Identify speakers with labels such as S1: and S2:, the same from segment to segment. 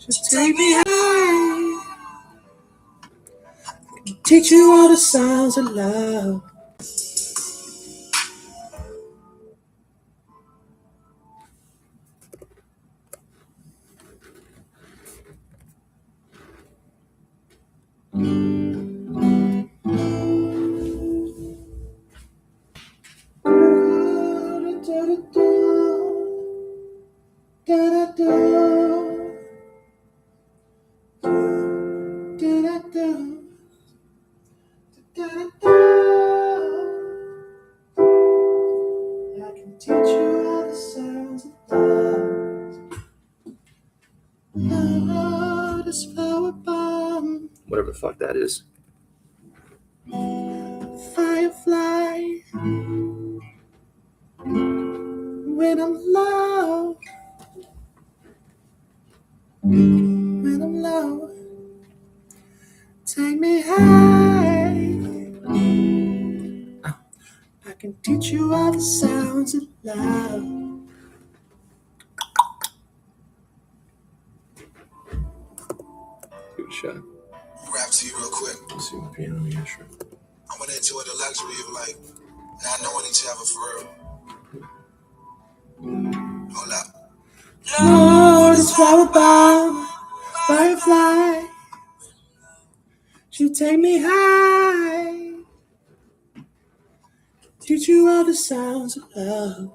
S1: Just take me high. Teach you all the sounds of love. I can teach you all the sounds of love. Lotus flower bomb. Whatever the fuck that is. Firefly. When I'm low. When I'm low. Take me high. I can teach you all the sounds of love. Give it a shot.
S2: Rap to you real quick.
S1: Let's see my piano, yeah, sure.
S2: I want to enjoy the luxury of like not knowing each other for real. Hold up.
S1: Lotus flower bomb, firefly. You take me high. Teach you all the sounds of love.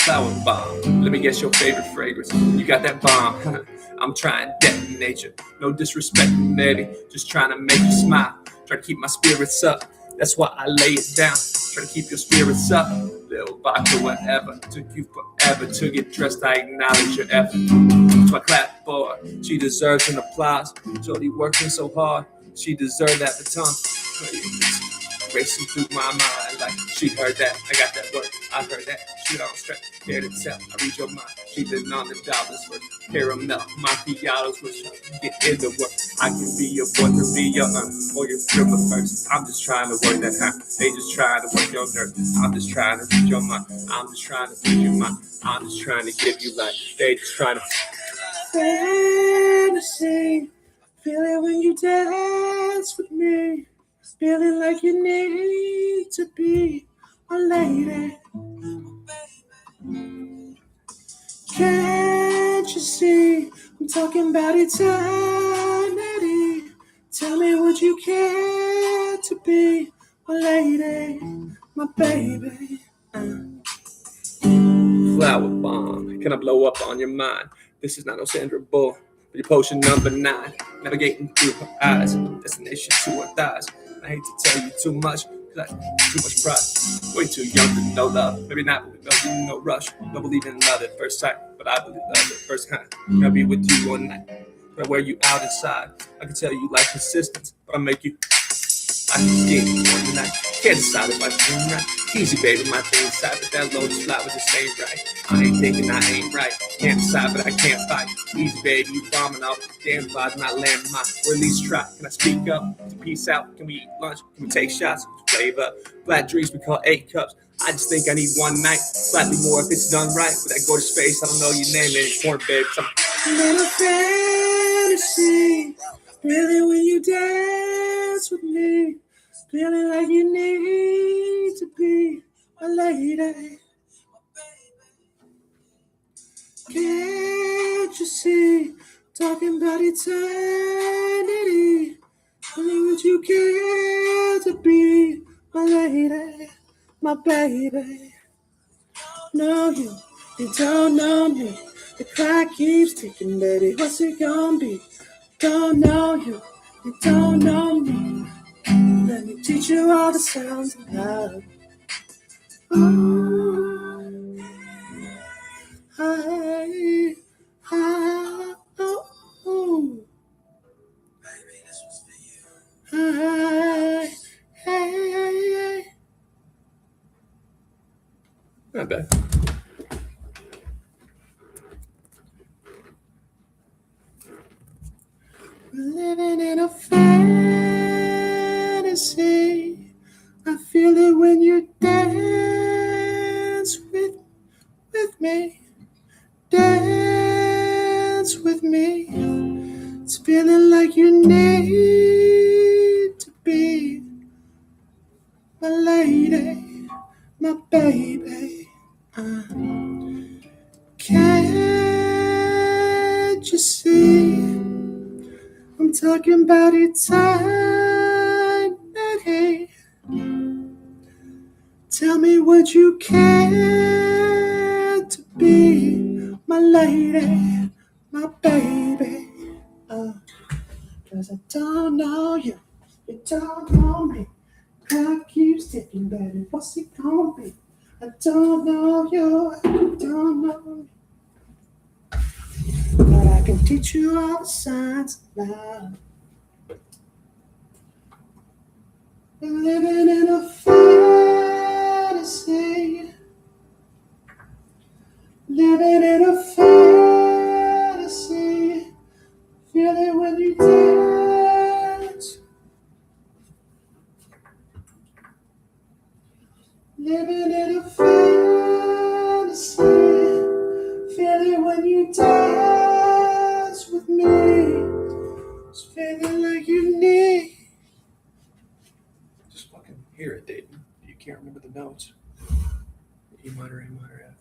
S1: Flower bomb, let me guess your favorite fragrance. You got that bomb. I'm trying to detonate you. No disrespect, maybe. Just trying to make you smile. Try to keep my spirits up. That's why I lay it down. Try to keep your spirits up. Little vodka, whatever. Took you forever to get dressed. I acknowledge your effort. So I clap for her. She deserves an applause. Jody working so hard. She deserved that baton. Racing through my mind like she heard that. I got that word. I heard that. She don't stress. Care to tell. I read your mind. She been on the dollars for caramel. Macchiatos wish I could get in the work. I can be your boy, can be your or your thriller first. I'm just trying to work that time. They just trying to work your nerve. I'm just trying to read your mind. I'm just trying to read your mind. I'm just trying to give you life. They just trying to fantasy. Feel it when you dance with me. Feeling like you need to be a lady. Can't you see? I'm talking about eternity. Tell me, would you care to be a lady, my baby? Flower bomb, can I blow up on your mind? This is not no Sandra Bull, but your potion number 9. Navigating through her eyes, destination to her thighs. I hate to tell you too much, cause I too much pride. Way too young to know love. Maybe not, but we know no rush. Don't believe in love at first sight, but I believe love at first kind. I'll be with you all night, but I wear you out inside. I can tell you like persistence, but I make you. I can skate you one tonight. Can't decide if I feel right. Easy, baby, my thing inside, but that lotus flower just ain't right. I ain't thinking I ain't right. Can't decide, but I can't fight. Easy, baby, you bombing off. Damn vibes not landing mine. Or at least try. Can I speak up? Peace out. Can we eat lunch? Can we take shots? Flavor. Flat drinks we call 8 cups. I just think I need one night. Slightly more if it's done right. But I go to space, I don't know your name anymore, babe. Little fantasy. Feeling when you dance with me. Feeling like you need to be a lady. Can't you see? Talking about eternity. Tell me, would you care to be my lady, my baby? No, you don't know me. The clock keeps ticking, baby. What's it gonna be? Don't know you don't know me. Let me teach you all the sounds of love. Ooh, hi, hi, oh, ooh.
S2: Baby, this was for you.
S1: Hi, hey. Not bad. Living in a fantasy. I feel it when you dance with me. Dance dance with me. It's feeling like you need to be my lady, my baby. Can't you see? I'm talking about eternity. Tell me, would you care to be my lady, my baby? 'Cause I don't know you, you don't know me. Clock keeps ticking, baby. What's it gonna be? I don't know you, you don't know me. But I can teach you all the signs of love. We're living in a fantasy. Living in a fantasy. Feel it when you dance. Living in a fantasy. Feel it when you dance with me. It's feeling like you need. Just fucking hear it, Dayton. You can't remember the notes. E minor, A minor, F.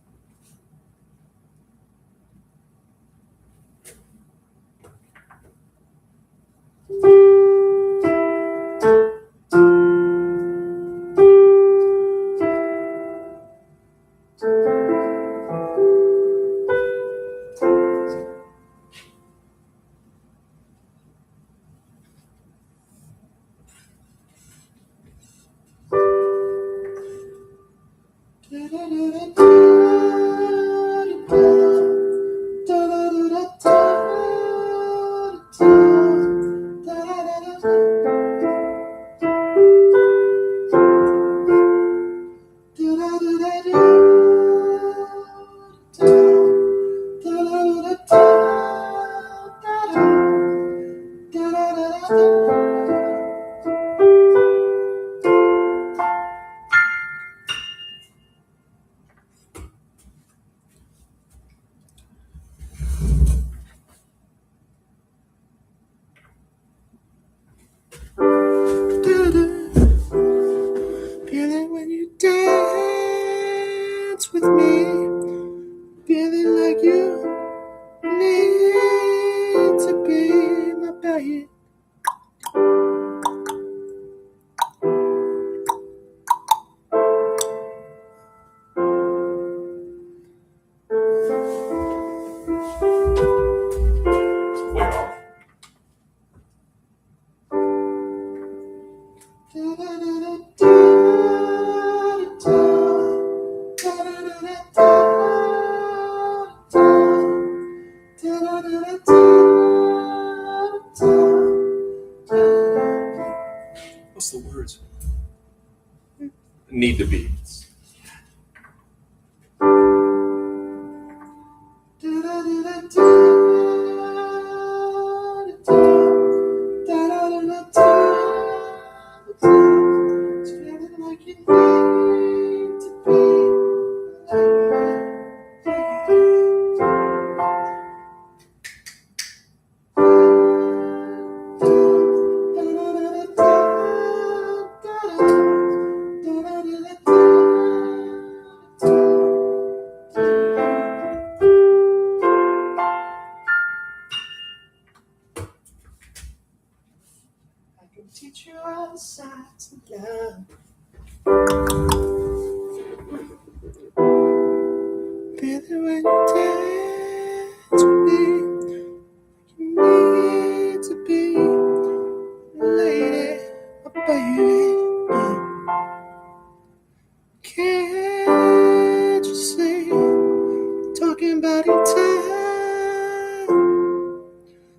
S1: Feeling when you dance with me. Feeling like you need to be my baby. Way off. What's the words? Need to be. Teach you all the sides of love. Feel it when you dance with me. You need to be a lady, a baby. Can't you see? Talking about each time.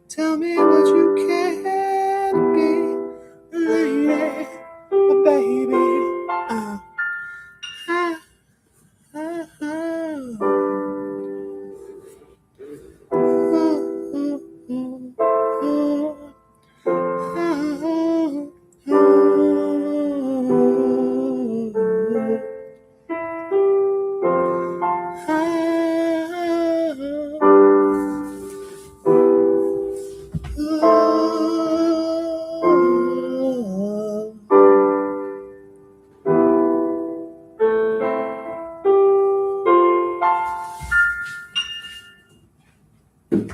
S1: Tell me what you can be. Lady, a baby. Feel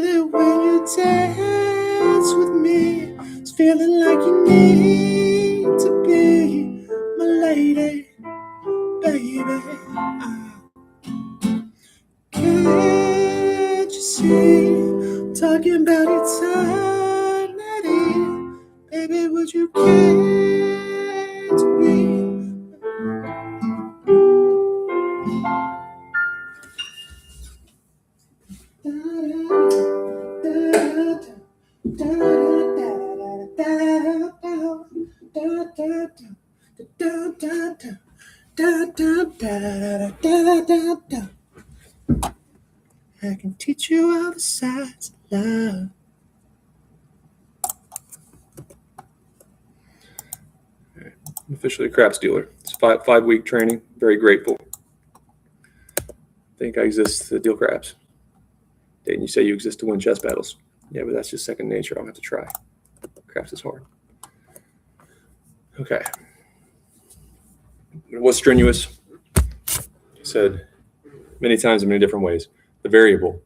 S1: it when you dance with me. It's feeling like you need to be my lady, baby. Can't you see? Talking about eternity, baby. Would you care to be? I can teach you all the sides of love. I'm officially a craps dealer. It's 5-week training. Very grateful. Think I exist to deal craps. Didn't you say you exist to win chess battles? Yeah, but that's just second nature. I'll have to try. Craps is hard. Okay. It was strenuous. Said many times in many different ways. The variable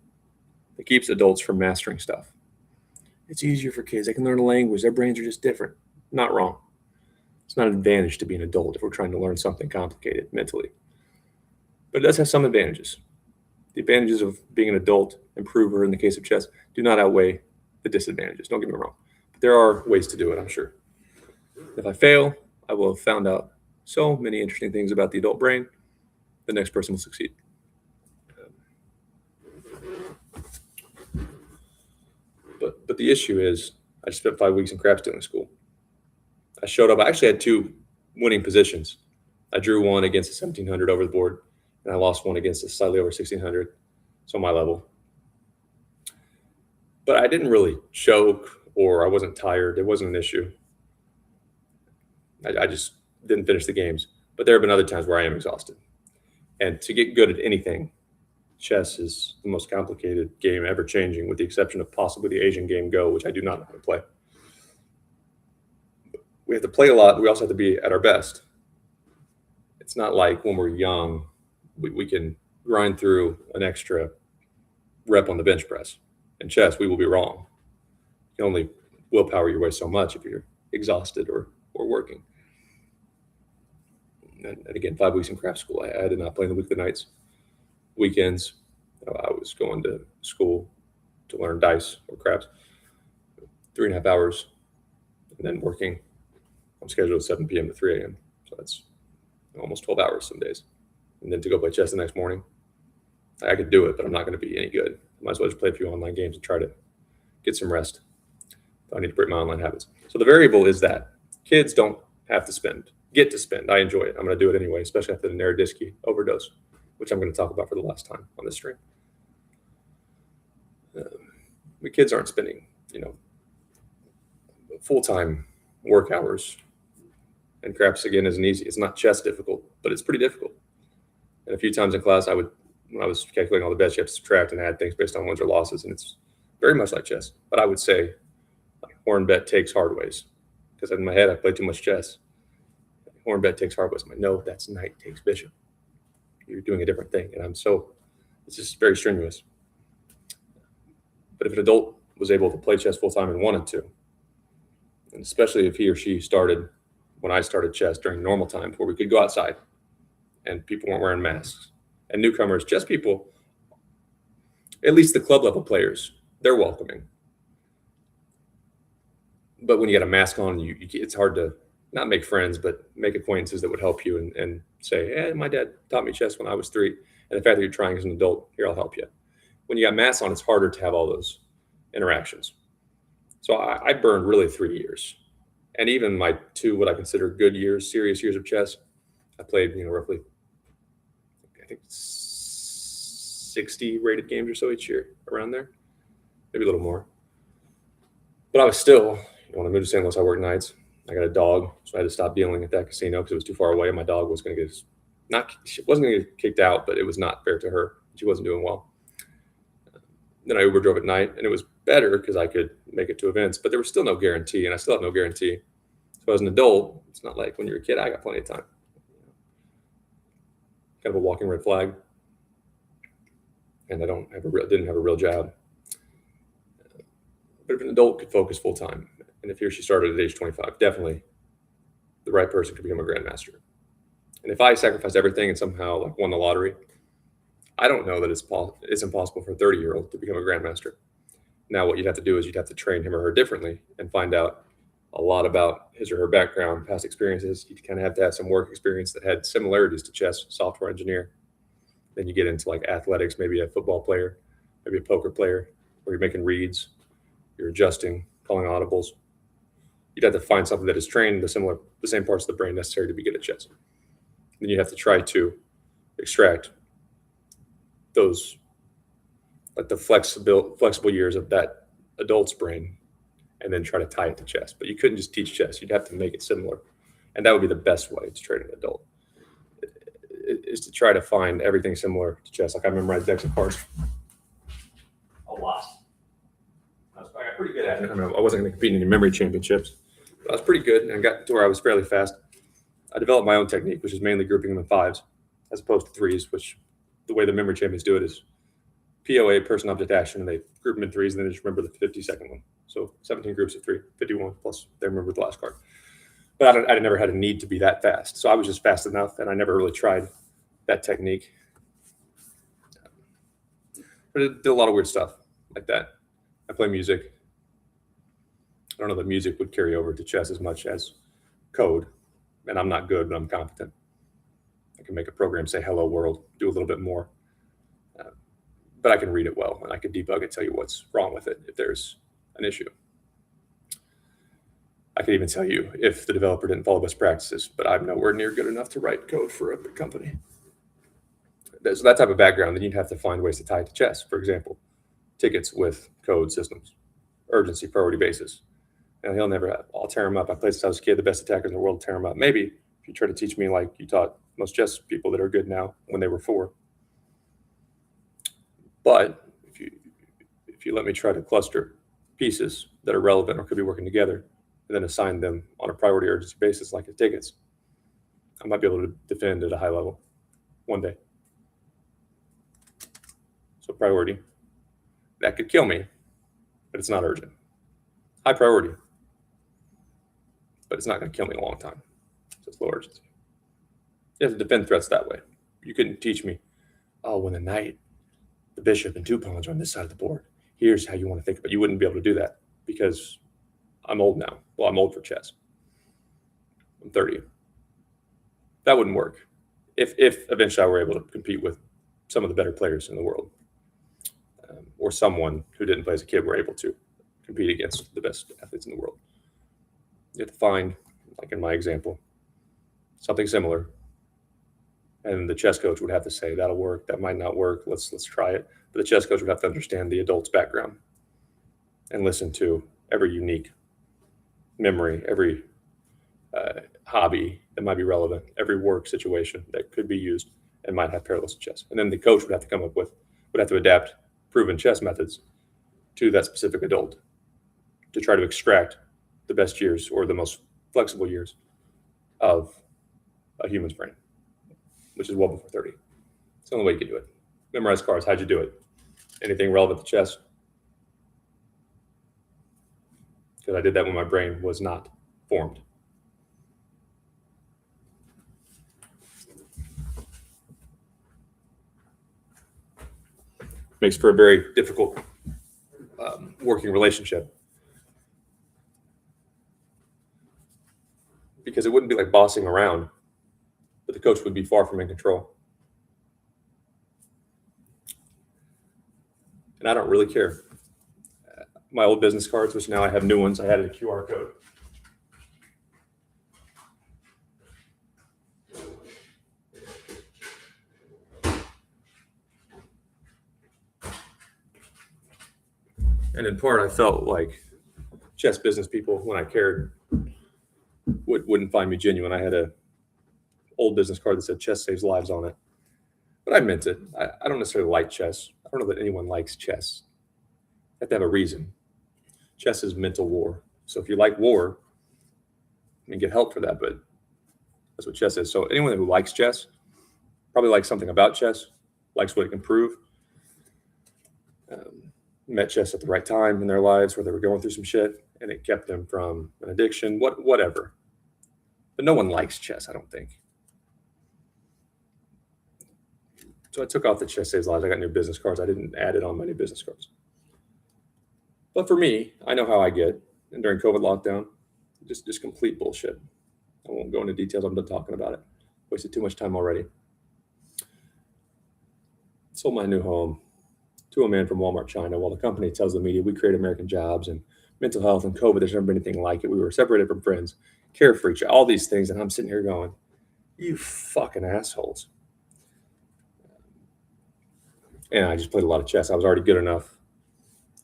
S1: that keeps adults from mastering stuff. It's easier for kids. They can learn a language. Their brains are just different. Not wrong. It's not an advantage to be an adult if we're trying to learn something complicated mentally. But it does have some advantages. The advantages of being an adult improver in the case of chess do not outweigh the disadvantages. Don't get me wrong. But there are ways to do it, I'm sure. If I fail, I will have found out so many interesting things about the adult brain. The next person will succeed. But the issue is, I just spent 5 weeks in craps dealing school. I showed up. I actually had 2 winning positions. I drew one against a 1700 over the board, and I lost one against a slightly over 1600, so my level. But I didn't really choke, or I wasn't tired. It wasn't an issue. I just didn't finish the games. But there have been other times where I am exhausted. And to get good at anything, chess is the most complicated game ever changing, with the exception of possibly the Asian game Go, which I do not know how to play. We have to play a lot. We also have to be at our best. It's not like when we're young, we can grind through an extra rep on the bench press. In chess, we will be wrong. You can only willpower your way so much if you're exhausted or working. And again, 5 weeks in craft school, I did not play in the weekly nights. Weekends, I was going to school to learn dice or craps, 3.5 hours, and then working. I'm scheduled at 7 p.m. to 3 a.m. So that's almost 12 hours some days. And then to go play chess the next morning, I could do it, but I'm not going to be any good. I might as well just play a few online games and try to get some rest. I need to break my online habits. So the variable is that kids don't have to get to spend. I enjoy it. I'm going to do it anyway, especially after the Naradisky overdose, which I'm going to talk about for the last time on this stream. The kids aren't spending, full-time work hours. And craps, again, isn't easy. It's not chess difficult, but it's pretty difficult. And a few times in class, when I was calculating all the bets, you have to subtract and add things based on wins or losses, and it's very much like chess. But I would say horn bet takes hard ways, because in my head, I played too much chess. Horn bet takes hard ways. I'm like, no, that's knight takes bishop. You're doing a different thing. And it's just very strenuous. But if an adult was able to play chess full-time and wanted to, and especially if he or she started when I started chess during normal times where we could go outside and people weren't wearing masks, and newcomers, chess people, at least the club level players, they're welcoming. But when you got a mask on, it's hard to not make friends, but make acquaintances that would help you and say, hey, my dad taught me chess when I was 3. And the fact that you're trying as an adult, here, I'll help you. When you got masks on, it's harder to have all those interactions. So I burned really 3 years. And even my 2, what I consider good years, serious years of chess, I played, roughly, I think 60 rated games or so each year, around there, maybe a little more. But I was still, when I moved to St. Louis, I worked nights. I got a dog, so I had to stop dealing at that casino because it was too far away. My dog was going to she wasn't going to get kicked out, but it was not fair to her. She wasn't doing well. Then I Uber drove at night, and it was better because I could make it to events, but there was still no guarantee, and I still have no guarantee. So as an adult, it's not like when you're a kid, I got plenty of time.
S3: kind of a walking red flag. And I didn't have a real job. But if an adult could focus full time, and if he or she started at age 25, definitely the right person could become a grandmaster. And if I sacrificed everything and somehow like won the lottery, I don't know that it's impossible for a 30-year-old to become a grandmaster. Now, what you'd have to do is you'd have to train him or her differently and find out a lot about his or her background, past experiences. You'd kind of have to have some work experience that had similarities to chess, software engineer. Then you get into like athletics, maybe a football player, maybe a poker player, where you're making reads, you're adjusting, calling audibles. You'd have to find something that is trained the same parts of the brain necessary to be good at chess. Then you have to try to extract those, like the flexible years of that adult's brain, and then try to tie it to chess. But you couldn't just teach chess. You'd have to make it similar. And that would be the best way to train an adult, is to try to find everything similar to chess. Like I memorized decks of cards a lot. I got pretty good at it. I wasn't going to compete in any memory championships, but I was pretty good, and I got to where I was fairly fast. I developed my own technique, which is mainly grouping them in fives as opposed to threes, which the way the memory champions do it is POA, person, object, action, and they group them in threes, and then they just remember the 52nd one. So 17 groups of 3, 51, plus they remember the last card. But I never had a need to be that fast. So I was just fast enough, and I never really tried that technique. But I did a lot of weird stuff like that. I play music. I don't know that music would carry over to chess as much as code. And I'm not good, but I'm competent. I can make a program say hello world, do a little bit more. But I can read it well, and I can debug it, tell you what's wrong with it if there's an issue. I could even tell you if the developer didn't follow best practices, but I'm nowhere near good enough to write code for a big company. So that type of background, then you'd have to find ways to tie it to chess. For example, tickets with code systems, urgency, priority basis. And he'll never have, I'll tear him up. I played since I was a kid, the best attackers in the world, tear him up. Maybe if you try to teach me like you taught most chess people that are good now when they were 4. But if you let me try to cluster pieces that are relevant or could be working together, and then assign them on a priority urgency basis like the tickets, I might be able to defend at a high level one day. So priority, that could kill me, but it's not urgent. High priority, but it's not going to kill me in a long time. So it's low urgency. You have to defend threats that way. You couldn't teach me, oh, when the knight, the bishop, and 2 pawns are on this side of the board, here's how you want to think about it. You wouldn't be able to do that because I'm old now. Well, I'm old for chess. I'm 30. That wouldn't work if eventually I were able to compete with some of the better players in the world, or someone who didn't play as a kid were able to compete against the best athletes in the world. You have to find, like in my example, something similar, and the chess coach would have to say, that'll work, that might not work, let's try it. But the chess coach would have to understand the adult's background and listen to every unique memory, every hobby that might be relevant, every work situation that could be used and might have parallels to chess. And then the coach would have to adapt proven chess methods to that specific adult to try to extract the best years or the most flexible years of a human's brain, which is well before 30. It's the only way you can do it. Memorize cards. How'd you do it? Anything relevant to chess? Because I did that when my brain was not formed. Makes for a very difficult working relationship, because it wouldn't be like bossing around, but the coach would be far from in control. And I don't really care. My old business cards, which now I have new ones, I added a QR code. And in part, I felt like chess business people, when I cared, wouldn't find me genuine. I had a old business card that said chess saves lives on it. But I meant it. I don't necessarily like chess. I don't know that anyone likes chess. You have to have a reason. Chess is mental war. So if you like war, I mean, get help for that, but that's what chess is. So anyone who likes chess probably likes something about chess, likes what it can prove. Met chess at the right time in their lives where they were going through some shit, and it kept them from an addiction, whatever. But no one likes chess, I don't think. So I took off the chess saves lives. I got new business cards. I didn't add it on my new business cards. But for me, I know how I get. And during COVID lockdown, just complete bullshit. I won't go into details. I'm done talking about it. Wasted too much time already. Sold my new home to a man from Walmart, China, while the company tells the media we create American jobs and mental health and COVID. There's never been anything like it. We were separated from friends, care for each other, all these things. And I'm sitting here going, you fucking assholes. And I just played a lot of chess. I was already good enough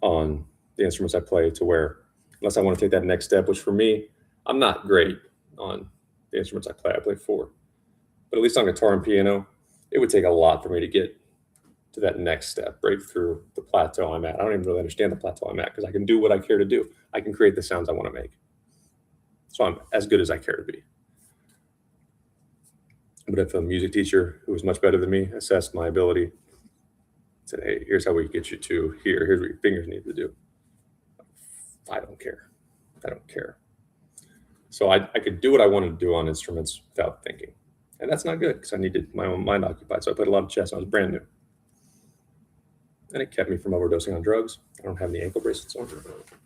S3: on the instruments I play to where, unless I want to take that next step, which for me, I'm not great on the instruments I play. I play 4. But at least on guitar and piano, it would take a lot for me to get to that next step, break through the plateau I'm at. I don't even really understand the plateau I'm at because I can do what I care to do. I can create the sounds I want to make. So I'm as good as I care to be. But if a music teacher who was much better than me assessed my ability, said, hey, here's how we get you to here. Here's what your fingers need to do. I don't care. I don't care. So I could do what I wanted to do on instruments without thinking. And that's not good because I needed my own mind occupied. So I played a lot of chess. I was brand new. And it kept me from overdosing on drugs. I don't have any ankle bracelets on.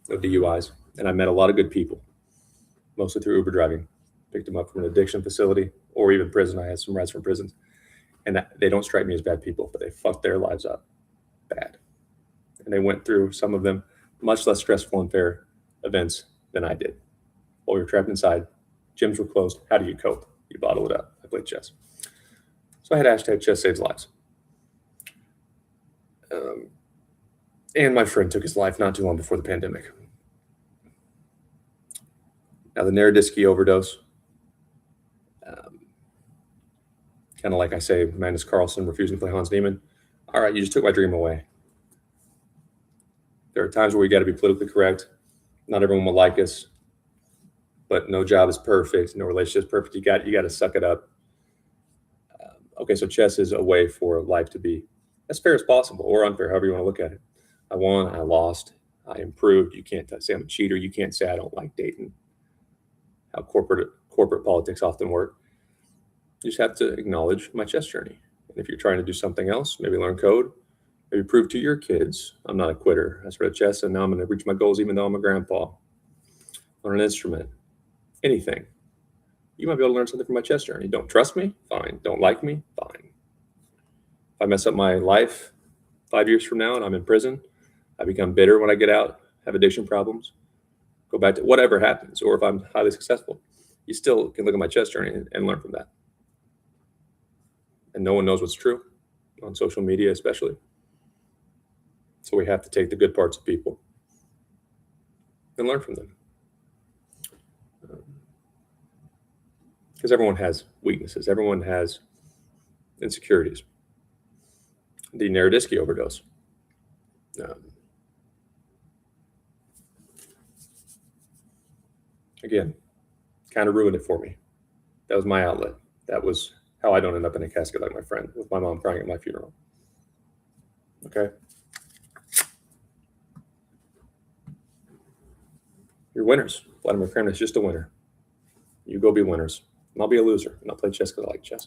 S3: No DUIs. And I met a lot of good people, mostly through Uber driving. Picked them up from an addiction facility or even prison. I had some rides from prisons. And they don't strike me as bad people, but they fucked their lives up bad. And they went through, some of them, much less stressful and fair events than I did. While we were trapped inside, gyms were closed. How do you cope? You bottle it up. I played chess. So I had hashtag chess saves lives. And my friend took his life not too long before the pandemic. Now, the Narodisky overdose, kind of like I say, Magnus Carlsen refusing to play Hans Niemann. All right, you just took my dream away. There are times where we got to be politically correct. Not everyone will like us, but no job is perfect. No relationship is perfect. You got to suck it up. Okay, so chess is a way for life to be as fair as possible, or unfair, however you want to look at it. I won, I lost, I improved. You can't say I'm a cheater. You can't say I don't like Dayton. How corporate politics often work. You just have to acknowledge my chess journey. And if you're trying to do something else, maybe learn code, maybe prove to your kids I'm not a quitter. I started chess and now I'm going to reach my goals even though I'm a grandpa. Learn an instrument, anything. You might be able to learn something from my chess journey. Don't trust me? Fine. Don't like me? Fine. If I mess up my life 5 years from now and I'm in prison, I become bitter when I get out, have addiction problems, go back to whatever happens, or if I'm highly successful, you still can look at my chess journey and learn from that. And no one knows what's true on social media, especially. So we have to take the good parts of people and learn from them. Because everyone has weaknesses. Everyone has insecurities. The Narodisky overdose. Again, kind of ruined it for me. That was my outlet. That was how I don't end up in a casket like my friend, with my mom crying at my funeral. Okay? You're winners. Vladimir Kremlin is just a winner. You go be winners. And I'll be a loser. And I'll play chess because I like chess.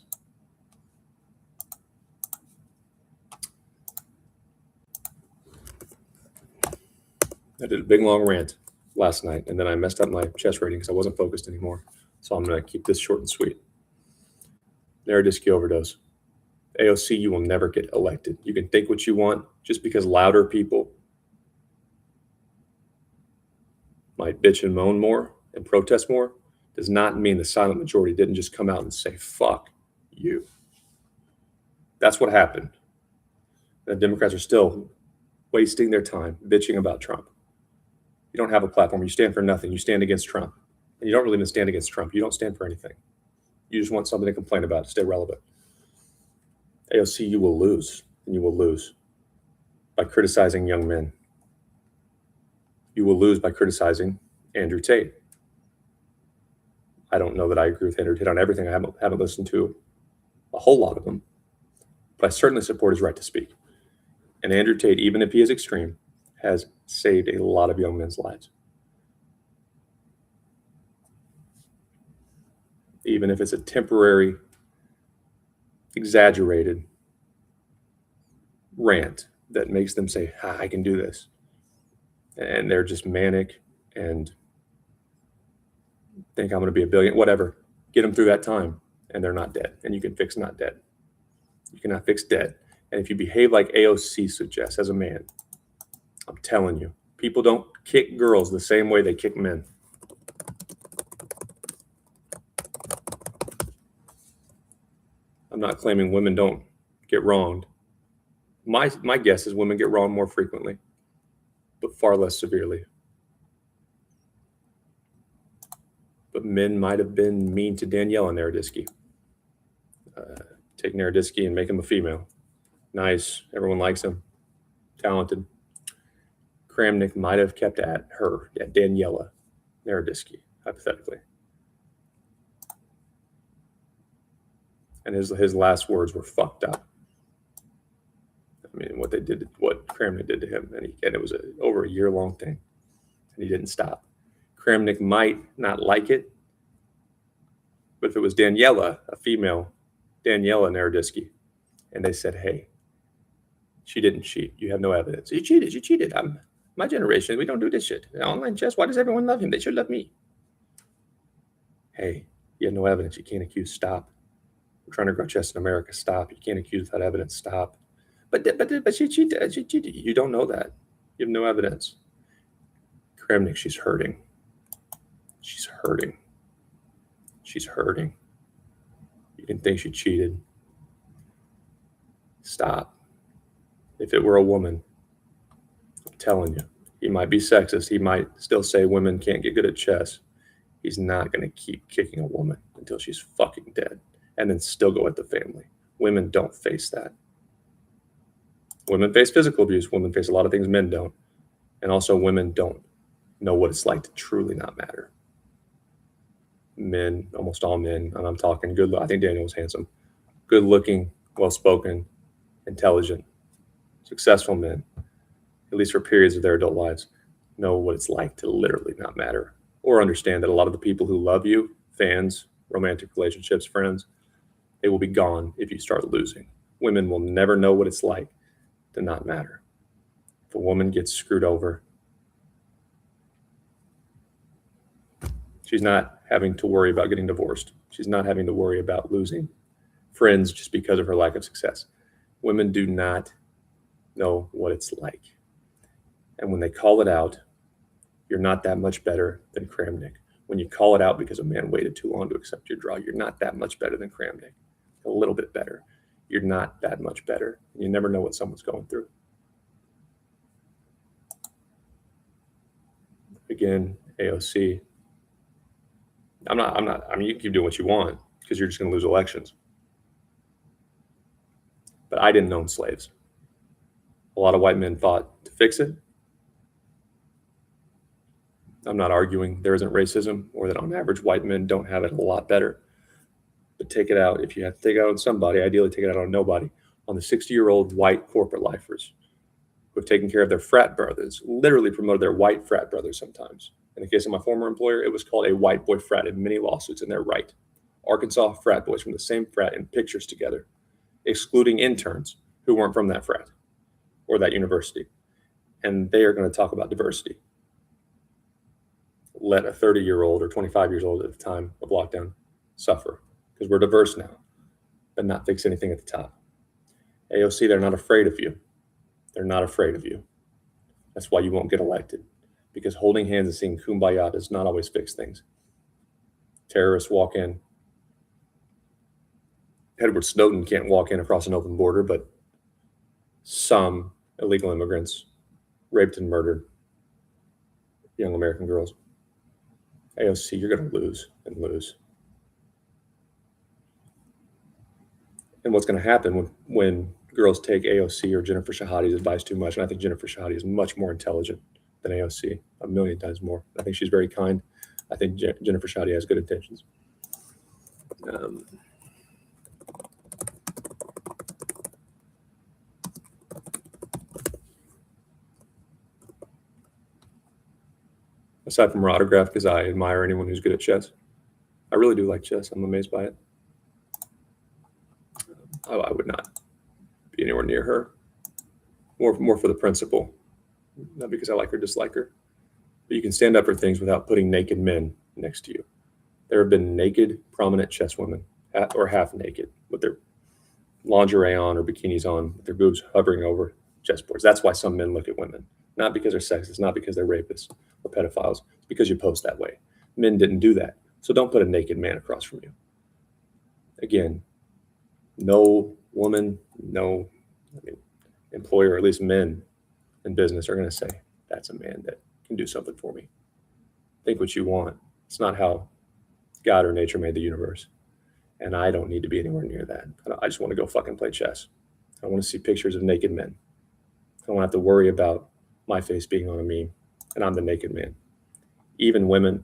S3: I did a big long rant last night, and then I messed up my chess rating because I wasn't focused anymore. So I'm going to keep this short and sweet. Narodisky overdose. AOC, you will never get elected. You can think what you want. Just because louder people might bitch and moan more and protest more does not mean the silent majority didn't just come out and say, fuck you. That's what happened. The Democrats are still wasting their time bitching about Trump. You don't have a platform. You stand for nothing. You stand against Trump. And you don't really even stand against Trump. You don't stand for anything. You just want something to complain about to stay relevant. AOC, you will lose. And you will lose by criticizing young men. You will lose by criticizing Andrew Tate. I don't know that I agree with Andrew Tate on everything. I haven't listened to a whole lot of them. but I certainly support his right to speak. And Andrew Tate, even if he is extreme, has saved a lot of young men's lives. Even if it's a temporary, exaggerated rant that makes them say, I can do this. And they're just manic and think I'm going to be a billion, whatever. Get them through that time and they're not dead. And you can fix not dead. You cannot fix dead. And if you behave like AOC suggests as a man, I'm telling you, people don't kick girls the same way they kick men. I'm not claiming women don't get wronged. My guess is women get wronged more frequently, but far less severely. But men might have been mean to Daniela Naroditsky. Take Naroditsky and make him a female. Nice, everyone likes him, talented. Kramnik might have kept at her, at Daniela Naroditsky, hypothetically. And his last words were fucked up. I mean, what Kramnik did to him, and it was over a year-long thing, and he didn't stop. Kramnik might not like it, but if it was Daniela, a female, Daniela Naroditsky, and they said, hey, she didn't cheat. You have no evidence. You cheated. My generation, we don't do this shit. Online chess, why does everyone love him? They should love me. Hey, you have no evidence. You can't accuse. Stop. We're trying to grow chess in America. Stop. You can't accuse without evidence. Stop. But she cheated. She cheated. You don't know that. You have no evidence. Kramnik, she's hurting. She's hurting. She's hurting. You can think she cheated. Stop. If it were a woman, I'm telling you, he might be sexist. He might still say women can't get good at chess. He's not going to keep kicking a woman until she's fucking dead and then still go at the family. Women don't face that. Women face physical abuse. Women face a lot of things men don't. And also women don't know what it's like to truly not matter. Men, almost all men, and I'm talking good, I think Daniel was handsome, good looking, well-spoken, intelligent, successful men, at least for periods of their adult lives, know what it's like to literally not matter, or understand that a lot of the people who love you, fans, romantic relationships, friends, they will be gone if you start losing. Women will never know what it's like to not matter. If a woman gets screwed over, she's not having to worry about getting divorced. She's not having to worry about losing friends just because of her lack of success. Women do not know what it's like. And when they call it out, you're not that much better than Kramnik. When you call it out because a man waited too long to accept your draw, you're not that much better than Kramnik. A little bit better. You're not that much better. You never know what someone's going through. Again, AOC. I mean, you can keep doing what you want because you're just going to lose elections. But I didn't own slaves. A lot of white men fought to fix it. I'm not arguing there isn't racism or that on average white men don't have it a lot better. But take it out. If you have to take it out on somebody, ideally take it out on nobody. On the 60-year-old white corporate lifers who have taken care of their frat brothers, literally promoted their white frat brothers sometimes. In the case of my former employer, it was called a white boy frat in many lawsuits, and they're right. Arkansas frat boys from the same frat in pictures together, excluding interns who weren't from that frat or that university. And they are going to talk about diversity. Let a 30-year-old or 25 years old at the time of lockdown suffer because we're diverse now, but not fix anything at the top. AOC, they're not afraid of you. They're not afraid of you. That's why you won't get elected, because holding hands and singing Kumbaya does not always fix things. Terrorists walk in. Edward Snowden can't walk in across an open border, but some illegal immigrants raped and murdered young American girls. AOC, you're going to lose and lose. And what's going to happen when girls take AOC or Jennifer Shahadi's advice too much, and I think Jennifer Shahadi is much more intelligent than AOC, a million times more. I think she's very kind. I think Jennifer Shahadi has good intentions. aside from her autograph, because I admire anyone who's good at chess. I really do like chess. I'm amazed by it. I would not be anywhere near her. More for the principle, not because I like or dislike her. But you can stand up for things without putting naked men next to you. There have been naked, prominent chess women, or half naked, with their lingerie on or bikinis on, with their boobs hovering over chessboards. That's why some men look at women. Not because they're sexist, not because they're rapists or pedophiles. It's because you post that way. Men didn't do that. So don't put a naked man across from you. Again, no woman, employer, or at least men in business are going to say, that's a man that can do something for me. Think what you want. It's not how God or nature made the universe. And I don't need to be anywhere near that. I just want to go fucking play chess. I want to see pictures of naked men. I don't have to worry about my face being on a meme, and I'm the naked man. Even women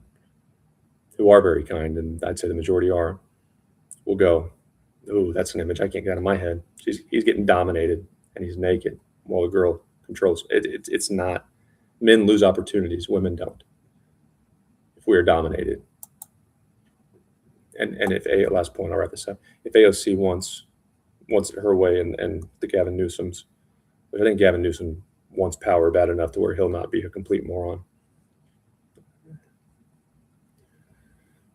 S3: who are very kind, and I'd say the majority are, will go, ooh, that's an image I can't get out of my head. He's getting dominated, and he's naked while the girl controls. It's not. Men lose opportunities. Women don't. If we are dominated. And if last point, I'll wrap this up. If AOC wants it her way, and the Gavin Newsom's, but I think Gavin Newsom wants power bad enough to where he'll not be a complete moron.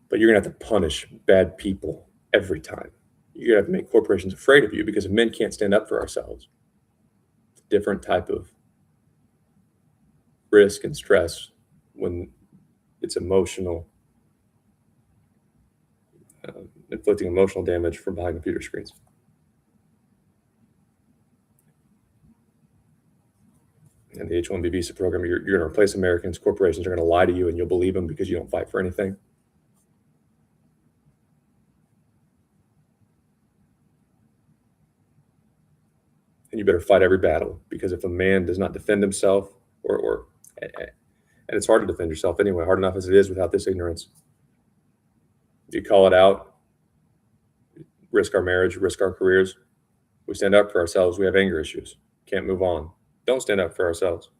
S3: But you're gonna have to punish bad people every time. You're gonna have to make corporations afraid of you, because if men can't stand up for ourselves, it's a different type of risk and stress when it's emotional, inflicting emotional damage from behind computer screens. And the H-1B visa program, you're going to replace Americans. Corporations are going to lie to you, and you'll believe them because you don't fight for anything. And you better fight every battle, because if a man does not defend himself, and it's hard to defend yourself anyway, hard enough as it is without this ignorance. You call it out, risk our marriage, risk our careers. We stand up for ourselves. We have anger issues. Can't move on. Don't stand up for ourselves.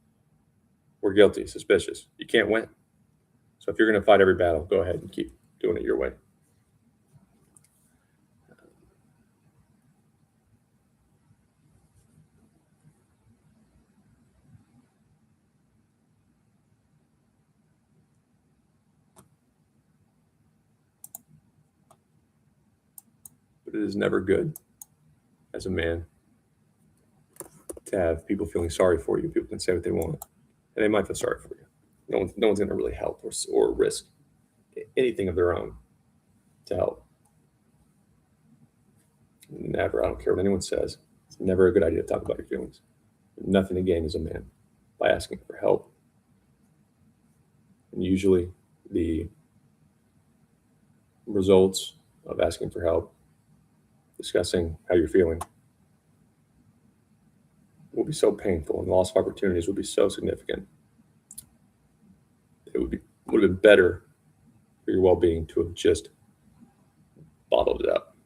S3: We're guilty, suspicious. You can't win. So if you're going to fight every battle, go ahead and keep doing it your way. But it is never good as a man to have people feeling sorry for you. People can say what they want, and they might feel sorry for you. No one's going to really help or risk anything of their own to help. Never. I don't care what anyone says. It's never a good idea to talk about your feelings. Nothing to gain as a man by asking for help. And usually the results of asking for help, discussing how you're feeling, will be so painful, and the loss of opportunities will be so significant. It would have been better for your well-being to have just bottled it up.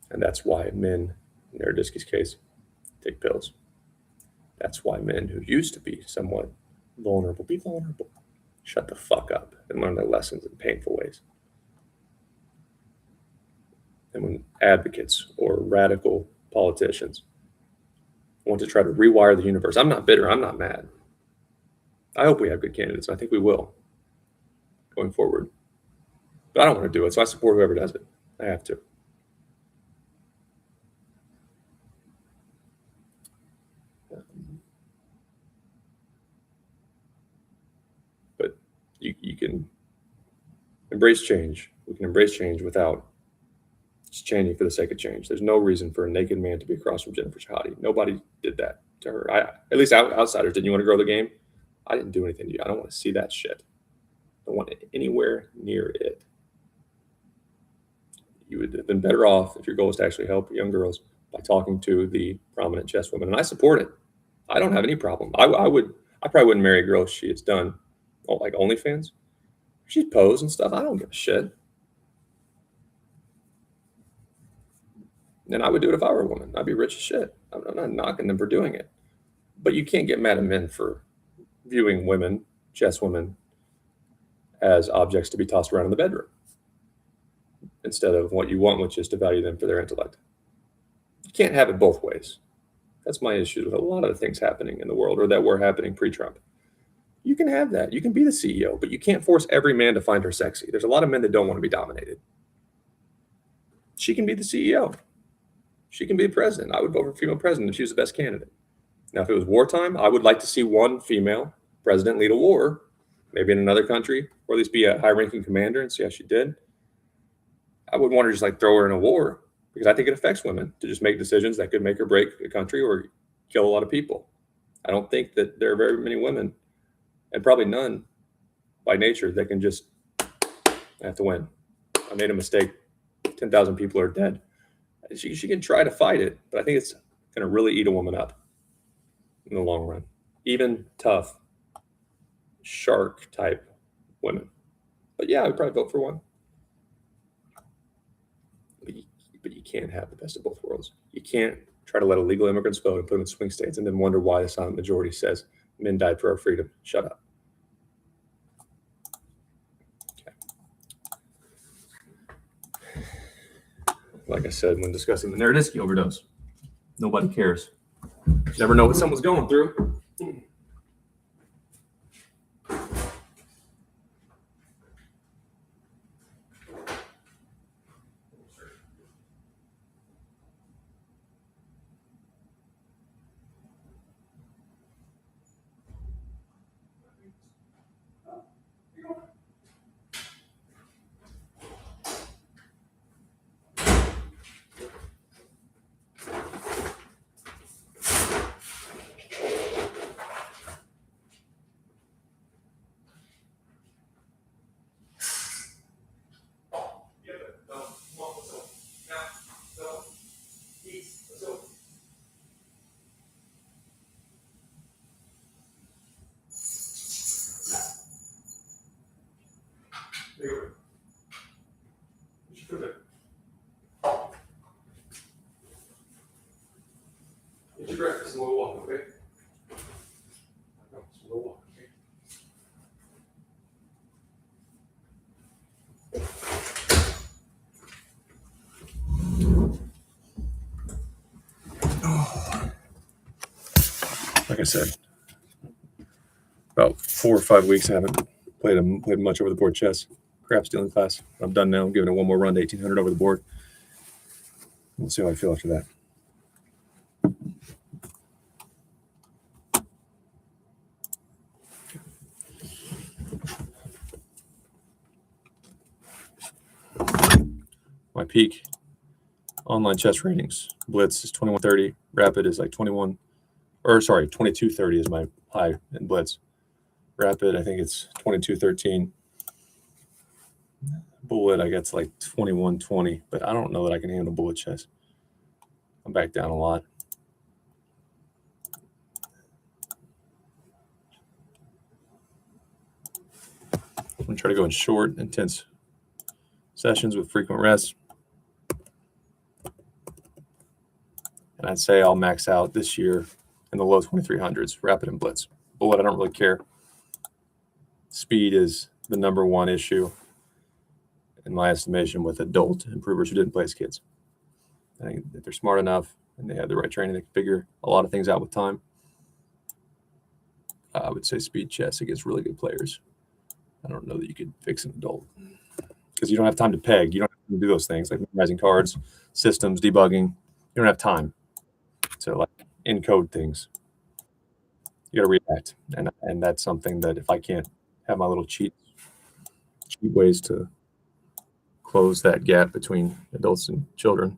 S3: And that's why men, in Naroditsky's case, take pills. That's why men who used to be somewhat vulnerable, be vulnerable. Shut the fuck up and learn their lessons in painful ways. And when advocates or radical politicians want to try to rewire the universe, I'm not bitter, I'm not mad. I hope we have good candidates. I think we will going forward. But I don't want to do it, so I support whoever does it. I have to. But you can embrace change. We can embrace change without just changing for the sake of change. There's no reason for a naked man to be across from Jennifer Shahadi. Nobody did that to her. At least outsiders. Didn't you want to grow the game? I didn't do anything to you. I don't want to see that shit. I don't want it anywhere near it. You would have been better off if your goal was to actually help young girls by talking to the prominent chess women. And I support it. I don't have any problem. I probably wouldn't marry a girl if she has done like OnlyFans. She'd pose and stuff. I don't give a shit. And I would do it if I were a woman. I'd be rich as shit. I'm not knocking them for doing it. But you can't get mad at men for viewing women, chess women as objects to be tossed around in the bedroom instead of what you want, which is to value them for their intellect. You can't have it both ways. That's my issue with a lot of the things happening in the world or that were happening pre-Trump. You can have that. You can be the CEO, but you can't force every man to find her sexy. There's a lot of men that don't want to be dominated. She can be the CEO. She can be the president. I would vote for a female president if she was the best candidate. Now, if it was wartime, I would like to see one female president lead a war, maybe in another country, or at least be a high-ranking commander and see how she did. I wouldn't want to just like throw her in a war because I think it affects women to just make decisions that could make or break a country or kill a lot of people. I don't think that there are very many women, and probably none by nature, that can just have to win. I made a mistake. 10,000 people are dead. She can try to fight it, but I think it's going to really eat a woman up in the long run. Even tough, shark type women. But yeah, I would probably vote for one. But you can't have the best of both worlds. You can't try to let illegal immigrants vote and put them in swing states and then wonder why the silent majority says men died for our freedom. Shut up. Okay. Like I said, when discussing the Naroditsky overdose, nobody cares. You never know what someone's going through. Get your breakfast and we'll walk, okay? We'll walk, okay? Oh. Like I said, about 4 or 5 weeks I haven't played much over the board chess. Crap stealing class. I'm done now. I'm giving it one more run to 1800 over the board. We'll see how I feel after that. My peak online chess ratings. Blitz is 2130. Rapid is like 2230 is my high in Blitz. Rapid, I think it's 2213. Bullet, I get like 2120, but I don't know that I can handle bullet chess. I'm back down a lot. I'm going to try to go in short, intense sessions with frequent rests. And I'd say I'll max out this year in the low 2300s, rapid and blitz. Bullet, I don't really care. Speed is the number one issue, in my estimation, with adult improvers who didn't play as kids. I think if they're smart enough and they have the right training, they can figure a lot of things out with time. I would say speed chess against really good players. I don't know that you could fix an adult because you don't have time to peg. You don't have to do those things like memorizing cards, systems, debugging. You don't have time to like encode things. You got to react, and that's something that if I can't have my little cheat ways to close that gap between adults and children,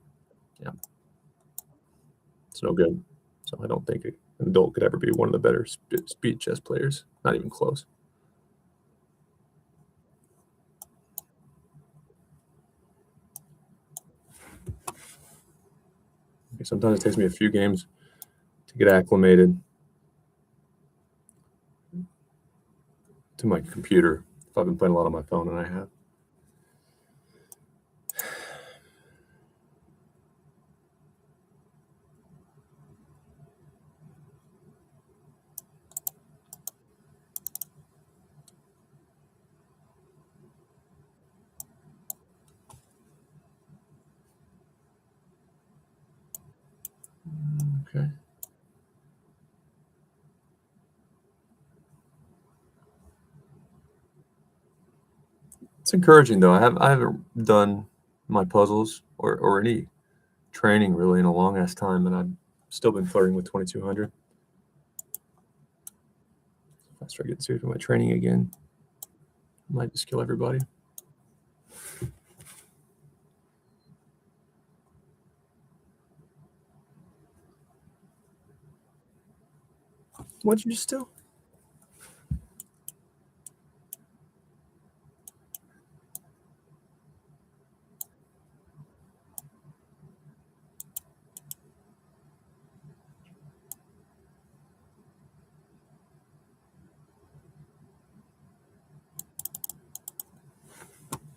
S3: yeah, it's no good. So I don't think an adult could ever be one of the better speed chess players. Not even close. Sometimes it takes me a few games to get acclimated to my computer if I've been playing a lot on my phone, and I have. Okay. It's encouraging though. I haven't done my puzzles or any training really in a long ass time, and I've still been flirting with 2200. If I start getting serious with my training again, I might just kill everybody. What'd you just steal?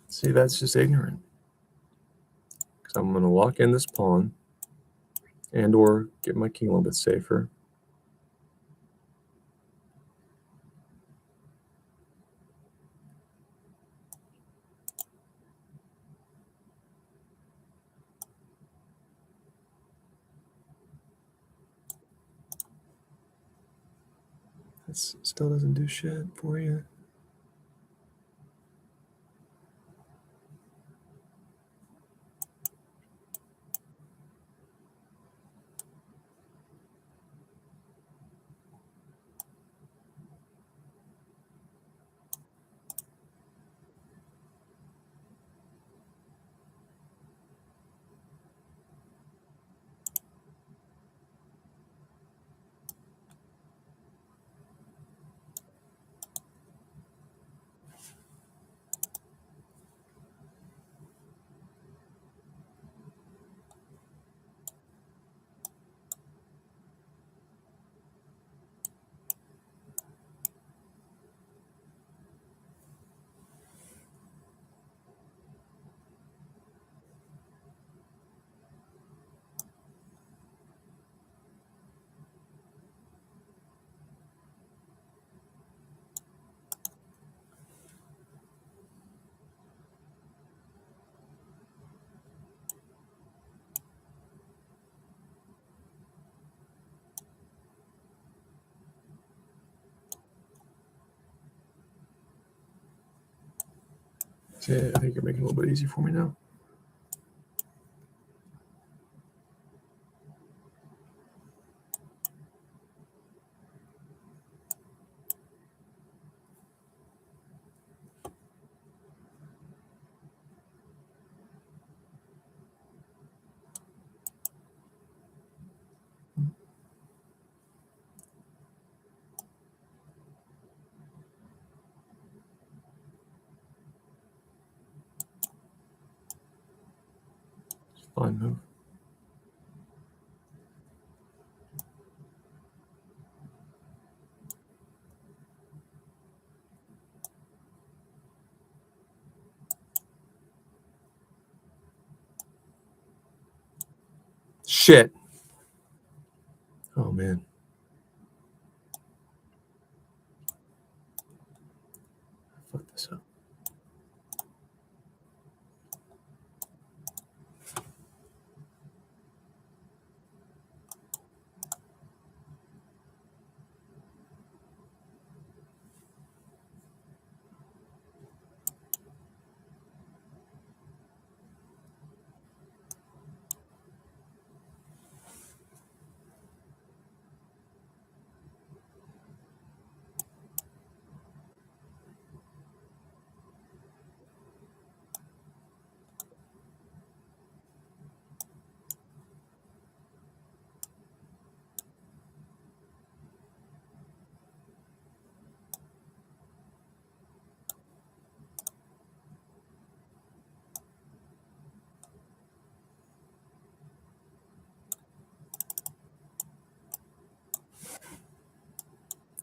S3: See, that's just ignorant. Because I'm going to lock in this pawn and or get my king a little bit safer. That still doesn't do shit for you. See, I think you're making it a little bit easy for me now. Fine move. Shit. Oh man. Fuck this up.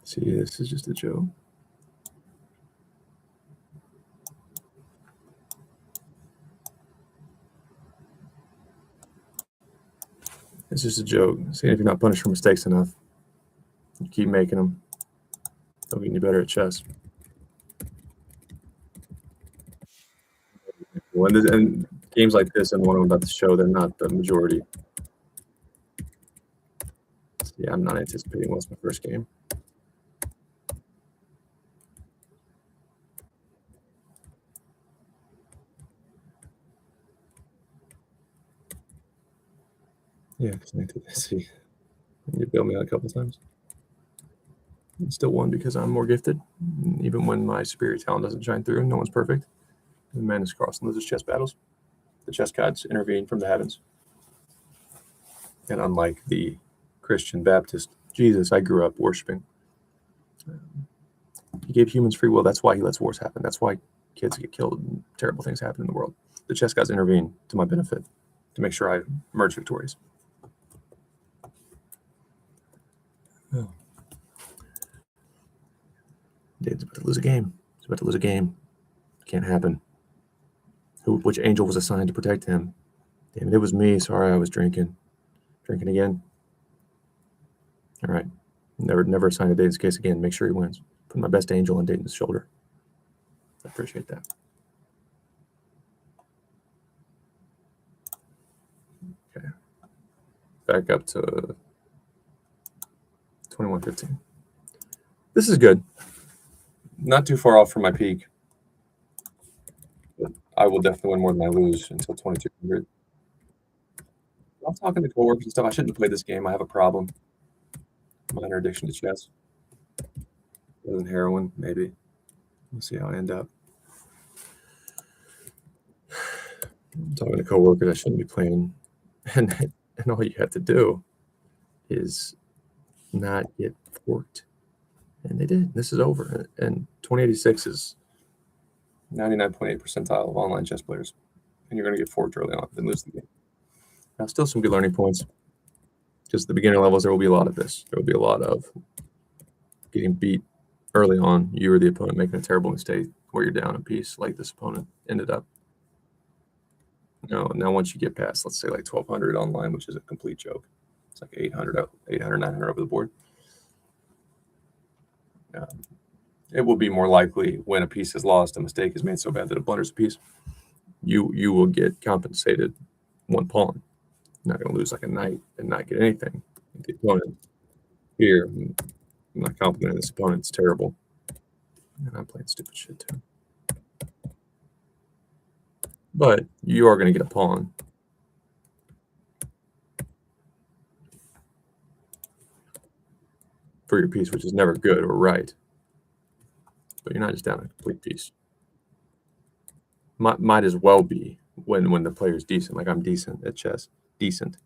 S3: See, this is just a joke. It's just a joke. See, if you're not punished for mistakes enough, you keep making them. They'll get you better at chess. And games like this and one I'm about to show, they're not the majority. Yeah, I'm not anticipating what's my first game. Yeah, because I did see. You bailed me out a couple times. I still won because I'm more gifted. Even when my superior talent doesn't shine through, no one's perfect. The man is crossing loses chess battles. The chess gods intervene from the heavens. And unlike the Christian Baptist Jesus I grew up worshiping, he gave humans free will. That's why he lets wars happen. That's why kids get killed and terrible things happen in the world. The chess gods intervene to my benefit to make sure I emerge victorious. Oh. Dave's about to lose a game. He's about to lose a game. Can't happen. Which angel was assigned to protect him? Damn it, it was me. Sorry, I was drinking. Drinking again. All right. Never assign a Dayton's case again. Make sure he wins. Put my best angel on Dayton's shoulder. I appreciate that. Okay. Back up to 2115. This is good. Not too far off from my peak. But I will definitely win more than I lose until 2200. I'm talking to coworkers and stuff. I shouldn't have played this game. I have a problem. Minor addiction to chess. Better than heroin, maybe. We'll see how I end up. I'm talking to coworkers. I shouldn't be playing. And all you have to do is not get forked. And they did. This is over. And 2086 is 99.8 percentile of online chess players. And you're going to get forked early on and lose the game. Now, still some good learning points. Just the beginner levels, there will be a lot of this. There will be a lot of getting beat early on. You or the opponent making a terrible mistake where you're down a piece like this opponent ended up. Now once you get past, let's say like 1200 online, which is a complete joke. It's like 800, 900 over the board. It will be more likely when a piece is lost, a mistake is made so bad that it blunders a piece. You will get compensated one pawn. You're not going to lose like a knight and not get anything. The opponent here, I'm not complimenting this opponent. It's terrible. And I'm playing stupid shit too. But you are going to get a pawn. For your piece, which is never good or right. But you're not just down a complete piece. Might as well be when the player's decent. Like I'm decent at chess. Decent.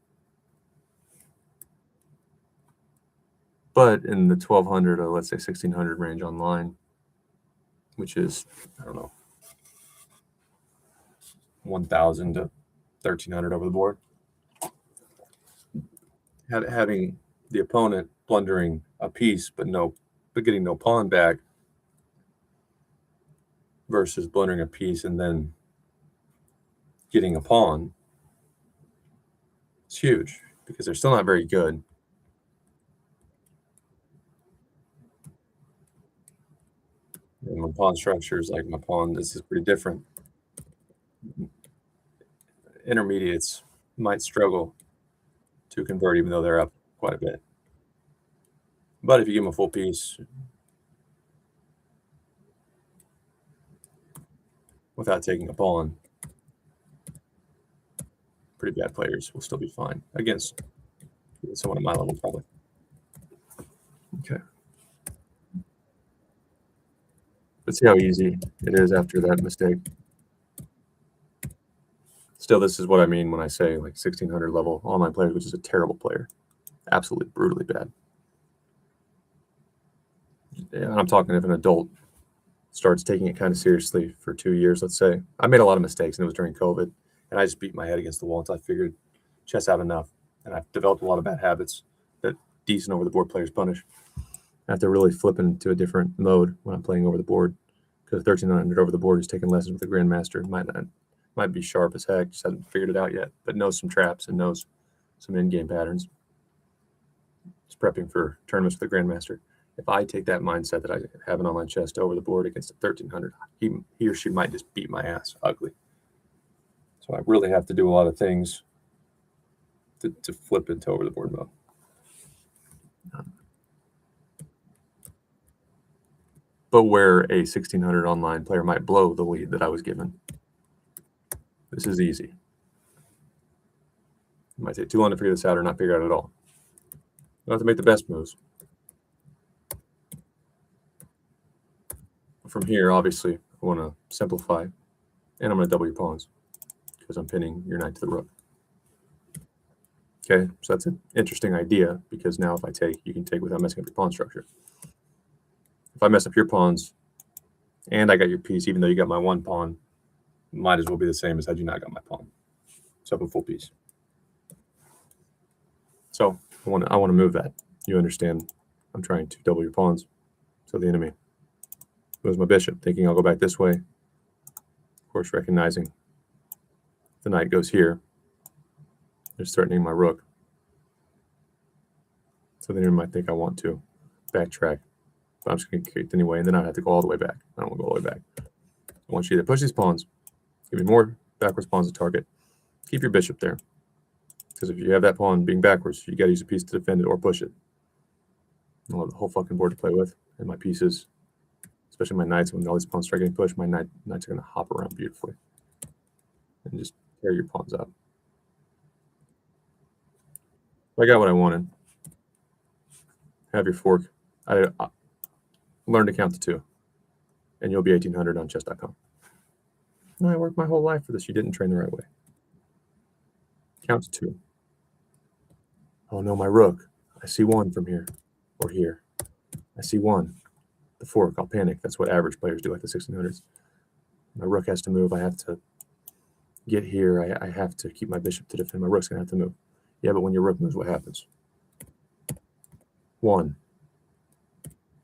S3: But in the 1200 or let's say 1600 range online, which is, I don't know, 1000 to 1300 over the board, having the opponent plundering a piece but getting no pawn back versus blundering a piece and then getting a pawn, it's huge because they're still not very good. And my pawn structures, like my pawn, this is pretty different. Intermediates might struggle to convert even though they're up quite a bit. But if you give them a full piece without taking a pawn, pretty bad players will still be fine against someone at my level, probably. Okay. Let's see how easy it is after that mistake. Still, this is what I mean when I say like 1600 level online players, which is a terrible player. Absolutely brutally bad. And I'm talking if an adult starts taking it kind of seriously for 2 years, let's say. I made a lot of mistakes, and it was during COVID, and I just beat my head against the wall until I figured chess have enough, and I've developed a lot of bad habits that decent over-the-board players punish. I have to really flip into a different mode when I'm playing over the board, because 1300 over the board is taking lessons with a grandmaster. Might be sharp as heck, just hasn't figured it out yet, but knows some traps and knows some in-game patterns. Just prepping for tournaments with a grandmaster. If I take that mindset that I have an online chess over the board against a 1300, he or she might just beat my ass ugly. So I really have to do a lot of things to flip into over the board mode. but where a 1600 online player might blow the lead that I was given. This is easy. It might take too long to figure this out or not figure it out at all. You have to make the best moves. From here, obviously, I want to simplify, and I'm going to double your pawns because I'm pinning your knight to the rook. Okay, so that's an interesting idea because now if I take, you can take without messing up your pawn structure. If I mess up your pawns and I got your piece, even though you got my one pawn, might as well be the same as had you not got my pawn. So I'm a full piece. So I want to move that. You understand? I'm trying to double your pawns. So the enemy moves my bishop, thinking I'll go back this way. Of course, recognizing the knight goes here. They're threatening my rook. So the enemy might think I want to backtrack. But I'm just going to get kicked anyway, and then I'd have to go all the way back. I don't want to go all the way back. I want you to push these pawns, give me more backwards pawns to target. Keep your bishop there. Because if you have that pawn being backwards, you got to use a piece to defend it or push it. I'll have the whole fucking board to play with. And my pieces, especially my knights, when all these pawns start getting pushed, my knights are going to hop around beautifully. And just carry your pawns out. I got what I wanted. Have your fork. I learn to count to 2. And you'll be 1800 on chess.com. No, I worked my whole life for this. You didn't train the right way. Count to 2. Oh no, my rook. I see 1 from here or here. I see 1. The fork. I'll panic. That's what average players do, like the 1600s. My rook has to move. I have to get here. I have to keep my bishop to defend. My rook's going to have to move. Yeah, but when your rook moves, what happens? 1.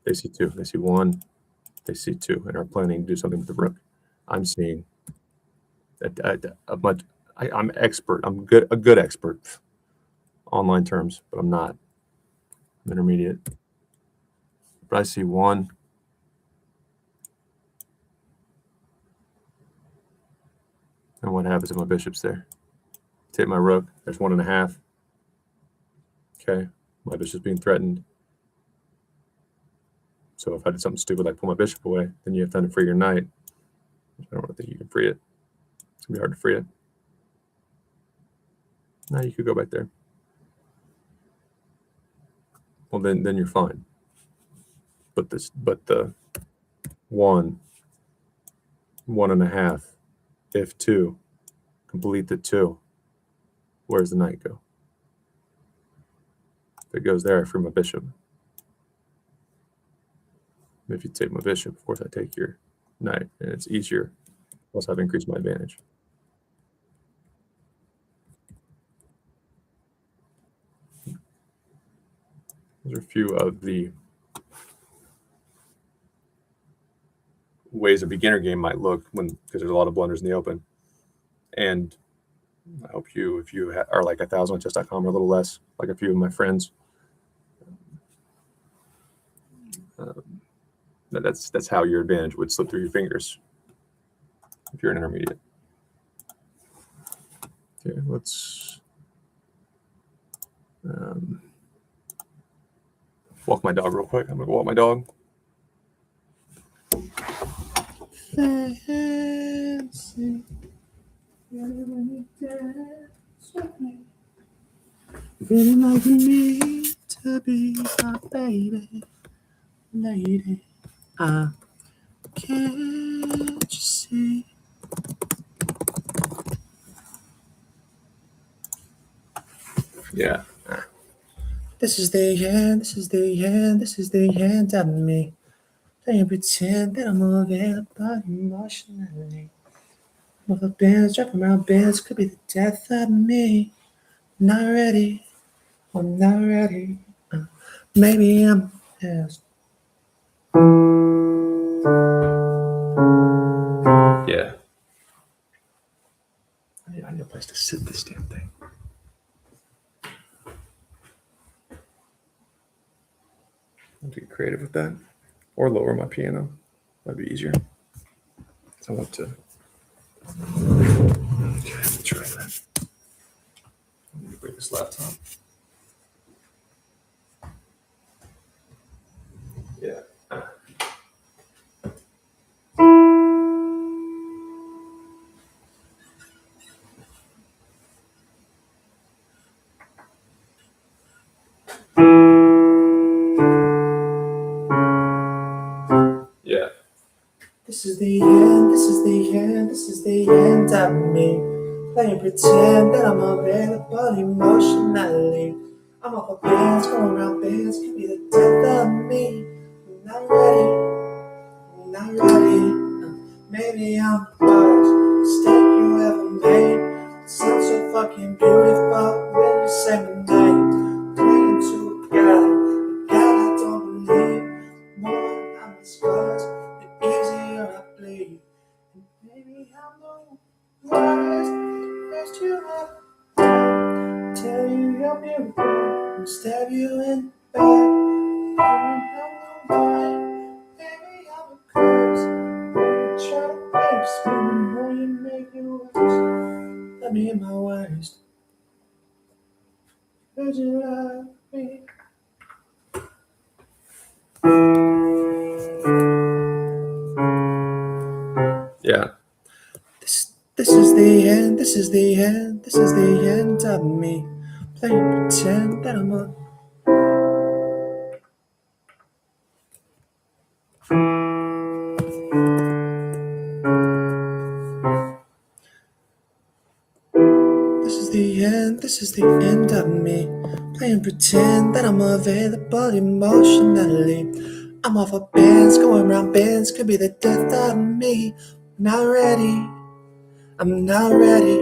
S3: They see 2. They see 1. They see 2 and are planning to do something with the rook. I'm seeing I'm expert. I'm a good expert. Online terms, but I'm not. I'm intermediate. But I see 1. And what happens if my bishop's there? Take my rook. There's 1.5. Okay. My bishop's being threatened. So if I did something stupid like pull my bishop away, then you have time to free your knight. I don't really think you can free it. It's going to be hard to free it. Now you could go back there. Well, then you're fine. But the 1.5, if 2, complete the 2. Where's the knight go? If it goes there, I free my bishop. If you take my bishop, of course I take your knight, and it's easier. Plus, I've increased my advantage. Those are a few of the ways a beginner game might look because there's a lot of blunders in the open. And I hope you, if you are like 1,000 on chess.com or a little less, like a few of my friends, that's how your advantage would slip through your fingers if you're an intermediate. Okay, let's walk my dog real quick. I'm gonna go walk my dog. Fancy. Really like me to be my baby, lady. Can't you see? Yeah. This is the end. This is the end. This is the end of me. Don't pretend that I'm available emotionally. Move up bands, dropping around bands could be the death of me. Not ready. I'm not ready. Maybe I'm past. Yeah. I need a place to sit this damn thing. I'll get creative with that. Or lower my piano. That'd be easier. So I want to. Okay, let's try that. Let me bring this laptop. Yeah.
S1: This is the end, this is the end, this is the end of me. Playing pretend that I'm available emotionally. I'm off of bands, going around bands, could be the death of me. I'm not ready, I'm not ready. Maybe I'm the worst mistake you ever made. It sounds so fucking beautiful when you say my name. Praying to a God I don't believe. The more I'm exposed, the easier I bleed. And maybe I'm the worst you ever had. Tell you you're beautiful and stab you in the back. Maybe I'm the one, maybe I'm a curse. Try to fix me, the more you make it worse. Let me in my worst. Would you love me? Yeah. This is the end, this is the end, this is the end of me. Playing pretend that I'm a This is the end, this is the end of me. Playing pretend that I'm available emotionally. I'm off of bands, going round bands, could be the death of me. Not ready, I'm not ready.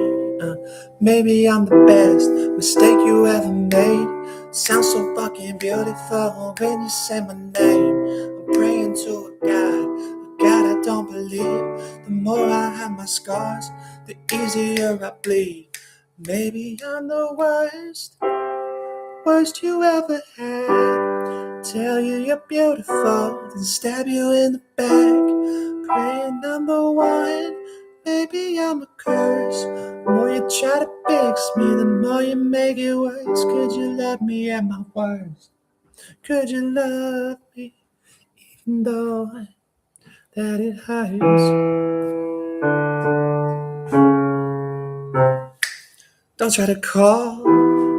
S1: Maybe I'm the best mistake you ever made. Sounds so fucking beautiful when you say my name. I'm praying to a God I don't believe. The more I have my scars, the easier I bleed. Maybe I'm the worst you ever had. Tell you you're beautiful, then stab you in the back. Praying I'm the one, maybe I'm a curse. The more you try to fix me, the more you make it worse. Could you love me at my worst? Could you love me even though that it hurts? Don't try to call,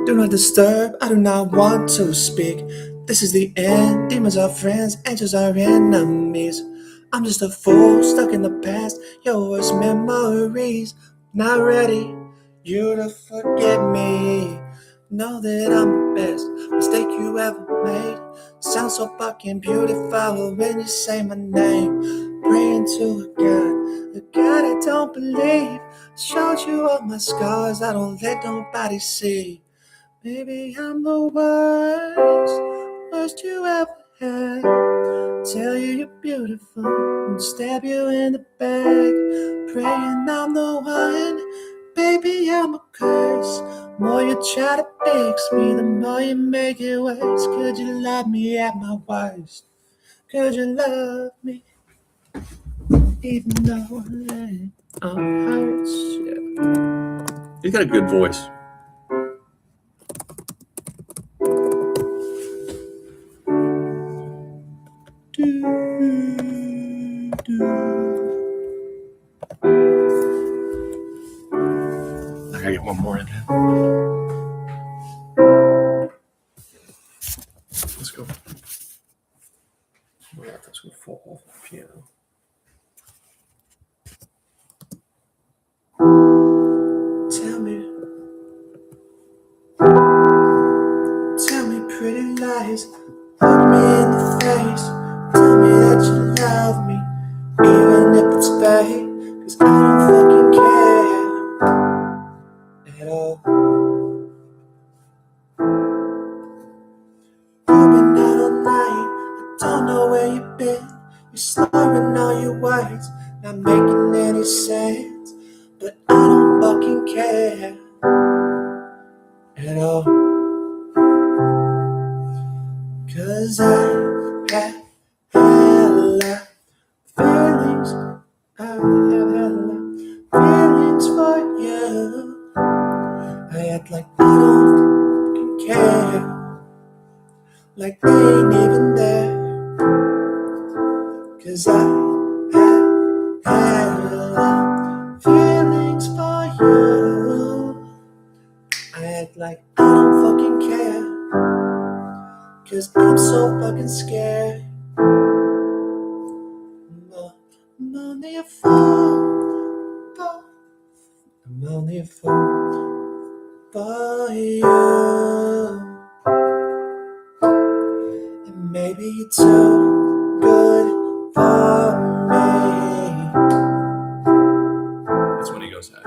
S1: do not disturb, I do not want to speak. This is the end, demons are friends, angels are enemies. I'm just a fool, stuck in the past, your worst memories. Not ready, you to forget me. Know that I'm the best mistake you ever made. Sounds so fucking beautiful when you say my name. Praying to a God I don't believe. Showed you all my scars, I don't let nobody see. Maybe I'm the worst you ever had. Tell you you're beautiful and stab you in the back. Praying I'm the one, baby I'm a curse. More you try to fix me, the more you make it worse. Could you love me at my worst? Could you love me even though it hurts? Yeah. You got a good voice. I gotta get one more in there. Let's go. Oh, that's gonna fall off the piano. Tell me pretty lies. Look me in the face. Tell me that you love me, even if it's fake. 'Cause I don't fucking care at all. You've been out all night, I don't know where you've been. You're slurring all your words, not making any sense. But I don't fucking care at all. 'Cause I have hella feelings. I have hella feelings for you. I act like I don't fucking care, like they ain't even there. 'Cause I have hella feelings for you. I act like I don't fucking care, 'cause I'm so fucking scared. No, no,
S4: you're too good for me.
S3: That's when he goes high.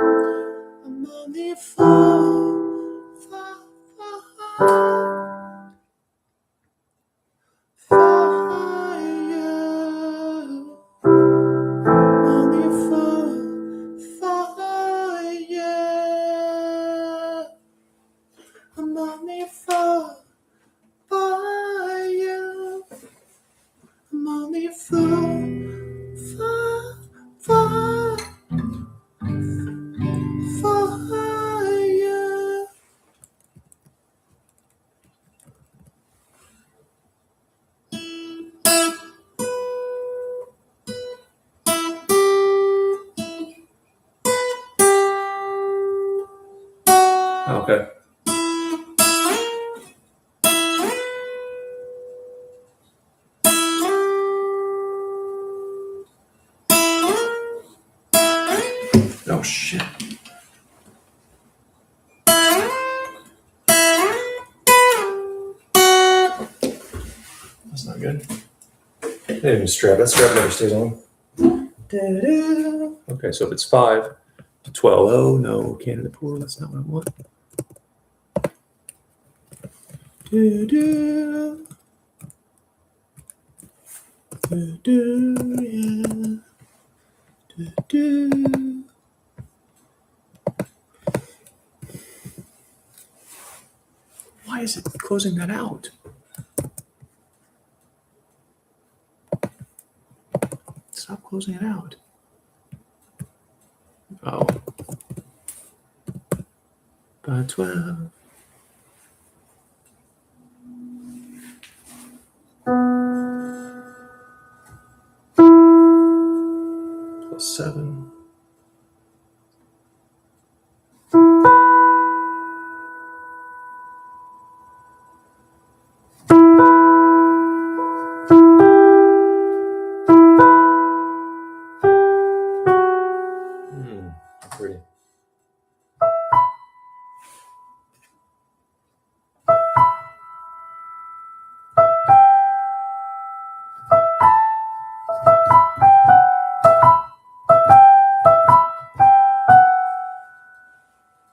S4: I'm only a fool for you. I'm only a fool for you. I'm only a fool for you. I'm only a fool for you.
S3: Okay. Oh shit. That's not good. They didn't even strap. That strap never stays on. Okay, so if it's 5 to 12, oh no, Canada Pool, that's not what I want. Why is it closing that out? Stop closing it out. Oh. 12. +7. Pretty.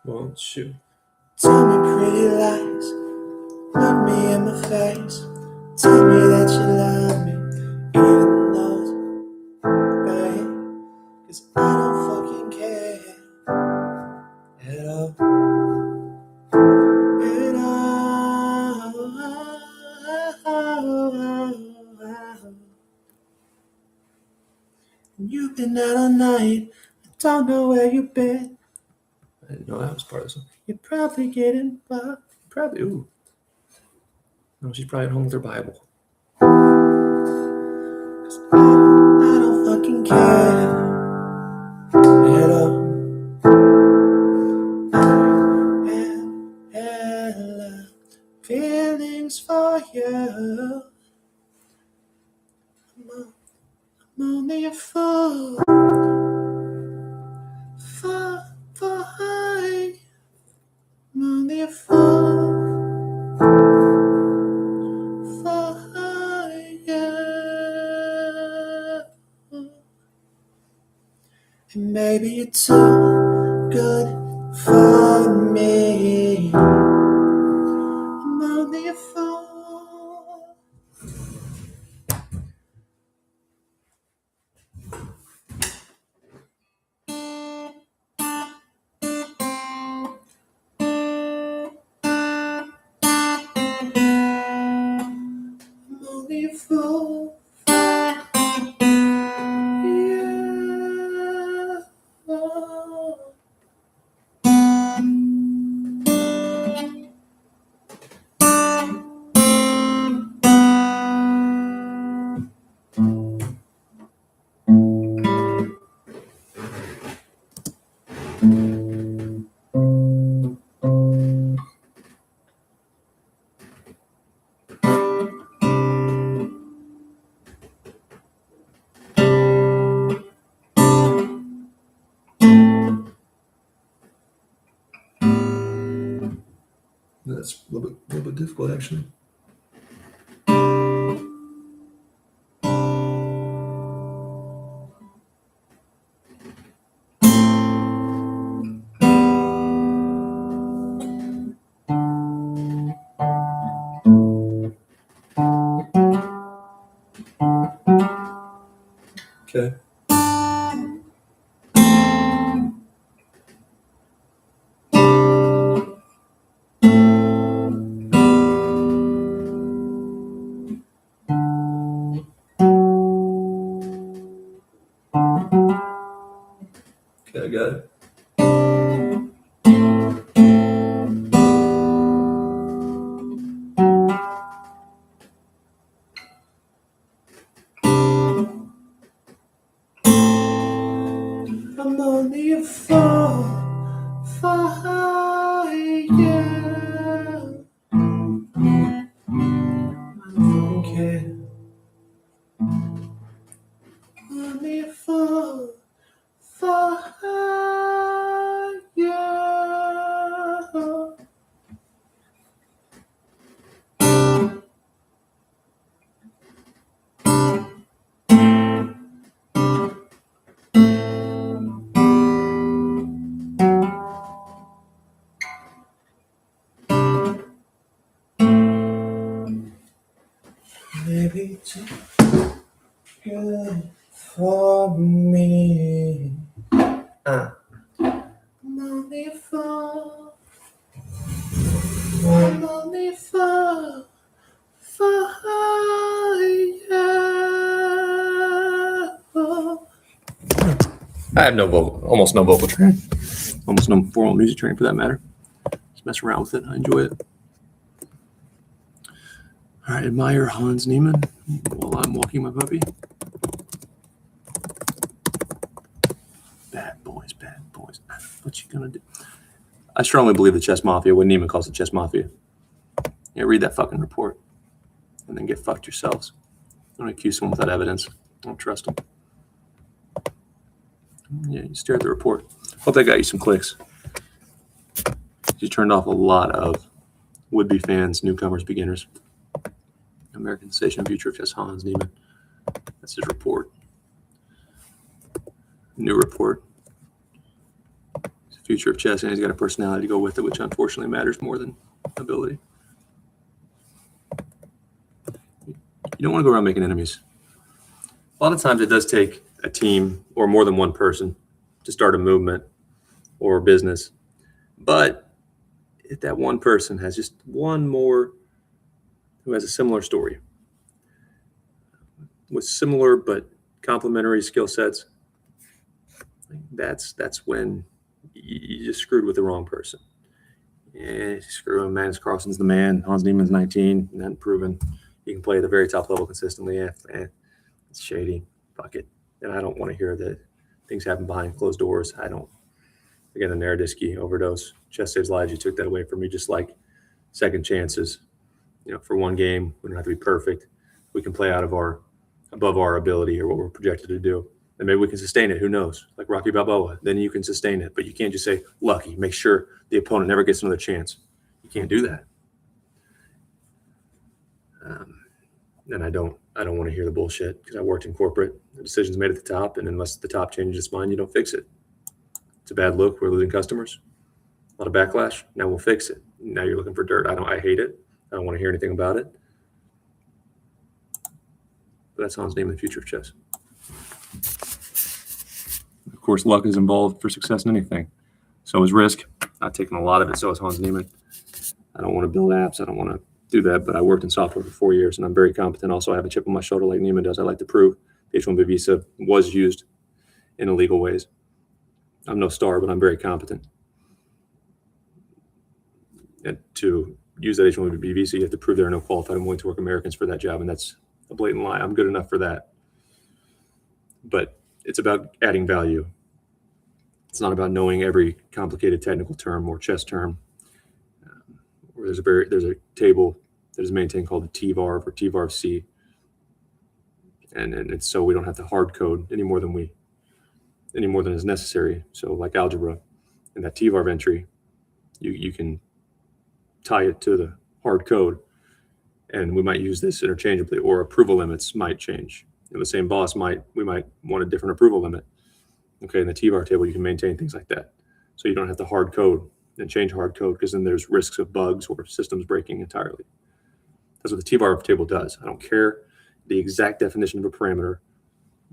S3: Won't you?
S4: Tell me pretty lies, look me in my face. Tell me that you love me, even though it's bad. 'Cause I don't fucking care at all. At all. You've been out all night, I don't know where you've been.
S3: I didn't know that was part of this one.
S4: You're probably getting by.
S3: Probably. Ooh. No, she's probably at home with her Bible.
S4: I don't fucking care at all. I have feelings for you. I'm only a fool for you. I'm only a fool for you. And maybe you're too good for me. I'm only a fool. I'm only a fool for you.
S3: That's a little bit difficult, actually.
S1: really good.
S4: I'm only a fool for you. I don't care. Only a fool for you. Maybe too good for me. I'm only a fool. I'm only a fool for you.
S3: I have almost no vocal training, almost no formal music training for that matter. Just mess around with it. I enjoy it. All right, admire Hans Niemann while I'm walking my puppy. Bad boys, bad boys. What you gonna do? I strongly believe the chess mafia, what Niemann calls the chess mafia. Yeah, read that fucking report and then get fucked yourselves. Don't accuse someone without evidence. Don't trust them. Yeah, you stare at the report. Hope that got you some clicks. You turned off a lot of would-be fans, newcomers, beginners. American Sensation, Future of Chess, Hans Niemann. That's his report. New report. Future of chess, and he's got a personality to go with it, which unfortunately matters more than ability. You don't want to go around making enemies. A lot of times it does take a team or more than one person to start a movement or a business. But if that one person has just one more who has a similar story with similar but complementary skill sets, that's when you just screwed with the wrong person. Yeah, screw him. Magnus Carlsen's the man. Hans Niemann's 19, and not proven. He can play at the very top level consistently. It's shady. Fuck it. And I don't want to hear that things happen behind closed doors. I don't. Again, the Narodisky overdose. Chess saves lives. You took that away from me, just like second chances. For one game, we don't have to be perfect. We can play above our ability or what we're projected to do. And maybe we can sustain it. Who knows? Like Rocky Balboa. Then you can sustain it. But you can't just say, lucky. Make sure the opponent never gets another chance. You can't do that. And I don't want to hear the bullshit because I worked in corporate. The decision's made at the top, and unless the top changes its mind, you don't fix it. It's a bad look. We're losing customers. A lot of backlash. Now we'll fix it. Now you're looking for dirt. I hate it. I don't want to hear anything about it. But that's Hans Niemann, the future of chess. Of course, luck is involved for success in anything. So is risk. I've taken a lot of it. So is Hans Niemann. I don't want to build apps. I don't want to do that. But I worked in software for 4 years, and I'm very competent. Also, I have a chip on my shoulder like Niemann does. I like to prove the H-1B visa was used in illegal ways. I'm no star, but I'm very competent. And to use that H-1B visa, you have to prove there are no qualified and willing to work Americans for that job, and that's a blatant lie. I'm good enough for that. But it's about adding value. It's not about knowing every complicated technical term or chess term. There's a table that is maintained called the TVARV or TVARV-C, and it's so we don't have to hard code any more than is necessary. So like algebra, in that TVARV entry, you can tie it to the hard code, and we might use this interchangeably, or approval limits might change. The same boss we might want a different approval limit. Okay, in the TVAR table, you can maintain things like that. So you don't have to hard code and change hard code, because then there's risks of bugs or systems breaking entirely. That's what the TVAR table does. I don't care the exact definition of a parameter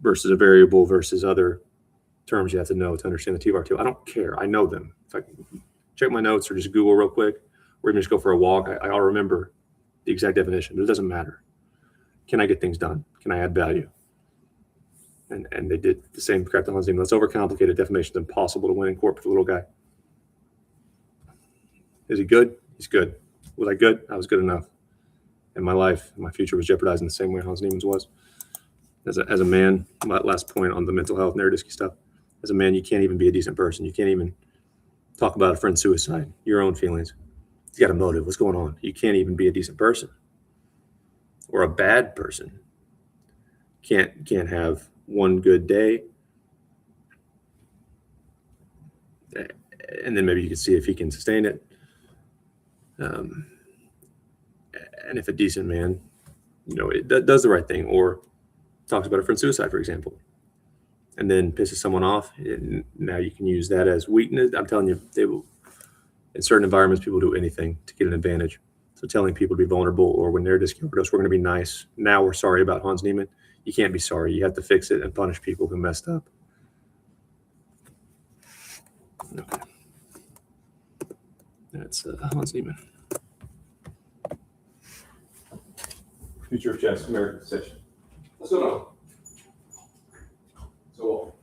S3: versus a variable versus other terms you have to know to understand the TVAR table. I don't care. I know them. If I check my notes or just Google real quick, or even just go for a walk, I'll remember the exact definition. But it doesn't matter. Can I get things done? Can I add value? And they did the same crap to Hans Niemann. Let's overcomplicate it. Defamation is impossible to win in court with a little guy. Is he good? He's good. Was I good? I was good enough. And my life, my future was jeopardized in the same way Hans Niemann's was. As a man, my last point on the mental health Narodisky stuff. As a man, you can't even be a decent person. You can't even talk about a friend's suicide, your own feelings. You got a motive. What's going on? You can't even be a decent person or a bad person. Can't have one good day, and then maybe you can see if he can sustain it. And if a decent man, it does the right thing or talks about a friend's suicide, for example, and then pisses someone off, and now you can use that as weakness. I'm telling you, they will. In certain environments, people do anything to get an advantage. So telling people to be vulnerable, or when they're overdose, we're going to be nice. Now we're sorry about Hans Niemann. You can't be sorry. You have to fix it and punish people who messed up. Okay. That's Hans Niemann. Future of Chess, American Session. What's going on? So,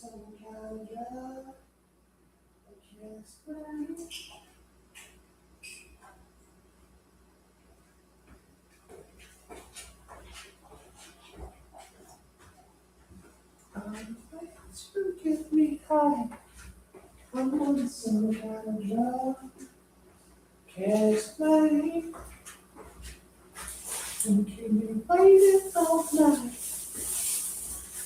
S4: some kind of drug. I can't explain. I'm to get me high. I'm on some kind of drug. Can't explain. Don't keep me waiting all night.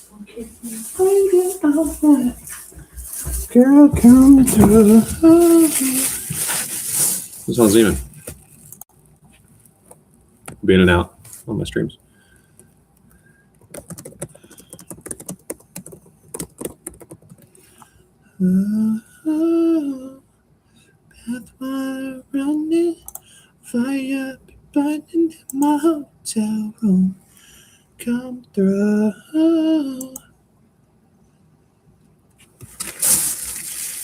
S4: Don't keep me waiting all night. Girl, come through.
S3: This one's even. Be in and out on my streams.
S4: Pathway running, fire be burning in my hotel room. Come through.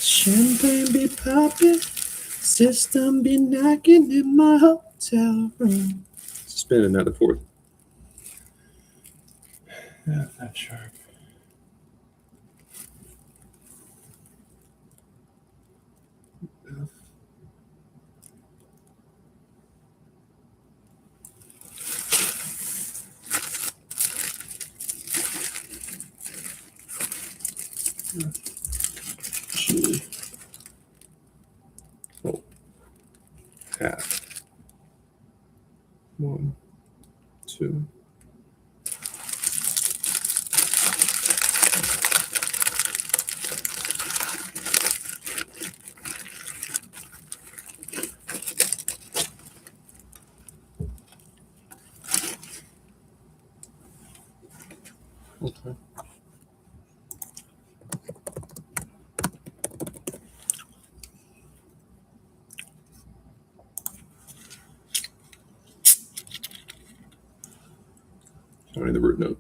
S4: Champagne be popping, system be knocking in my hotel room.
S3: Spinning that to fourth.
S4: Yeah, that's sharp.
S3: G. Oh. Half. 1, 2. Okay. Sorry, the root note.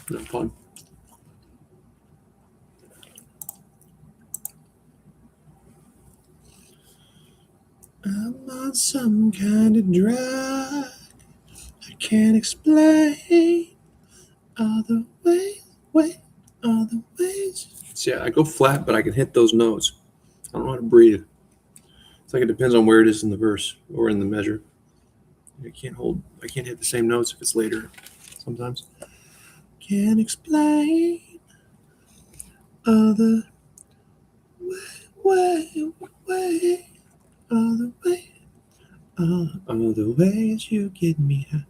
S3: Not fun.
S4: I'm on some kind of drug. I can't explain all the ways.
S3: See, I go flat, but I can hit those notes. I don't know how to breathe. It's like it depends on where it is in the verse or in the measure. I can't hit the same notes if it's later sometimes.
S4: Can't explain all the all the ways you get me high.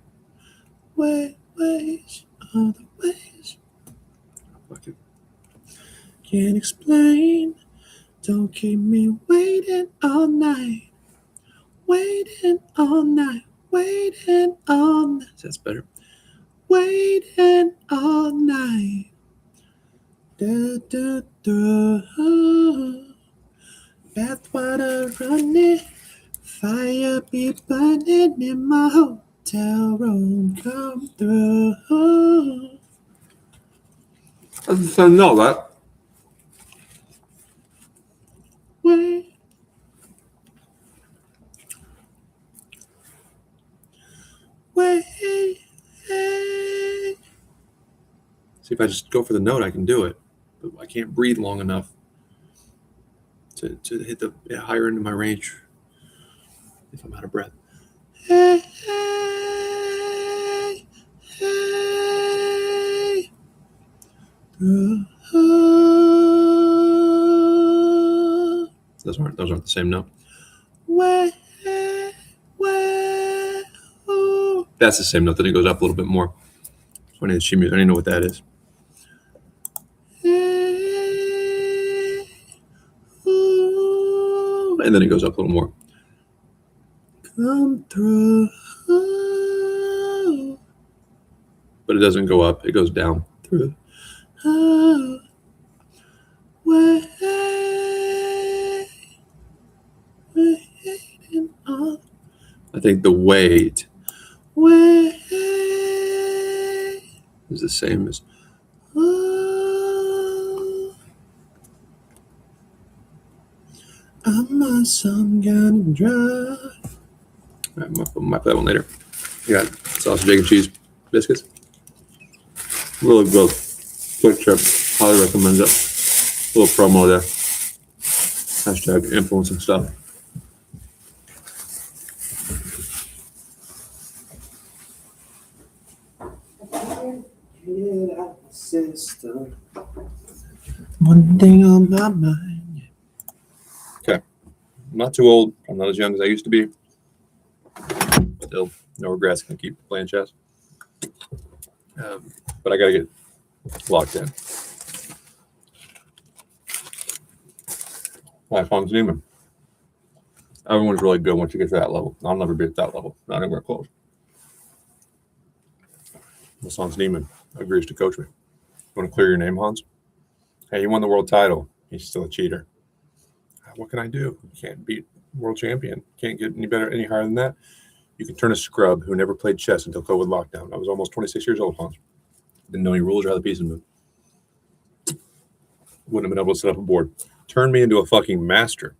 S4: Ways, all the ways.
S3: Fuck it.
S4: Can't explain. Don't keep me waiting all night. Waiting all night. Waiting all night.
S3: That's better.
S4: Waiting all night. Da, da, da. Bathwater running. Fire be burning in my hotel room. Come through.
S3: I just said no, that.
S4: Wait.
S3: See, if I just go for the note, I can do it. But I can't breathe long enough to hit the higher end of my range if I'm out of breath.
S4: Hey.
S3: Those aren't the same note. That's the same note. Then it goes up a little bit more. Funny that she music. I don't even know what that is. And then it goes up a little more.
S4: Come through.
S3: But it doesn't go up. It goes down through. I think the weight is the same as.
S4: some kind of drug.
S3: I might play that one later. You got sausage, egg, and cheese biscuits.
S4: Really good. Quick trip. Highly recommend it. Little promo there. Hashtag influencing stuff. Get out the system. One thing on my mind.
S3: I'm not too old. I'm not as young as I used to be. Still, no regrets. Can keep playing chess. But I got to get locked in. Like Hans Niemann. Everyone's really good once you get to that level. I'll never be at that level. Not anywhere close. Unless Hans Niemann agrees to coach me. You want to clear your name, Hans? Hey, you won the world title. He's still a cheater. What can I do? You can't beat world champion. Can't get any better, any higher than that. You can turn a scrub who never played chess until COVID lockdown. I was almost 26 years old, Hans. Didn't know any rules or how the pieces moved. Wouldn't have been able to set up a board. Turn me into a fucking master.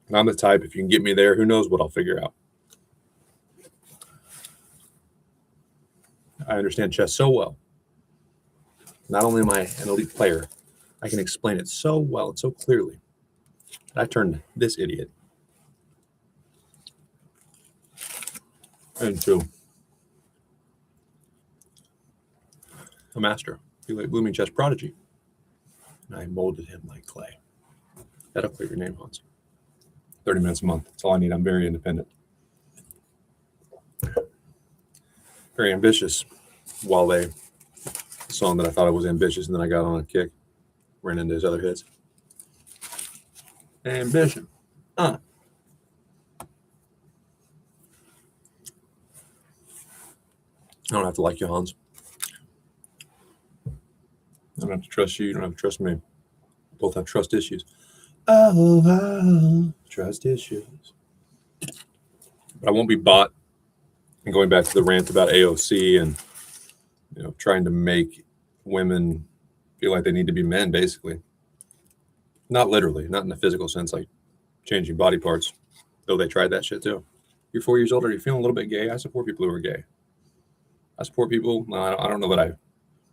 S3: And I'm the type, if you can get me there, who knows what I'll figure out. I understand chess so well. Not only am I an elite player, I can explain it so well and so clearly. I turned this idiot into a master, a blooming chess prodigy. And I molded him like clay. That'll clear your name, Hans. 30 minutes a month. That's all I need. I'm very independent. Very ambitious. Wale, a song that I thought I was ambitious, and then I got on a kick. Ran into his other hits. Ambition. I don't have to like you, Hans. I don't have to trust you. You don't have to trust me. Both have trust issues. Oh, trust issues. But I won't be bought. And going back to the rant about AOC and trying to make women feel like they need to be men, basically. Not literally, not in the physical sense, like changing body parts. Though they tried that shit too. You're 4 years older. You're feeling a little bit gay. I support people who are gay. I support people. I don't know that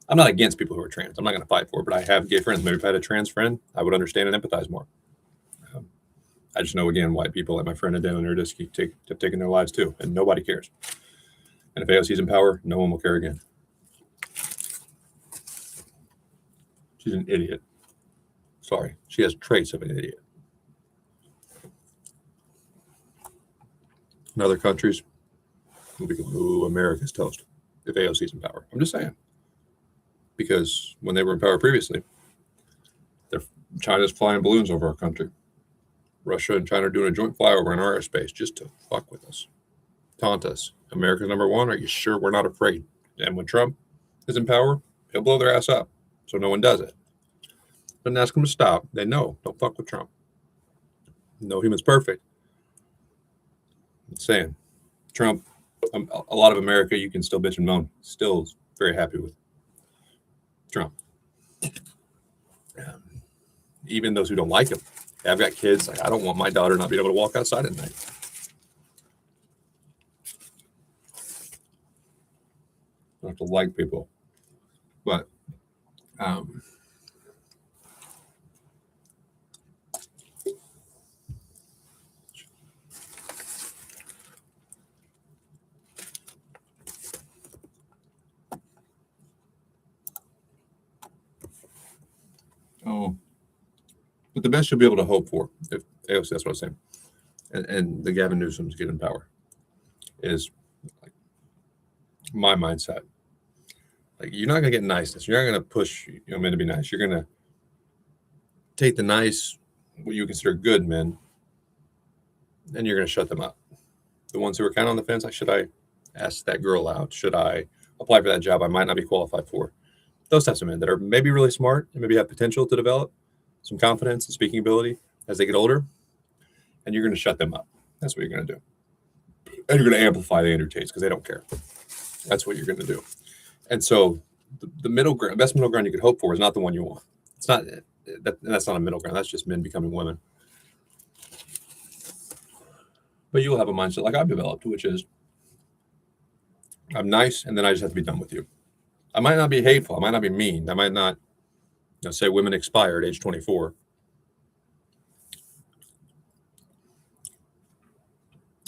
S3: I'm not against people who are trans. I'm not going to fight for it, but I have gay friends. Maybe if I had a trans friend, I would understand and empathize more. I just know, again, white people like my friend Adele and her just keep taking their lives too, and nobody cares. And if AOC's in power, no one will care again. She's an idiot. Sorry, she has traits of an idiot. In other countries, we'll be going, ooh, America's toast if AOC's in power. I'm just saying. Because when they were in power previously, China's flying balloons over our country. Russia and China are doing a joint flyover in our airspace just to fuck with us. Taunt us. America's number one. Are you sure we're not afraid? And when Trump is in power, he'll blow their ass up. So no one does it. Don't ask them to stop. They know. Don't fuck with Trump. No human's perfect. I'm saying. Trump, a lot of America, you can still bitch and moan. Still very happy with Trump. Even those who don't like him. I've got kids. I don't want my daughter not being able to walk outside at night. I don't have to like people. But but the best you'll be able to hope for, if AOC, that's what I was saying, and the Gavin Newsom's get in power, is like my mindset. Like, you're not going to get niceness. You're not going to push men to be nice. You're going to take the nice, what you consider good men, and you're going to shut them up. The ones who are kind of on the fence, like, should I ask that girl out? Should I apply for that job I might not be qualified for? Those types of men that are maybe really smart and maybe have potential to develop some confidence and speaking ability as they get older, and you're going to shut them up. That's what you're going to do. And you're going to amplify the Andrew Tates because they don't care. That's what you're going to do. And so the middle ground, best middle ground you could hope for is not the one you want. It's not that's not a middle ground. That's just men becoming women. But you'll have a mindset like I've developed, which is I'm nice, and then I just have to be done with you. I might not be hateful. I might not be mean. I might not, say women expire at age 24.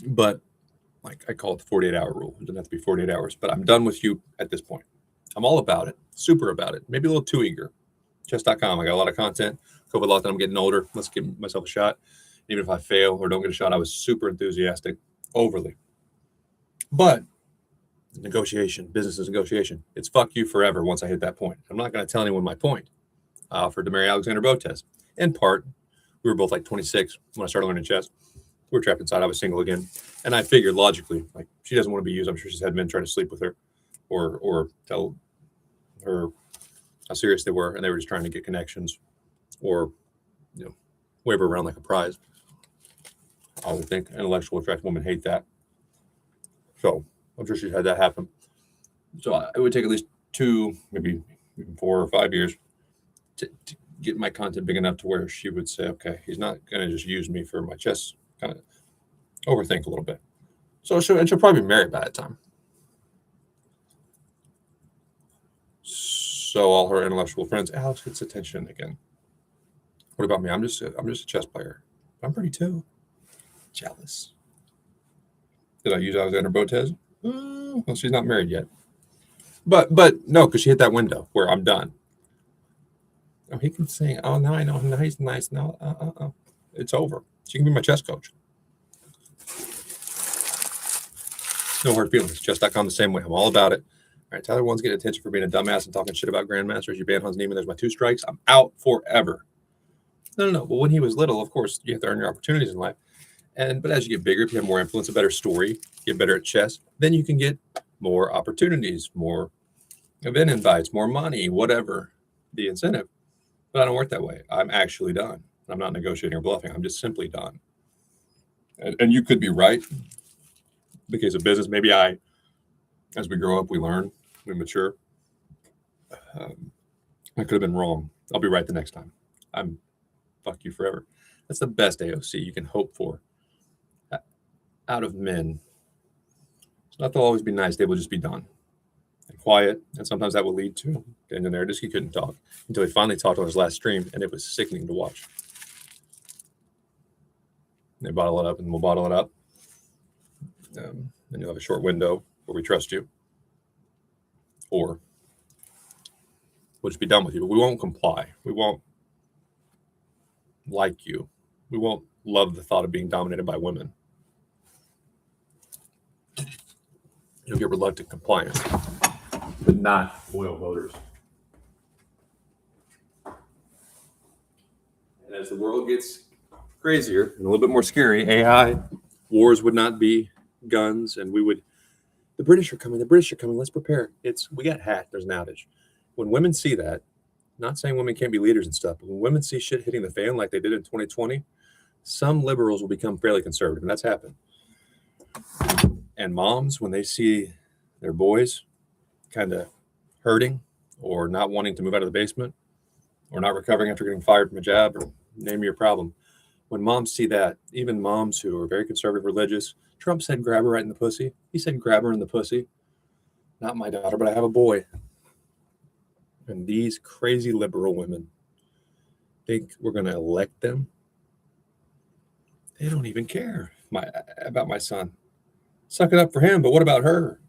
S3: But like I call it the 48-hour rule. It doesn't have to be 48 hours, but I'm done with you at this point. I'm all about it, super about it. Maybe a little too eager. Chess.com. I got a lot of content. COVID lockdown. I'm getting older. Let's give myself a shot. Even if I fail or don't get a shot, I was super enthusiastic, overly. But negotiation, business is negotiation. It's fuck you forever once I hit that point. I'm not going to tell anyone my point. I offered to marry Alexander Botes. In part, we were both like 26 when I started learning chess. We were trapped inside. I was single again. And I figured logically, like, she doesn't want to be used. I'm sure she's had men trying to sleep with her or tell her how serious they were. And they were just trying to get connections or, wave her around like a prize. I would think intellectual, attractive women hate that. So I'm sure she's had that happen. So it would take at least 2, maybe even 4 or 5 years to get my content big enough to where she would say, okay, he's not going to just use me for my chess, kind of overthink a little bit. So she'll probably be married by that time. So all her intellectual friends, Alex gets attention again. What about me? I'm just a chess player. I'm pretty too. Jealous. Did I use Alexander Botes? Well, she's not married yet. But no, because she hit that window where I'm done. Oh, he can sing. Oh, now I know. Now he's nice. No, it's over. She can be my chess coach. No hard feelings. Chess.com the same way. I'm all about it. All right, Tyler One's getting attention for being a dumbass and talking shit about grandmasters. You ban Hans Niemann. There's my 2 strikes. I'm out forever. No. But when he was little, of course, you have to earn your opportunities in life. But as you get bigger, if you have more influence, a better story, get better at chess, then you can get more opportunities, more event invites, more money, whatever the incentive. But I don't work that way. I'm actually done. I'm not negotiating or bluffing. I'm just simply done. And you could be right. In the case of business, maybe as we grow up, we learn, we mature. I could have been wrong. I'll be right the next time. I'm fuck you forever. That's the best AOC you can hope for. Out of men. It's not they'll always be nice. They will just be done and quiet. And sometimes that will lead to getting in there. Just he couldn't talk until he finally talked on his last stream, and it was sickening to watch. They bottle it up, and we'll bottle it up. And you'll have a short window where we trust you, or we'll just be done with you. But we won't comply. We won't like you. We won't love the thought of being dominated by women. You'll get reluctant compliance, but not loyal voters. And as the world gets crazier and a little bit more scary, AI, wars would not be guns, and the British are coming, let's prepare. We got hacked, there's an outage. When women see that, not saying women can't be leaders and stuff, but when women see shit hitting the fan like they did in 2020, some liberals will become fairly conservative, and that's happened. And moms, when they see their boys kind of hurting or not wanting to move out of the basement or not recovering after getting fired from a job, or name your problem, when moms see that, even moms who are very conservative religious, Trump said grab her right in the pussy. He said grab her in the pussy. Not my daughter, but I have a boy. And these crazy liberal women think we're going to elect them. They don't even care about my son. Suck it up for him, but what about her?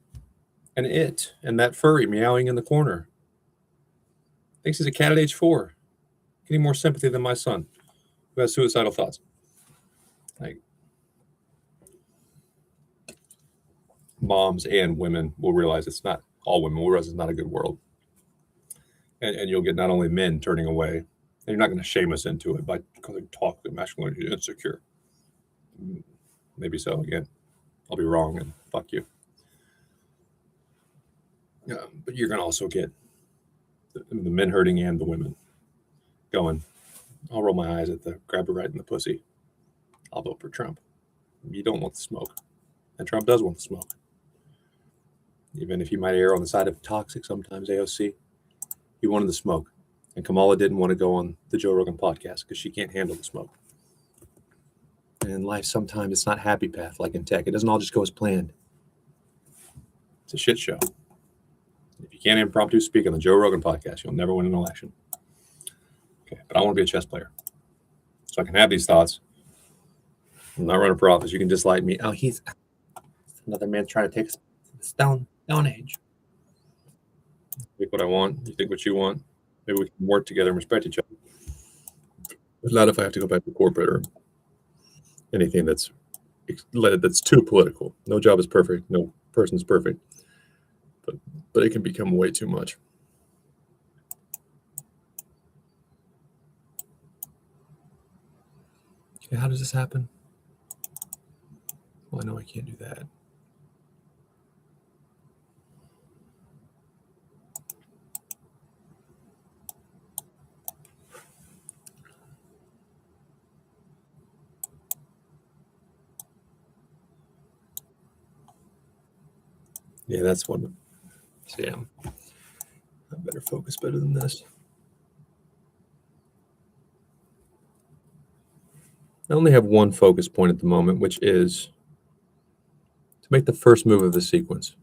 S3: And it, and that furry meowing in the corner. Thinks he's a cat at age 4. Getting more sympathy than my son, who has suicidal thoughts. Like, moms and women will realize it's not, all women will realize it's not a good world. And you'll get not only men turning away, and you're not going to shame us into it by calling talk that masculinity is insecure. Maybe so, again. I'll be wrong and fuck you. But you're going to also get the men hurting and the women going, I'll roll my eyes at the grab her right in the pussy. I'll vote for Trump. You don't want the smoke. And Trump does want the smoke. Even if he might err on the side of toxic sometimes, AOC, he wanted the smoke. And Kamala didn't want to go on the Joe Rogan podcast because she can't handle the smoke. And life sometimes it's not happy path like in tech. It doesn't all just go as planned. It's a shit show. If you can't impromptu speak on the Joe Rogan podcast, you'll never win an election. Okay, but I want to be a chess player. So I can have these thoughts. I'm not running for office. You can dislike me. Oh, he's another man trying to take us down age. Think what I want. You think what you want. Maybe we can work together and respect each other. But not if I have to go back to corporate or anything that's too political. No job is perfect. No person is perfect. But it can become way too much. Okay, how does this happen? Well, I know I can't do that. Yeah, that's one. Sam, I better focus better than this. I only have one focus point at the moment, which is to make the first move of the sequence.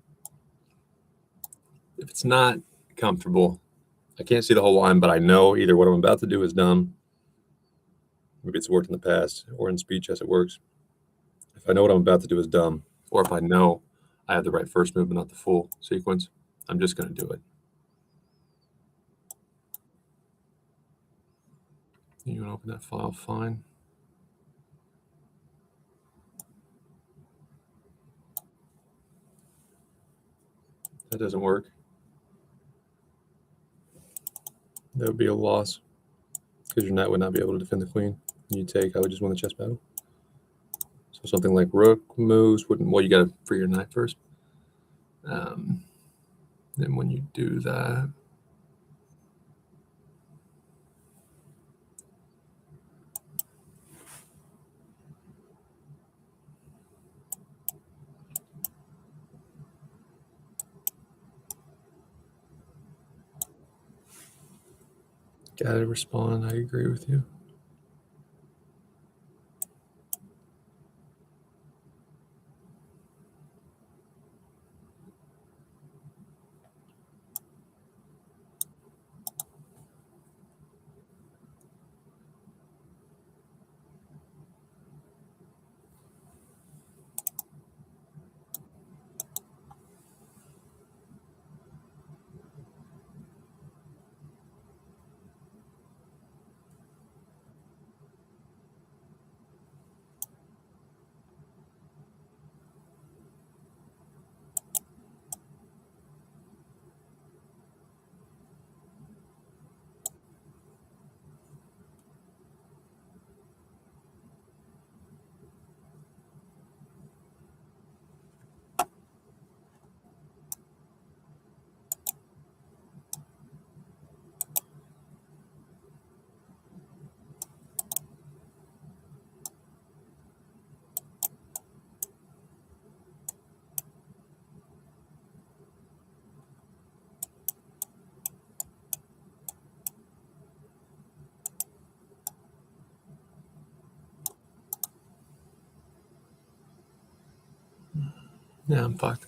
S3: If it's not comfortable, I can't see the whole line, but I know either what I'm about to do is dumb. Maybe it's worked in the past or in speed chess it works. If I know what I'm about to do is dumb, or if I know I have the right first move but not the full sequence, I'm just going to do it. You want to open that file? Fine. That doesn't work. That would be a loss because your knight would not be able to defend the queen. You take, I would just win the chess battle. So something like rook moves wouldn't. Well, you got to free your knight first. Then when you do that, gotta respond. I agree with you. Yeah, I'm fucked.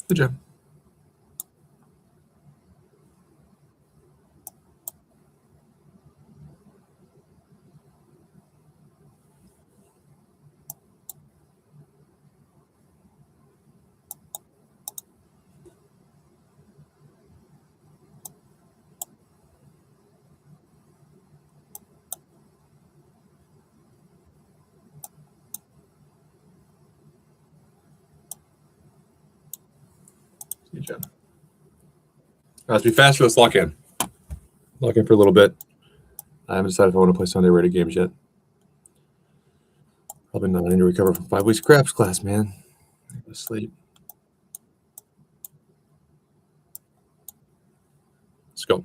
S3: Good job. Good job. Let's be faster. Let's lock in. Lock in for a little bit. I haven't decided if I want to play Sunday rated games yet. Probably not. I need to recover from 5 weeks of craps class, man. I go to sleep. Let's go.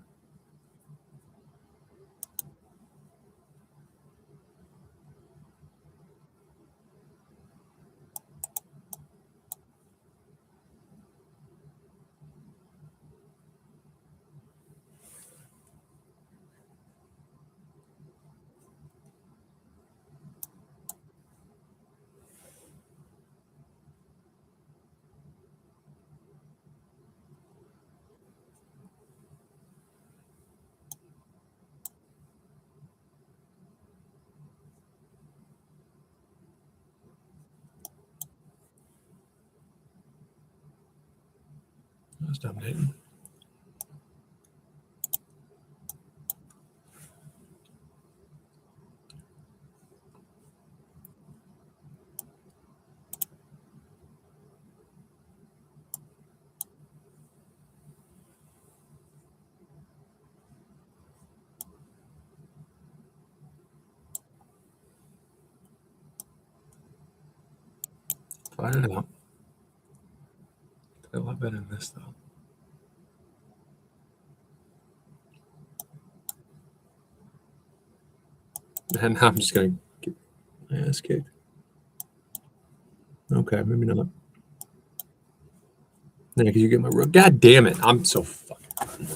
S3: That's dominating. Find it out. Play a lot better than this, though. And now I'm just going to get my ass kicked. Okay, maybe not. Yeah, because you get my rook. God damn it. I'm so fucking.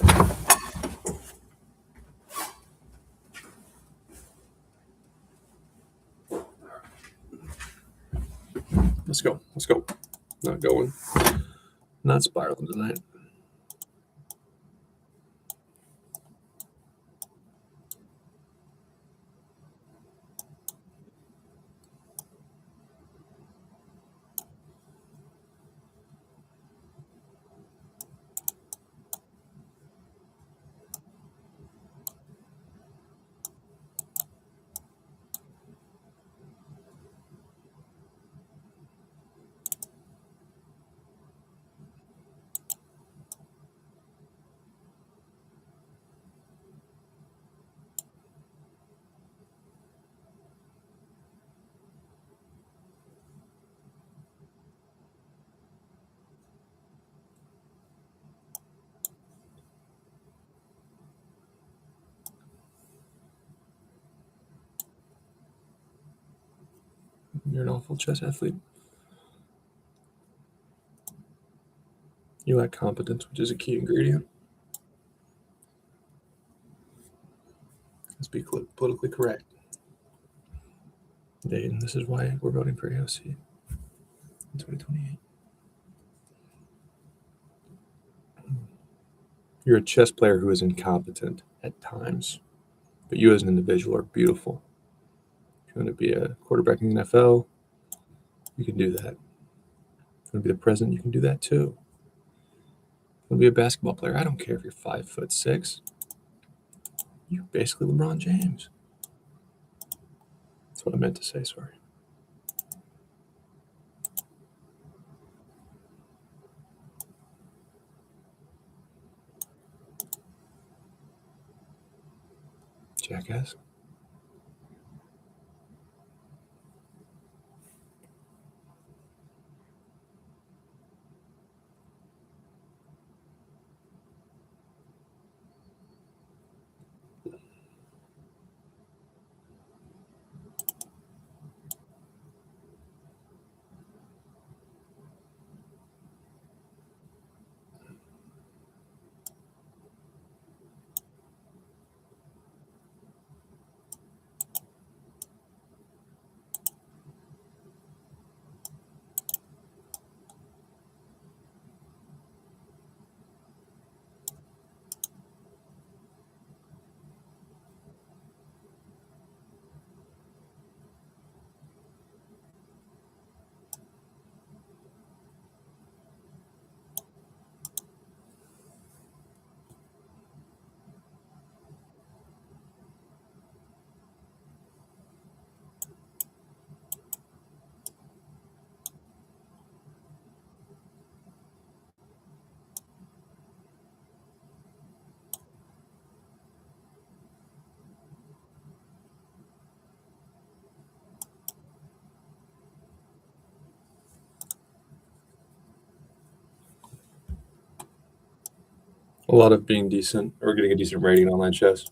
S3: Let's go. Let's go. Not going. Not spiraling tonight. You're an awful chess athlete. You lack competence, which is a key ingredient. Let's be politically correct. Dayton, this is why we're voting for AOC in 2028. You're a chess player who is incompetent at times, but you as an individual are beautiful. If you want to be a quarterback in the NFL, you can do that. If you want to be the president, you can do that too. If you want to be a basketball player, I don't care if you're 5'6". You're basically LeBron James. That's what I meant to say, sorry. Jackass. A lot of being decent or getting a decent rating in online chess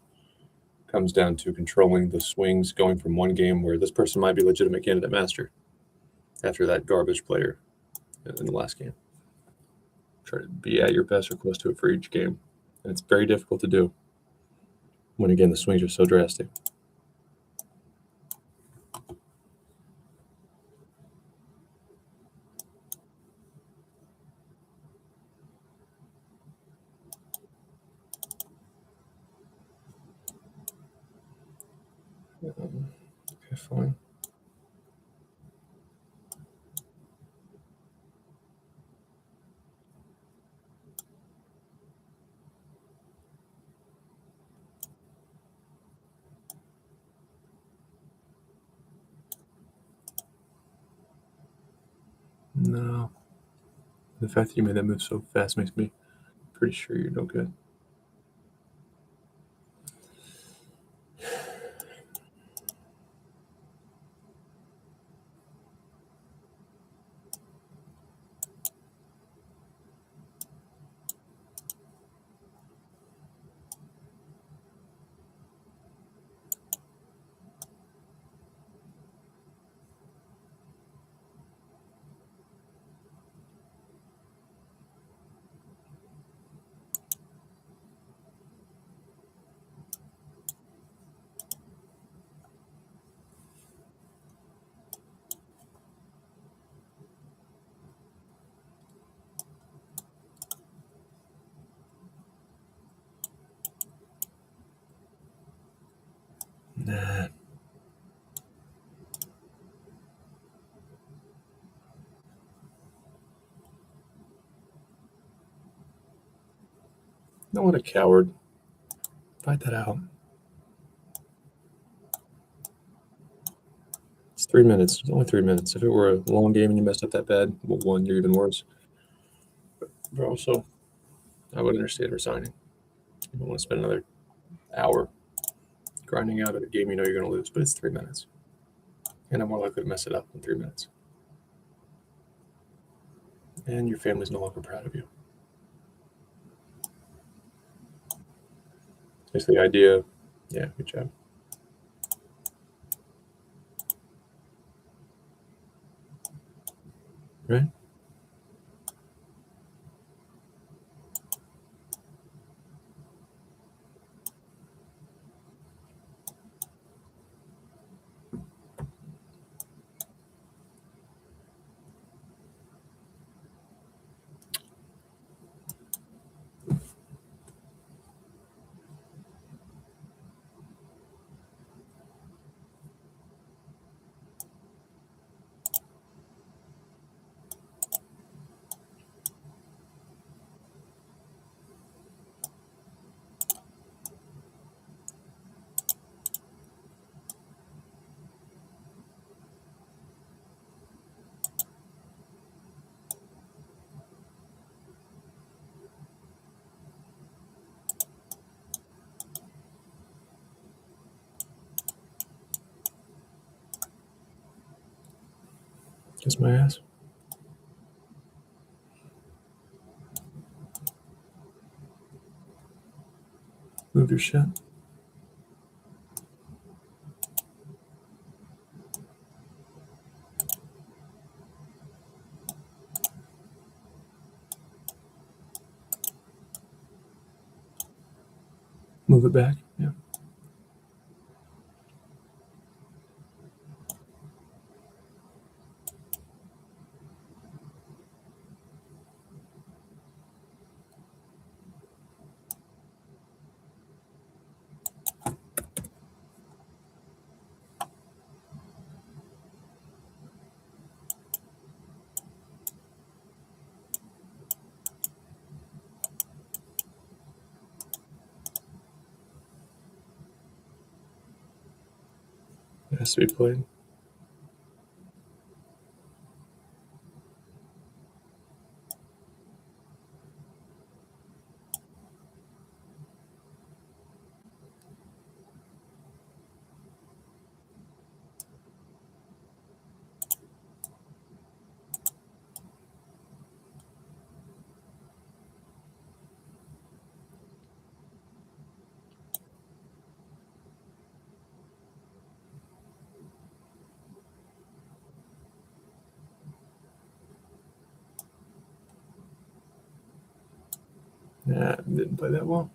S3: comes down to controlling the swings, going from one game where this person might be a legitimate candidate master after that garbage player in the last game. Try to be at your best or close to it for each game. And it's very difficult to do when, again, the swings are so drastic. Okay, fine. No. The fact that you made that move so fast makes me pretty sure you're no good. Nah. No, what a coward. Fight that out. It's 3 minutes. It's only 3 minutes. If it were a long game and you messed up that bad, well, one, you're even worse. But also, I would understand resigning. You don't want to spend another hour grinding out at a game you know you're going to lose, but it's 3 minutes. And I'm more likely to mess it up in 3 minutes. And your family's no longer proud of you. It's the idea. Yeah, good job. Right? Kiss my ass. Move your shit. Move it back. Yeah. It has to be played. That didn't play that well.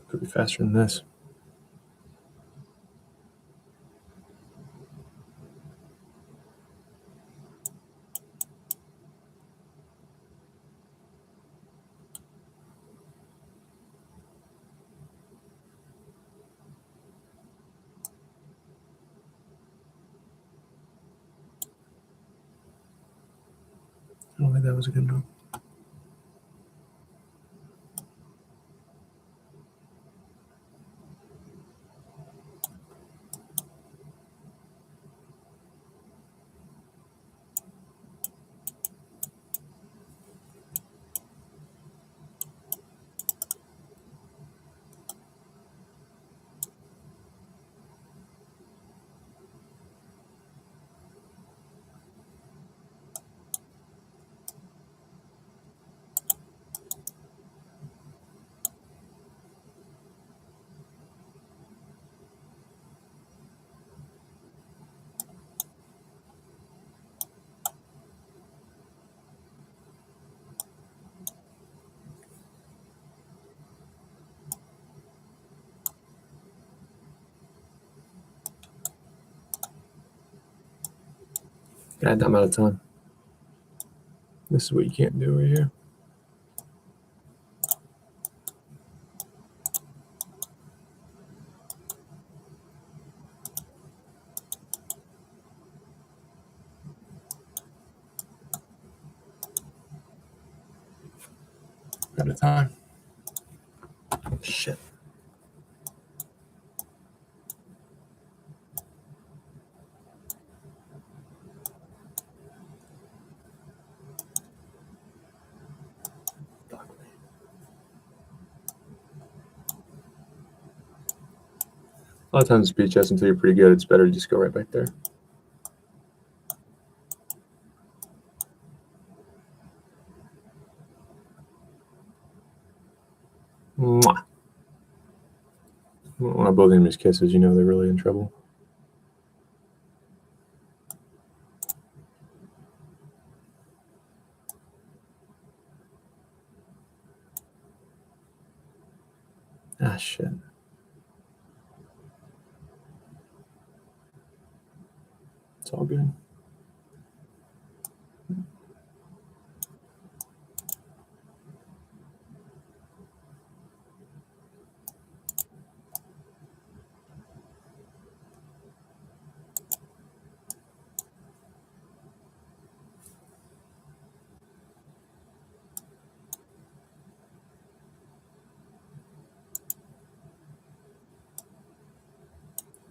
S3: Could be faster than this. I don't think that was a good move. God, I'm out of time. This is what you can't do right here. Out of time. Shit. A lot of times speed chess until you're pretty good, it's better to just go right back there. Mwah. One of both enemies kisses, you know they're really in trouble. Ah, shit. It's all good.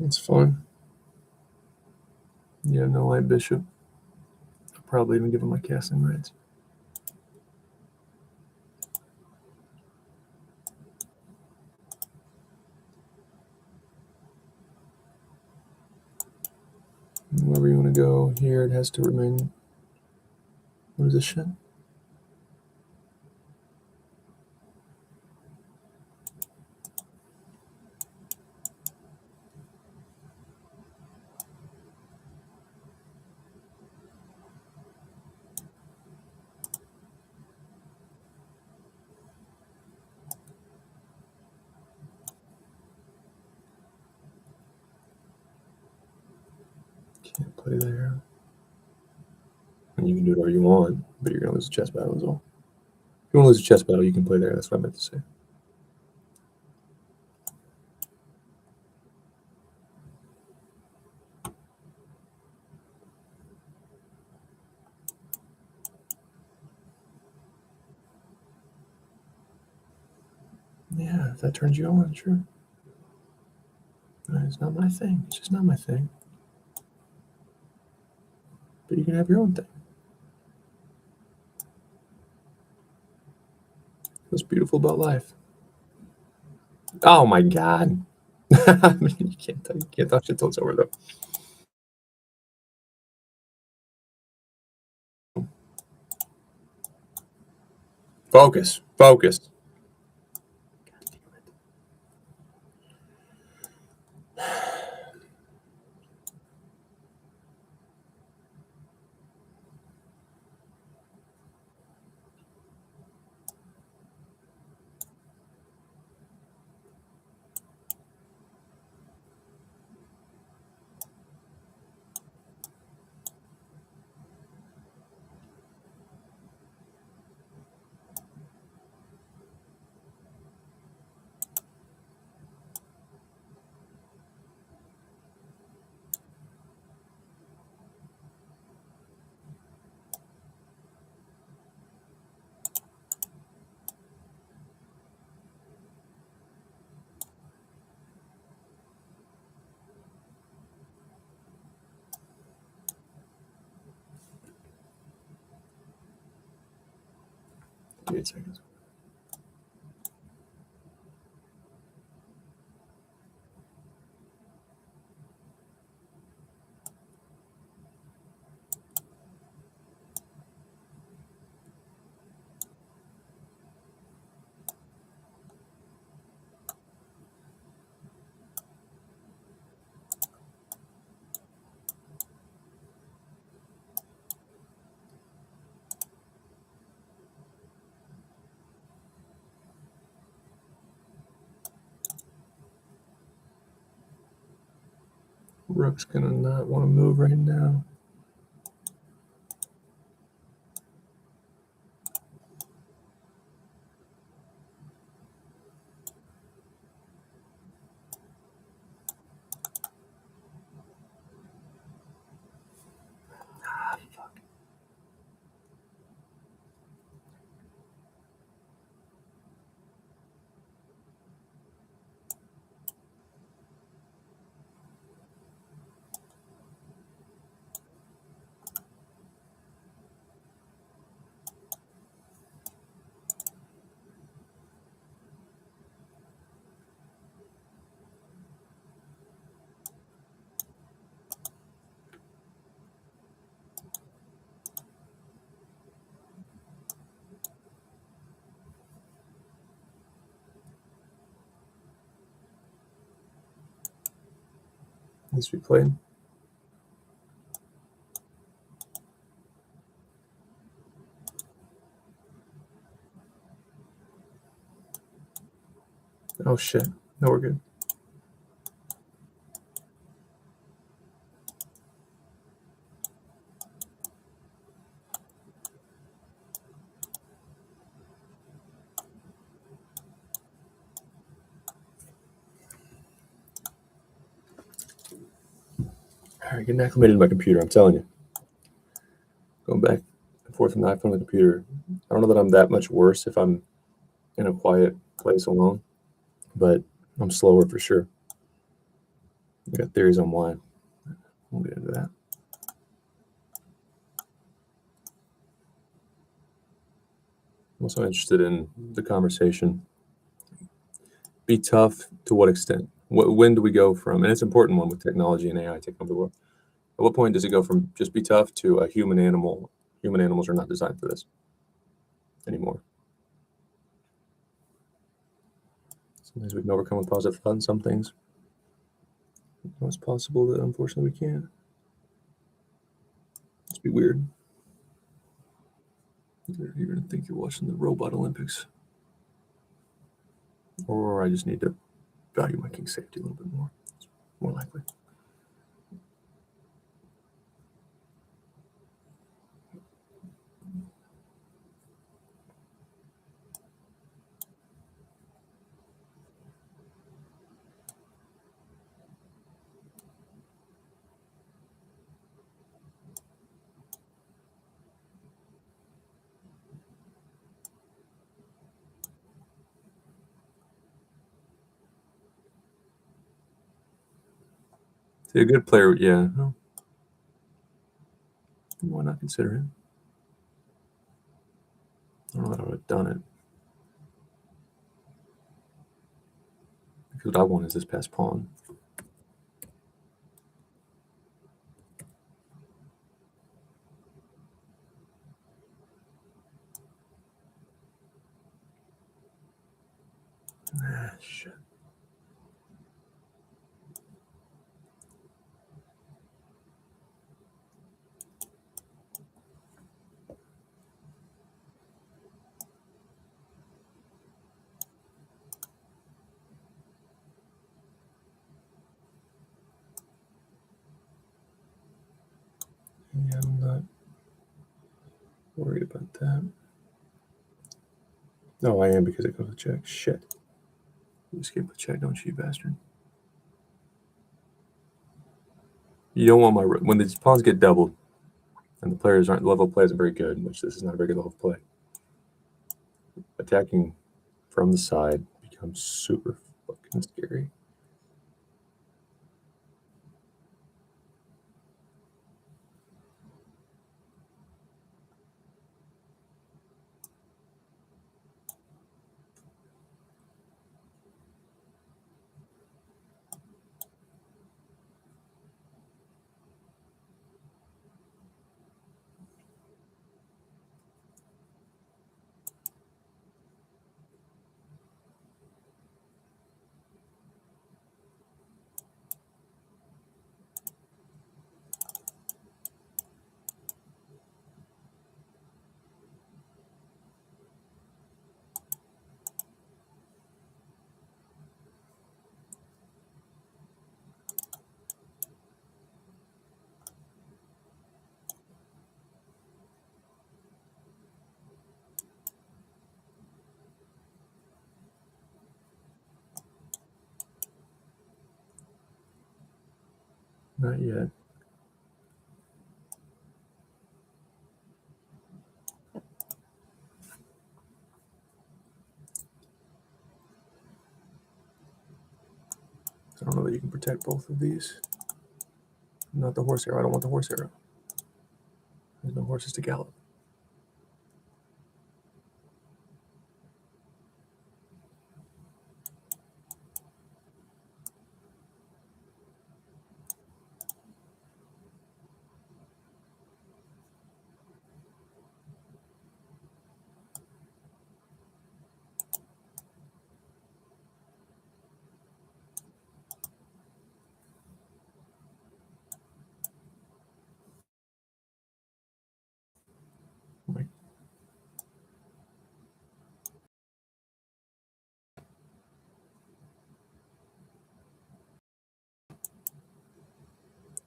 S3: It's fun. You have no light bishop. I'll probably even give him my casting rights. Wherever you want to go here, it has to remain. What is this shit? Can't play there. And you can do whatever you want, but you're going to lose a chess battle as well. If you want to lose a chess battle, you can play there. That's what I meant to say. Yeah, if that turns you on, sure. It's not my thing. It's just not my thing. But you can have your own thing. What's beautiful about life? Oh my God. I mean, you can't touch it till it's over though. Focus. Give me 8 seconds. Rook's gonna not want to move right now. Needs to be played. Oh shit. No, we're good. All right, getting acclimated to my computer, I'm telling you. Going back and forth from the iPhone to the computer. I don't know that I'm that much worse if I'm in a quiet place alone, but I'm slower for sure. I got theories on why. We'll get into that. I'm also interested in the conversation. Be tough to what extent? When do we go from, and it's an important one with technology and AI taking over the world. At what point does it go from just be tough to a human animal? Human animals are not designed for this anymore. Some things we can overcome with positive thought, and some things it's possible that unfortunately we can't. It's be weird. You're gonna think you're watching the robot Olympics, or I just need to value my king's safety a little bit more. It's more likely. See, a good player, yeah. Well, why not consider him? I don't know how I would have done it. Because what I want is this pass pawn. Ah, shit. Yeah, I'm not worried about that. No, I am because it goes with check. Shit. You escape with check, don't you, bastard? You don't want my when the pawns get doubled and the players aren't, the level of play isn't very good, which this is not a very good level of play. Attacking from the side becomes super fucking scary. Not yet. I don't know that you can protect both of these. Not the horse arrow. I don't want the horse arrow. There's no horses to gallop. Like,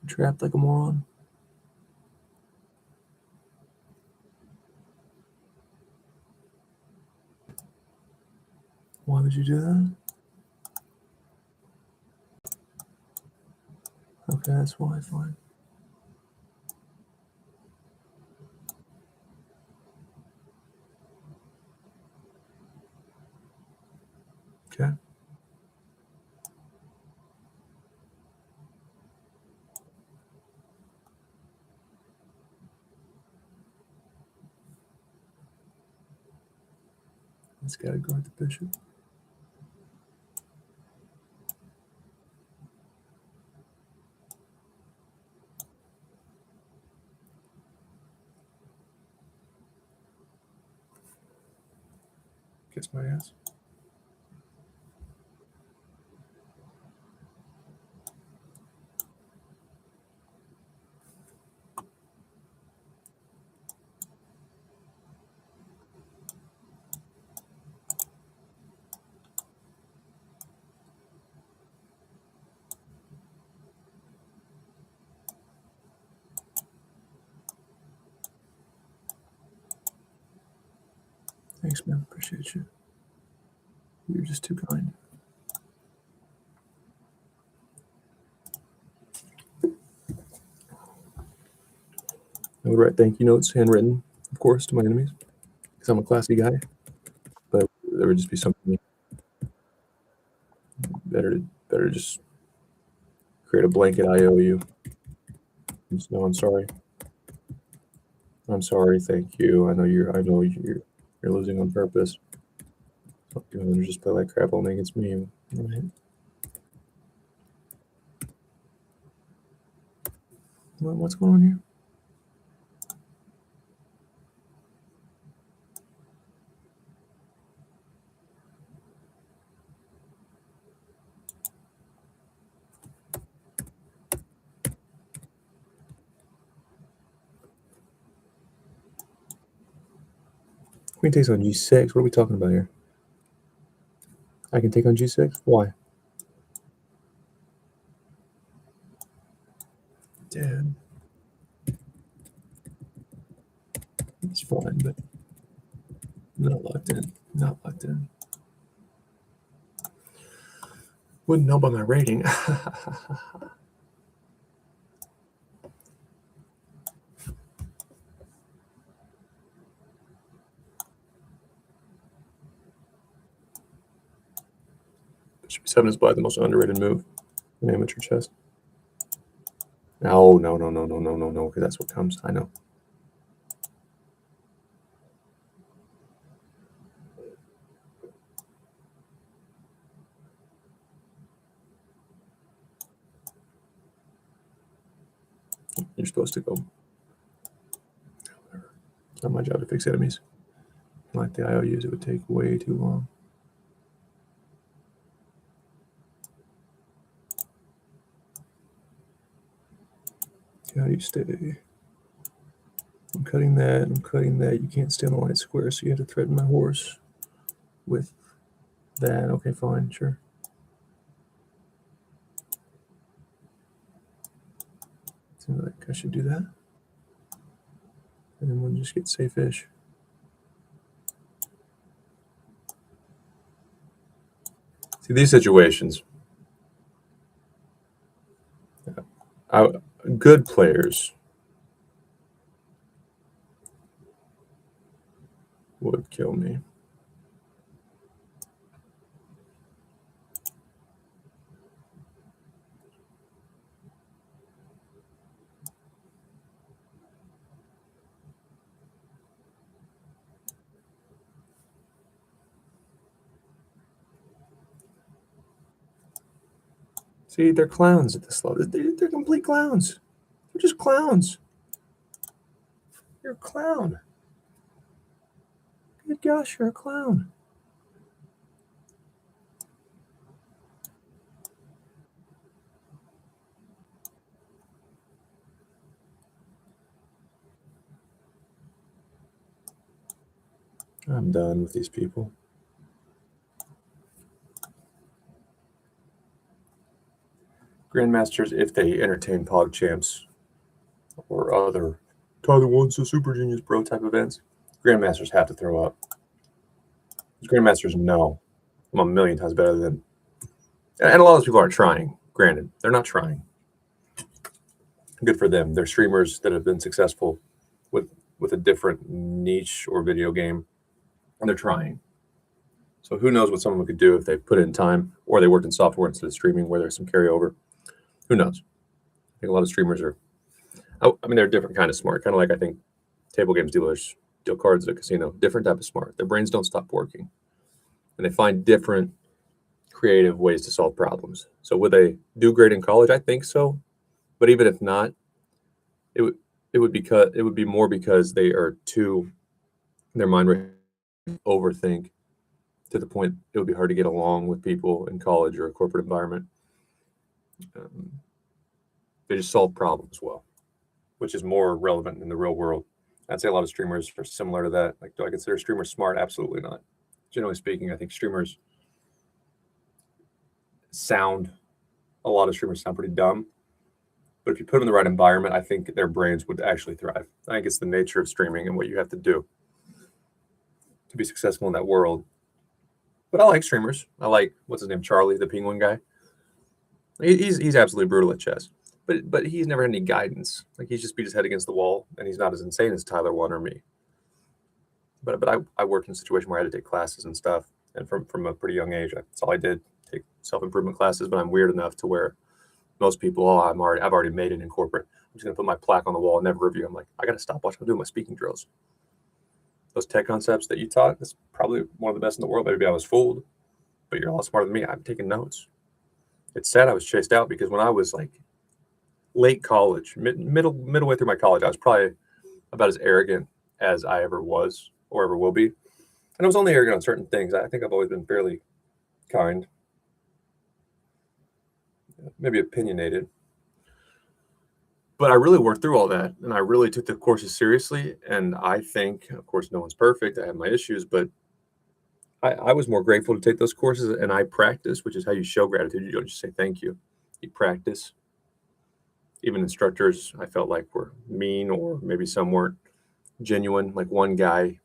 S3: trapped like a moron. Why would you do that? Okay, that's why. Fine. Okay. It's got to guard the bishop. Gets my ass. Thanks, man. Appreciate you. You're just too kind. I would write thank you notes, handwritten, of course, to my enemies, because I'm a classy guy. But there would just be something better to just create a blanket IOU. No, I'm sorry. I'm sorry. Thank you. I know you're losing on purpose. You're gonna just play like crap only against me, right? What's going on here? Queen takes on G6. What are we talking about here? I can take on G6? Why? Dad. It's fine, but not locked in. Not locked in. Wouldn't know by my rating. Bishop E7 is by the most underrated move in amateur chess. No, because that's what comes. I know. You're supposed to go. It's not my job to fix enemies. Like the IOUs, it would take way too long. How do you stay? I'm cutting that. I'm cutting that. You can't stay on the white square, so you have to threaten my horse with that. Okay, fine, sure. Seems like I should do that. And then we'll just get safe-ish. See, these situations, good players would kill me. See, they're clowns at this level. They're complete clowns. They're just clowns. You're a clown. Good gosh, you're a clown. I'm done with these people. Grandmasters, if they entertain PogChamps or other Tyler wants a Super Genius Bro type events, Grandmasters have to throw up. Grandmasters know I'm a million times better than, and a lot of those people aren't trying. Granted, they're not trying. Good for them. They're streamers that have been successful with a different niche or video game, and they're trying. So who knows what someone could do if they put in time, or they worked in software instead of streaming, where there's some carryover. Who knows? I think a lot of streamers are. I mean, they're a different kind of smart. Kind of like I think table games dealers deal cards at a casino. Different type of smart. Their brains don't stop working, and they find different creative ways to solve problems. So would they do great in college? I think so, but even if not, it would be more because they are too, their mind would overthink to the point it would be hard to get along with people in college or a corporate environment. They just solve problems well, which is more relevant in the real world. I'd say a lot of streamers are similar to that. Like, do I consider streamers smart? Absolutely not. Generally speaking, I think a lot of streamers sound pretty dumb. But if you put them in the right environment, I think their brains would actually thrive. I think it's the nature of streaming and what you have to do to be successful in that world. But I like streamers. I like, what's his name, Charlie, the penguin guy. He's absolutely brutal at chess. But he's never had any guidance. Like, he's just beat his head against the wall, and he's not as insane as Tyler One or me. But I worked in a situation where I had to take classes and stuff, and from a pretty young age, that's all I did, take self-improvement classes. But I'm weird enough to where most people, oh, I've already made it in corporate. I'm just gonna put my plaque on the wall and never review. I'm like, I gotta stop watching. I'm doing my speaking drills. Those tech concepts that you taught, that's probably one of the best in the world. Maybe I was fooled, but you're a lot smarter than me. I'm taking notes. It's sad I was chased out because when I was like late college, midway through my college, I was probably about as arrogant as I ever was or ever will be. And I was only arrogant on certain things. I think I've always been fairly kind, maybe opinionated. But I really worked through all that, and I really took the courses seriously. And I think, of course, no one's perfect. I have my issues, but I was more grateful to take those courses, and I practice, which is how you show gratitude. You don't just say thank you. You practice. Even instructors, I felt like, were mean, or maybe some weren't genuine. Like one guy,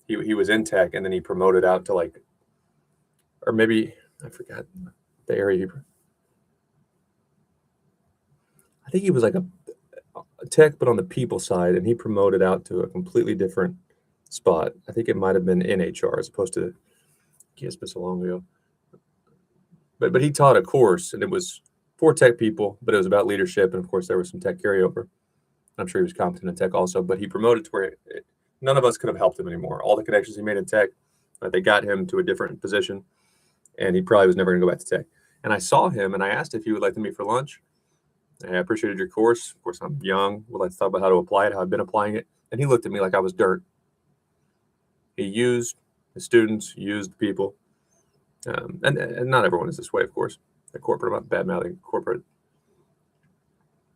S3: he was in tech, and then he promoted out to like, or maybe I forgot the area. I think he was like a tech, but on the people side, and he promoted out to a completely different spot. I think it might have been in HR as opposed to, it's been so long ago. But he taught a course, and it was for tech people, but it was about leadership, and of course there was some tech carryover. I'm sure he was competent in tech also, but he promoted to where none of us could have helped him anymore. All the connections he made in tech, they got him to a different position, and he probably was never going to go back to tech. And I saw him, and I asked if he would like to meet for lunch. I appreciated your course. Of course, I'm young. Would like to talk about how to apply it, how I've been applying it. And he looked at me like I was dirt. He used the students, used people. And not everyone is this way, of course. The corporate, I'm not bad-mouthing corporate.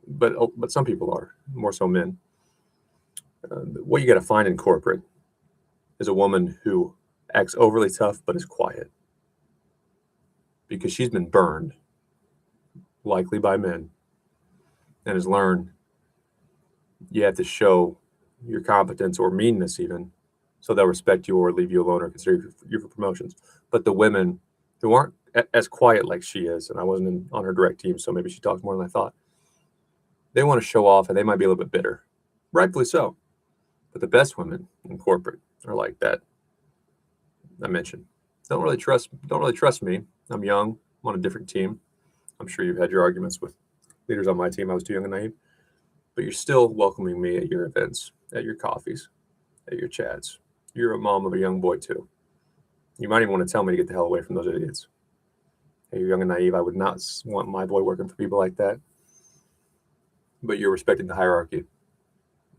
S3: But some people are, more so men. What you got to find in corporate is a woman who acts overly tough but is quiet. Because she's been burned, likely by men, and has learned you have to show your competence or meanness even, so they'll respect you or leave you alone or consider you for promotions. But the women who aren't as quiet like she is, and I wasn't on her direct team, so maybe she talks more than I thought, they want to show off, and they might be a little bit bitter. Rightfully so. But the best women in corporate are like that. I mentioned. Don't really trust me. I'm young. I'm on a different team. I'm sure you've had your arguments with leaders on my team. I was too young and naive. But you're still welcoming me at your events, at your coffees, at your chats. You're a mom of a young boy too. You might even want to tell me to get the hell away from those idiots. Hey, you're young and naive. I would not want my boy working for people like that. But you're respecting the hierarchy.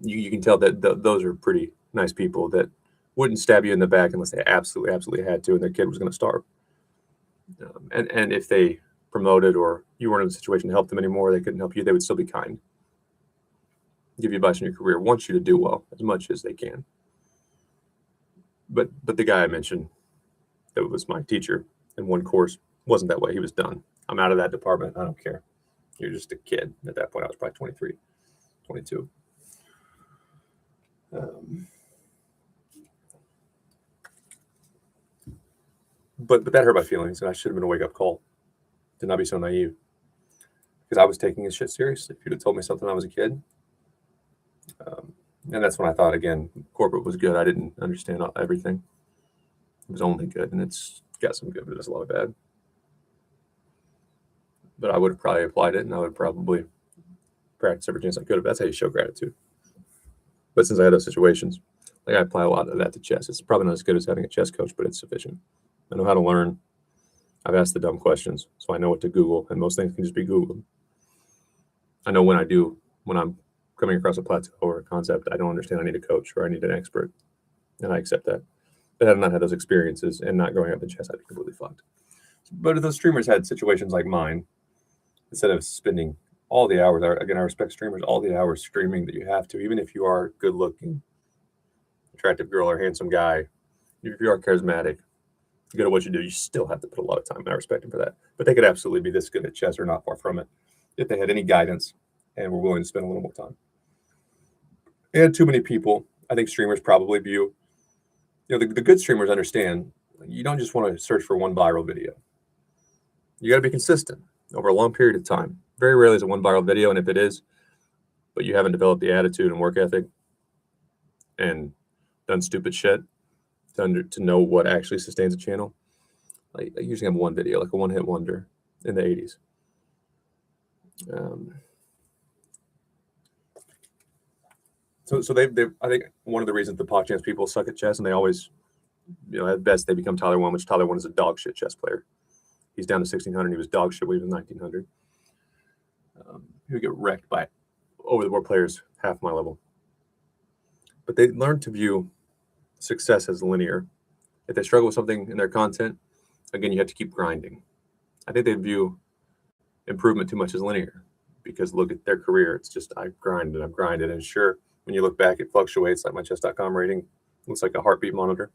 S3: You can tell that those are pretty nice people that wouldn't stab you in the back unless they absolutely had to, and their kid was going to starve. And if they promoted or you weren't in a situation to help them anymore, they couldn't help you, they would still be kind. Give you advice in your career, want you to do well as much as they can. But the guy I mentioned that was my teacher in one course wasn't that way. He was done. I'm out of that department. I don't care. You're just a kid. At that point, I was probably 23, 22. But that hurt my feelings, and I should have been a wake-up call to not be so naive. Because I was taking his shit seriously. If you'd have told me something when I was a kid, and that's when I thought, again, corporate was good. I didn't understand everything. It was only good, and it's got some good, but there's a lot of bad. But I would have probably applied it, and I would probably practice every chance I could have. That's how you show gratitude. But since I had those situations, like I apply a lot of that to chess. It's probably not as good as having a chess coach, but it's sufficient. I know how to learn. I've asked the dumb questions, so I know what to Google, and most things can just be Googled. I know when I'm coming across a plateau or a concept I don't understand, I need a coach or I need an expert, and I accept that. But had I not had those experiences and not growing up in chess, I'd be completely fucked. But if those streamers had situations like mine, instead of spending all the hours, again, I respect streamers, all the hours streaming that you have to, even if you are good looking, attractive girl or handsome guy, if you are charismatic, good at what you do, you still have to put a lot of time, and I respect them for that. But they could absolutely be this good at chess or not far from it if they had any guidance and were willing to spend a little more time. And too many people, I think streamers probably view, the good streamers understand you don't just want to search for one viral video. You got to be consistent over a long period of time. Very rarely is it one viral video, and if it is, but you haven't developed the attitude and work ethic and done stupid shit to know what actually sustains a channel. Like I usually have one video, like a one-hit wonder in the 80s. So they I think one of the reasons the PogChamps people suck at chess, and they always, at best they become Tyler One, which Tyler One is a dog shit chess player. He's down to 1600. He was dog shit when he was 1900. He would get wrecked by over the board players half my level. But they learned to view success as linear. If they struggle with something in their content, again, you have to keep grinding. I think they view improvement too much as linear, because look at their career. It's just I've grinded, and sure, when you look back, it fluctuates. Like my chess.com rating looks like a heartbeat monitor.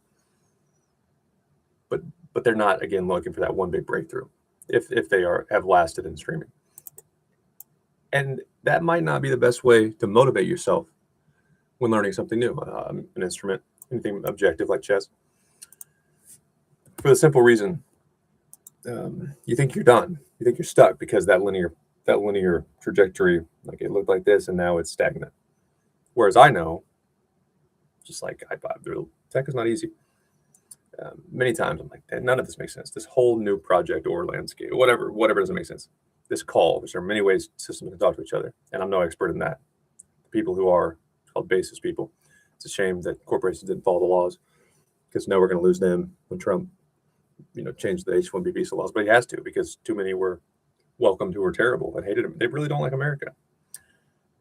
S3: But they're not, again, looking for that one big breakthrough if they have lasted in streaming. And that might not be the best way to motivate yourself when learning something new, an instrument, anything objective like chess. For the simple reason, you think you're done. You think you're stuck because that linear trajectory, like it looked like this, and now it's stagnant. Whereas I know, just like tech is not easy. Many times I'm like, none of this makes sense. This whole new project or landscape, whatever doesn't make sense. This call, which there are many ways systems can talk to each other, and I'm no expert in that. The people who are called basis people, it's a shame that corporations didn't follow the laws, because now we're going to lose them when Trump, changed the H-1B visa laws. But he has to, because too many were welcomed who were terrible and hated him. They really don't like America.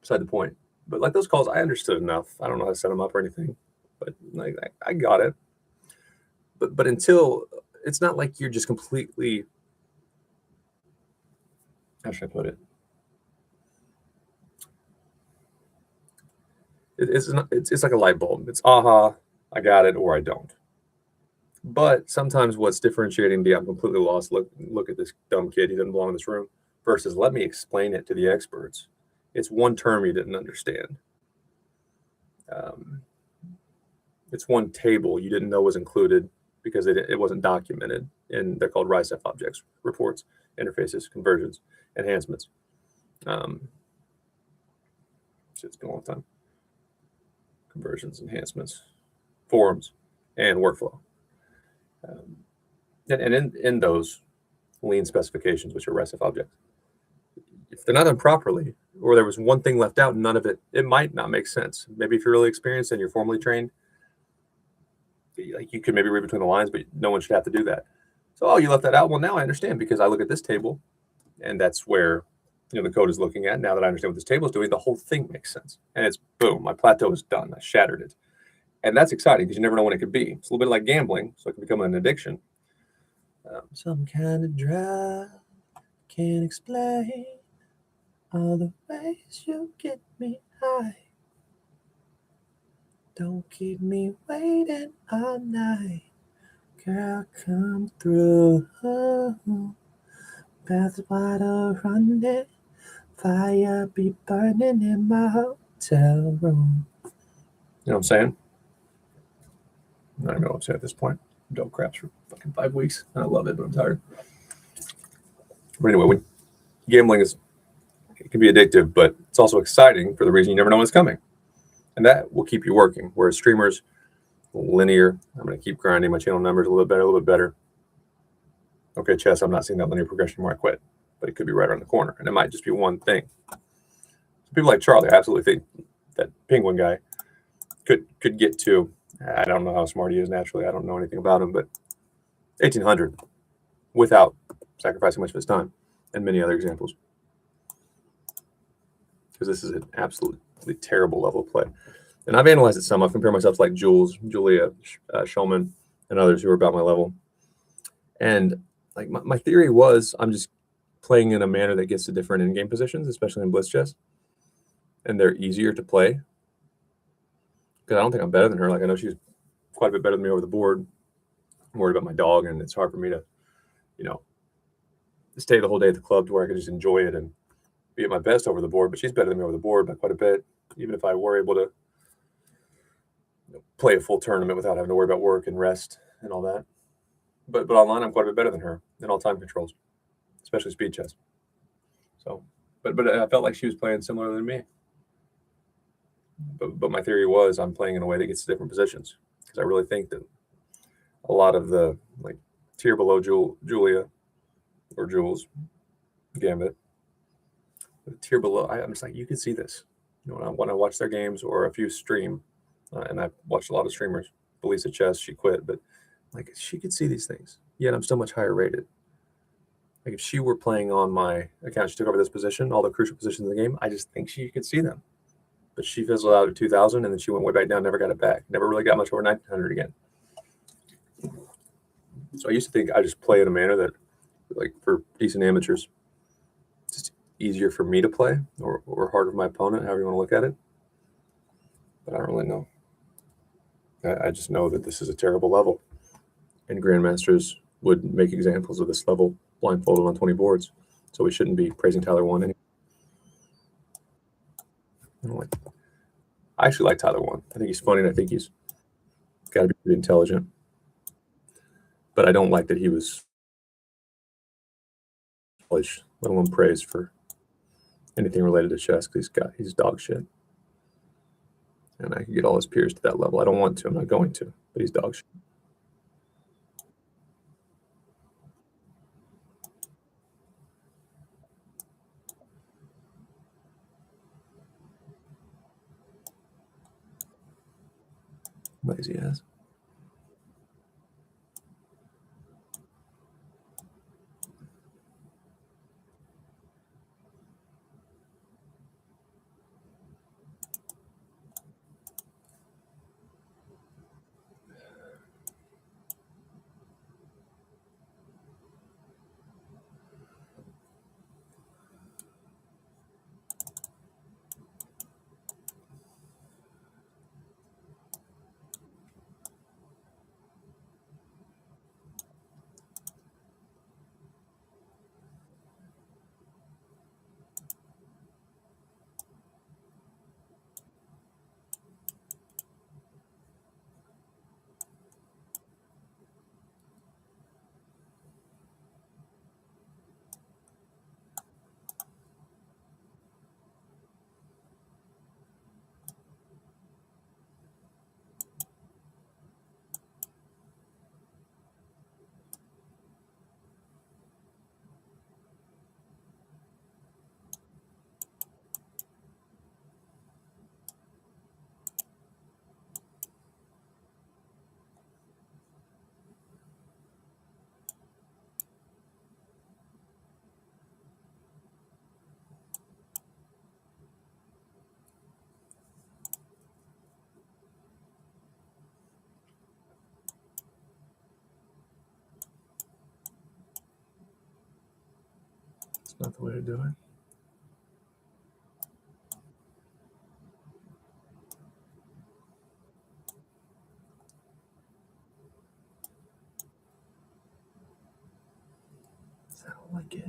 S3: Beside the point. But like those calls, I understood enough. I don't know how to set them up or anything, but like I got it. But until, it's not like you're just completely, how should I put it? It's like a light bulb. It's aha, I got it, or I don't. But sometimes what's differentiating I'm completely lost. Look at this dumb kid. He doesn't belong in this room. Versus let me explain it to the experts. It's one term you didn't understand. It's one table you didn't know was included because it wasn't documented. And they're called RISF objects, reports, interfaces, conversions, enhancements. It's been a long time. Conversions, enhancements, forms, and workflow. And in those lean specifications, which are RISF objects, if they're not done properly, or there was one thing left out, none of it might not make sense. Maybe if you're really experienced and you're formally trained, like you could maybe read between the lines, but no one should have to do that. So, you left that out. Well, now I understand, because I look at this table, and that's where the code is looking at. Now that I understand what this table is doing, the whole thing makes sense. And it's boom, my plateau is done. I shattered it. And that's exciting, because you never know when it could be. It's a little bit like gambling, so it can become an addiction.
S4: Some kind of drug can't explain all the ways you get me high. Don't keep me waiting all night. Girl, come through. Paths water running, fire be burning in my hotel room.
S3: You know what I'm saying? I don't know what I'm saying at this point. I've done craps for fucking 5 weeks, and I love it, but I'm tired. But anyway, gambling it can be addictive, but it's also exciting for the reason you never know when it's coming. And that will keep you working. Whereas streamers, linear, I'm going to keep grinding my channel numbers a little bit better. Okay, chess, I'm not seeing that linear progression anymore. I quit. But it could be right around the corner, and it might just be one thing. So people like Charlie, I absolutely think that Penguin guy could get to, I don't know how smart he is naturally. I don't know anything about him, but 1800 without sacrificing much of his time, and many other examples. Because this is an absolutely terrible level of play. And I've analyzed it some. I've compared myself to like Julia Schulman, and others who are about my level. And like my theory was, I'm just playing in a manner that gets to different in-game positions, especially in blitz chess. And they're easier to play. Because I don't think I'm better than her. Like, I know she's quite a bit better than me over the board. I'm worried about my dog, and it's hard for me to, stay the whole day at the club to where I can just enjoy it and be at my best over the board. But she's better than me over the board by quite a bit, even if I were able to play a full tournament without having to worry about work and rest and all that. But online, I'm quite a bit better than her in all time controls, especially speed chess. So, but I felt like she was playing similar to me. But my theory was, I'm playing in a way that gets to different positions, because I really think that a lot of the tier below Julia or Jules Gambit a tier below. I'm just like, you can see this. You know, when I watch their games or if you stream, and I've watched a lot of streamers. Belisa Chess, she quit, but like she could see these things. Yet I'm still much higher rated. Like if she were playing on my account, she took over this position, all the crucial positions in the game. I just think she could see them. But she fizzled out at 2,000, and then she went way back down, never got it back. Never really got much over 1,900 again. So I used to think I just play in a manner that, like for decent amateurs, it's just easier for me to play or harder for my opponent, however you want to look at it. But I don't really know. I just know that this is a terrible level. And grandmasters would make examples of this level blindfolded on 20 boards. So we shouldn't be praising Tyler 1 anymore. I actually like Tyler 1. I think he's funny, and I think he's got to be pretty intelligent. But I don't like that he was let alone praised for anything related to chess, because he's dog shit. And I can get all his peers to that level. I don't want to. I'm not going to. But he's dog shit. Lazy ass. It's not the way to do it. I don't like it.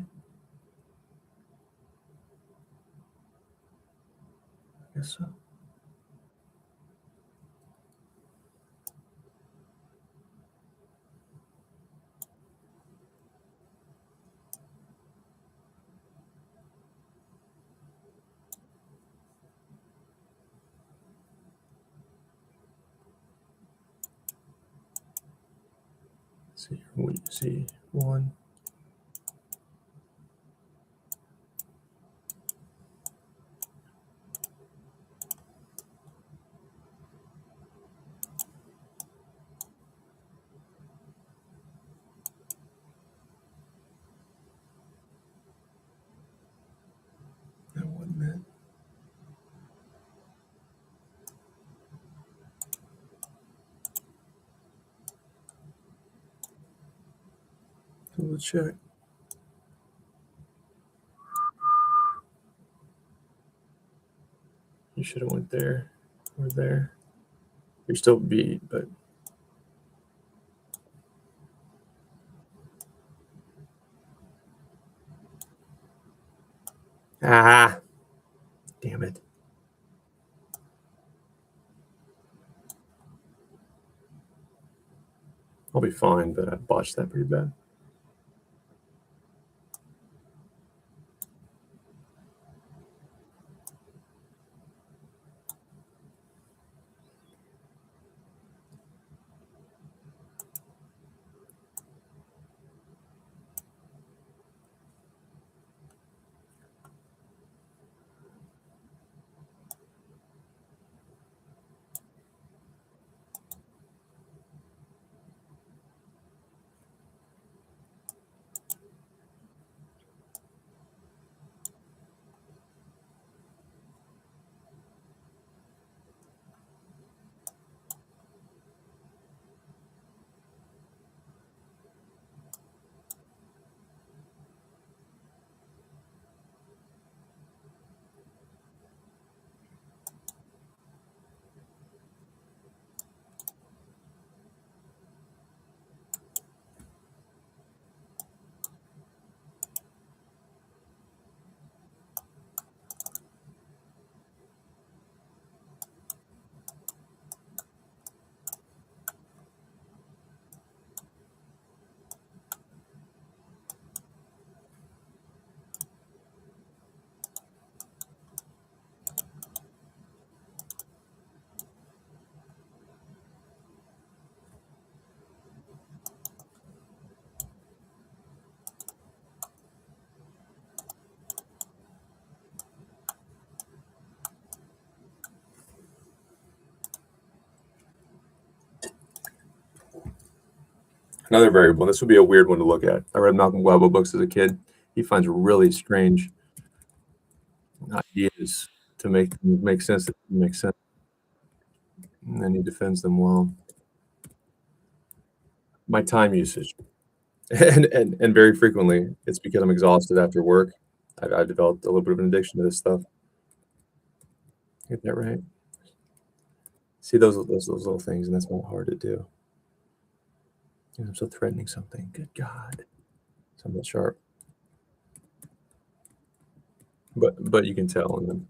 S3: I guess so. See, what you see, one. That 1 minute. So let's check. You should have went there or there. You're still beat, but damn it. I'll be fine, but I botched that pretty bad. Another variable. This would be a weird one to look at. I read Malcolm Gladwell books as a kid. He finds really strange ideas to make sense. That make sense, and then he defends them well. My time usage, and very frequently, it's because I'm exhausted after work. I've developed a little bit of an addiction to this stuff. Get that right? See those little things, and that's not hard to do. I'm so threatening something. Good God, something sharp. But you can tell, and then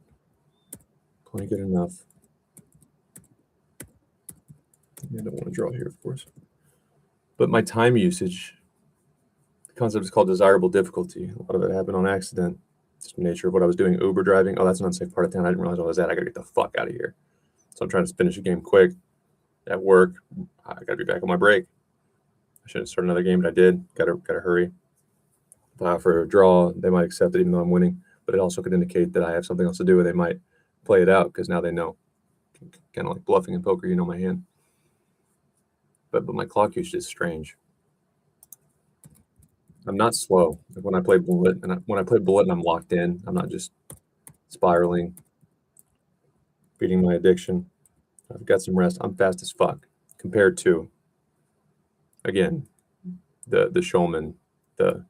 S3: plenty good enough. I don't want to draw here, of course. But my time usage, the concept is called desirable difficulty. A lot of it happened on accident. Just the nature of what I was doing. Uber driving. Oh, that's an unsafe part of town. I didn't realize I was at. I got to get the fuck out of here. So I'm trying to finish a game quick. At work, I got to be back on my break. I shouldn't start another game, but I did. Got to hurry. If I offer a draw, they might accept it even though I'm winning. But it also could indicate that I have something else to do, and they might play it out because now they know. Kind of like bluffing in poker, you know my hand. But my clock usage is strange. I'm not slow. Like when I play bullet, when I play bullet and I'm locked in, I'm not just spiraling, beating my addiction. I've got some rest. I'm fast as fuck compared to, again, the showman, the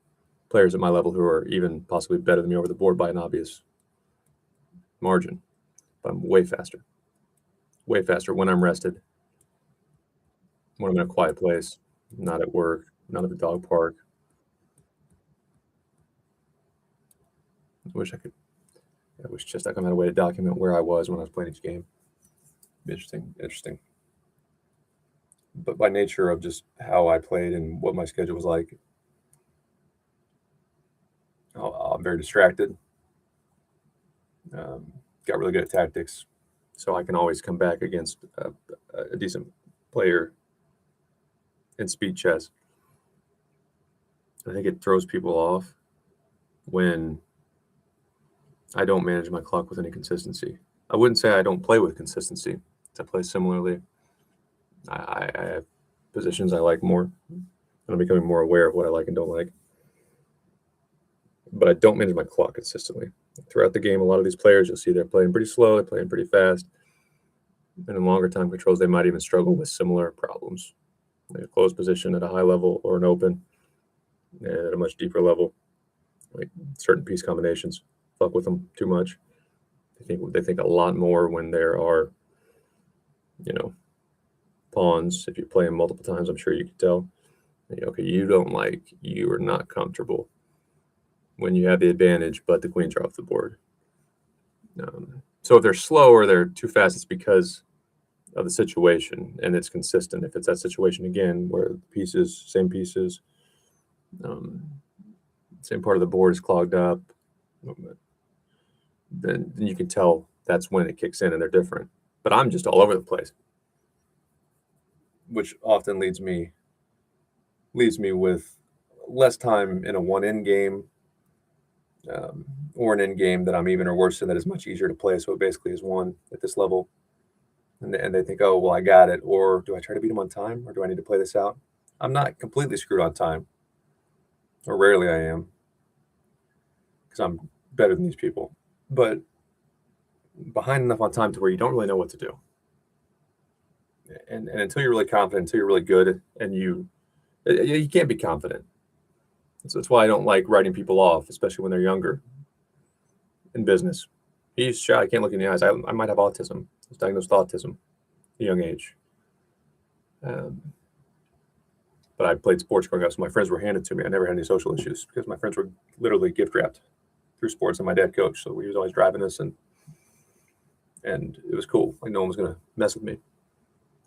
S3: players at my level who are even possibly better than me over the board by an obvious margin. But I'm way faster when I'm rested, when I'm in a quiet place, not at work, not at the dog park. I wish just I could have a way to document where I was when I was playing each game. Interesting. But by nature of just how I played and what my schedule was like, I'm very distracted. Got really good at tactics, so I can always come back against a decent player in speed chess. I think it throws people off when I don't manage my clock with any consistency. I wouldn't say I don't play with consistency. I play similarly. I have positions I like more, and I'm becoming more aware of what I like and don't like. But I don't manage my clock consistently. Throughout the game, a lot of these players, you'll see they're playing pretty slow, they're playing pretty fast. And in longer time controls, they might even struggle with similar problems. Like a closed position at a high level or an open, and at a much deeper level, like certain piece combinations. Fuck with them too much. They think a lot more when there are, pawns. If you play them multiple times, I'm sure you can tell. Okay, you are not comfortable when you have the advantage, but the queens are off the board. So if they're slow or they're too fast, it's because of the situation, and it's consistent. If it's that situation again where same pieces, same part of the board is clogged up, then you can tell that's when it kicks in and they're different. But I'm just all over the place, which often leaves me with less time in a one-in game, or an in game that I'm even or worse than that is much easier to play. So it basically is one at this level. And they think, oh, well, I got it. Or do I try to beat them on time? Or do I need to play this out? I'm not completely screwed on time. Or rarely I am. Because I'm better than these people. But behind enough on time to where you don't really know what to do. And until you're really confident, until you're really good, and you can't be confident. So that's why I don't like writing people off, especially when they're younger in business. He's shy. I can't look in the eyes. I might have autism. I was diagnosed with autism at a young age. But I played sports growing up, so my friends were handed to me. I never had any social issues because my friends were literally gift wrapped through sports, and my dad coached, so he was always driving us, and it was cool. Like no one was going to mess with me.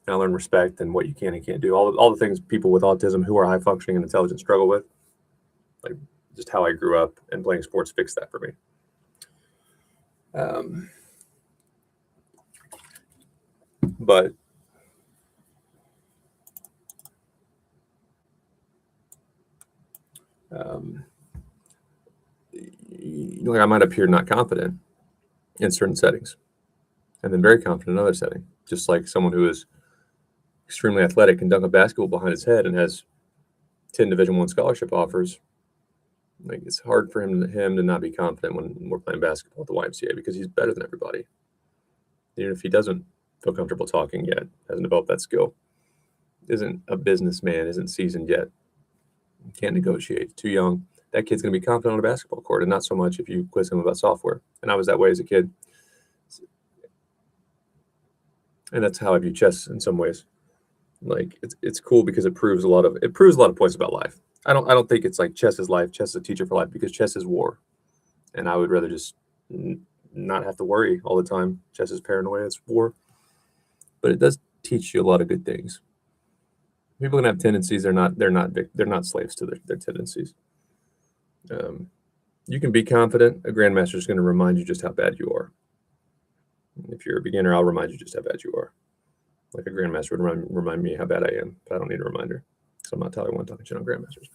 S3: And I learned respect and what you can and can't do. All the things people with autism who are high functioning and intelligent struggle with. Like just how I grew up and playing sports fixed that for me. But I might appear not confident in certain settings, and then very confident in another setting. Just like someone who is extremely athletic can dunk a basketball behind his head and has 10 Division I scholarship offers, like it's hard for him to not be confident when we're playing basketball at the YMCA because he's better than everybody. Even if he doesn't feel comfortable talking yet, hasn't developed that skill, isn't a businessman, isn't seasoned yet, can't negotiate, too young. That kid's going to be confident on a basketball court, and not so much if you quiz him about software. And I was that way as a kid. And that's how I view chess in some ways. Like it's cool because it proves a lot of points about life. I don't think it's like chess is life, chess is a teacher for life, because chess is war. And I would rather just not have to worry all the time. Chess is paranoia, it's war. But it does teach you a lot of good things. People can have tendencies, they're not slaves to their tendencies. You can be confident. A grandmaster is going to remind you just how bad you are. If you're a beginner, I'll remind you just how bad you are. Like a grandmaster would remind me how bad I am, but I don't need a reminder. So I'm not Tyler One talking shit on grandmasters.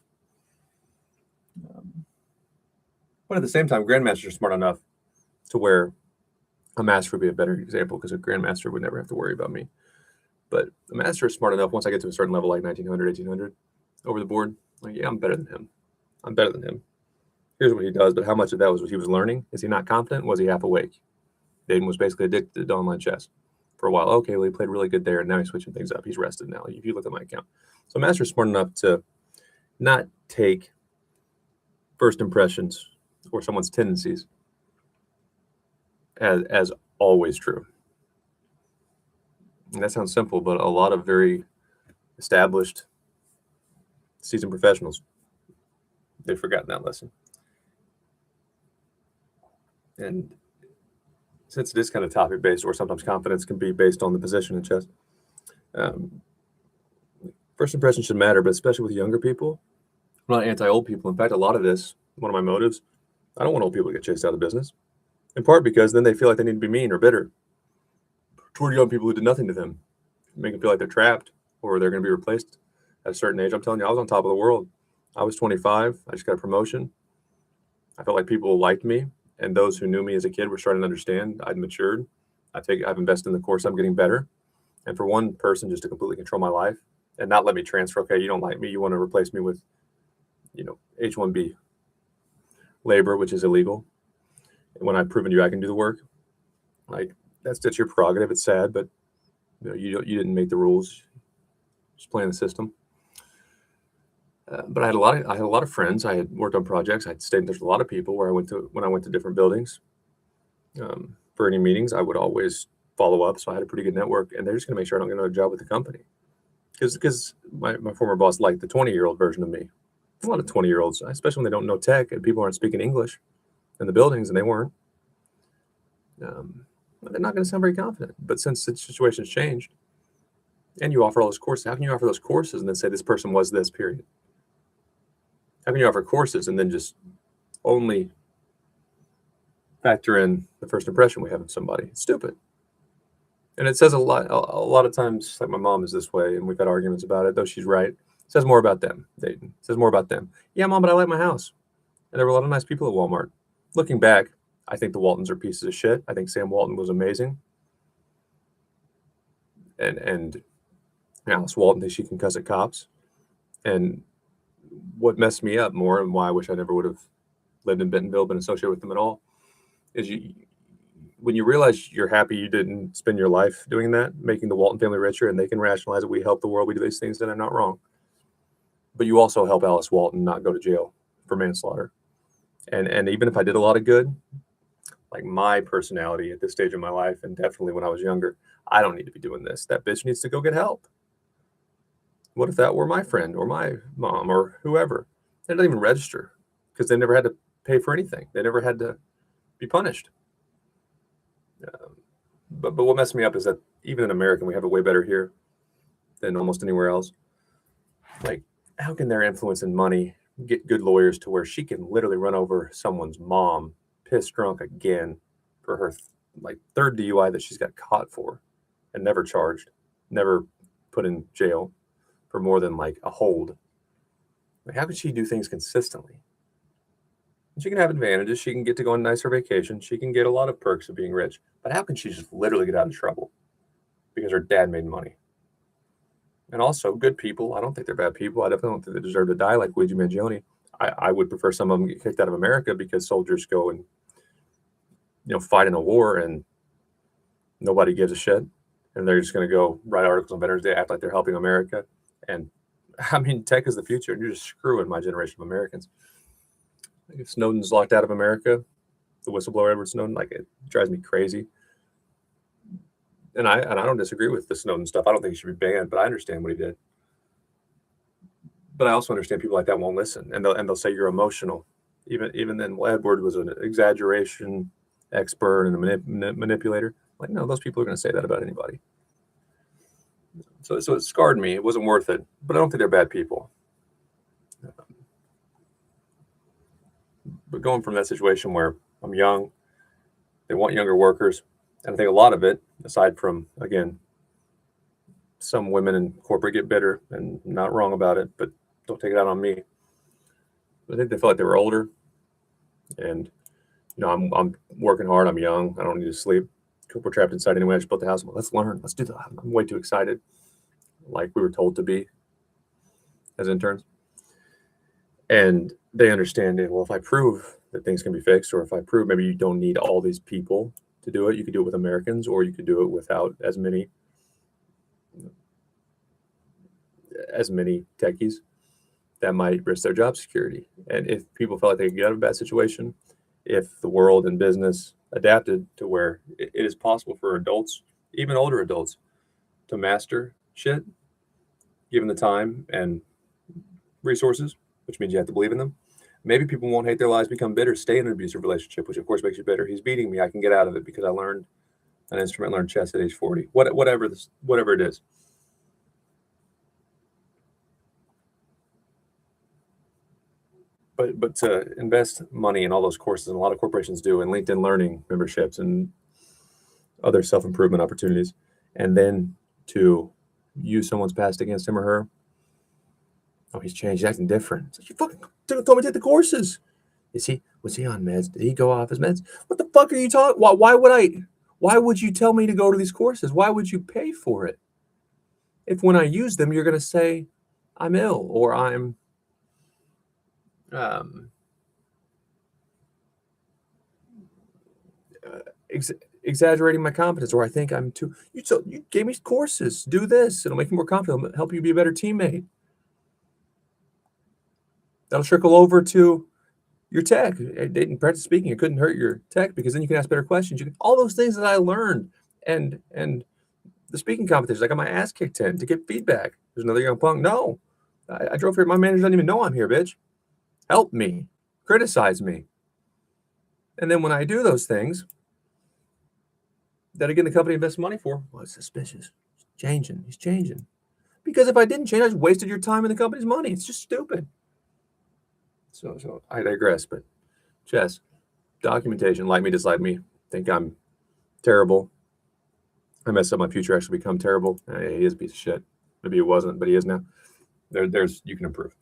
S3: But at the same time, grandmasters are smart enough to where a master would be a better example, because a grandmaster would never have to worry about me. But a master is smart enough, once I get to a certain level, like 1900, 1800, over the board, like, yeah, I'm better than him. I'm better than him. Here's what he does, but how much of that was what he was learning? Is he not confident? Was he half awake? Dayton was basically addicted to online chess for a while. Okay, well, he played really good there, and now he's switching things up. He's rested now, if you look at my account. So master's smart enough to not take first impressions or someone's tendencies as always true. And that sounds simple, but a lot of very established, seasoned professionals, they've forgotten that lesson. And since it is kind of topic-based, or sometimes confidence can be based on the position in chess, first impressions should matter, but especially with younger people. I'm not anti-old people. In fact, a lot of this, one of my motives, I don't want old people to get chased out of business, in part because then they feel like they need to be mean or bitter toward young people who did nothing to them, make them feel like they're trapped or they're going to be replaced at a certain age. I'm telling you, I was on top of the world. I was 25. I just got a promotion. I felt like people liked me, and those who knew me as a kid were starting to understand I'd matured. I've invested in the course. I'm getting better. And for one person just to completely control my life and not let me transfer, okay, you don't like me, you want to replace me with, H-1B labor, which is illegal. When I've proven to you I can do the work, like that's your prerogative. It's sad, but you didn't make the rules. Just playing the system. But I had a lot of friends. I had worked on projects. I'd stayed with a lot of people when I went to different buildings. For any meetings, I would always follow up. So I had a pretty good network, and they're just going to make sure I don't get another job with the company. Because my former boss liked the 20-year-old version of me. A lot of 20-year-olds, especially when they don't know tech and people aren't speaking English in the buildings, and they weren't. They're not going to sound very confident. But since the situation's changed, and you offer all those courses, how can you offer those courses and then say this person was this, period? How can you offer courses and then just only factor in the first impression we have of somebody? It's stupid. And it says a lot of times, like my mom is this way, and we've had arguments about it, though she's right. It says more about them, Dayton. It says more about them. Yeah, Mom, but I like my house. And there were a lot of nice people at Walmart. Looking back, I think the Waltons are pieces of shit. I think Sam Walton was amazing. And Alice Walton thinks she can cuss at cops. And what messed me up more, and why I wish I never would have lived in Bentonville, been associated with them at all, is when you realize you're happy you didn't spend your life doing that, making the Walton family richer, and they can rationalize it. We help the world. We do these things, then I'm not wrong. But you also help Alice Walton not go to jail for manslaughter. And even if I did a lot of good, like my personality at this stage of my life, and definitely when I was younger, I don't need to be doing this. That bitch needs to go get help. What if that were my friend or my mom or whoever? They don't even register because they never had to pay for anything. They never had to be punished. But what messed me up is that even in America, we have it way better here than almost anywhere else. Like, how can their influence and money get good lawyers to where she can literally run over someone's mom, pissed drunk again, for her third DUI that she's got caught for and never charged, never put in jail for more than like a hold? Like, how could she do things consistently? She can have advantages. She can get to go on nicer vacations. She can get a lot of perks of being rich. But how can she just literally get out of trouble because her dad made money? And also good people. I don't think they're bad people. I definitely don't think they deserve to die like Luigi Mangione. I would prefer some of them get kicked out of America because soldiers go and fight in a war and nobody gives a shit, and they're just going to go write articles on Veterans Day, act like they're helping America. And I mean, tech is the future, and you're just screwing my generation of Americans. Like if Snowden's locked out of America, the whistleblower Edward Snowden, like it drives me crazy. And I don't disagree with the Snowden stuff. I don't think he should be banned, but I understand what he did. But I also understand people like that won't listen, and they'll say you're emotional. Even then, well, Edward was an exaggeration expert and a manipulator. Like, no, those people are going to say that about anybody. So it scarred me. It wasn't worth it. But I don't think they're bad people. But going from that situation where I'm young, they want younger workers, and I think a lot of it, aside from, again, some women in corporate get bitter, and I'm not wrong about it, but don't take it out on me. I think they felt like they were older, and I'm working hard. I'm young. I don't need to sleep. We're trapped inside anyway. I just built the house. Well, let's learn. Let's do that. I'm way too excited, like we were told to be as interns. And they understand it. Well, if I prove that things can be fixed, or if I prove maybe you don't need all these people to do it, you could do it with Americans, or you could do it without as many techies that might risk their job security. And if people felt like they could get out of a bad situation, if the world and business adapted to where it is possible for adults, even older adults, to master shit, given the time and resources, which means you have to believe in them, maybe people won't hate their lives, become bitter, stay in an abusive relationship, which of course makes you bitter. He's beating me. I can get out of it because I learned an instrument, learned chess at age 40, whatever it is. But to invest money in all those courses, and a lot of corporations do, and LinkedIn Learning memberships and other self-improvement opportunities, and then to use someone's past against him or her. Oh, he's changed. He's acting different. So you fucking told me to take the courses. Was he on meds? Did he go off his meds? What the fuck are you talking? Why would you tell me to go to these courses? Why would you pay for it? If when I use them, you're going to say I'm ill, or I'm exaggerating my competence, or I think I'm too. You gave me courses. Do this. It'll make you more confident. It'll help you be a better teammate. That'll trickle over to your tech. In practice speaking, it couldn't hurt your tech, because then you can ask better questions. All those things that I learned, and the speaking competitions, I got my ass kicked in to get feedback. There's another young punk. No, I drove here. My manager doesn't even know I'm here, bitch. Help me, criticize me. And then when I do those things that again the company invests money for, well, it's suspicious. He's changing. Because if I didn't change, I just wasted your time and the company's money. It's just stupid. So I digress, but chess, documentation, like me, dislike me, think I'm terrible. I messed up my future, actually become terrible. He is a piece of shit. Maybe he wasn't, but he is now. There's you can improve.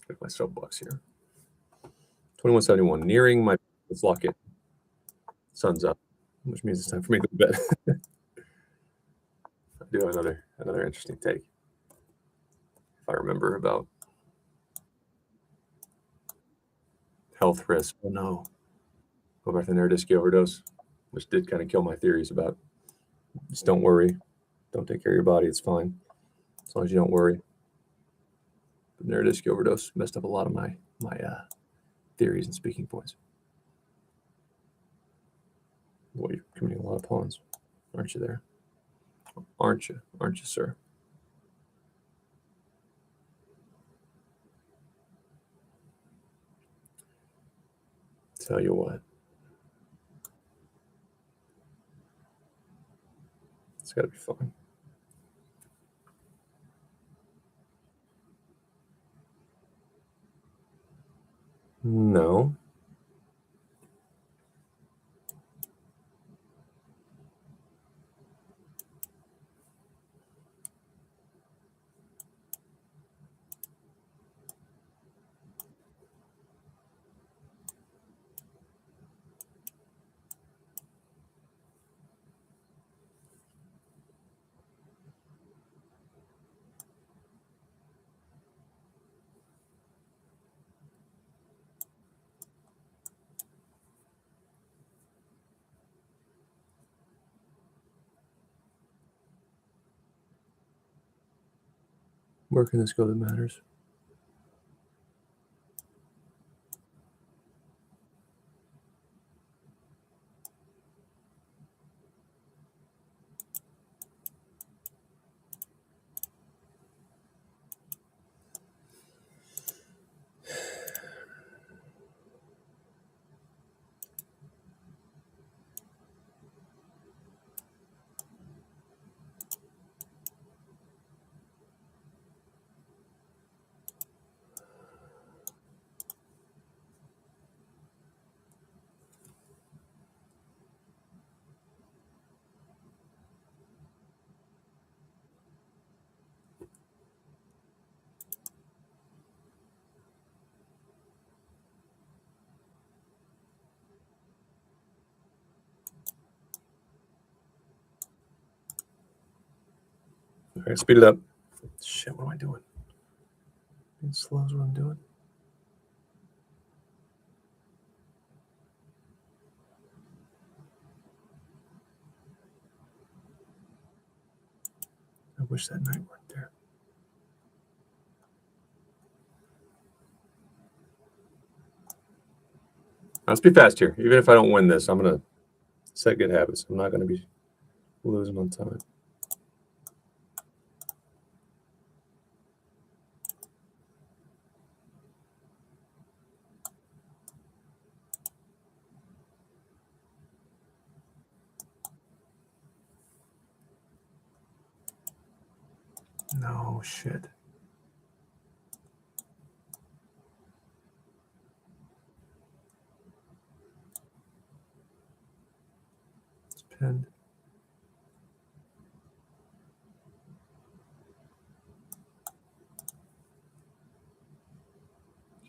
S3: Get my soapbox here. 2171, nearing my, let's lock it. Sun's up, which means it's time for me to go to bed. I do have another interesting take, if I remember, about health risk. Oh no, go back to the Nerdisky overdose, which did kind of kill my theories about just don't worry, don't take care of your body, it's fine as long as you don't worry. But Nerdisky overdose messed up a lot of my theories and speaking points. Well, you're committing a lot of pawns, aren't you there? Aren't you, sir? Tell you what, it's got to be fun. No. Where can this go that matters? All right, speed it up. Shit, what am I doing? Being slow is what I'm doing. I wish that night weren't there. Let's be fast here. Even if I don't win this, I'm going to set good habits. I'm not going to be losing on time. No shit. It's pinned.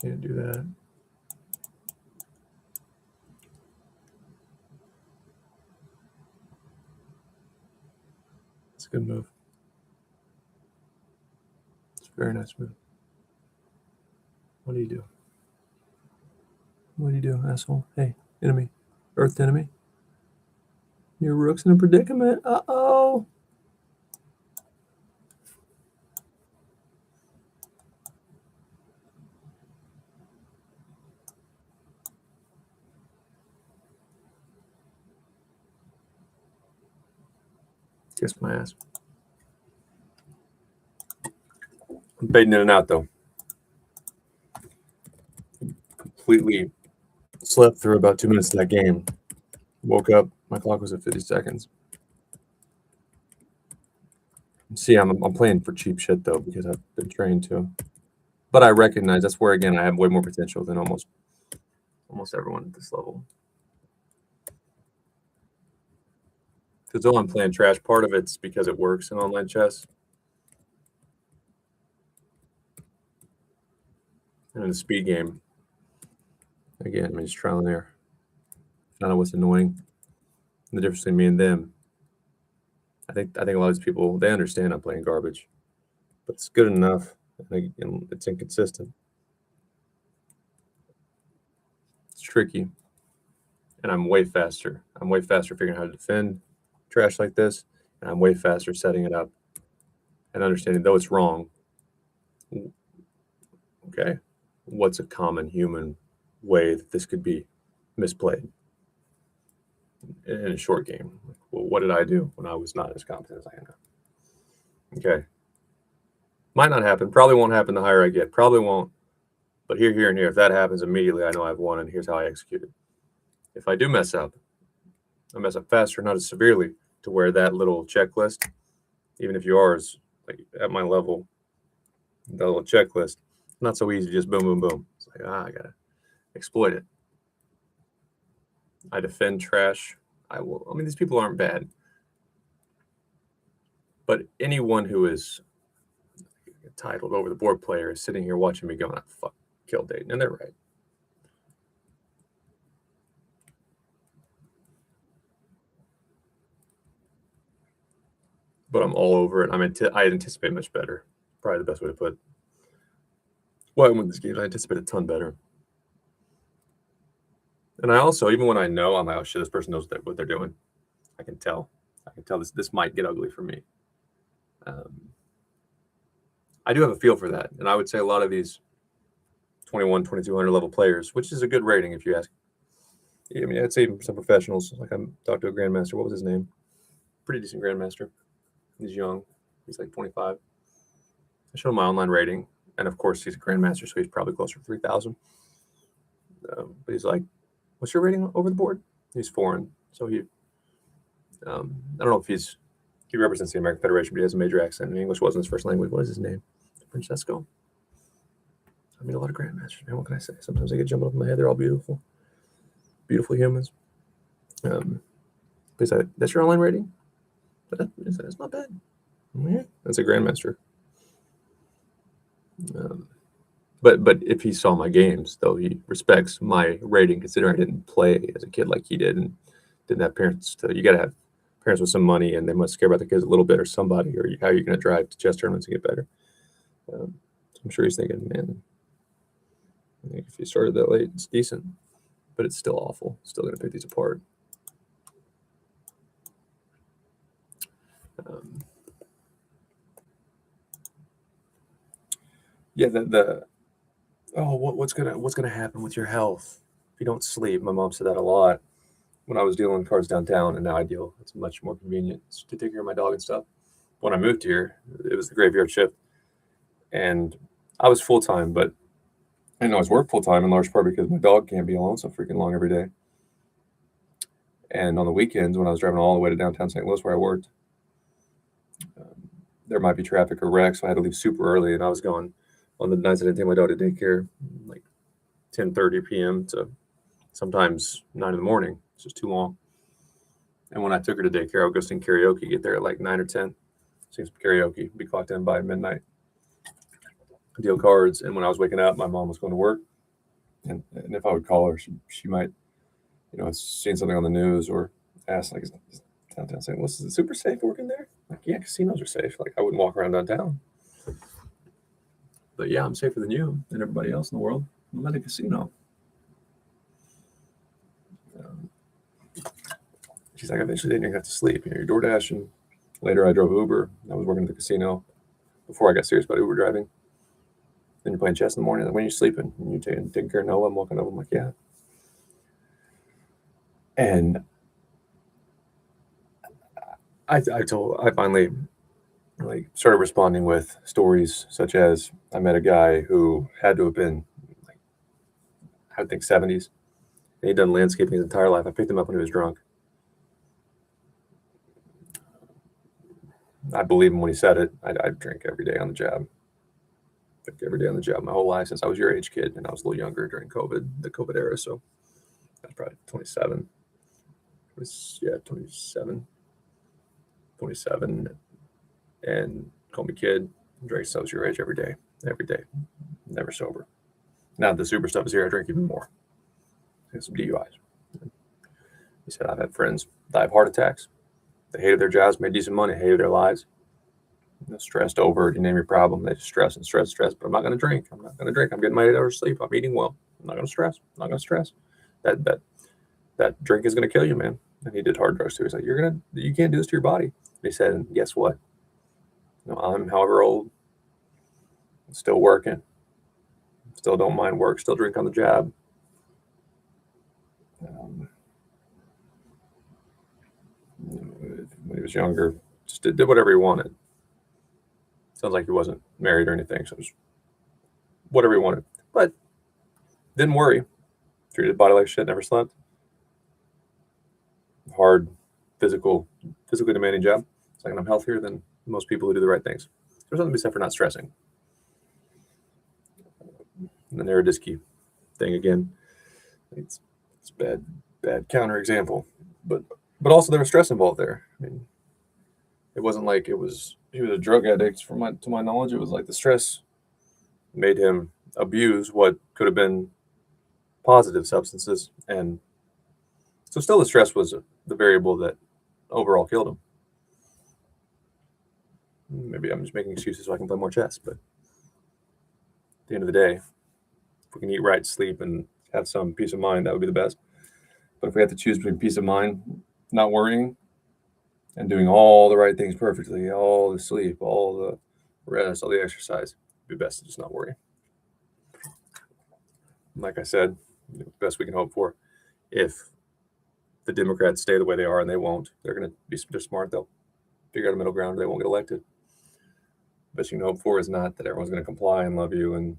S3: Can't do that. It's a good move. It's a very nice move. What do you do? What do you do, asshole? Hey, enemy. Earth enemy. Your rook's in a predicament. Uh-oh. Kiss my ass. I'm fading in and out, though. Completely slept through about 2 minutes of that game. Woke up. My clock was at 50 seconds. See, I'm playing for cheap shit, though, because I've been trained to. But I recognize that's where, again, I have way more potential than almost everyone at this level. Because though I'm playing trash, part of it's because it works in online chess. And in the speed game, again, I'm just trial and error. I know what's annoying. And the difference between me and them. I think a lot of these people, they understand I'm playing garbage. But it's good enough, and it's inconsistent. It's tricky. And I'm way faster. I'm way faster figuring out how to defend trash like this. And I'm way faster setting it up and understanding, though it's wrong, okay, what's a common human way that this could be misplayed in a short game? Well, what did I do when I was not as competent as I am now? Okay. Might not happen. Probably won't happen the higher I get. Probably won't. But here, and here. If that happens immediately, I know I've won, and here's how I execute it. If I do mess up, I mess up faster, not as severely, to where that little checklist, even if yours, like at my level, that little checklist, not so easy, just boom, boom, boom. It's like, I got to exploit it. I defend trash. I mean, these people aren't bad. But anyone who is titled over the board player is sitting here watching me going, fuck, kill Dayton. And they're right. But I'm all over it. I anticipate much better. Probably the best way to put it. Well, I win this game. I anticipate a ton better. And I also, even when I know, I'm like, oh shit, this person knows what they're doing. I can tell. This might get ugly for me. I do have a feel for that. And I would say a lot of these 2200 level players, which is a good rating if you ask. I mean, I'd say some professionals, like I talked to a grandmaster. What was his name? Pretty decent grandmaster. He's young. He's like 25. I showed him my online rating. And of course, he's a grandmaster, so he's probably closer to 3,000. But he's like, what's your rating over the board? He's foreign. So he, I don't know if he represents the American Federation, but he has a major accent. And English wasn't his first language. What is his name? Francesco. I mean, a lot of grandmasters, man. What can I say? Sometimes they get jumbled up in my head. They're all beautiful. Beautiful humans. But he's like, that's your online rating? But that's not bad. Yeah, that's a grandmaster. But if he saw my games, though, he respects my rating, considering I didn't play as a kid like he did, and didn't have parents you got to have parents with some money, and they must care about the kids a little bit, or somebody, or how you're going to drive to chess tournaments and get better. So I'm sure he's thinking, man, I think if you started that late, it's decent, but it's still awful. Still going to pick these apart. Yeah, what's gonna happen with your health if you don't sleep? My mom said that a lot when I was dealing cards downtown, and now I deal. It's much more convenient to take care of my dog and stuff. When I moved here, it was the graveyard shift, and I was full time, but I always work full time in large part because my dog can't be alone so freaking long every day. And on the weekends, when I was driving all the way to downtown St. Louis where I worked, there might be traffic or wrecks, so I had to leave super early, and I was going on the nights I didn't take my dog to daycare, like 10:30 p.m. to sometimes 9 in the morning. It's just too long. And when I took her to daycare, I would go sing karaoke, get there at like 9 or 10, sing some karaoke, be clocked in by midnight, deal cards. And when I was waking up, my mom was going to work. And if I would call her, she might, seen something on the news or ask, like, is downtown St. Louis, is it super safe working there? Like, yeah, casinos are safe. Like, I wouldn't walk around downtown. But yeah, I'm safer than you and everybody else in the world. I'm at a casino. She's like, eventually then you have to sleep. You're door dashing. Later, I drove Uber. I was working at the casino before I got serious about Uber driving. Then you're playing chess in the morning. Like, when are you sleeping? And you're taking care of Noah. I'm walking over. I'm like, yeah. And I finally started responding with stories such as I met a guy who had to have been I think 70s. And he'd done landscaping his entire life. I picked him up when he was drunk. I believe him when he said it. I drink every day on the job. Every day on the job my whole life since I was your age, kid, and I was a little younger during the COVID era. So I was probably 27. 27, and call me kid. Drank since I was your age every day, never sober. Now that the super stuff is here, I drink even more. I have some DUIs. He said, I've had friends die of heart attacks. They hated their jobs, made decent money, hated their lives. Stressed over, you name your problem, they just stress. But I'm not going to drink. I'm getting my 8 hours of sleep. I'm eating well. I'm not going to stress. That drink is going to kill you, man. And he did hard drugs too. He's like, you can't do this to your body. And he said, and guess what? I'm however old, still working, still don't mind work, still drink on the job. When he was younger, just did whatever he wanted. Sounds like he wasn't married or anything, so it was whatever he wanted. But didn't worry. Treated his body like shit, never slept. Hard, physically demanding job. It's like, I'm healthier than most people who do the right things. There's something to be said for not stressing. And then the Eridisky thing again. It's bad counterexample. But also there was stress involved there. I mean, it wasn't like he was a drug addict to my knowledge. It was like the stress made him abuse what could have been positive substances. And so still the stress was the variable that overall killed him. Maybe I'm just making excuses so I can play more chess, but at the end of the day, if we can eat right, sleep, and have some peace of mind, that would be the best. But if we have to choose between peace of mind, not worrying, and doing all the right things perfectly, all the sleep, all the Rest, all the exercise. It'd be best to just not worry. Like I said, best we can hope for. If the Democrats stay the way they are, and they won't, they're smart. They'll figure out a middle ground. They won't get elected. Best you can hope for is not that everyone's going to comply and love you, and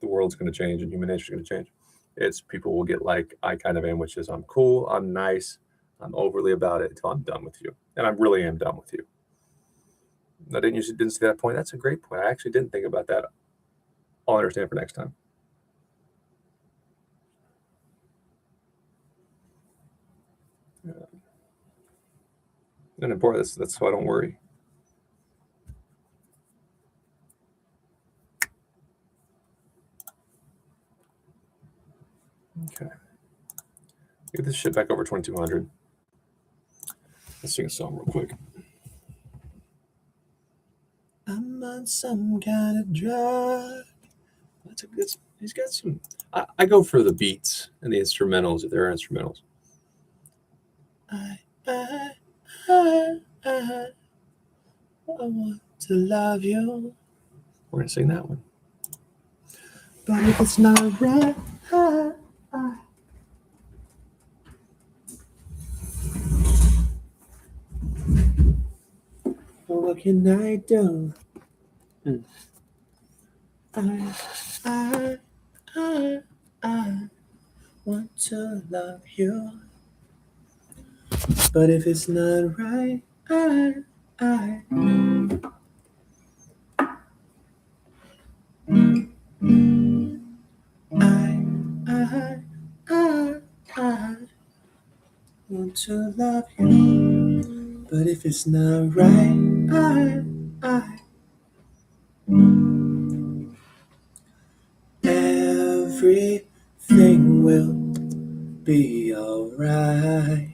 S3: the world's going to change and human nature is going to change. It's people will get like I kind of am, which is I'm cool, I'm nice, I'm overly about it until I'm done with you, and I really am done with you. I didn't see that point. That's a great point. I actually didn't think about that. I'll understand for next time. And important. That's why I don't worry. Okay. Get this shit back over 2200. Let's sing a song real quick.
S4: I'm on some kind of drug.
S3: That's a good. He's got some. I go for the beats and the instrumentals if there are instrumentals.
S4: I want to love you,
S3: We're gonna sing that one.
S4: but if it's not right, what can I do? I want to love you, but if it's not right, I want to love you, but if it's not right, everything will be alright.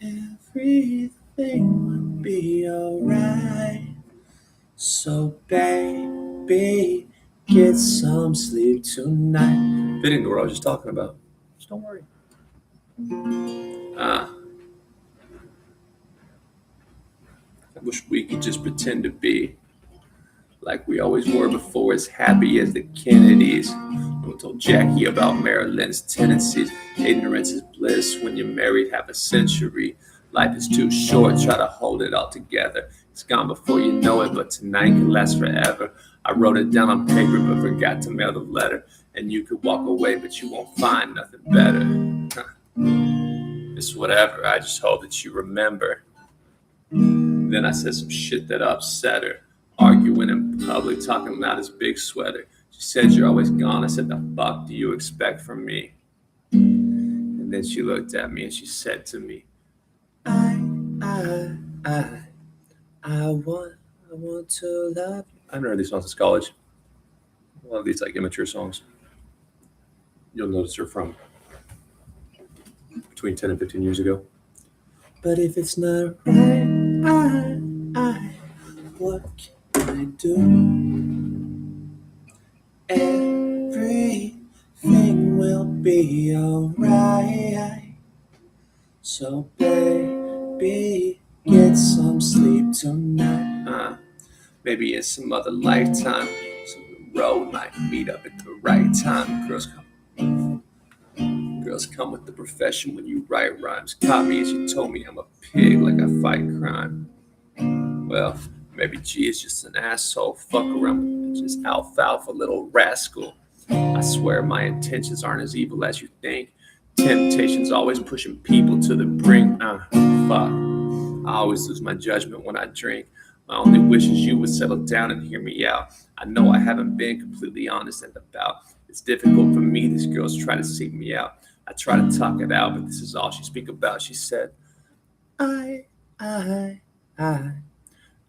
S4: Everything will be alright. So baby, get some sleep tonight.
S3: Fitting to what I was just talking about.
S4: Just don't worry.
S1: I wish we could just pretend to be like we always were before, as happy as the Kennedys. Who told Jackie about Maryland's tendencies? Ignorance is bliss when you're married half a century. Life is too short, try to hold it all together. It's gone before you know it, but tonight can last forever. I wrote it down on paper, but forgot to mail the letter. And you could walk away, but you won't find nothing better. It's whatever, I just hope that you remember. Then I said some shit that upset her. Arguing in public, talking about his big sweater. She said, you're always gone. I said, the fuck do you expect from me? And then she looked at me and she said to me,
S4: I want to love you.
S3: I haven't heard these songs since college. A lot of these like immature songs. You'll notice they're from between 10 and 15 years ago.
S4: But if it's not right, what can I do? Everything will be alright. So baby, get some sleep tonight.
S1: maybe in some other lifetime, some road might meet up at the right time. Girls come with the profession when you write rhymes. Caught me as you told me I'm a pig, like I fight crime. Well, maybe G is just an asshole. Fuck around with just alfalfa, little rascal. I swear my intentions aren't as evil as you think. Temptation's always pushing people to the brink. Fuck. I always lose my judgment when I drink. My only wish is you would settle down and hear me out. I know I haven't been completely honest and about. It's difficult for me. These girls try to seek me out. I try to talk it out, but this is all she speak about. She said,
S4: I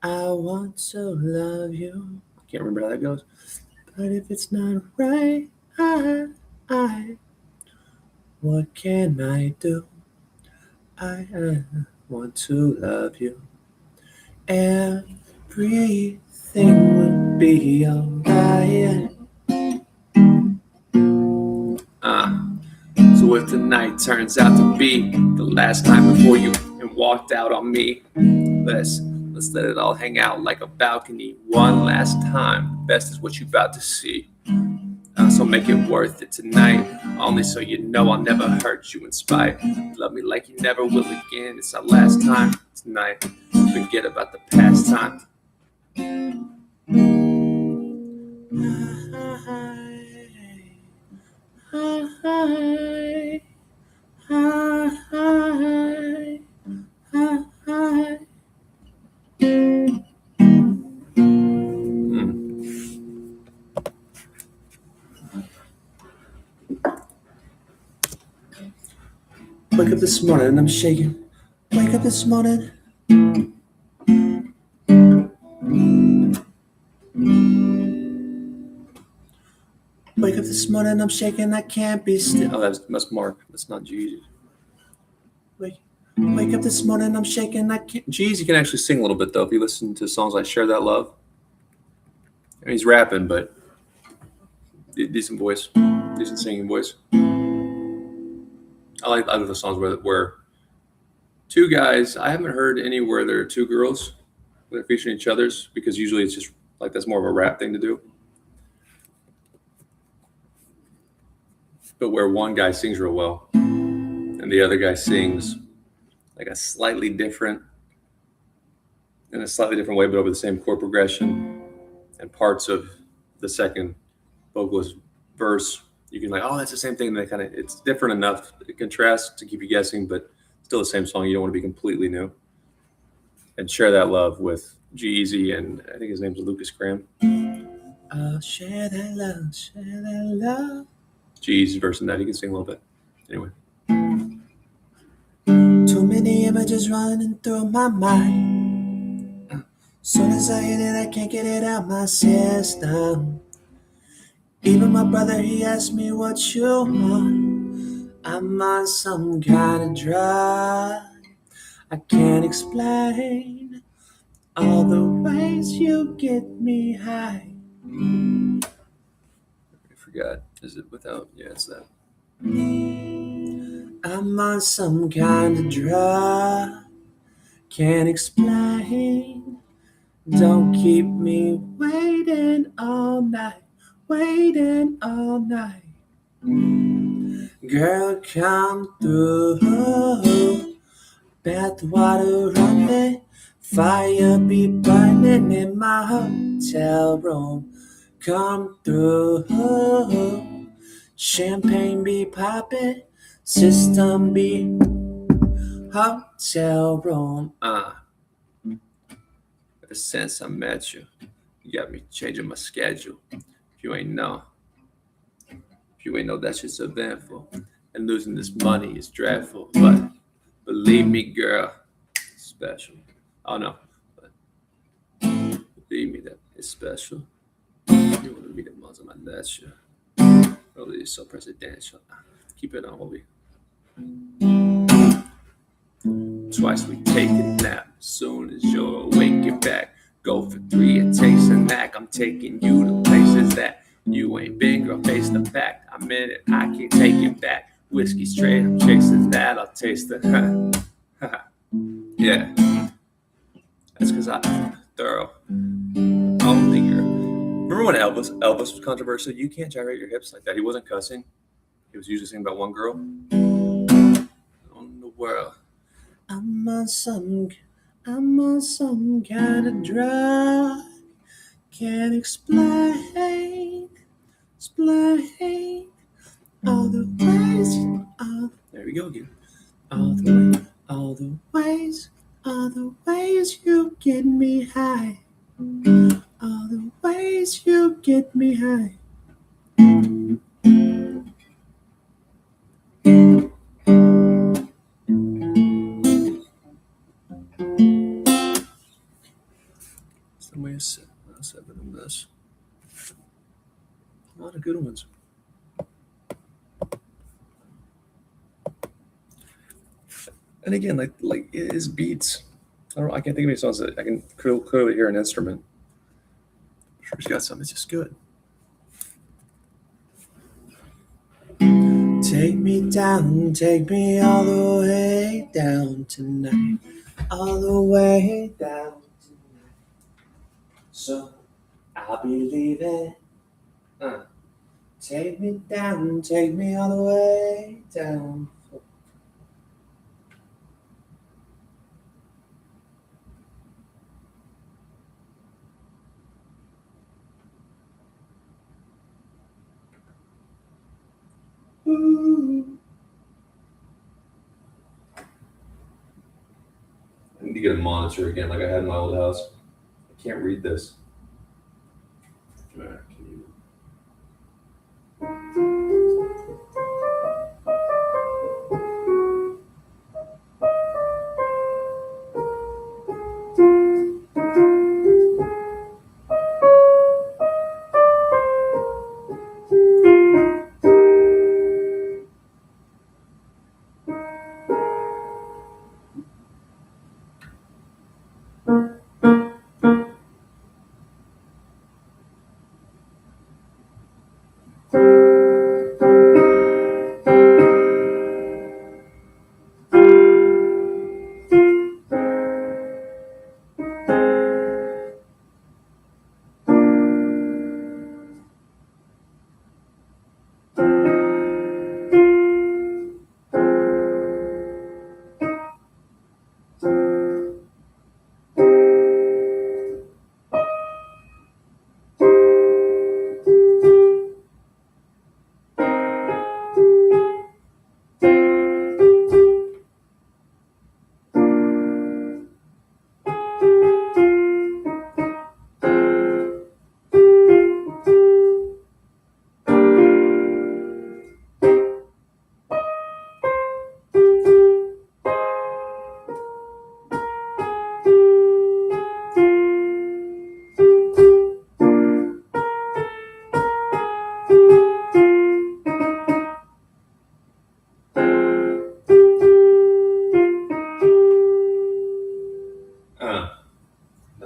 S4: want to love you.
S3: I can't remember how that goes.
S4: But if it's not right, what can I do? I want to love you. Everything will be alright.
S1: So if tonight turns out to be the last time before you and walked out on me, let's Let's let it all hang out like a balcony one last time. Best is what you about to see. So make it worth it tonight. Only so you know I'll never hurt you in spite. Love me like you never will again. It's our last time tonight. Forget about the past time. Wake up this morning and I'm shaking. Wake up this morning. Wake up this morning, I'm shaking, I can't be still. Oh, that's Mark. That's not Jeezy. Wake up this morning, I'm shaking, I can't. Jeezy can actually sing a little bit, though, if you listen to songs like Share That Love. I mean, he's rapping, but decent voice. Decent singing voice. I like the songs where two guys, I haven't heard any where there are two girls that are featuring each other's, because usually it's just like that's more of a rap thing to do. But where one guy sings real well and the other guy sings like in a slightly different way, but over the same chord progression, and parts of the second vocalist verse, you can like, oh, that's the same thing. They it's different enough. It contrasts to keep you guessing, but still the same song. You don't want to be completely new. And Share That Love with G-Eazy, and I think his name's Lucas Graham. Share that love, share that love. G-Eazy's verse in that, he can sing a little bit. Anyway. Too many images running through my mind. Soon as I hit it, I can't get it out my system. Even my brother, he asked me what you want. I'm on some kind of drug. I can't explain all the ways you get me high. I forgot. Is it without? Yeah, it's that. I'm on some kind of drug. Can't explain. Don't keep me waiting all night. Waiting all night. Girl, come through. Bathwater running. Fire be burning in my hotel room. Come through. Champagne be popping. System be hotel room. Ever since I met you, you got me changing my schedule. If you ain't know that shit's eventful. And losing this money is dreadful. But believe me, girl, it's special. Oh no. But believe me that it's special. You want to be the ones on my lecture. Really, it's so presidential. Keep it on, Obi. Twice we take a nap. Soon as you're awake, you're back. Go for 3 and taste a knack. I'm taking you to places that you ain't been, girl. Face the fact. I'm in it. I can't take it back. Whiskey straight. I'm chasing that. I'll taste the. Yeah. That's because I'm thorough. Only girl. Remember when Elvis was controversial? You can't gyrate your hips like that. He wasn't cussing. He was usually singing about one girl. On the world. I'm on some kind of drug. Can't explain all the ways. There we go again. All the ways you get me high. All the ways you get me high. Somewhere 7 in this. A lot of good ones. And again, like his beats. I can't think of any songs that I can clearly hear an instrument. I'm sure he's got something that's just good. Take me down, take me all the way down tonight. All the way down
S4: So I'll be leaving. Take me down, take me all the way down. Ooh.
S3: I need to get a monitor again, like I had in my old house. I can't read this. Can you?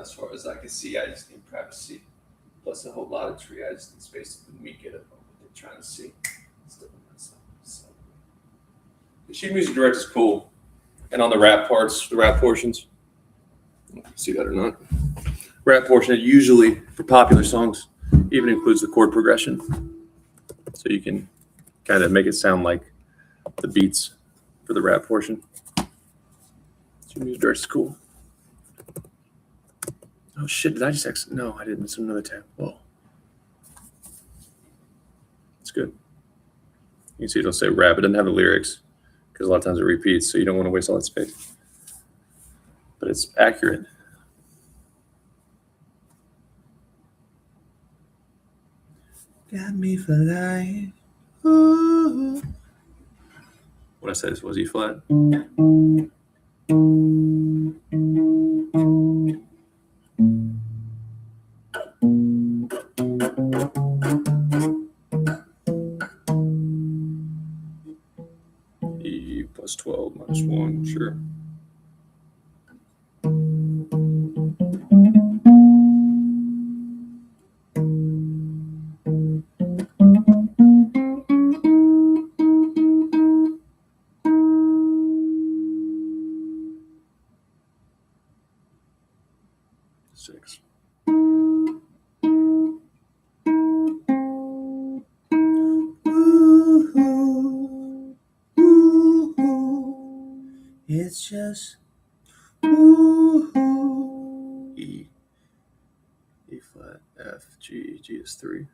S3: As far as I can see, I just need privacy. Plus a whole lot of tree. I just need space to let me get it what they're trying to see. The sheet music director is cool. And on the rap parts, the rap portions, I don't know if you see that or not. Rap portion, it usually, for popular songs, even includes the chord progression. So you can kind of make it sound like the beats for the rap portion. Sheet music director is cool. Oh shit, did I just exit? No, I didn't. It's another tab. Whoa. It's good. You can see it'll say rap. It doesn't have the lyrics because a lot of times it repeats, so you don't want to waste all that space. But it's accurate.
S4: Got me for life. Ooh.
S3: What I said was E flat. E plus 12 minus 1, sure. Six.
S4: Ooh, ooh, it's just ooh.
S3: E. E flat, F, G. G is 3.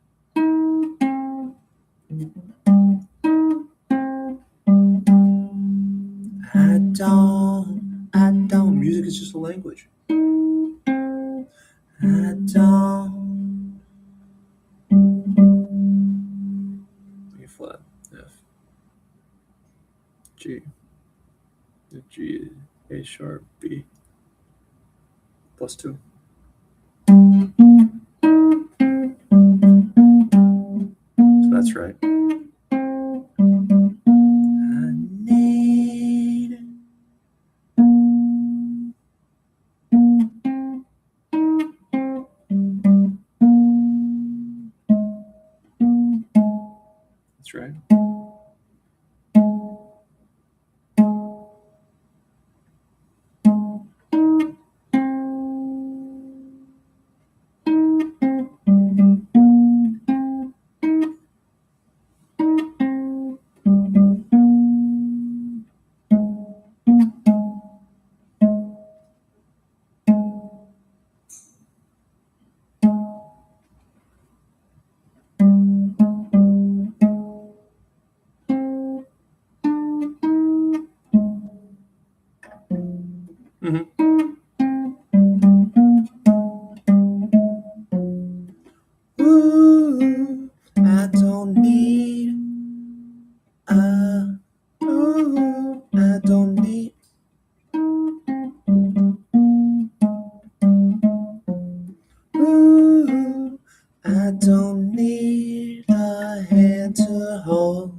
S4: I don't. Music is just a language. I don't.
S3: E flat, F, G. G, A sharp, B. Plus 2. So that's right.
S4: I need.
S3: That's right.
S4: Ooh, I don't need. I don't need. Ooh, I don't need a hand to hold.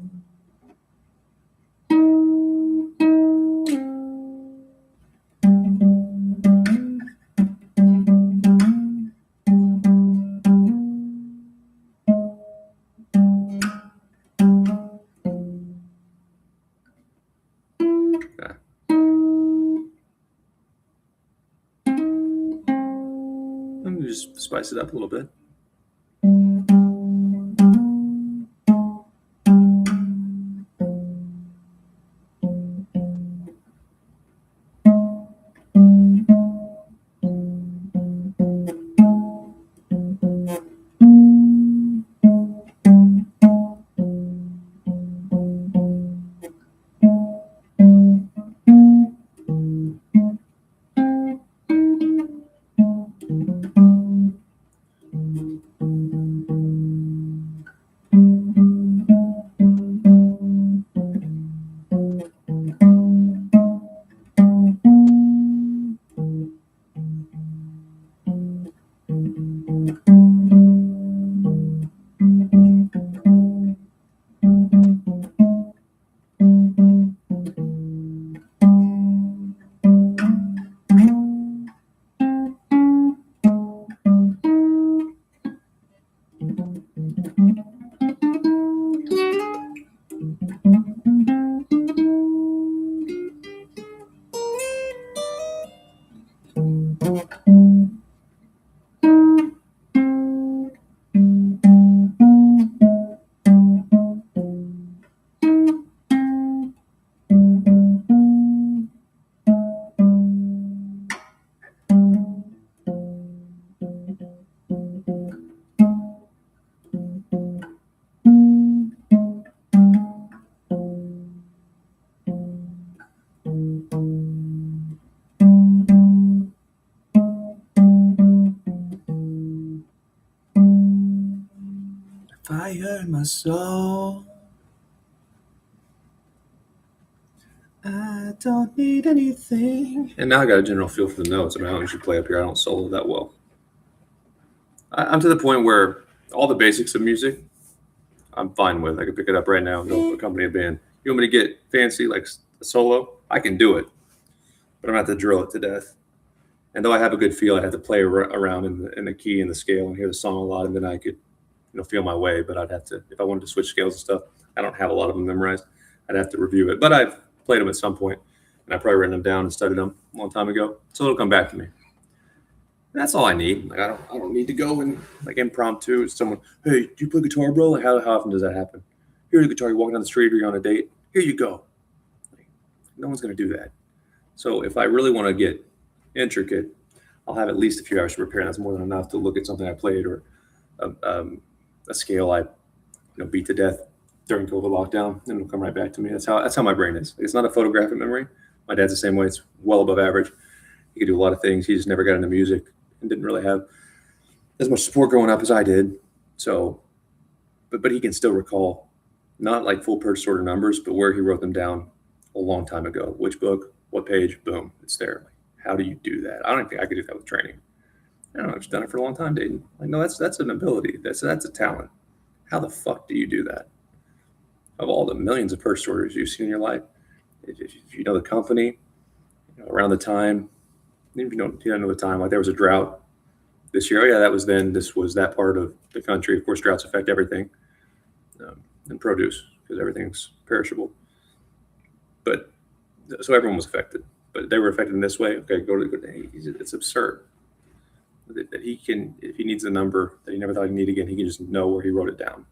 S1: Let me just spice it up a little bit. Fire in my soul. I don't need anything. And now I got a general feel for the notes. I mean, I don't usually play up here. I don't solo that well. I'm to the point where all the basics of music, I'm fine with. I can pick it up right now and go accompany a band. You want me to get fancy, like a solo? I can do it. But I'm going to have to drill it to death. And though I have a good feel, I have to play around in the key and the scale and hear the song a lot, and then I could, feel my way. But I'd have to, if I wanted to switch scales and stuff, I don't have a lot of them memorized. I'd have to review it. But I've played them at some point, and I've probably written them down and studied them a long time ago. So it'll come back to me. That's all I need. Like I don't need to go and like impromptu. Someone, hey, do you play guitar, bro? Like how often does that happen? Here's a guitar. You're walking down the street or you're on a date. Here you go. Like, no one's gonna do that. So if I really want to get intricate, I'll have at least a few hours to prepare. And that's more than enough to look at something I played or a scale I beat to death during COVID lockdown, and it'll come right back to me. That's how my brain is. It's not a photographic memory. My dad's the same way. It's well above average. He could do a lot of things. He just never got into music and didn't really have as much support growing up as I did. So, but he can still recall, not like full purchase order numbers, but where he wrote them down a long time ago. Which book, what page, boom, it's there. Like, how do you do that? I don't think I could do that with training. I don't know. I've just done it for a long time, Dayton. Like, no, that's an ability. That's a talent. How the fuck do you do that? Of all the millions of purchase orders you've seen in your life, if you know the company, around the time, even if you don't know the time, like there was a drought this year. Oh yeah, that was then. This was that part of the country. Of course, droughts affect everything, and produce because everything's perishable. But so everyone was affected, but they were affected in this way. Okay, it's absurd that he can, if he needs a number that he never thought he'd need again, he can just know where he wrote it down.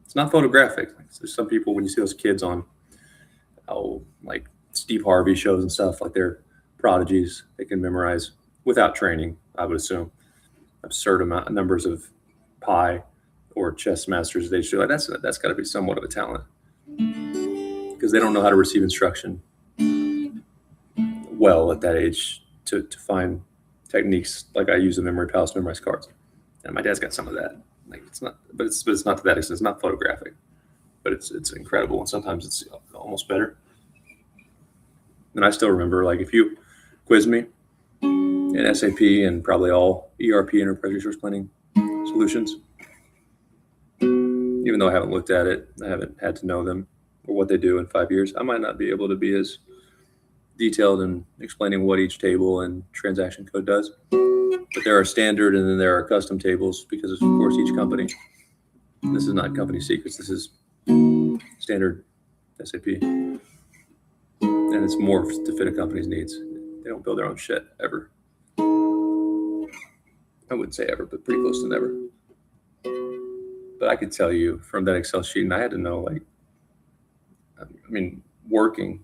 S1: It's not photographic. Like, there's some people, when you see those kids on, like Steve Harvey shows and stuff, like they're prodigies. They can memorize without training, I would assume, absurd numbers of pi or chess masters. They show like that's got to be somewhat of a talent because they don't know how to receive instruction.
S3: well at that age to find techniques like I use a memory palace to memorize cards. And my dad's got some of that. Like it's not, but it's not to that extent. It's not photographic, but it's incredible. And sometimes it's almost better. And I still remember, like, if you quiz me in SAP and probably all ERP, enterprise resource planning solutions, even though I haven't looked at it, I haven't had to know them or what they do in 5 years, I might not be able to be as detailed in explaining what each table and transaction code does. But there are standard and then there are custom tables because, of course, each company, this is not company secrets, this is standard SAP. And it's morphed to fit a company's needs. They don't build their own shit, ever. I wouldn't say ever, but pretty close to never. But I could tell you from that Excel sheet, and I had to know, like, I mean, working,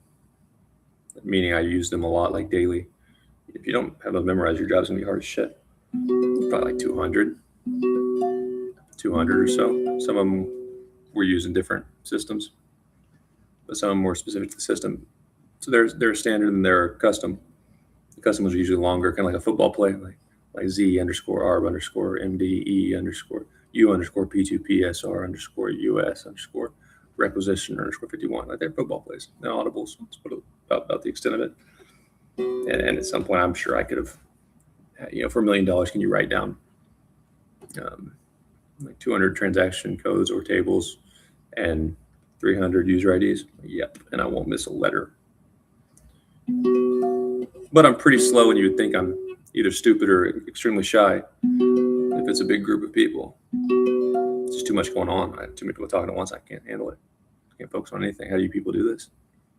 S3: meaning I use them a lot, like daily. If you don't have them memorized, your job's gonna be hard as shit. Probably like 200 or so. Some of them were using different systems, but some of them were specific to the system. So there's standard and there are custom. The custom ones are usually longer, kind of like a football play, like Z underscore ARB underscore MDE underscore U underscore P2PSR underscore US underscore requisition underscore 51. Like they're football plays. They're audibles. That's about the extent of it. And at some point, I'm sure I could have, for $1 million, can you write down like 200 transaction codes or tables and 300 user IDs? Yep. And I won't miss a letter. But I'm pretty slow, and you would think I'm either stupid or extremely shy if it's a big group of people. It's just too much going on. I have too many people talking at once. I can't handle it. I can't focus on anything. How do you people do this?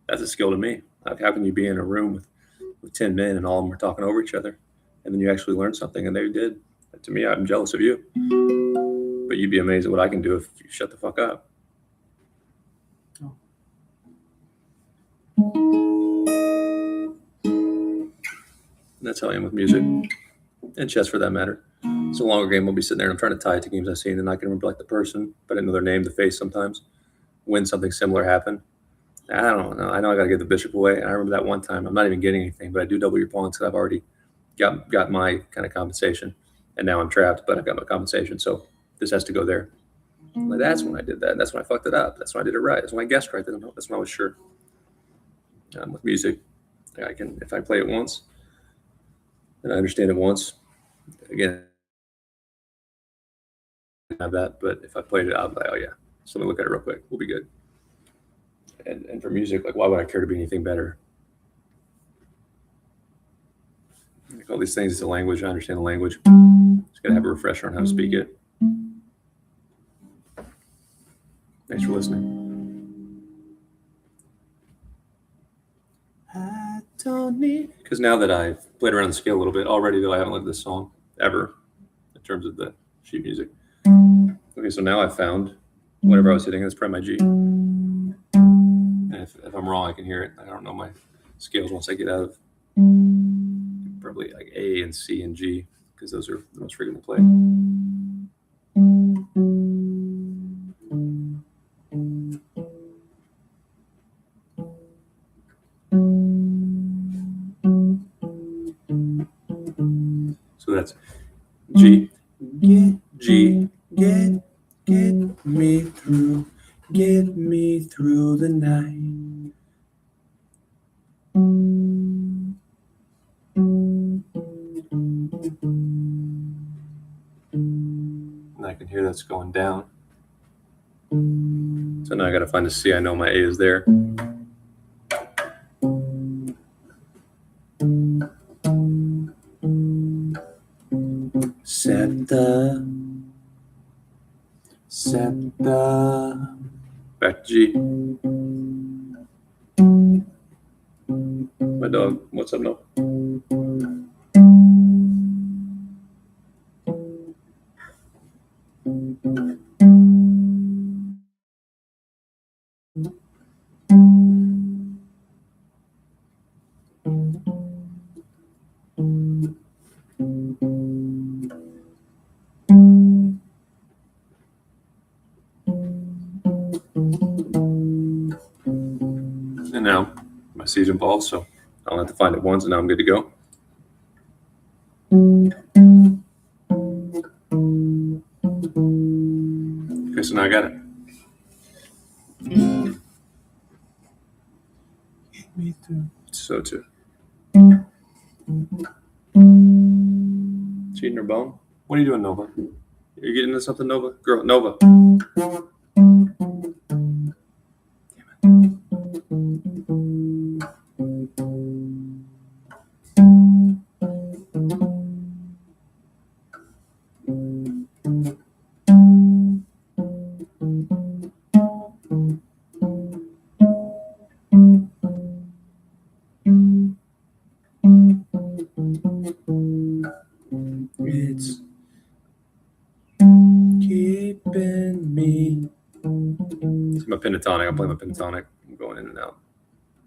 S3: That's a skill to me. Like, how can you be in a room with 10 men and all of them are talking over each other, and then you actually learn something? And they did. To me, I'm jealous of you. But you'd be amazed at what I can do if you shut the fuck up. And that's how I am with music and chess, for that matter. It's a longer game. I'll be sitting there and I'm trying to tie it to games I've seen, and I can remember like the person, but I know their name, the face sometimes, when something similar happened. I don't know. I know I got to give the bishop away. And I remember that one time, I'm not even getting anything, but I do double your pawns because I've already got my kind of compensation. And now I'm trapped, but I've got my compensation. So this has to go there. Like, that's when I did that. That's when I fucked it up. That's when I did it right. That's when I guessed right. That's when I was sure. With music, I can, if I play it once and I understand it once, again, I have that. But if I played it, I'll be like, oh yeah. So let me look at it real quick. We'll be good. And for music, like, why would I care to be anything better? Like all these things, it's a language. I understand the language. Just got to have a refresher on how to speak it. Thanks for listening.
S4: I don't need.
S3: Because now that I've played around the scale a little bit already, though I haven't lived this song ever in terms of the sheet music. Okay, so now I've found whatever I was hitting. That's probably my G. And if I'm wrong, I can hear it. I don't know my scales once I get out of probably like A and C and G, because those are the most frequently played. So that's G, G,
S4: Get me through the night.
S3: and I can hear that's going down. So now I got to find a C. I know my A is there.
S4: Septa.
S3: Back to G. My dog, what's up, no? And now my C's involved, so I don't have to find it once, and now I'm good to go. Okay, so now I got it.
S4: Me through.
S3: So too. Cheating her bone? What are you doing, Nova? You're getting into something, Nova? Girl, Nova.
S4: It's keeping me.
S3: It's my pentatonic. I'm playing my pentatonic. I'm going in and out.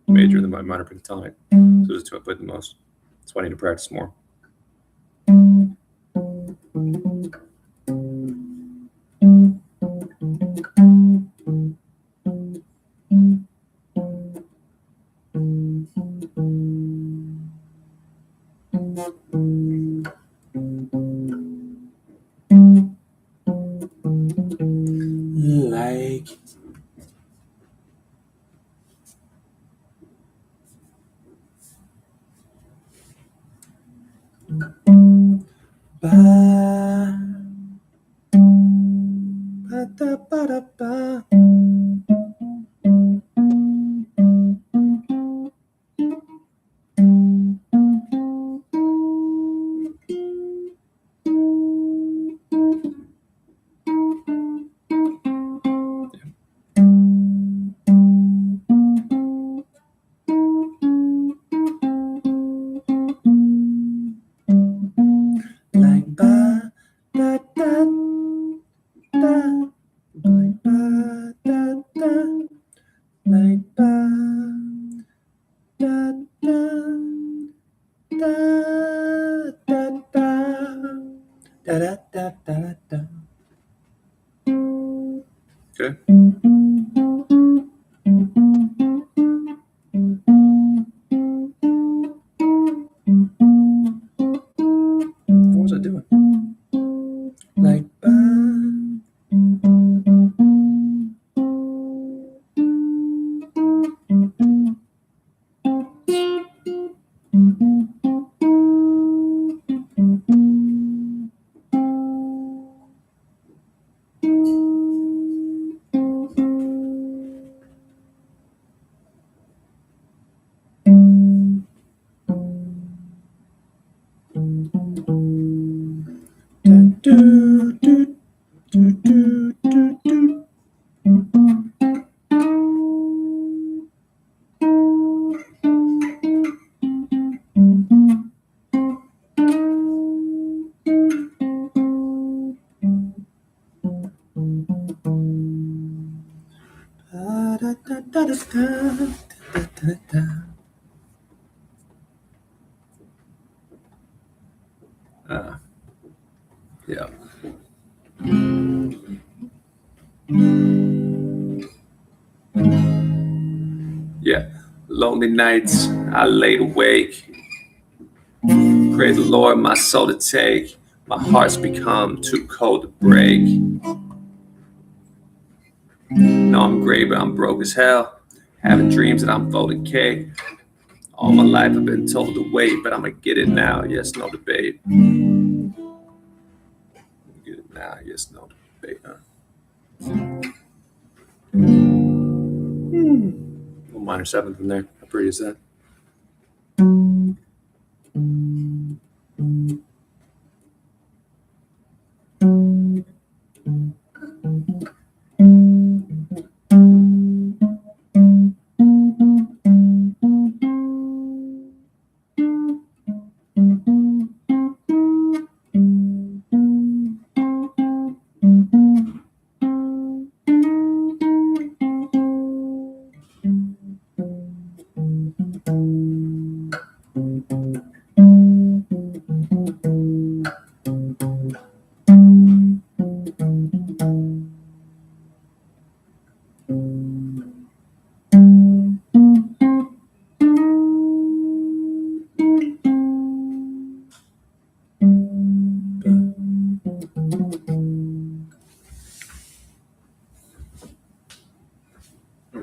S3: Major and then my minor pentatonic. So those are two I played the most. That's why I need to practice more.
S4: Like ba ba da ba da ba. Like ba da da da, like ba da da, like ba da da da da da da da da da.
S3: Okay. What was I doing?
S4: Like ba. Do do do do do do. Da da da da da da da da.
S3: Yeah. Yeah. Lonely nights, I laid awake. Pray the Lord my soul to take. My heart's become too cold to break. No, I'm great, but I'm broke as hell. Having dreams that I'm folding cake. All my life I've been told to wait, but I'ma get it now. Yes, no debate. Get it now. Yes, no debate. Little minor seventh in there. How pretty is that?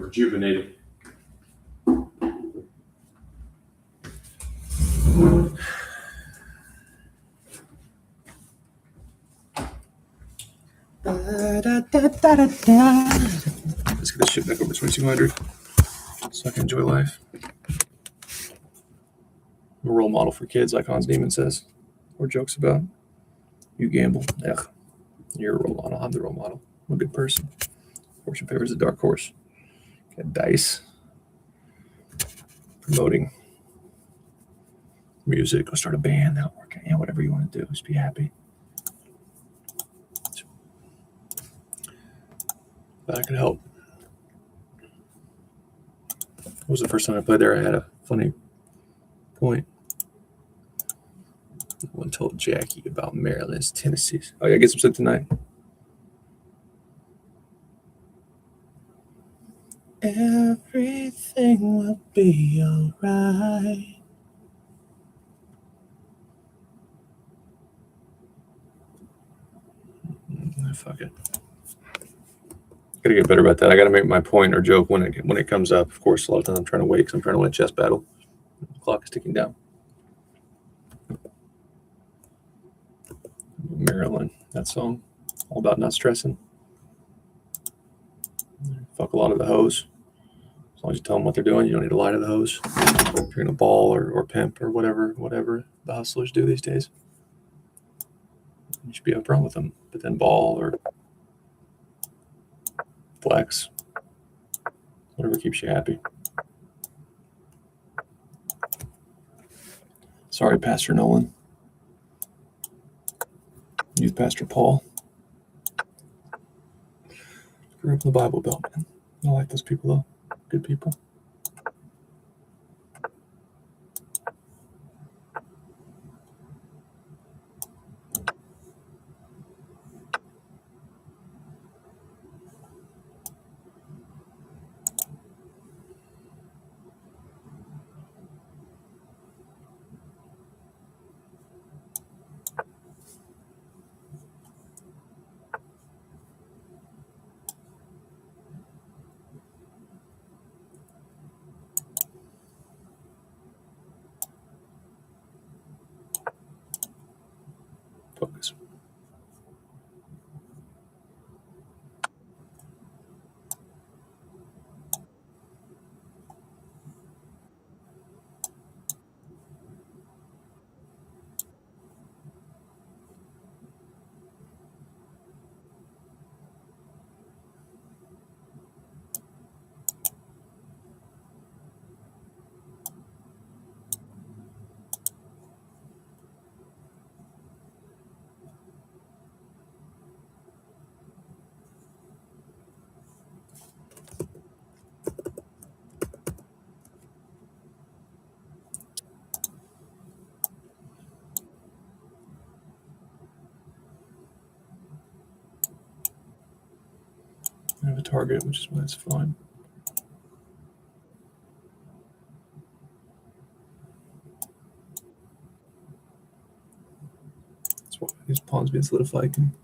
S3: rejuvenated.
S1: Let's get this shit back over 2200 so I can enjoy life. I'm a role model for kids, Icon's Demon says, or jokes about. You gamble. Ugh. You're a role model. I'm the role model. I'm a good person. Fortune favors a dark horse. Got dice. Promoting music. Go start a band. That'll work. Yeah, whatever you want to do. Just be happy. That could help. What was the first time I played there? I had a funny point. One told Jackie about Maryland's Tennessee. Oh, yeah, get some sleep tonight. Everything will be alright. Fuck it. Gotta get better about that. I gotta make my point or joke when it comes up. Of course, a lot of times I'm trying to wait because I'm trying to win a chess battle. The clock is ticking down. Maryland, that song, all about not stressing. Fuck a lot of the hoes. As long as you tell them what they're doing, you don't need to lie to the hoes. If you're gonna ball or pimp or whatever the hustlers do these days, you should be upfront with them. But then ball or flex, whatever keeps you happy. Sorry, Pastor Nolan. Youth Pastor Paul. Grew up in the Bible Belt, man. I like those people, though. Good people. Focus. I have a target, which is why it's fine. That's why these pawns being solidified can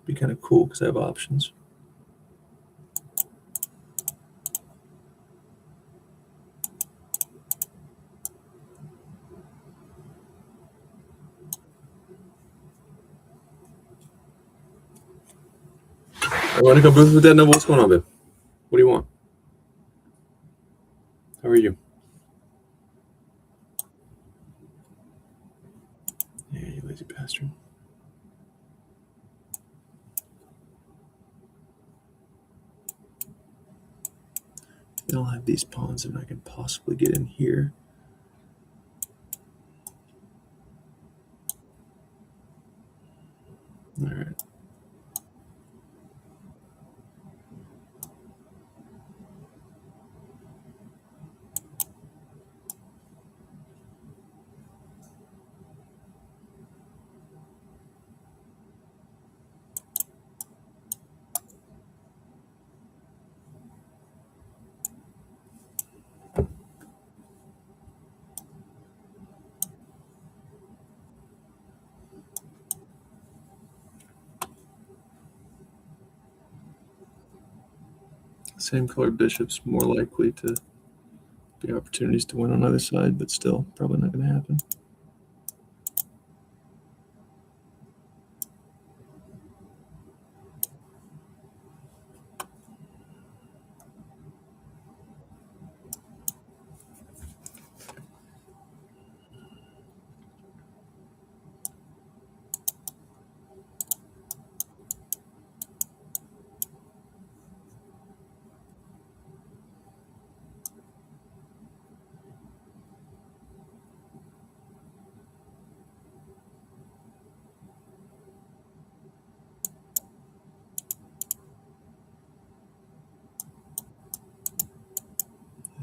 S1: be kind of cool because I have options. I want to come with that. No, what's going on, babe? What do you want? How are you? Yeah, you lazy bastard. I'll have these pawns and I can possibly get in here. All right. Same color bishops more likely to be opportunities to win on either side, but still probably not going to happen.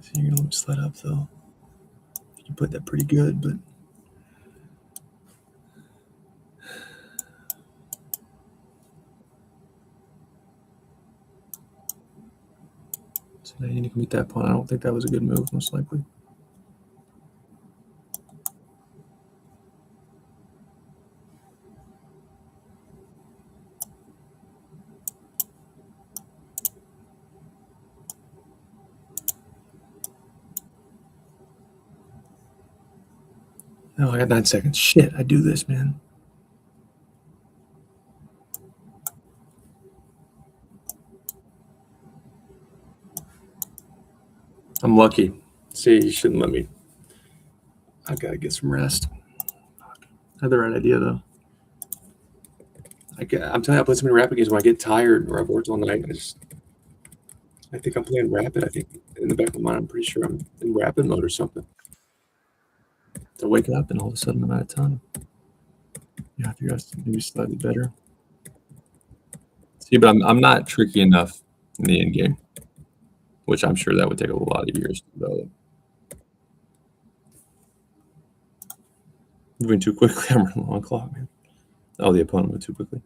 S1: So you're going to let me slide up, though. You put that pretty good, but so now you need to commit that pawn. I don't think that was a good move, most likely. Oh, I got 9 seconds. Shit, I do this, man. I'm lucky. See, you shouldn't let me. I've got to get some rest. I had the right idea, though. I'm telling you, I play so many rapid games when I get tired or I've worked all night. I think I'm playing rapid. I think in the back of my mind, I'm pretty sure I'm in rapid mode or something. So I wake up and all of a sudden I'm out of time. Yeah, I figure I was maybe slightly better. See, but I'm not tricky enough in the end game, which I'm sure that would take a lot of years to develop. Moving too quickly, I'm running long clock, man. Oh, the opponent moved too quickly.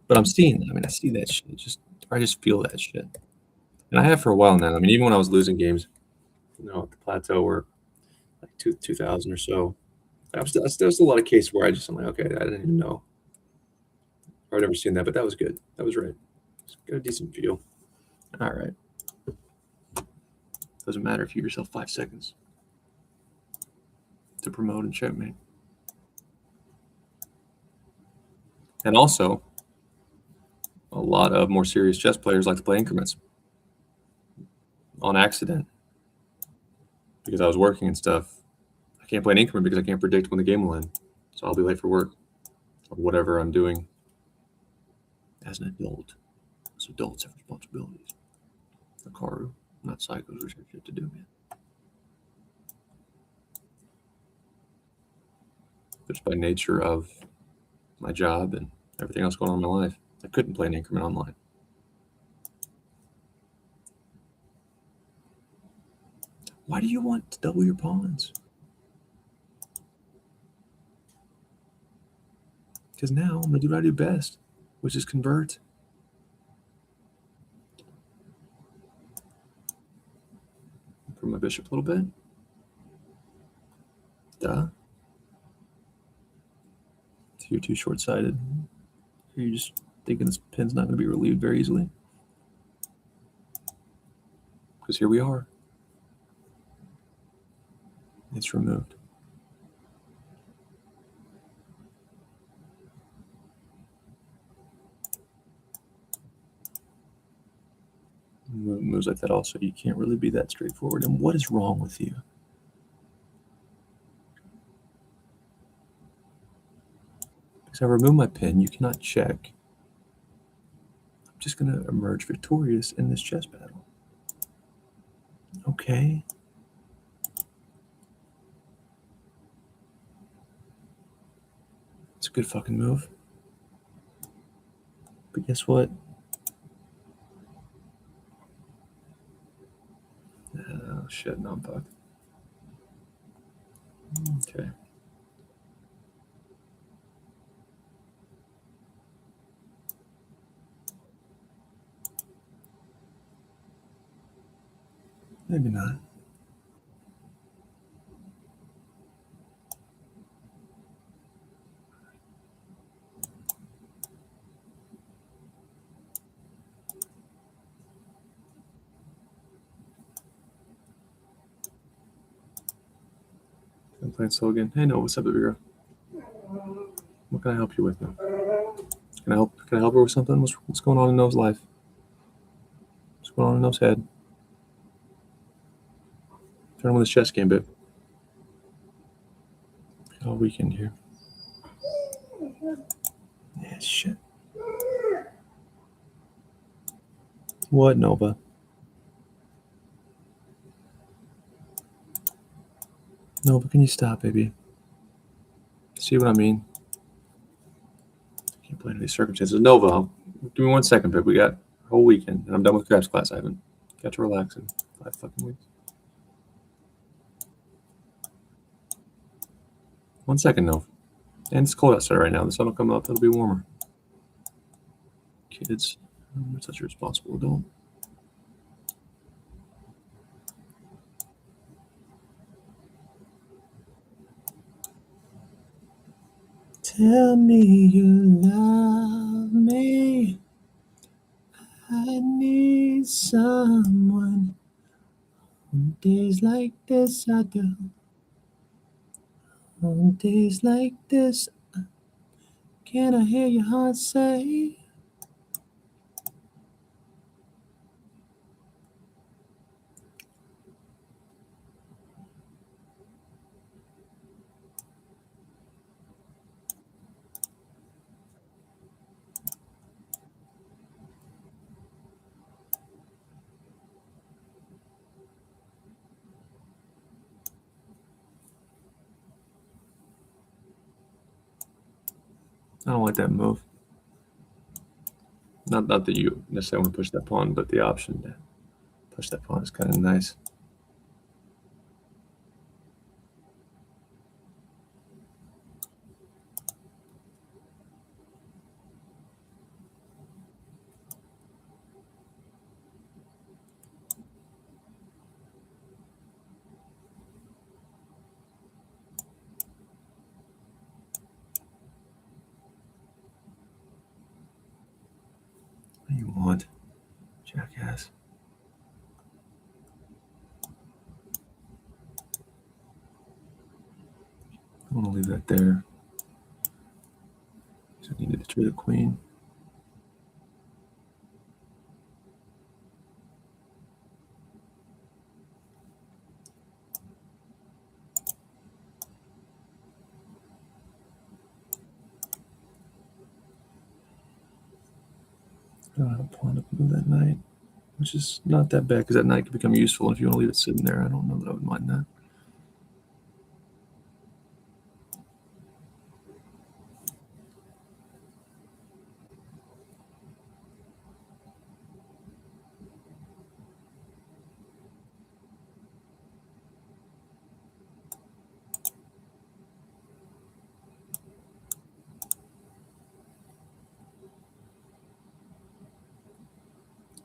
S1: But I'm seeing, I see that shit. I just feel that shit. And I have for a while now. Even when I was losing games, at the plateau where like 2000 or so, there's a lot of cases where I'm like, okay, I didn't even know. I've never seen that, but that was good. That was right. It's got a decent feel. All right. Doesn't matter if you give yourself 5 seconds to promote and checkmate. And also, a lot of more serious chess players like to play increments on accident because I was working and stuff. I can't play an increment because I can't predict when the game will end. So I'll be late for work or whatever I'm doing as an adult. So adults have responsibilities. Hikaru, not psychos, which have shit to do, man. Just by nature of my job and everything else going on in my life, I couldn't play an increment online. Why do you want to double your pawns? Because now I'm going to do what I do best, which is convert. Improve my bishop a little bit. Duh. So you're too short-sighted. You're just thinking this pin's not going to be relieved very easily. Because here we are. It's removed. Moves like that also, you can't really be that straightforward. And what is wrong with you? Because I remove my pin, you cannot check. I'm just going to emerge victorious in this chess battle. Okay. It's a good fucking move. But guess what? Oh, shit, no, I'm fucked. Okay. Maybe not.
S3: playing slow again. Hey, no, what's up, Vera? What can I help you with now? Can I help her with something? What's going on in Noah's life? What's going on in Noah's head? Turn on with this chess game, babe. Got all weekend here. Yeah, shit. What, Nova? Nova, can you stop, baby? See what I mean? Can't play under these circumstances. Nova, give me 1 second, babe. We got a whole weekend, and I'm done with crafts class. I haven't got to relax in 5 fucking weeks. 1 second, Nova. And it's cold outside right now. The sun will come up. It'll be warmer. Kids, I'm such a responsible adult. Tell me you love me. I need someone. On days like this, I do. On days like this, can I hear your heart say? I don't like that move. Not that you necessarily want to push that pawn, but the option to push that pawn is kind of nice. What do you want, jackass? I want to leave that there. So I needed to trade the queen. I don't have a pawn to move that knight, which is not that bad because that knight could become useful. And if you want to leave it sitting there, I don't know that I would mind that.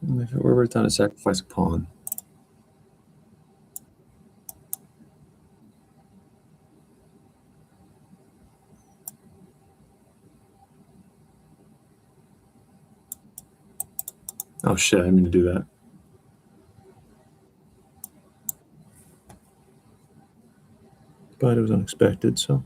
S3: And if it were ever time to sacrifice a pawn, oh shit, I didn't mean to do that. But it was unexpected, so.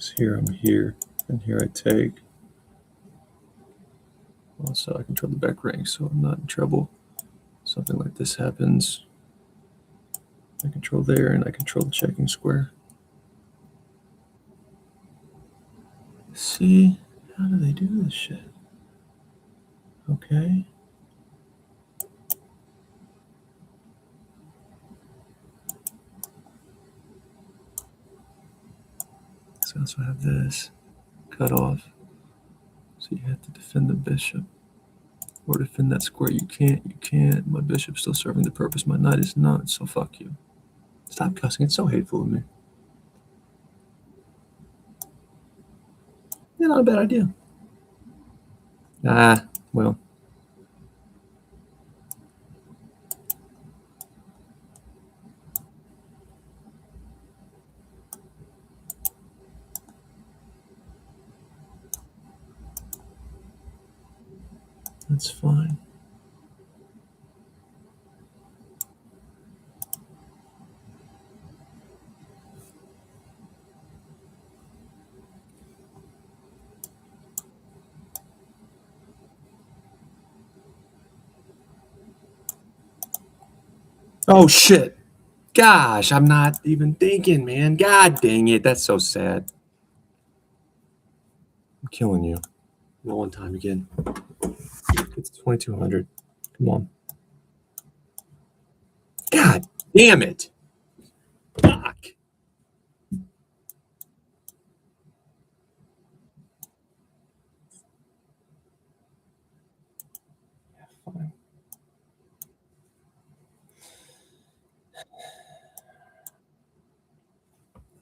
S3: So here I'm here, and here I take. Also, I control the back rank, so I'm not in trouble. Something like this happens. I control there, and I control the checking square. See? How do they do this shit? Okay. So I also have this cut off. So you have to defend the bishop. Or defend that square. You can't. My bishop's still serving the purpose. My knight is not, so fuck you. Stop cussing. It's so hateful of me. not a bad idea. Well. That's fine. Oh, shit. Gosh, I'm not even thinking, man. God dang it. That's so sad. I'm killing you. Roll one time again. It's 2,200. Come on. God damn it. Fuck. Fine.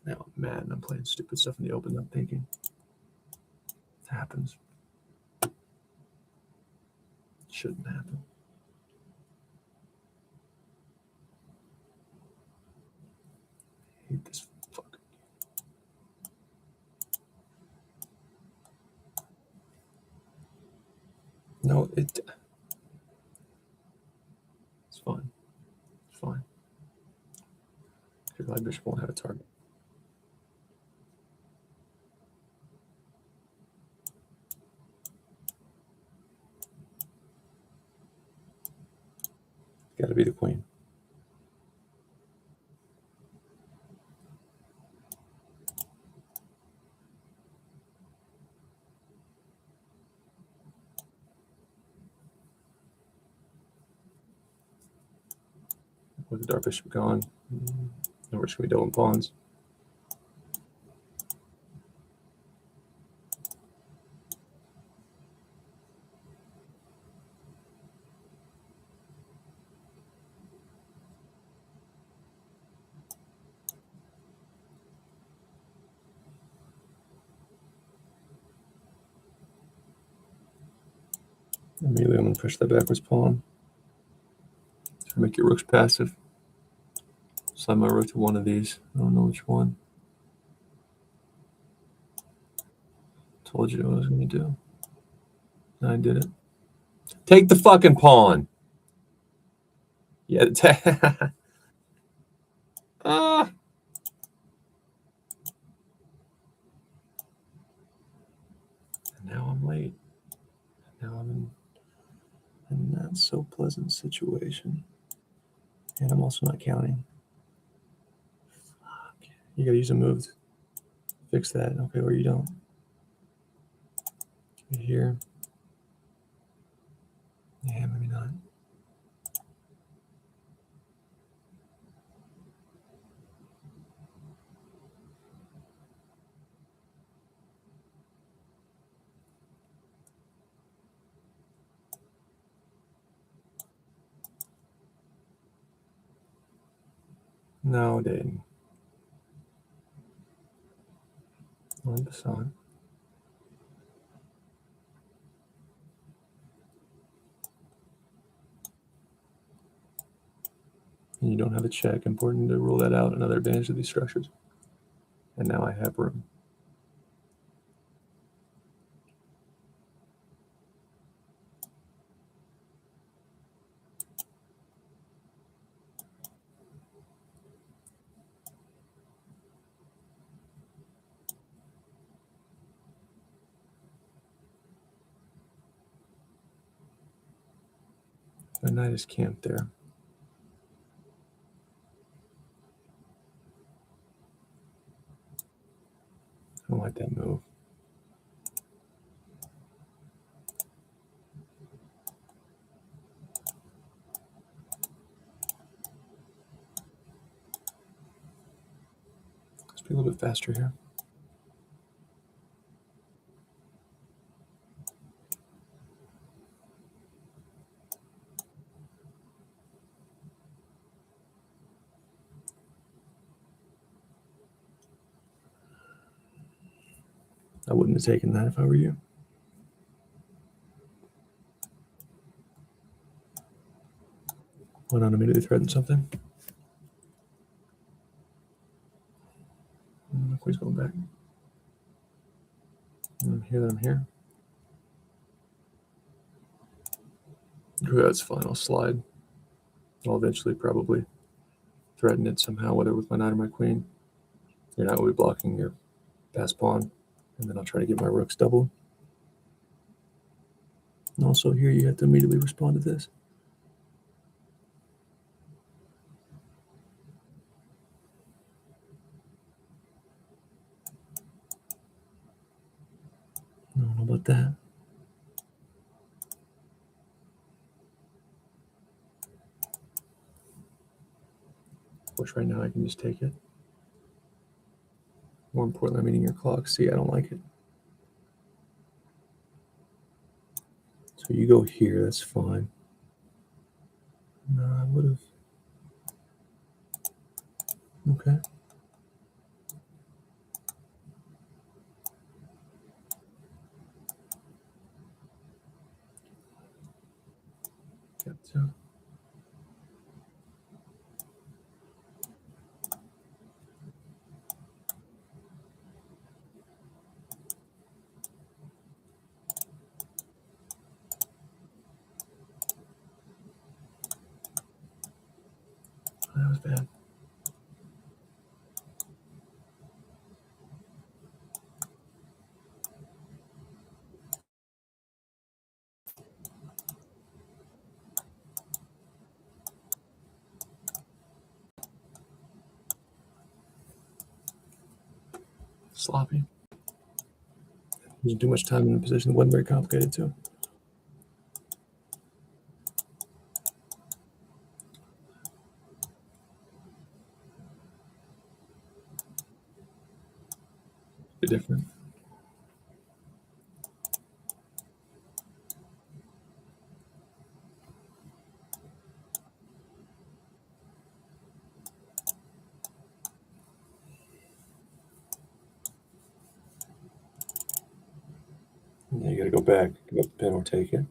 S3: Now I'm mad and I'm playing stupid stuff in the open, not thinking. It happens. Shouldn't happen. I hate this fuck. No, it's fine. It's fine. Because my bishop won't have a target. Got to be the queen. With the dark bishop gone, and we're just going to be doubling pawns. Immediately, I'm going to push that backwards pawn to make your rooks passive. Slide my rook to one of these. I don't know which one. Told you what I was going to do. And I did it. Take the fucking pawn. Yeah. Ah. And now I'm late. Now I'm in a not so pleasant situation. And I'm also not counting. Fuck. You gotta use a move to fix that. Okay, or you don't. Here. Yeah, maybe not. No, it didn't. On the sun. And you don't have a check. Important to rule that out. Another advantage of these structures. And now I have room. My knight is camped there. I don't like that move. Let's be a little bit faster here. I wouldn't have taken that if I were you. Why not immediately threaten something? Look, he's going back. I'm here, then I'm here. That's fine. I'll slide. I'll eventually probably threaten it somehow, whether with my knight or my queen. Your knight will be blocking your pass pawn, and then I'll try to get my rooks doubled. And also here you have to immediately respond to this. I don't know about that. Wish right now I can just take it. More importantly, I'm eating your clock. See, I don't like it. So you go here, that's fine. No, I would have. Okay. Got to. That was bad. Sloppy. Using too much time in a position that wasn't very complicated too. Bit different. Now you gotta go back, give up the pin or take it.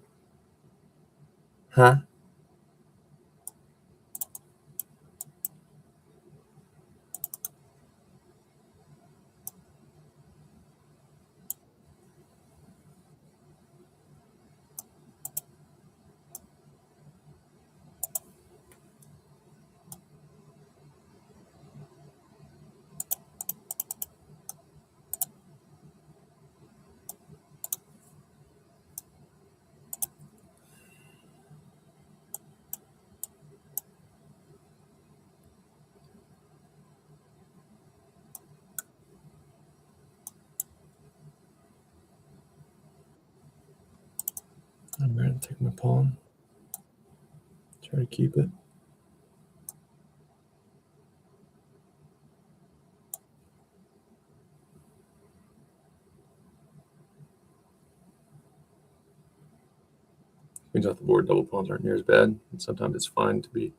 S3: Huh? I'm ready to take my pawn. Try to keep it. Queens off the board, double pawns aren't near as bad. And sometimes it's fine to be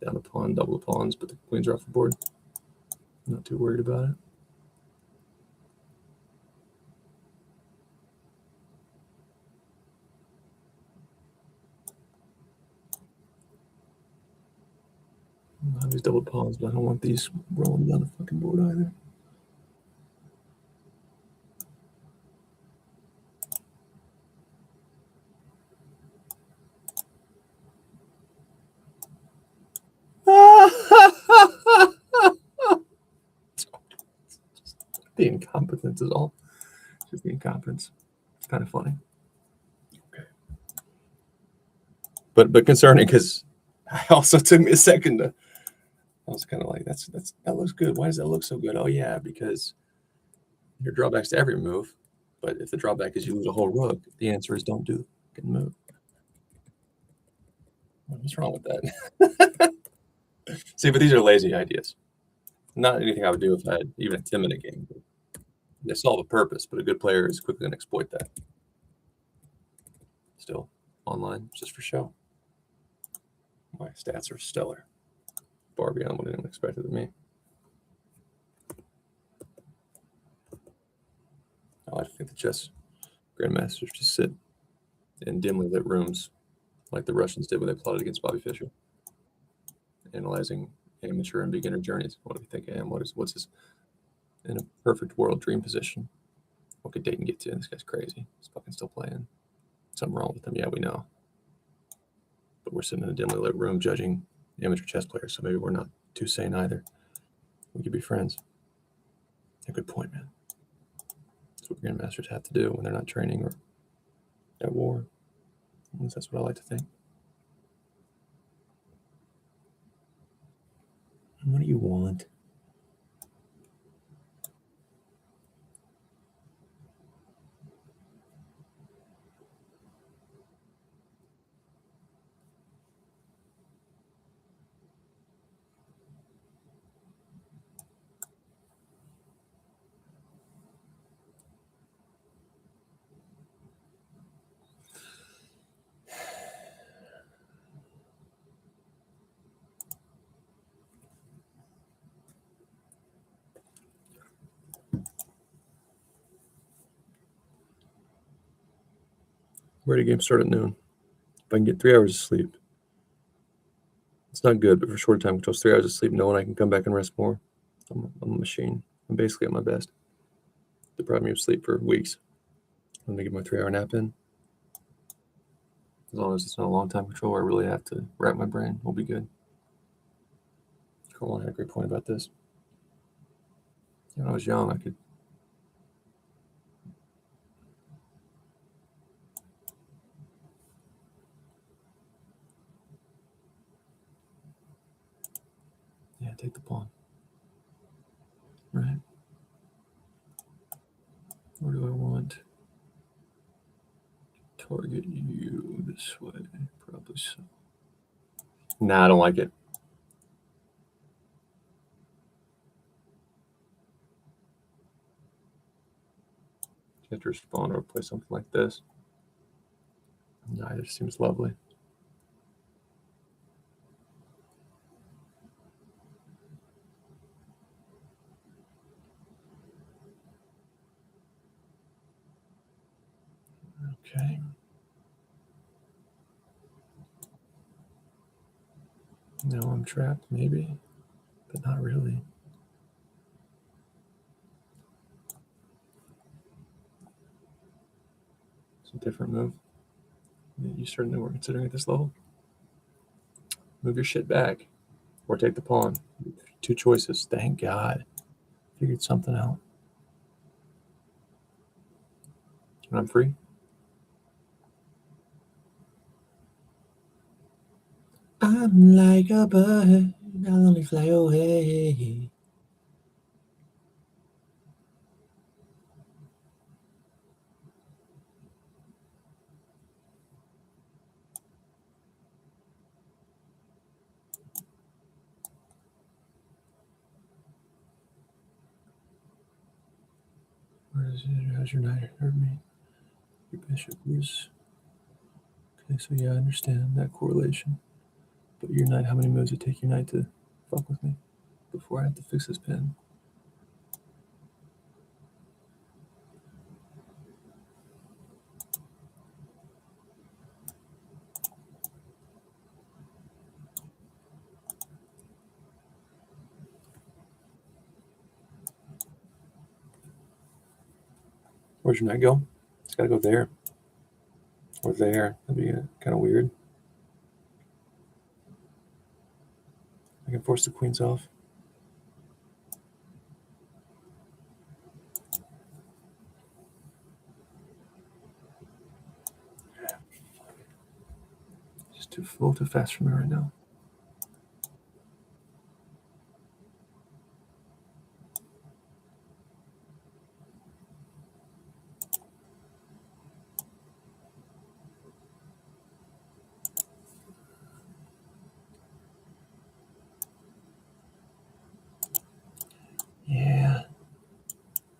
S3: down a pawn, double the pawns, but the queens are off the board. Not too worried about it. I have these double pawns, but I don't want these rolling down the fucking board either. The incompetence is all. Just the incompetence. It's kind of funny. Okay. But concerning because I also took me a second to. I was kind of like, that looks good. Why does that look so good? Oh yeah, because your drawbacks to every move. But if the drawback is you lose a whole rook, the answer is don't do the move. What's wrong with that? See, but these are lazy ideas. Not anything I would do if I had even a 10-minute game. They solve a purpose, but a good player is quickly going to exploit that. Still online, just for show. My stats are stellar. Far beyond what anyone expected of me. I like to think the chess grandmasters just sit in dimly lit rooms like the Russians did when they plotted against Bobby Fischer, analyzing amateur and beginner journeys. What do we think of him? What's his in a perfect world dream position? What could Dayton get to? This guy's crazy. He's fucking still playing. Something wrong with him. Yeah, we know. But we're sitting in a dimly lit room judging amateur chess players, so maybe we're not too sane either. We could be friends. A good point, man. That's what grandmasters have to do when they're not training or at war. At least that's what I like to think. What do you want? Ready game start at noon. If I can get 3 hours of sleep, it's not good, but for short time controls, 3 hours of sleep, knowing I can come back and rest more. I'm a machine. I'm basically at my best. Deprive me of sleep for weeks. I'm gonna get my 3 hour nap in. As long as it's not a long time control, I really have to wrap my brain. We'll be good. Colin had a great point about this. When I was young, I could. Yeah, take the pawn. Right. Where do I want? Target you this way. Probably so. Nah, I don't like it. You have to respond or play something like this. Nah, it just seems lovely. Okay. Now I'm trapped, maybe, but not really. It's a different move. You certainly were considering at this level. Move your shit back or take the pawn. 2 choices. Thank God. Figured something out. And I'm free. I'm like a bird. I'll only fly away. Where is it? How's your knight hurt me? Your bishop is. Okay, so yeah, I understand that correlation. But your knight, how many moves it take your knight to fuck with me before I have to fix this pin? Where's your knight go? It's got to go there. Or there. That'd be kind of weird. I can force the queens off. Just a little too fast for me right now.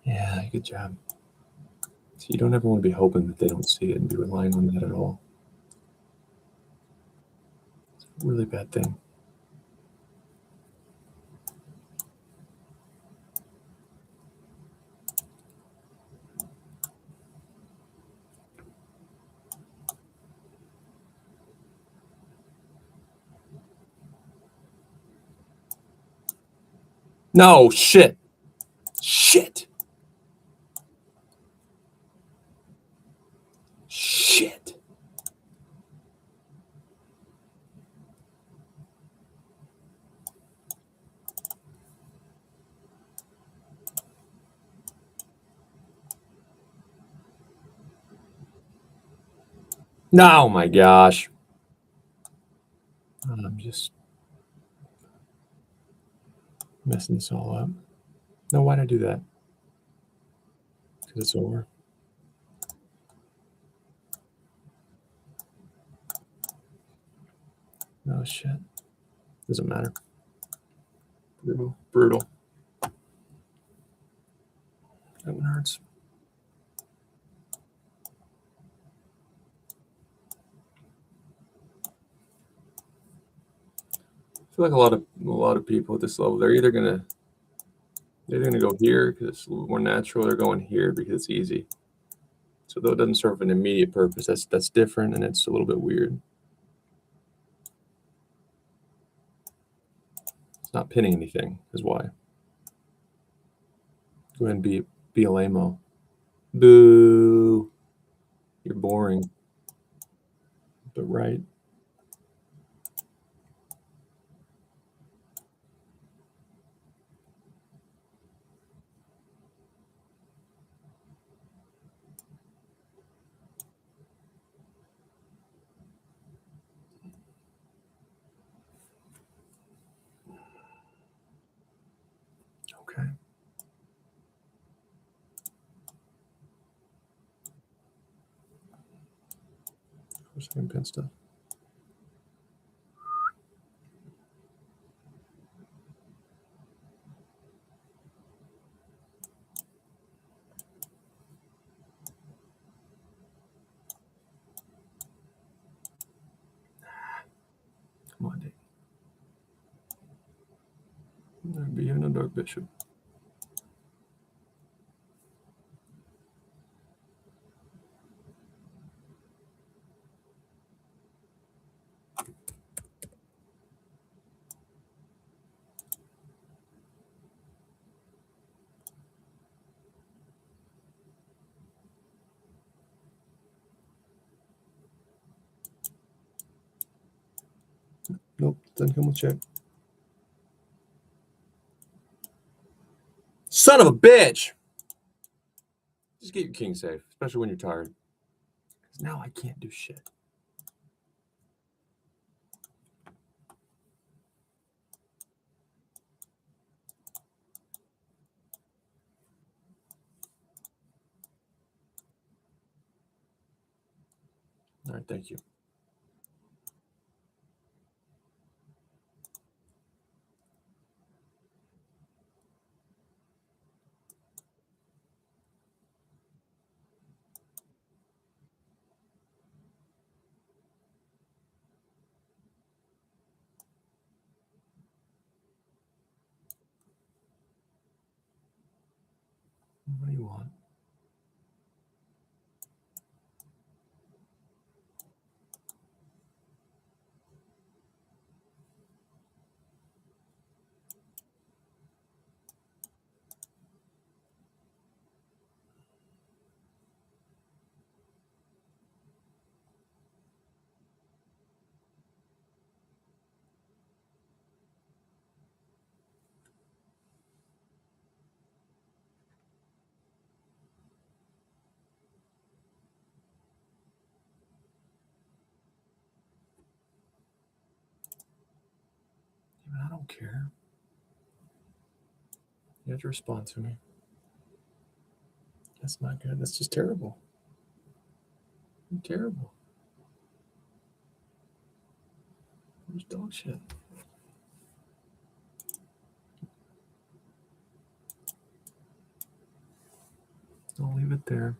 S3: Yeah, good job. So you don't ever want to be hoping that they don't see it and be relying on that at all. It's a really bad thing. No, shit. Shit. Shit. No, my gosh. I'm just messing this all up. No, why'd I do that? Because it's over. Oh, shit. Doesn't matter. Brutal. Brutal. That one hurts. I feel like a lot of people at this level, they're either gonna go here because it's a little more natural, they're going here because it's easy. So though it doesn't serve an immediate purpose, that's different and it's a little bit weird. It's not pinning anything, is why. Go ahead and be a lame-o. Boo. You're boring. But right. Okay. Second pin stuff. Come on, Dave. There'd be even a dark bishop. Nope, doesn't come with check. Son of a bitch! Just get your king safe, especially when you're tired. Because now I can't do shit. All right, thank you. What do you want? I don't care. You have to respond to me. That's not good. That's just terrible. You're terrible. There's dog shit. I'll leave it there.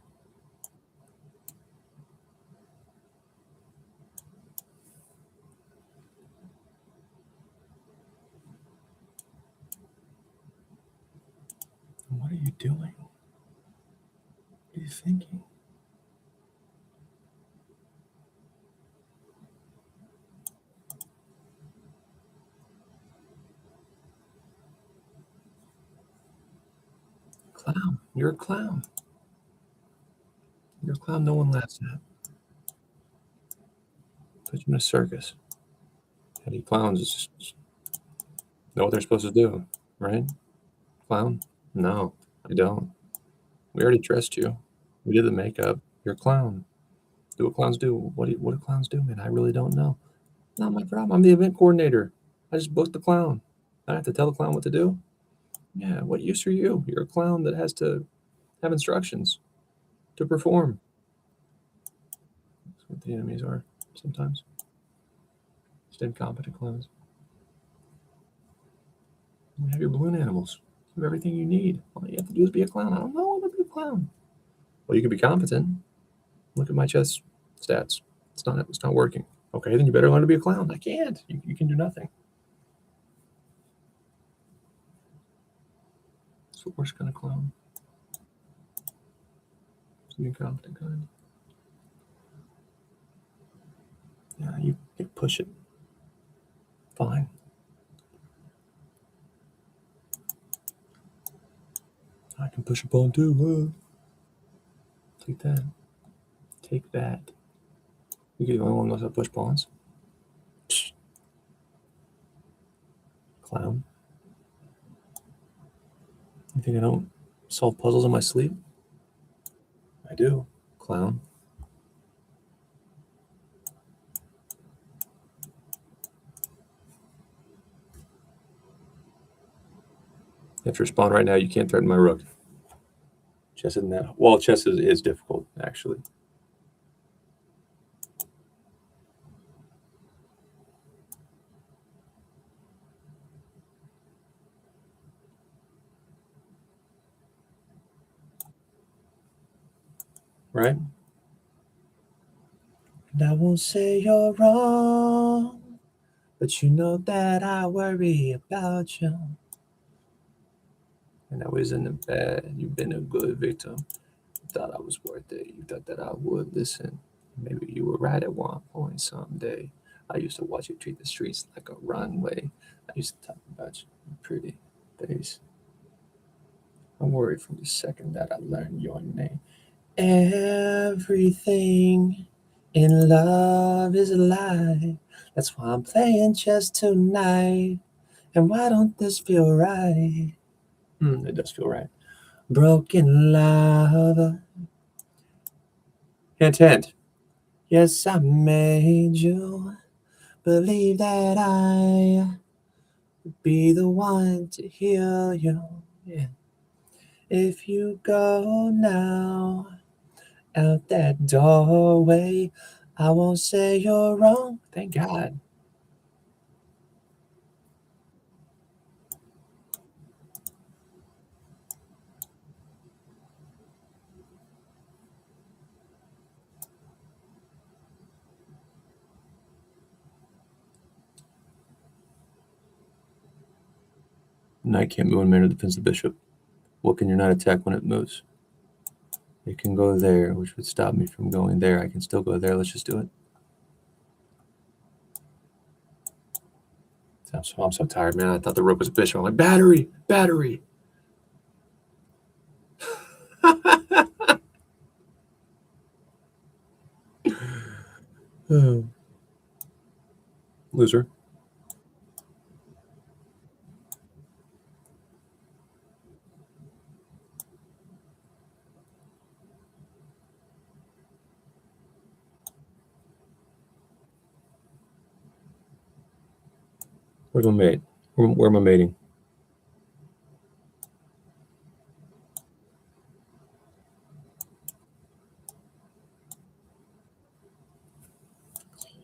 S3: What are you doing? What are you thinking? Clown. You're a clown. You're a clown no one laughs at. Put you in a circus. Any clowns just know what they're supposed to do, right? Clown? No, I don't. We already dressed you. We did the makeup. You're a clown. Do what clowns do. What do clowns do, man? I really don't know. Not my problem. I'm the event coordinator. I just booked the clown. I have to tell the clown what to do. Yeah, what use are you? You're a clown that has to have instructions to perform. That's what the enemies are sometimes. Just incompetent clowns. You have your balloon animals. You have everything you need. All you have to do is be a clown. I don't know how to be a clown. Well, you can be competent. Look at my chess stats. It's not working. Okay, then you better learn to be a clown. I can't. You can do nothing. It's the worst kind of clown. It's the incompetent kind. Yeah, you push it. Fine. I can push a pawn too. Take that. Take that. You're the only one who knows how to push pawns. Psh. Clown. You think I don't solve puzzles in my sleep? I do. Clown. You have to respond right now. You can't threaten my rook. Chess isn't that well. Chess is difficult, actually. Right?
S4: And I won't say you're wrong, but you know that I worry about you.
S3: And I was in the bed. You've been a good victim. You thought I was worth it. You thought that I would listen. Maybe you were right at one point someday. I used to watch you treat the streets like a runway. I used to talk about your pretty face. I'm worried from the second that I learned your name.
S4: Everything in love is a lie. That's why I'm playing chess tonight. And why don't this feel right?
S3: It does feel right.
S4: Broken love.
S3: Hint, hint.
S4: Yes, I made you believe that I would be the one to heal you. Yeah. If you go now out that doorway, I won't say you're wrong.
S3: Thank God. Knight can't move when Manor defends the bishop. What can your knight attack when it moves? It can go there, which would stop me from going there. I can still go there. Let's just do it. I'm so tired, man. I thought the rook was a bishop. I'm like, battery, battery. Loser. Where's my mate? Where am I mating?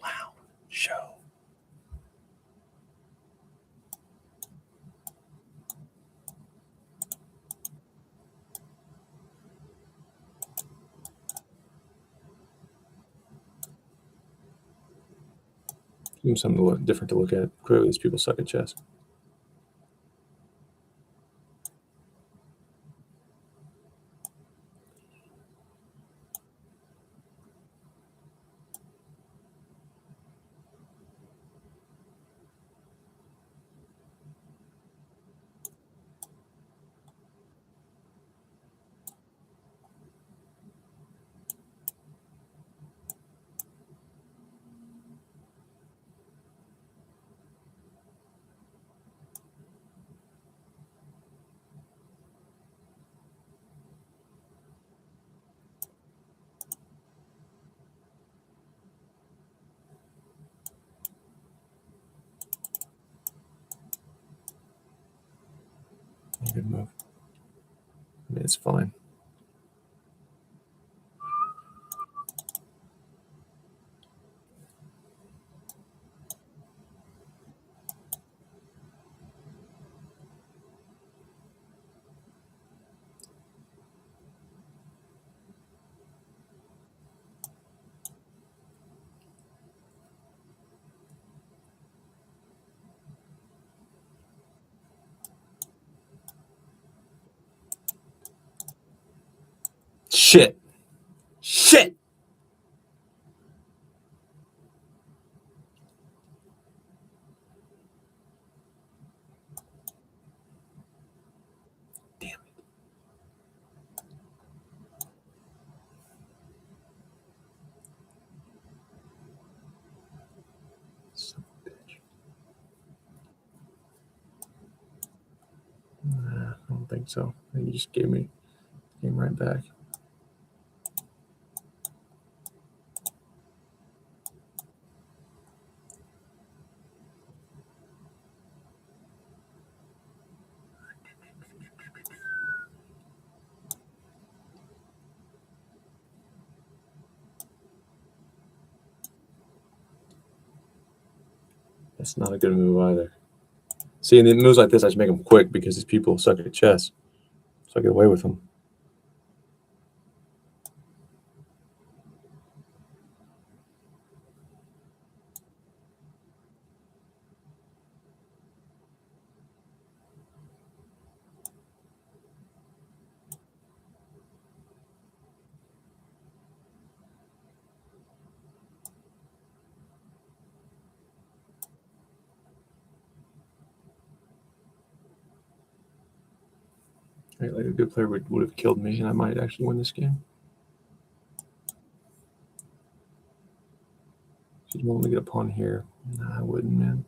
S4: Wow. Show.
S3: Give them something different to look at. Clearly, these people suck at chess. It's fine. Shit. Shit. Damn it. Son of a bitch. Nah, I don't think so. I think you just came right back. That's not a good move either. See, and in moves like this, I just make them quick because these people suck at chess. So I get away with them. Right, like a good player would have killed me, and I might actually win this game. If you want me to get a pawn here, nah, I wouldn't, man.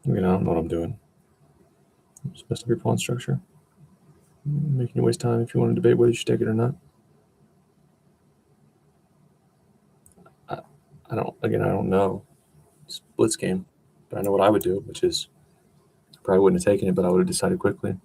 S3: I mean, I don't know what I'm doing. Just messing up your pawn structure. Making you waste time if you want to debate whether you should take it or not. I don't know. It's a blitz game. But I know what I would do, which is I probably wouldn't have taken it, but I would have decided quickly.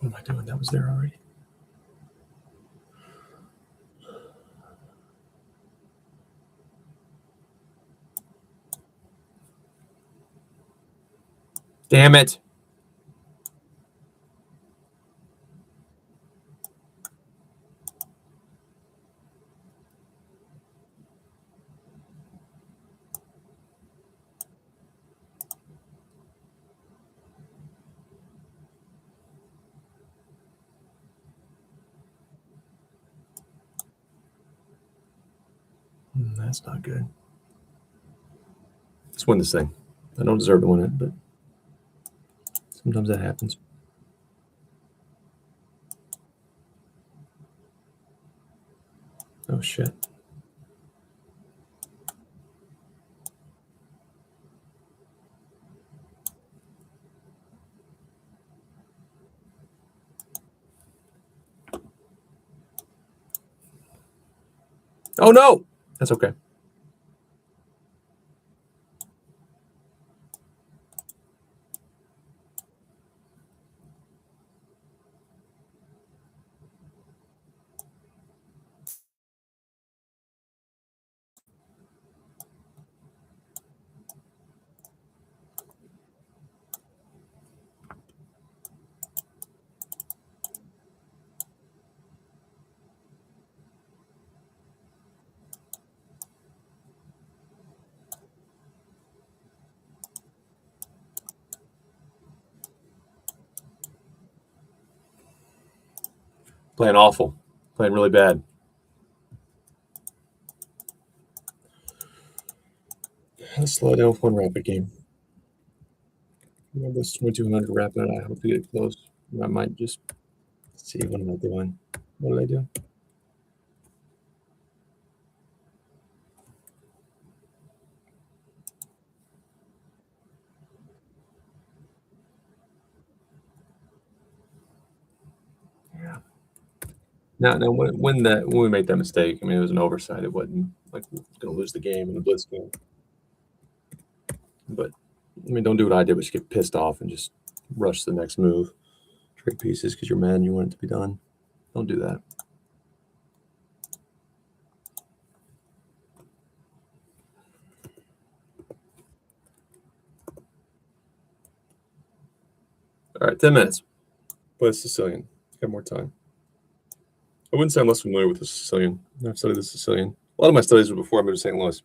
S3: What am I doing? That was there already. Damn it. That's not good. Let's win this thing. I don't deserve to win it, but sometimes that happens. Oh, shit. Oh, no. That's okay. Playing awful. Playing really bad. Let's slow down with one rapid game. This 2200 rapid. I hope we get close. I might just see what am I doing. What did I do? Yeah. Now when we made that mistake, I mean, it was an oversight. It wasn't like we were going to lose the game in the blitz game. But I mean, don't do what I did, which get pissed off and just rush the next move, trade pieces because you're mad and you want it to be done. Don't do that. All right, 10 minutes. Play the Sicilian. Got more time. I wouldn't say I'm less familiar with the Sicilian. I've studied the Sicilian. A lot of my studies were before I moved to St. Louis.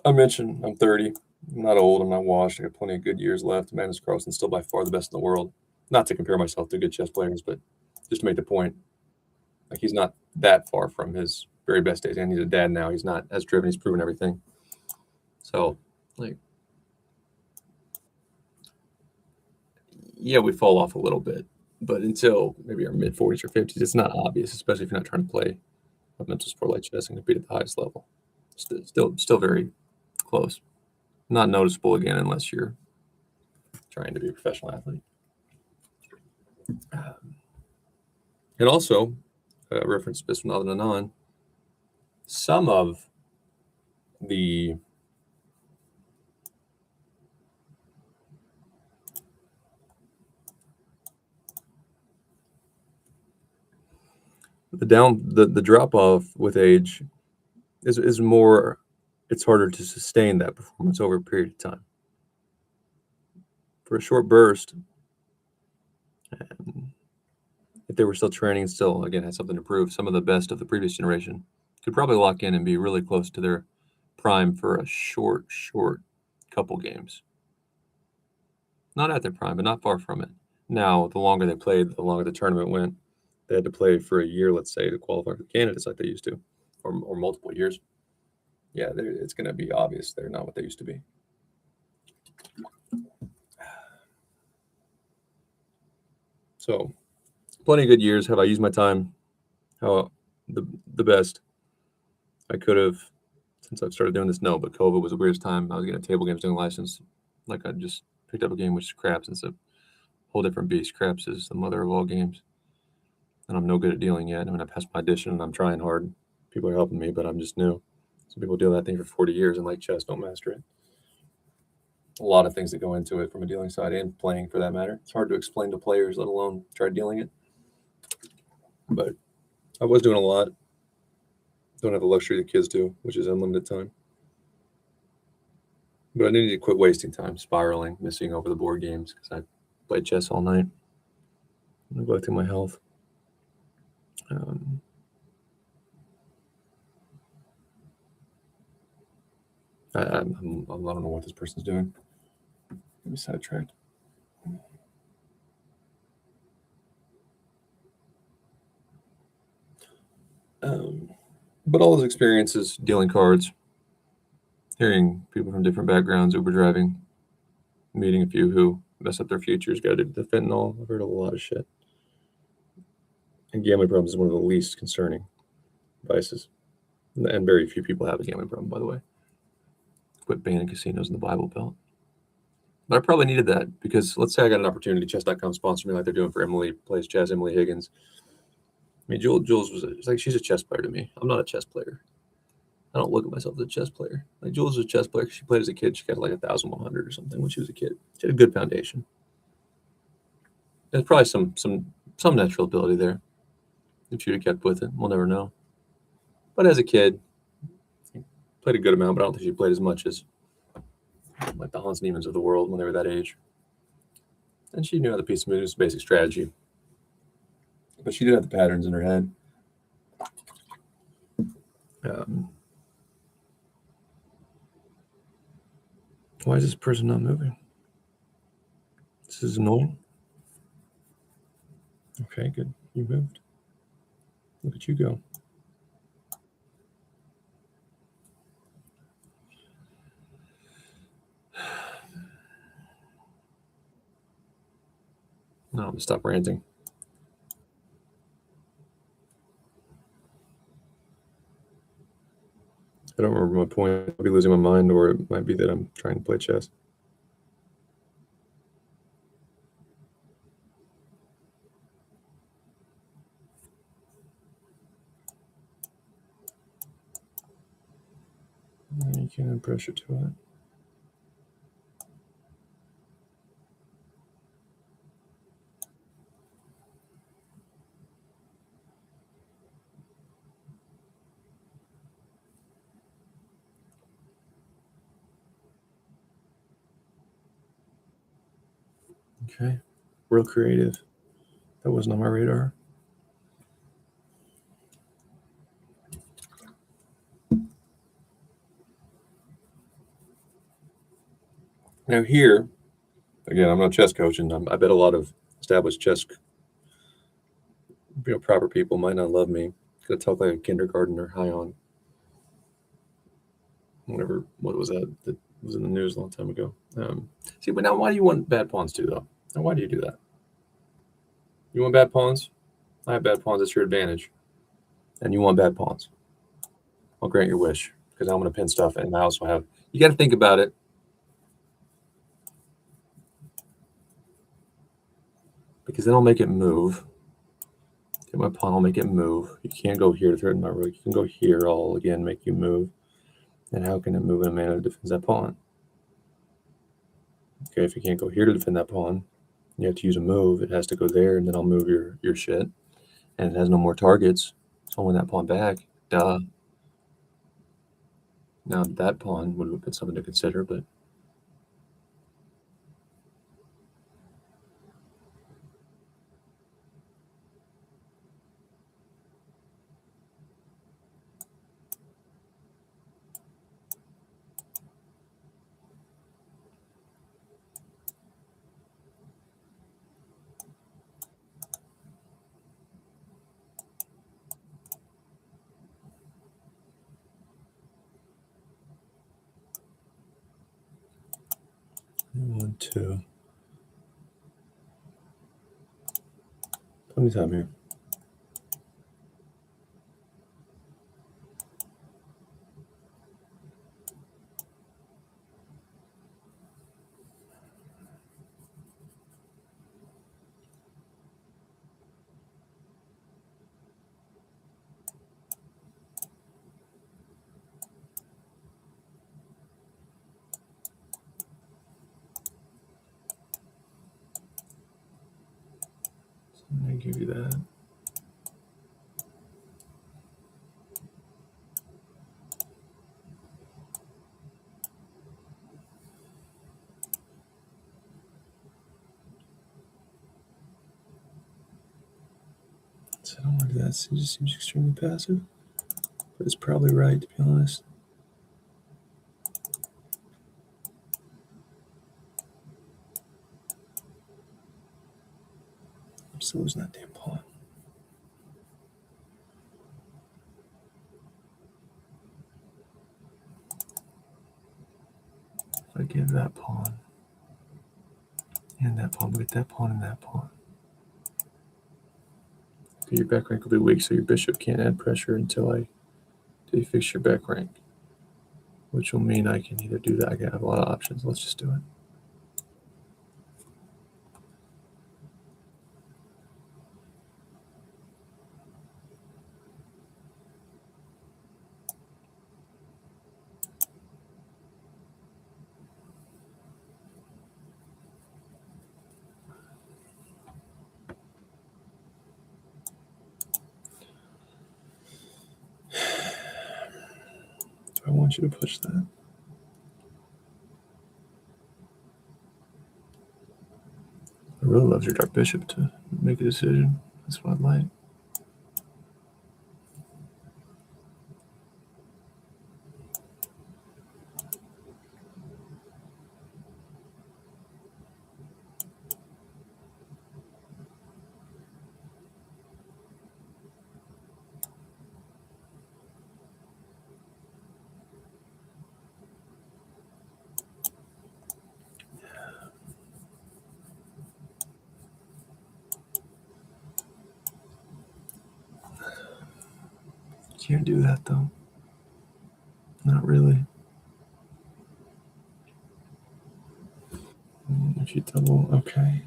S3: I mentioned I'm 30. I'm not old. I'm not washed. I got plenty of good years left. Magnus Carlsen's still by far the best in the world. Not to compare myself to good chess players, but just to make the point. Like, he's not that far from his very best days, and he's a dad now. He's not as driven. He's proven everything. So, like, yeah, we fall off a little bit, but until maybe our mid 40s or 50s, it's not obvious, especially if you're not trying to play a mental sport like chess and compete at the highest level. Still very close. Not noticeable again unless you're trying to be a professional athlete. And also, reference Biswanath Anand, some of the the drop off with age is more. It's harder to sustain that performance over a period of time. For a short burst, if they were still training and still, again, had something to prove, some of the best of the previous generation could probably lock in and be really close to their prime for a short couple games. Not at their prime, but not far from it. Now, the longer they played, the longer the tournament went. They had to play for a year, let's say, to qualify for candidates like they used to, or multiple years. Yeah, it's going to be obvious they're not what they used to be. So, plenty of good years. Have I used my time how the best I could have since I've started doing this? No, but COVID was the weirdest time. I was getting table games doing license. Like, I just picked up a game which is craps. It's a whole different beast. Craps is the mother of all games. And I'm no good at dealing yet. I mean, I passed my audition and I'm trying hard. People are helping me, but I'm just new. Some people deal that thing for 40 years and like chess don't master it. A lot of things that go into it from a dealing side and playing for that matter. It's hard to explain to players, let alone try dealing it. But I was doing a lot. Don't have the luxury that kids do, which is unlimited time. But I needed to quit wasting time spiraling, missing over the board games because I played chess all night, neglecting my health. I don't know what this person's doing. Let me sidetracked. But all those experiences, dealing cards, hearing people from different backgrounds, Uber driving, meeting a few who mess up their futures, got to do the fentanyl. I've heard a lot of shit. And gambling problems is one of the least concerning vices. And very few people have a gambling problem, by the way. Quit banning casinos in the Bible Belt. But I probably needed that because let's say I got an opportunity, chess.com sponsor me like they're doing for Emily Plays Chess, Emily Higgins. I mean, Jules was like, she's a chess player to me. I'm not a chess player. I don't look at myself as a chess player. Like, Jules was a chess player. She played as a kid. She got like 1,100 or something when she was a kid. She had a good foundation. There's probably some natural ability there. If she'd have kept with it, we'll never know. But as a kid, played a good amount, but I don't think she played as much as like the Hans Niemanns of the world when they were that age. And she knew how to piece moves, basic strategy. But she did have the patterns in her head. Why is this person not moving? This is annoying. Okay, good. You moved. Look at you go. No, I'm gonna stop ranting. I don't remember my point. I'll be losing my mind, or it might be that I'm trying to play chess. You can't add pressure to it. Okay, real creative. That wasn't on my radar. Now here, again, I'm not chess coaching. I bet a lot of established chess, proper people might not love me. Gonna talk like a kindergartner, high on whatever. What was that? That was in the news a long time ago. See, but now why do you want bad pawns too, though? Now why do you do that? You want bad pawns? I have bad pawns. That's your advantage. And you want bad pawns. I'll grant your wish because I'm going to pin stuff, and I also have. You got to think about it. Because then I'll make it move. Get my pawn, I'll make it move. You can't go here to threaten my rook. You can go here, I'll again make you move. And how can it move in a manner that defends that pawn? Okay, if you can't go here to defend that pawn, you have to use a move. It has to go there, and then I'll move your shit. And it has no more targets. So I'll win that pawn back. Duh. Now that pawn would have been something to consider, but one, two. Plenty of time here. So I'm going to give you that. So I don't want to do that. It just seems extremely passive. But it's probably right, to be honest. I'm still losing that damn pawn. If I give that pawn and that pawn, we get that pawn and that pawn. Okay, your back rank will be weak, so your bishop can't add pressure until you fix your back rank. Which will mean I can either do that. I can have a lot of options. Let's just do it. Do I want you to push that? I really love your dark bishop to make a decision. That's what I'd like. Can't do that though. Not really. If you double, okay.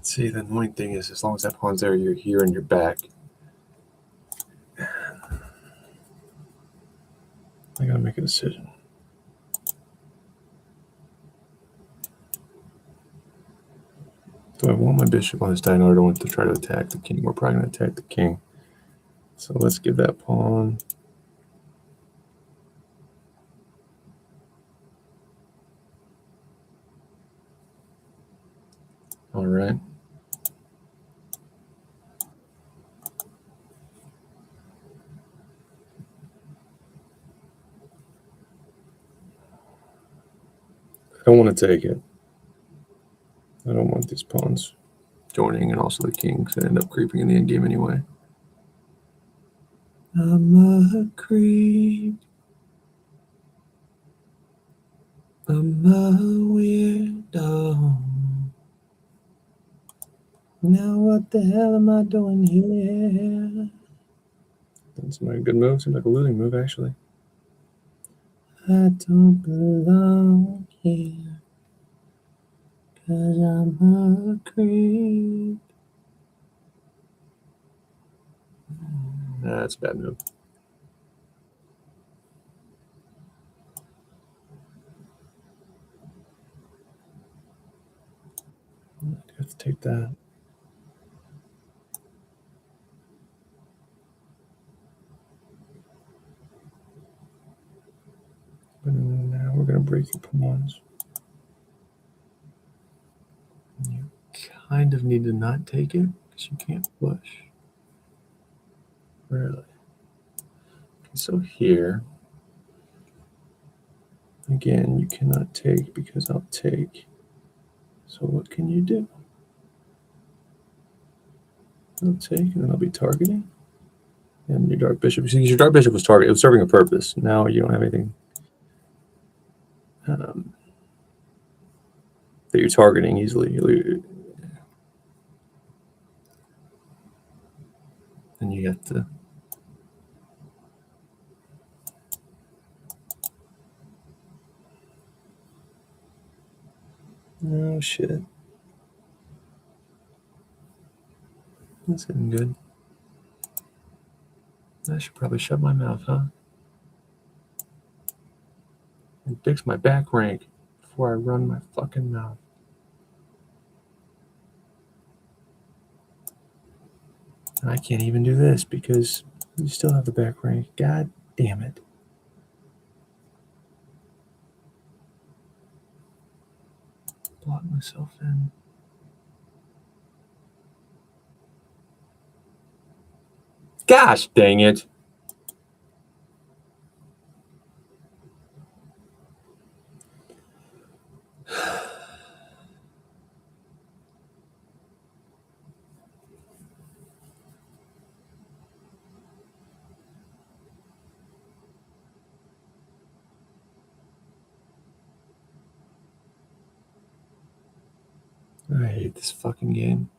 S3: See, the annoying thing is, as long as that pawn's there, you're here and you're back. I gotta make a decision. Do I want my bishop on this diagonal, or do I want to try to attack the king? We're probably going to attack the king. So let's give that pawn. All right. I don't want to take it. I don't want these pawns joining, and also the kings that end up creeping in the endgame anyway. I'm a creep. I'm a weirdo. Now what the hell am I doing here? That's my good move. Seems like a losing move, actually. I don't belong here, 'cause I'm a creep. That's a bad move. I have to take that. But now we're going to break the pawns. You kind of need to not take it because you can't push. Really? Okay, so here, again, you cannot take because I'll take. So what can you do? I'll take, and then I'll be targeting. And your dark bishop, you see, your dark bishop was targeted. It was serving a purpose. Now you don't have anything that you're targeting easily. And you got the. Oh shit. That's getting good. I should probably shut my mouth, huh? And fix my back rank before I run my fucking mouth. And I can't even do this because you still have the back rank. God damn it. Block myself in. Gosh dang it. I hate this fucking game.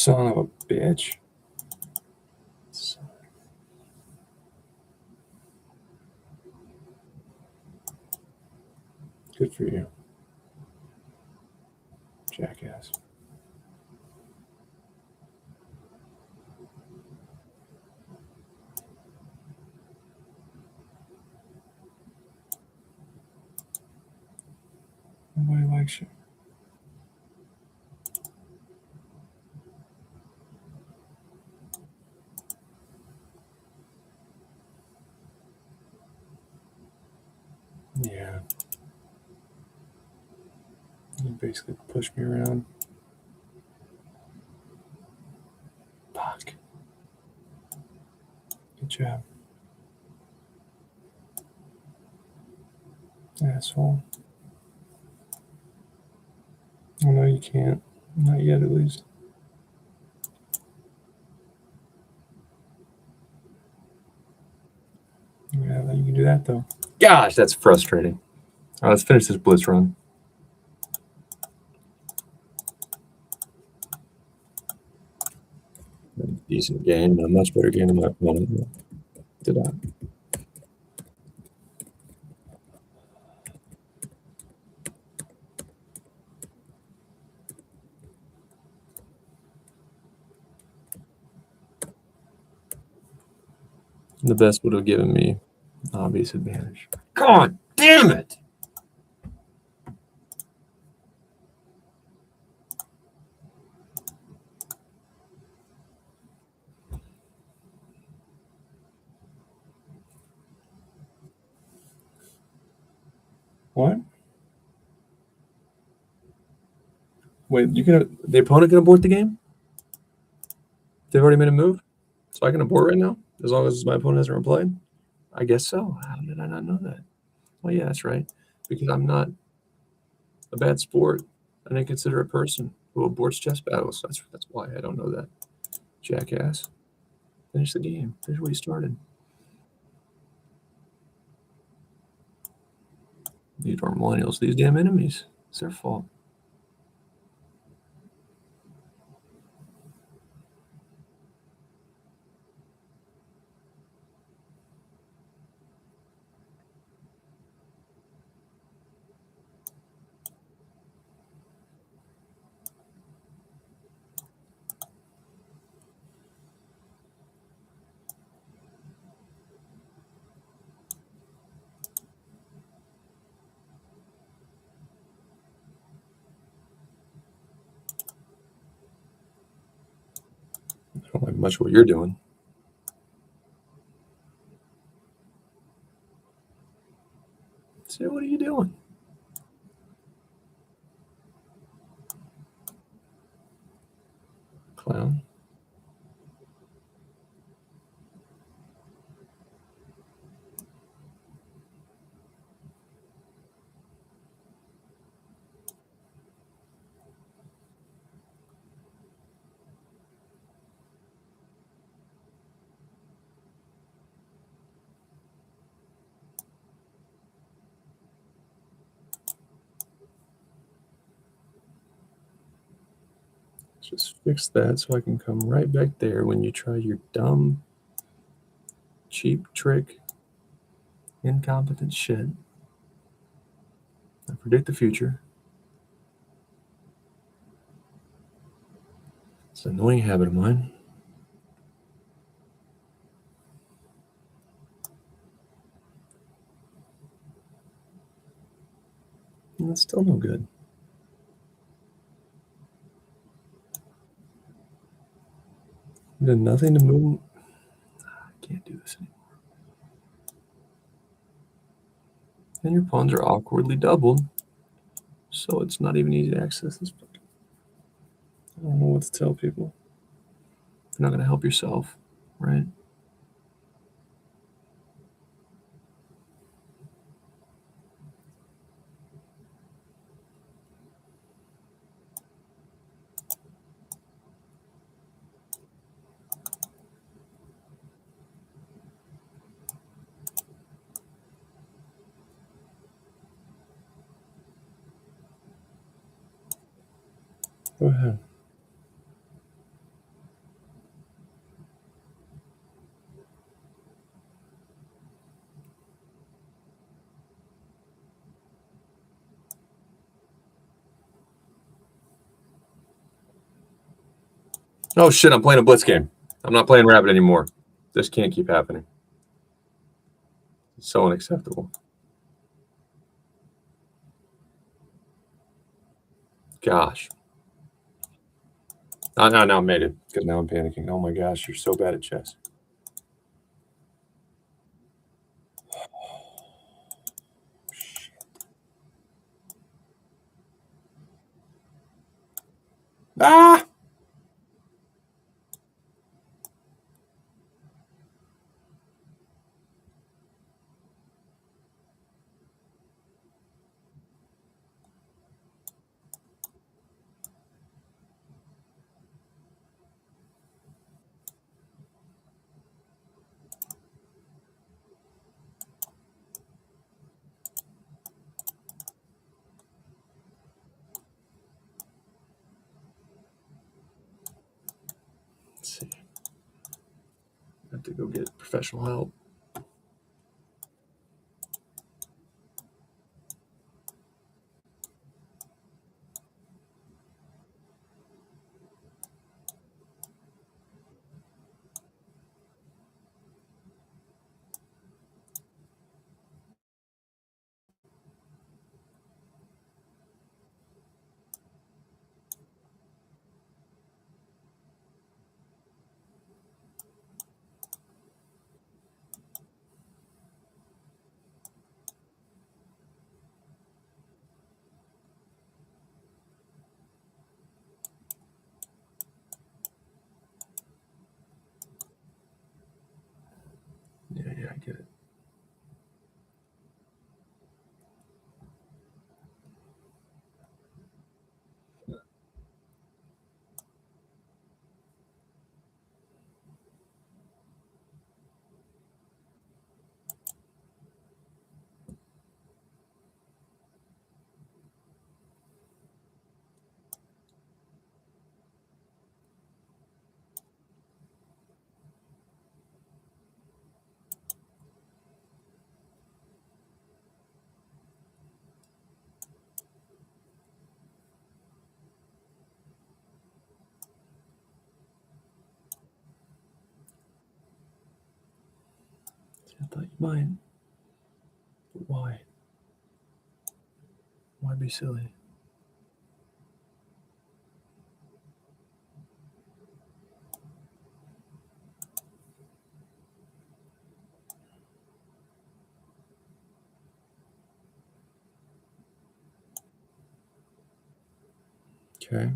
S3: Son of a bitch. Good for you. Jackass. Nobody likes you. Yeah. You basically pushed me around. Fuck. Good job. Asshole. Oh, no, you can't. Not yet, at least. Yeah, you can do that, though. Gosh, that's frustrating. All right, let's finish this blitz run. Decent game, a much better game than my opponent did. The best would have given me obvious advantage. God damn it! What? Wait, the opponent can abort the game? They've already made a move? So I can abort right now? As long as my opponent hasn't replied? I guess so. How did I not know that? Well, yeah, that's right. Because I'm not a bad sport. I didn't consider a person who aborts chess battles. That's why I don't know that. Jackass. Finish the game. Finish what you started. These are millennials. These damn enemies. It's their fault. I don't like much what you're doing. Say, what are you doing? Clown. Just fix that so I can come right back there when you try your dumb, cheap trick, incompetent shit. I predict the future. It's an annoying habit of mine. And that's still no good. I did nothing to move. I can't do this anymore. And your pawns are awkwardly doubled, so it's not even easy to access this book. I don't know what to tell people. You're not going to help yourself, right? Go ahead. Oh shit! I'm playing a blitz game. I'm not playing rabbit anymore. This can't keep happening. It's so unacceptable. Gosh. Oh, no, I made it because now I'm panicking. Oh my gosh, you're so bad at chess. Ah! Let's see. I have to go get professional help. Yeah, I get it. I thought you might. But why? Why be silly? Okay.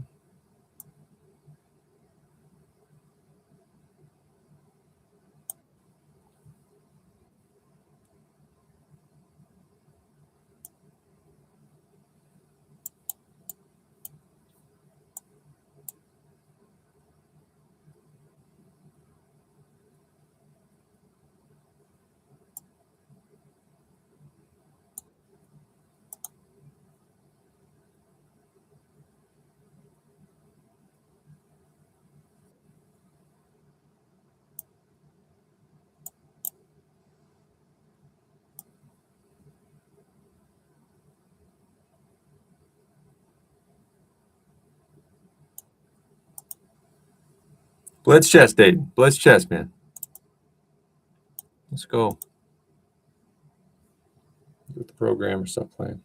S3: Blitz chess, Dayton. Blitz chess, man. Let's go. With the program or stop playing.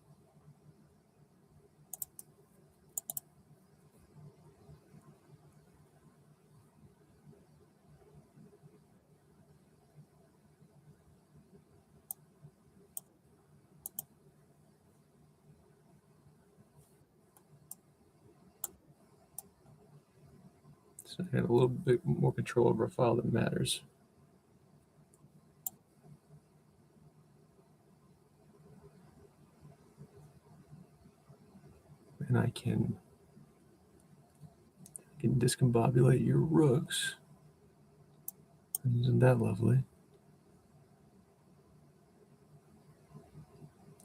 S3: So I have a little bit more control over a file that matters. And I can discombobulate your rooks. Isn't that lovely?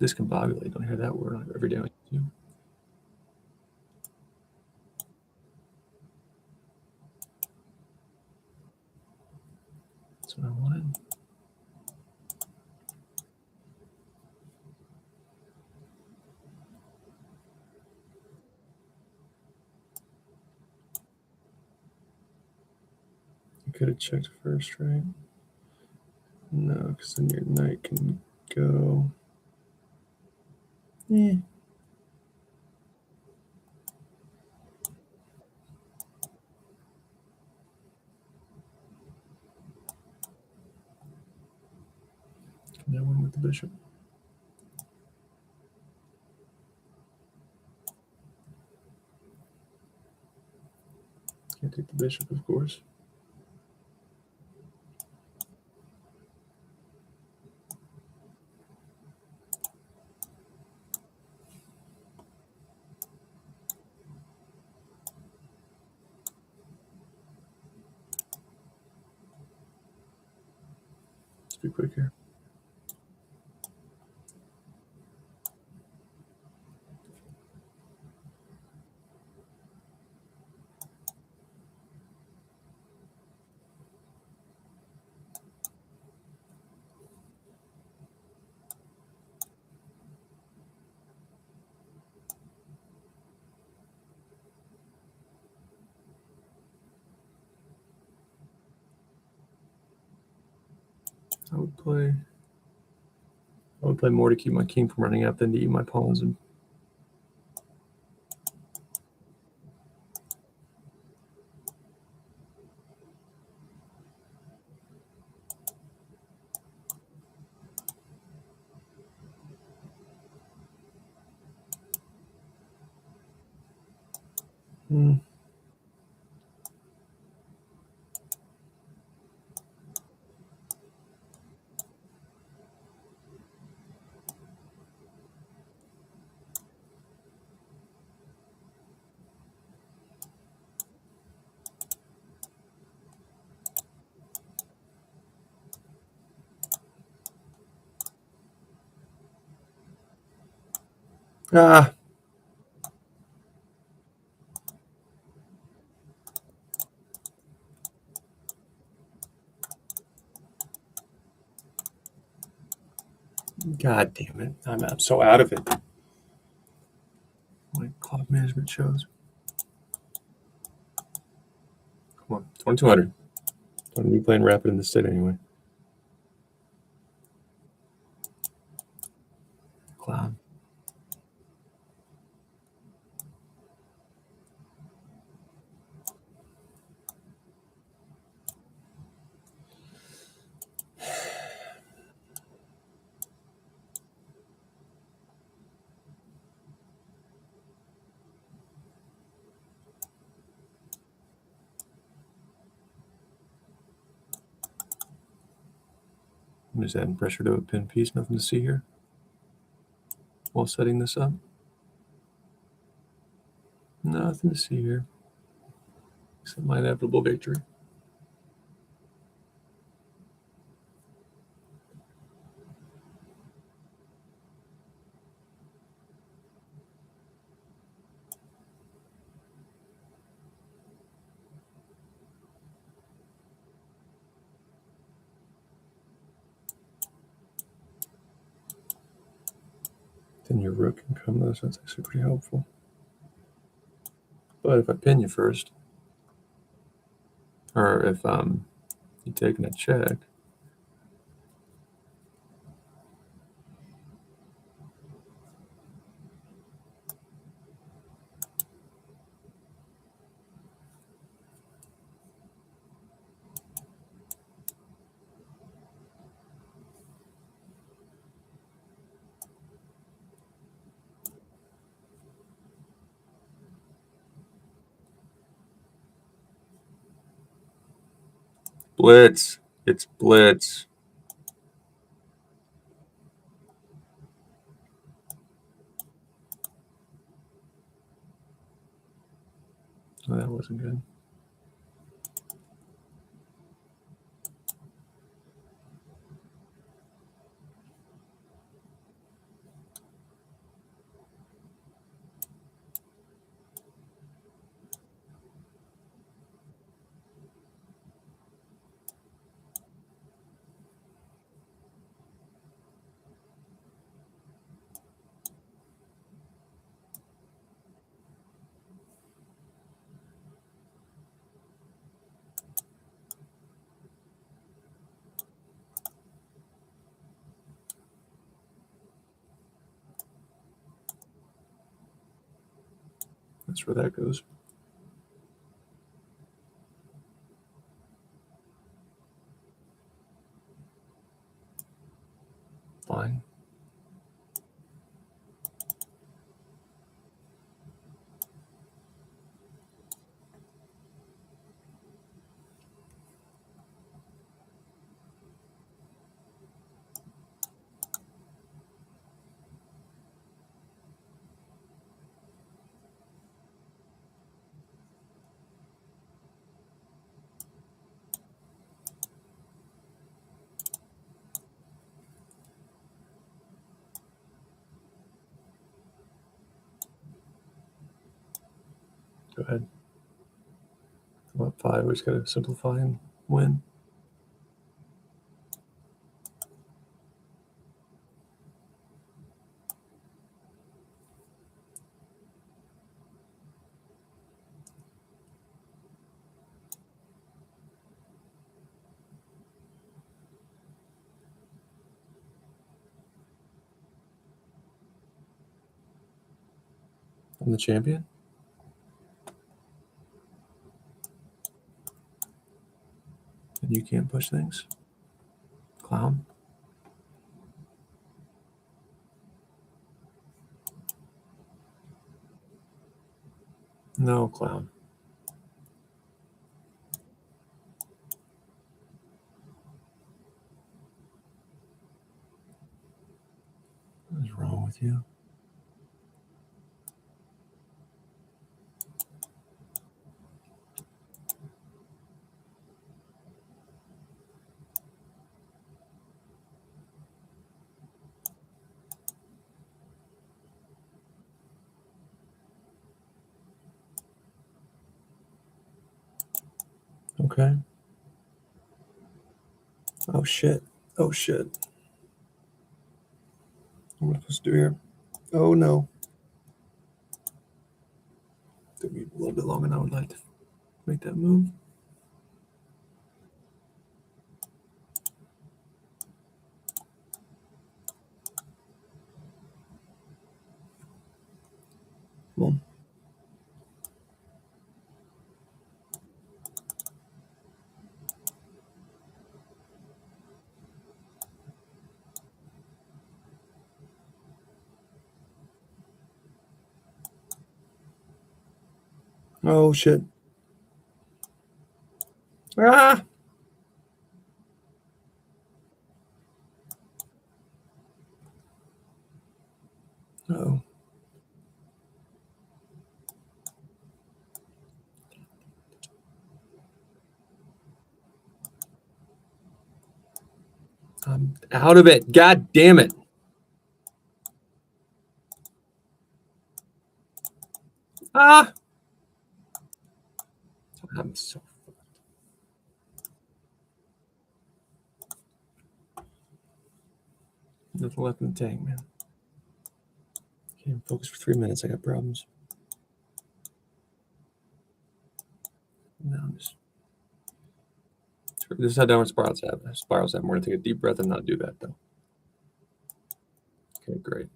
S3: Discombobulate. Don't hear that word every day on YouTube. That's what I wanted. could have checked first, right? No, because then your knight can go. Yeah. Can I win with the bishop? Can't take the bishop, of course. Let's be quick here. I would play more to keep my king from running out than to eat my pawns. And ah, God damn it! I'm so out of it. My clock management shows. Come on, 2200. I'm gonna be playing rapid in the state anyway. Clown. I'm just adding pressure to a pin piece. Nothing to see here. While setting this up. Nothing to see here. Except my inevitable victory. Then your rook can come though, so that's actually pretty helpful. But if I pin you first, or if you're taking a check, blitz. It's blitz. Oh, that wasn't good. That's where that goes. Fine. Go ahead. What 5? We just got to simplify and win. I'm the champion. And you can't push things? Clown? No, clown. What is wrong with you? Okay. Oh shit. Oh shit. What am I supposed to do here? Oh no. Took me a little bit longer than I would like to make that move. Well. Oh shit. Ah! Oh. I'm out of it. God damn it. Ah! I'm so fucked. Nothing left in the tank, man. Can't focus for 3 minutes. I got problems. No, I'm just. This is how downward spirals happen. Spirals happen. We're gonna take a deep breath and not do that though. Okay, great.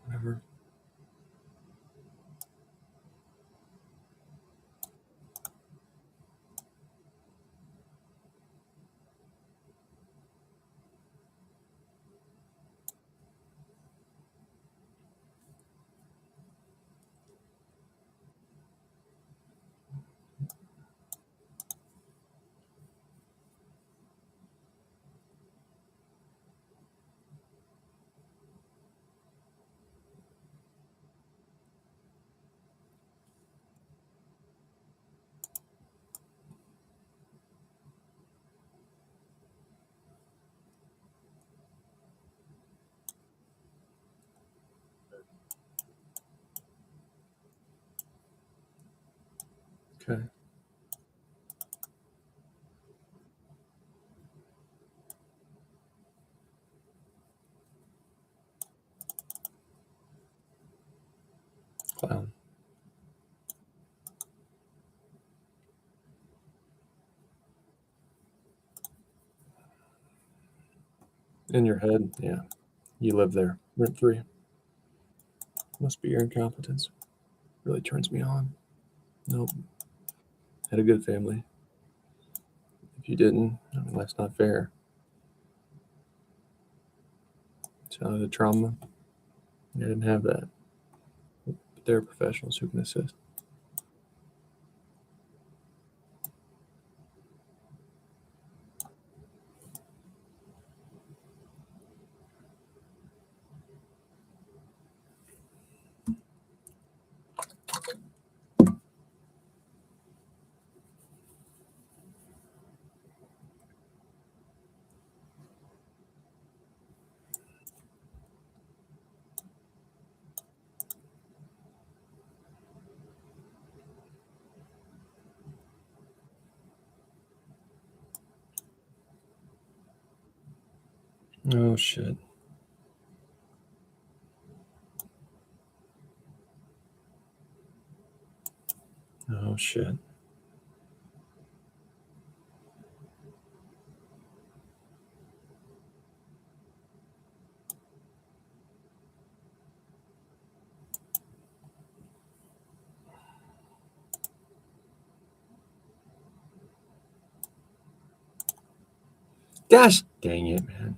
S3: Whatever. Clown. In your head, yeah. You live there, rent free. Must be your incompetence. Really turns me on. Nope. Had a good family. If you didn't, I mean, life's not fair. So the trauma, I didn't have that. But there are professionals who can assist. Oh, shit. Oh, shit. Gosh dang it, man.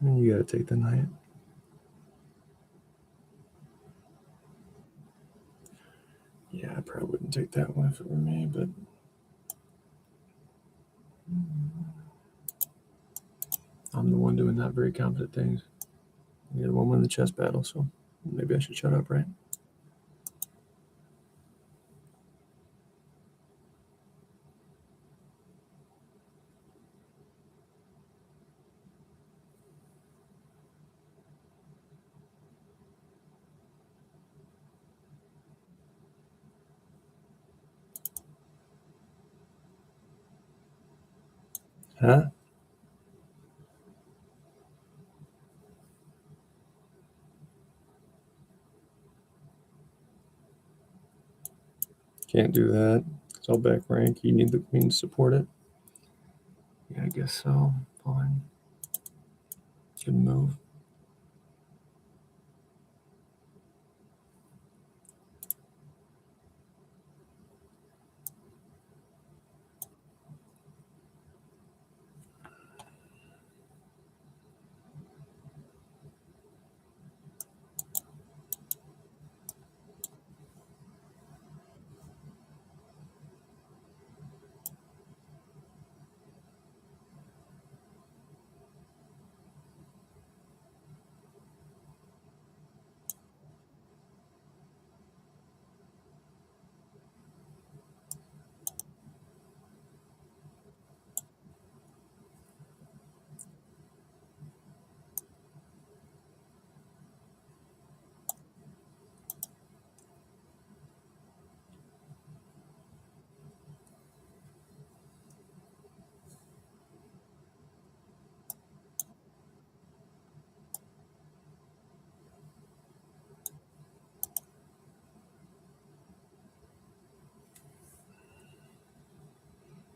S3: You gotta take the night. Yeah, I probably wouldn't take that one if it were me, but I'm the one doing not very competent things. You're the one winning the chess battle, so maybe I should shut up, right? Huh? Can't do that. It's all back rank. You need the queen to support it. Yeah, I guess so. Fine. Good move.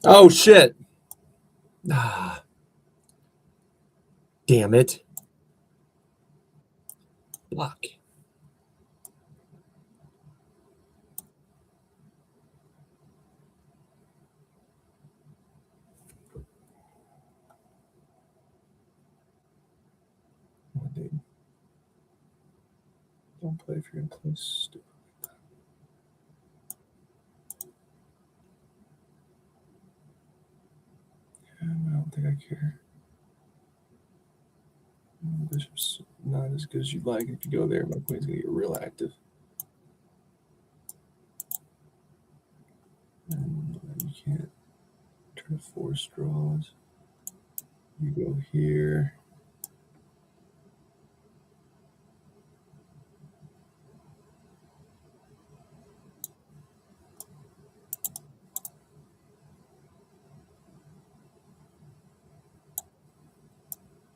S3: Oh, shit. Ah, damn it. Block. Oh, dude. Don't play if you're in close. Stupid. I don't think I care. Bishop's not as good as you'd like. If you go there, my queen's gonna get real active. And you can't try to force draws. You go here.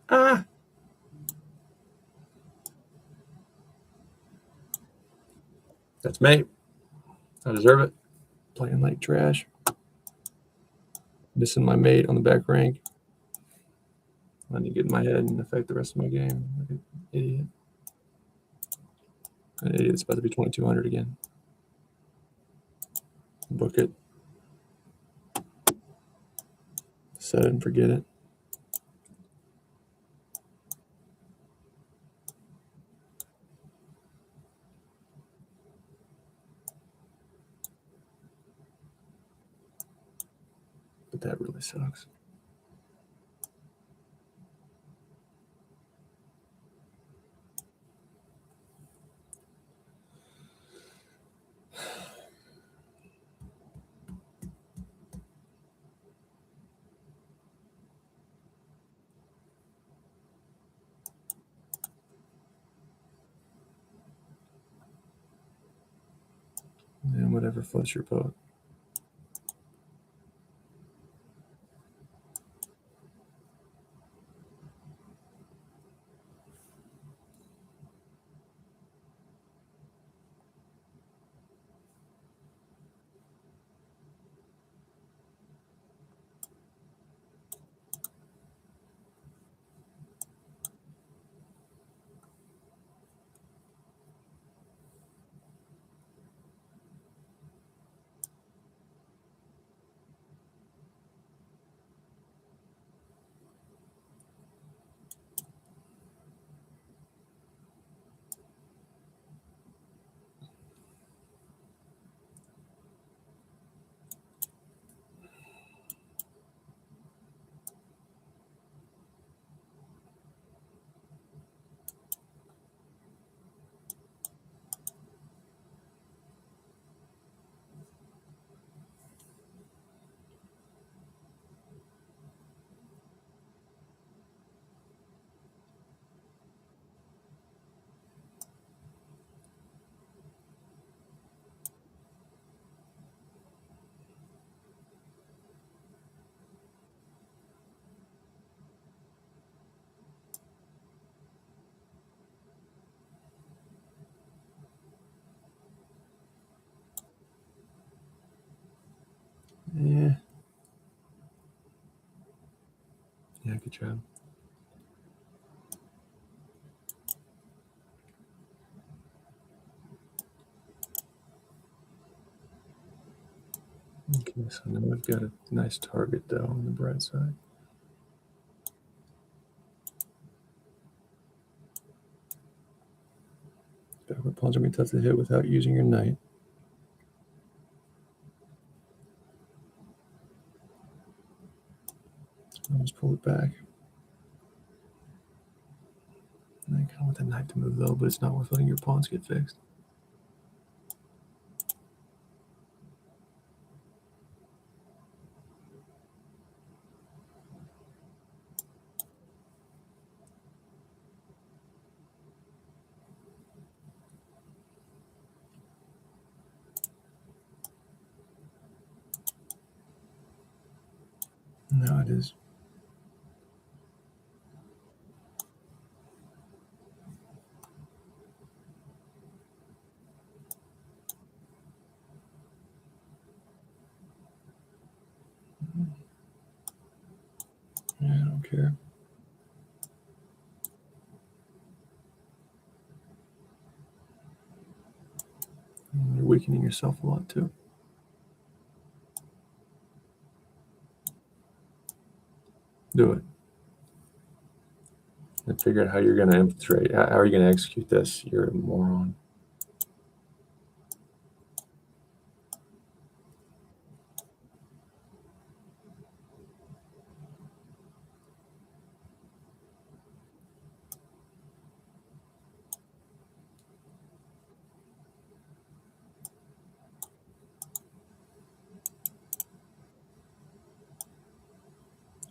S3: Ah! That's me. I deserve it. Playing like trash. Missing my mate on the back rank. I need to get in my head and affect the rest of my game. Like an idiot. An idiot. It's about to be 2200 again. Book it. Set it and forget it. But that really sucks. And whatever floats your boat. Yeah. Yeah, good job. Okay, so now we've got a nice target though on the bright side. Backward pawns are going to be tough to hit without using your knight. I'll just pull it back. And I kind of want that knight to move though, but it's not worth letting your pawns get fixed. No, it is. Yeah, I don't care. You're weakening yourself a lot too. Do it. And figure out how you're going to infiltrate. How are you going to execute this? You're a moron.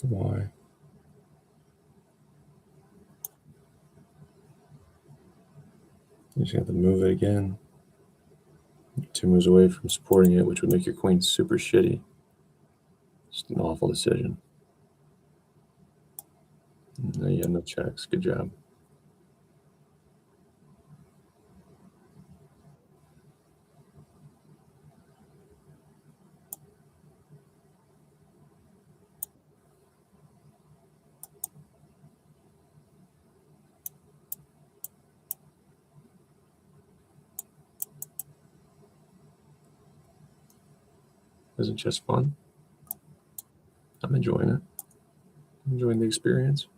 S3: Why? You just have to move it again. You're 2 moves away from supporting it, which would make your queen super shitty. Just an awful decision. No, you have no checks. Good job. Isn't chess fun? I'm enjoying it. I'm enjoying the experience.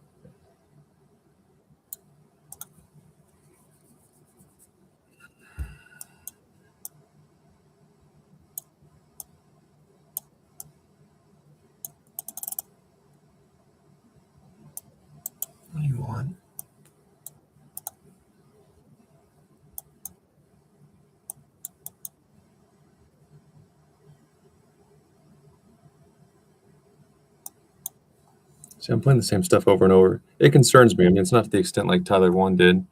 S3: What do you want? See, I'm playing the same stuff over and over. It concerns me. I mean, it's not to the extent like Tyler One did. I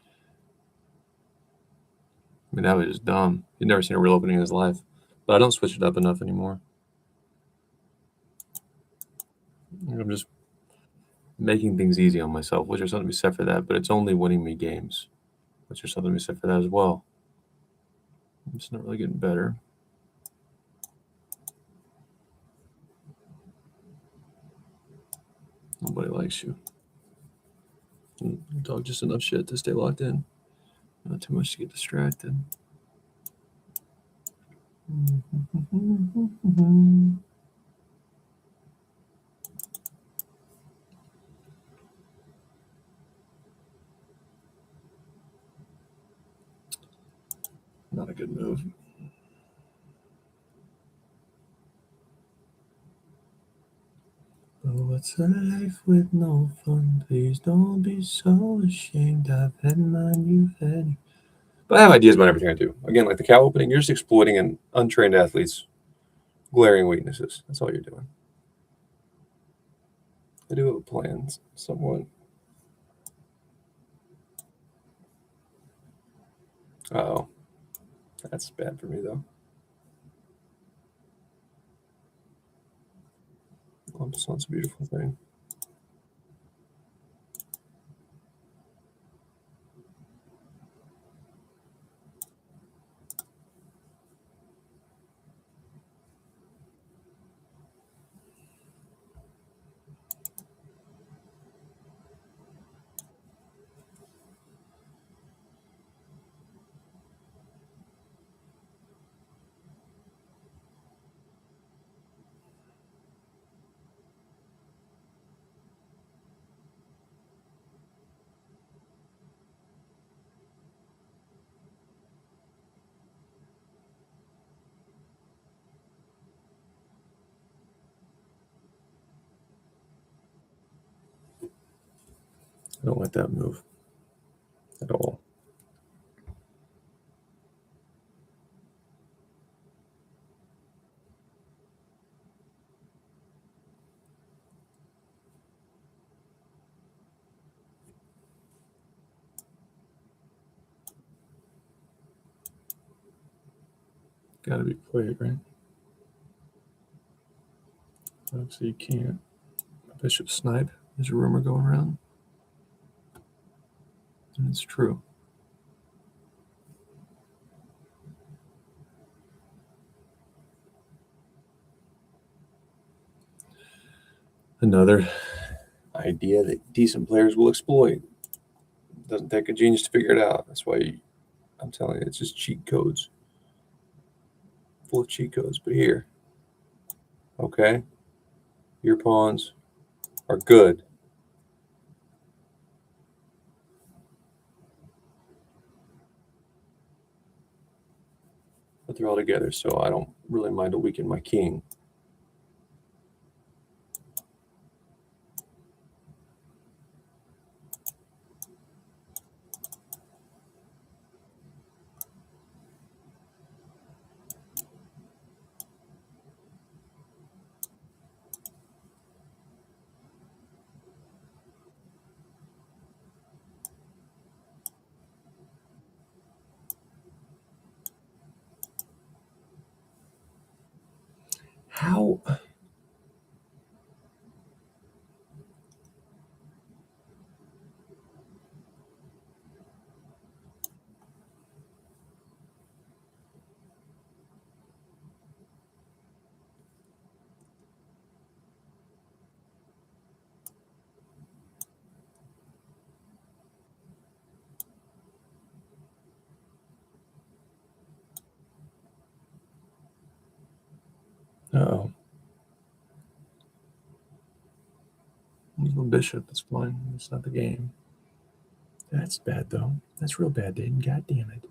S3: mean, that was just dumb. He'd never seen a real opening in his life. But I don't switch it up enough anymore. I'm just making things easy on myself, which is something to be said for that, but it's only winning me games, which is something to be said for that as well. I'm just not really getting better. Nobody likes you. You talk just enough shit to stay locked in. Not too much to get distracted. Not a good move. Oh, what's a life with no fun? Please don't be so ashamed. I've had mine, you've had. But I have ideas about everything I do. Again, like the cow opening, you're just exploiting an untrained athlete's glaring weaknesses. That's all you're doing. I do have a plan, somewhat. Oh, that's bad for me, though. It's a beautiful thing. I don't like that move at all. Gotta be played, right? Obviously, you can't. Bishop snipe. There's a rumor going around. And it's true. Another idea that decent players will exploit. Doesn't take a genius to figure it out. That's why I'm telling you, it's just cheat codes. Full of cheat codes. But here, okay, your pawns are good. But they're all together, so I don't really mind to weaken my king. How? Uh-oh. Little bishop, that's fine. It's not the game. That's bad, though. That's real bad, Dayton. God damn it.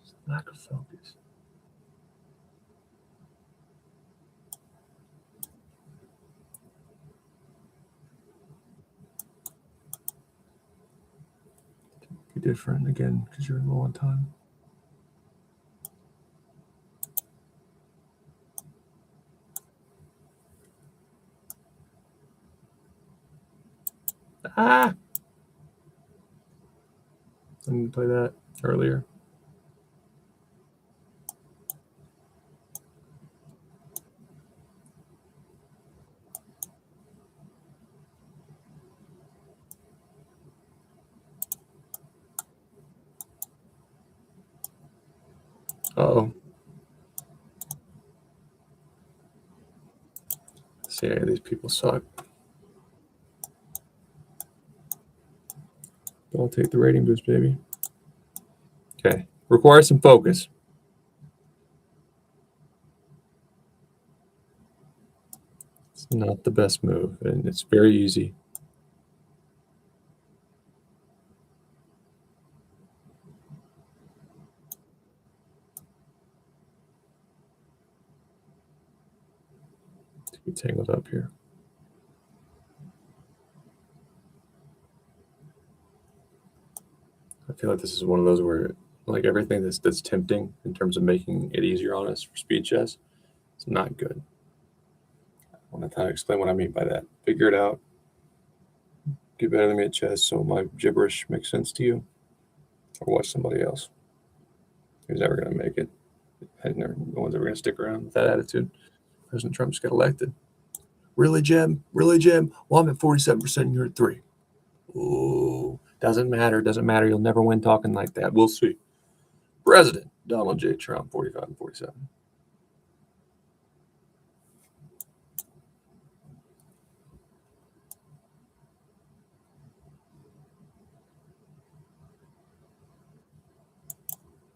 S3: Just lack of focus. Be different again because you're low on time. Ah! I need to play that earlier. Uh-oh. See, these people suck. But I'll take the rating boost, baby. Okay. Requires some focus. It's not the best move, and it's very easy. To get tangled up here. I feel like this is one of those where, like, everything that's tempting in terms of making it easier on us for speed chess, it's not good. I want to kind of explain what I mean by that. Figure it out. Get better than me at chess so my gibberish makes sense to you. Or watch somebody else who's ever going to make it. And no one's ever going to stick around with that attitude. President Trump just got elected. Really, Jim? Really, Jim? Well, I'm at 47% and you're at 3. Ooh, doesn't matter. Doesn't matter. You'll never win talking like that. We'll see. President Donald J. Trump, 45 and 47.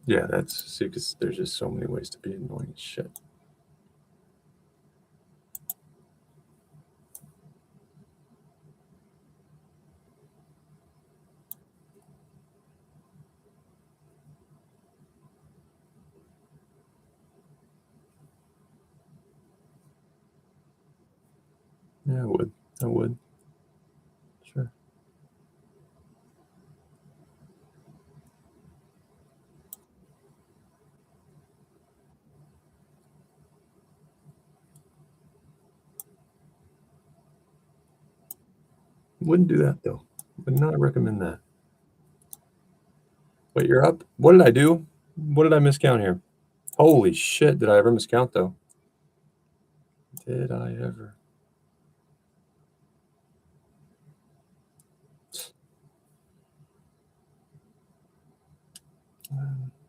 S3: Yeah, that's, see, because there's just so many ways to be annoying as shit. Yeah, I would. I would. Sure. Wouldn't do that, though. Would not recommend that. Wait, you're up? What did I do? What did I miscount here? Holy shit, did I ever miscount, though? Did I ever?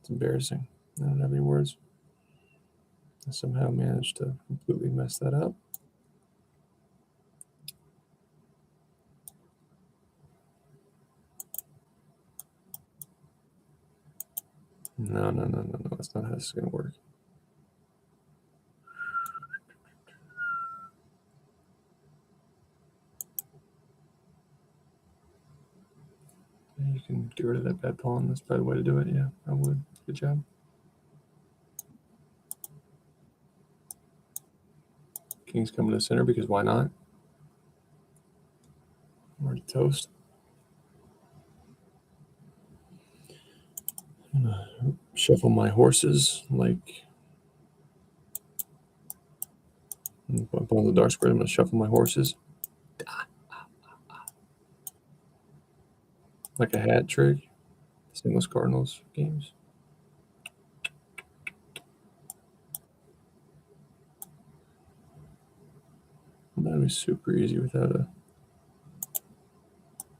S3: It's embarrassing. I don't have any words. I somehow managed to completely mess that up. No. That's not how this is going to work. You can get rid of that bad pawn. That's probably the way to do it. Yeah, I would. Good job. King's coming to the center because why not? Or toast. I'm gonna shuffle my horses like upon the dark square. I'm gonna shuffle my horses like a hat trick. St. Louis Cardinals games. That'd be super easy without a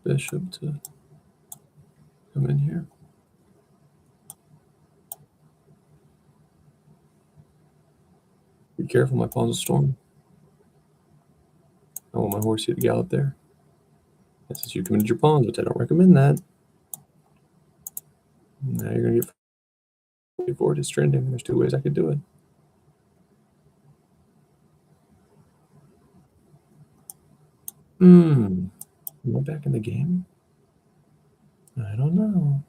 S3: bishop to come in here. Be careful, my pawn's a storm. I want my horse here to gallop there. That says you committed your pawns, but I don't recommend that. Now you're gonna get forward. It's trending. There's two ways I could do it. Am I back in the game? I don't know.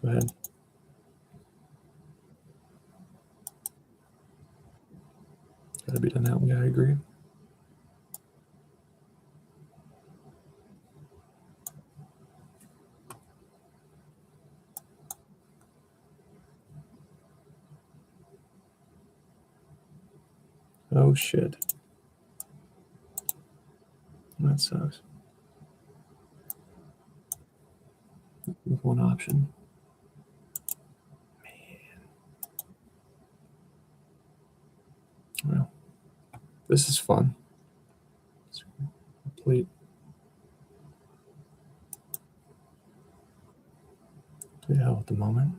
S3: Go ahead. Gotta be done that way, I agree. Oh shit. That sucks. With one option. Man. Well, this is fun. It's complete hell at the moment.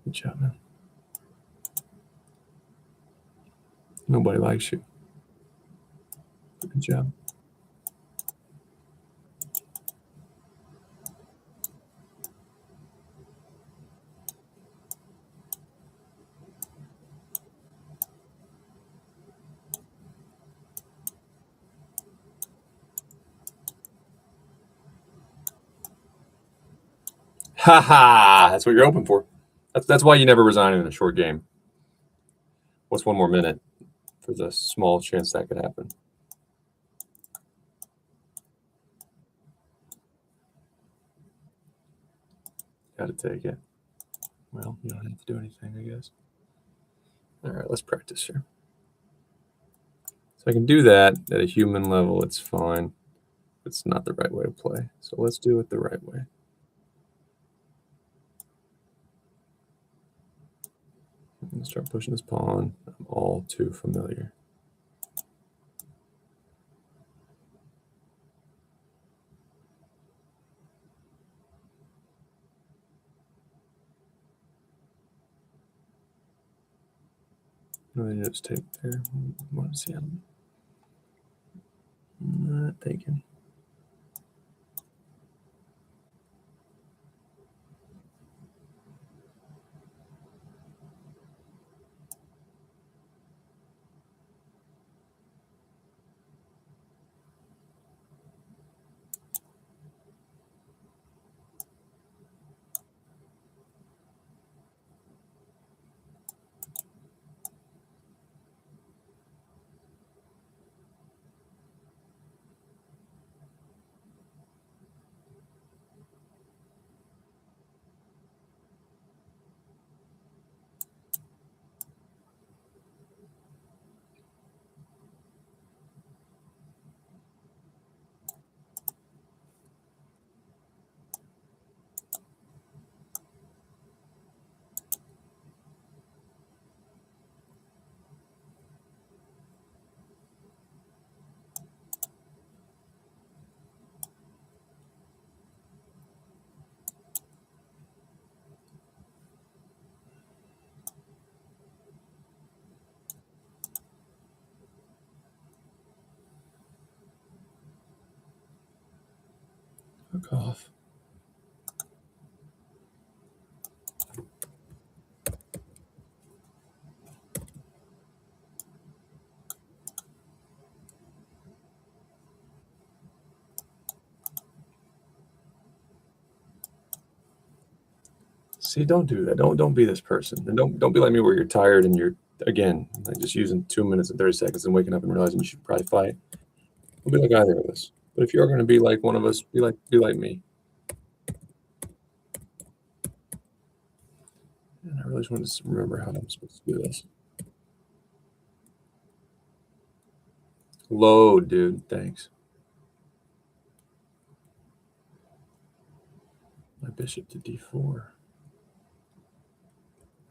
S3: Good job, man. Nobody likes you. Good job. Ha ha! That's what you're hoping for. That's why you never resign in a short game. What's one more minute for the small chance that could happen? Got to take it. Well, you don't have to do anything, I guess. All right, let's practice here. So I can do that at a human level. It's fine. It's not the right way to play. So let's do it the right way. I'm going to start pushing this pawn. I'm all too familiar. No, I just take there. Want to see I'm not thinking. Fuck off. See, don't do that. Don't be this person. And don't be like me where you're tired and you're again like just using 2 minutes and 30 seconds and waking up and realizing you should probably fight. Don't be like either of us. But if you're going to be like one of us, be like me. And I really just want to remember how I'm supposed to do this. Load, dude. Thanks. My bishop to d4.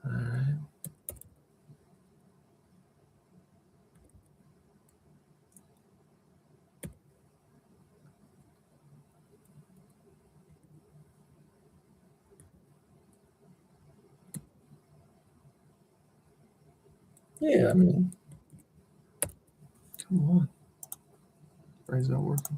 S3: All right. Yeah, I mean, come on. Brain's not working.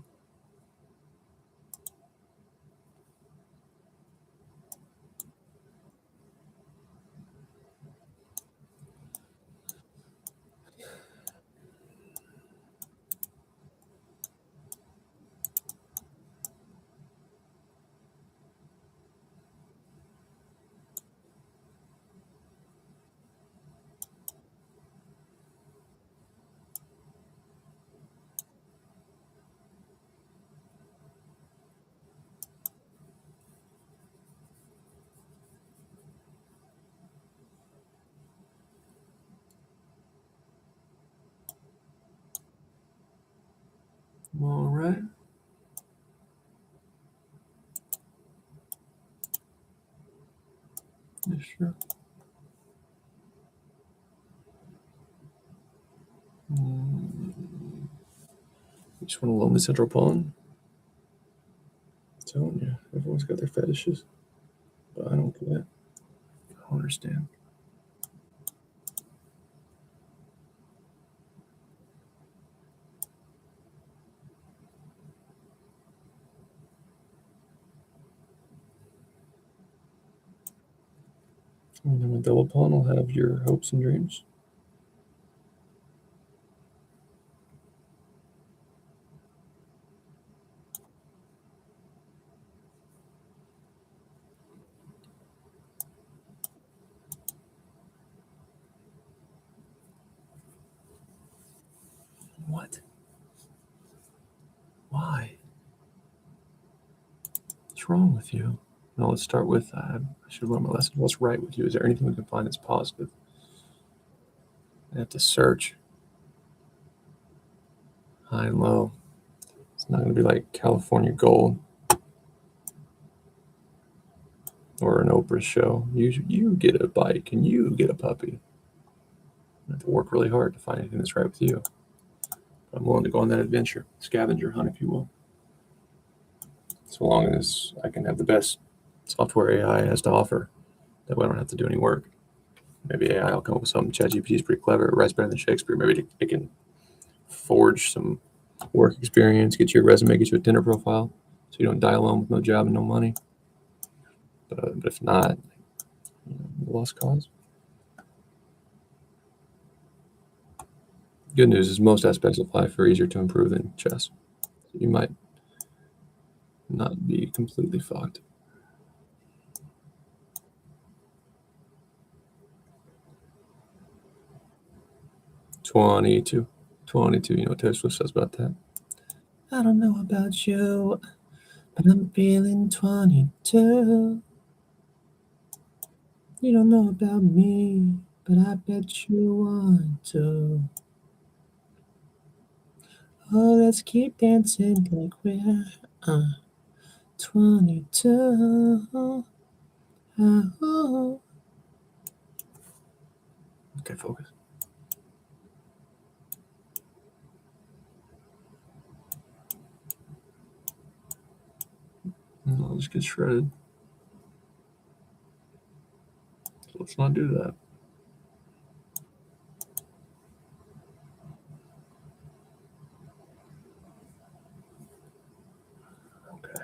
S3: All right. Yeah, sure. You just want a lonely central pawn? I'm telling you, everyone's got their fetishes. But I don't get it. I don't understand. And then a double pawn will have your hopes and dreams. What? Why? What's wrong with you? No, let's start with I should learn my lesson. What's right with you? Is there anything we can find that's positive? I have to search high and low. It's not going to be like California Gold or an Oprah show. You get a bike and you get a puppy. I have to work really hard to find anything that's right with you. I'm willing to go on that adventure, scavenger hunt, if you will. So long as I can have the best software AI has to offer, that way I don't have to do any work. Maybe AI will come up with something. ChatGPT is pretty clever. It writes better than Shakespeare. Maybe it can forge some work experience, get you a resume, get you a Tinder profile, so you don't die alone with no job and no money. But if not, lost cause. Good news is most aspects of life are easier to improve than chess. You might not be completely fucked. $22. You know what Taylor Swift says about that? I don't know about you, but I'm feeling 22. You don't know about me, but I bet you want to. Oh, let's keep dancing like we're 22. Oh. Okay, focus. I'll just get shredded. So let's not do that. Okay.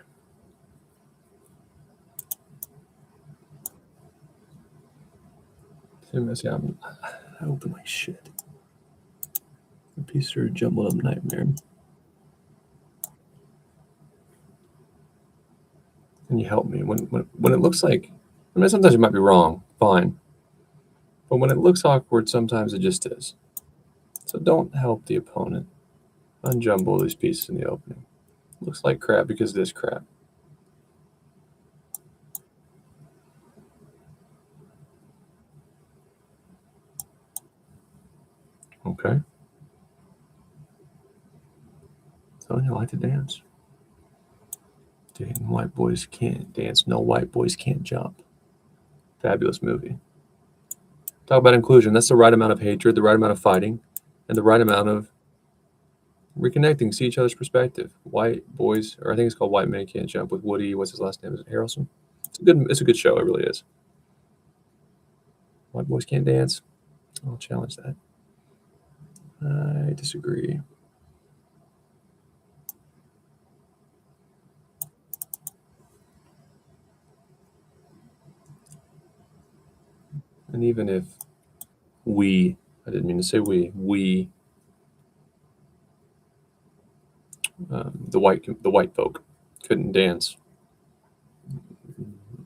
S3: See, Missy, I open like shit. The pieces are a jumbled up nightmare. And you help me when it looks like I mean, sometimes you might be wrong, fine. But when it looks awkward, sometimes it just is. So don't help the opponent unjumble these pieces in the opening. Looks like crap because it is crap. Okay. Telling you I like to dance. Dang, white boys can't dance. No, white boys can't jump. Fabulous movie. Talk about inclusion. That's the right amount of hatred, the right amount of fighting, and the right amount of reconnecting, see each other's perspective. White boys, or I think it's called White Men Can't Jump with Woody. What's his last name? Is it Harrelson? It's a good show. It really is. White boys can't dance. I'll challenge that. I disagree. And even if I didn't mean to say we, the white folk couldn't dance.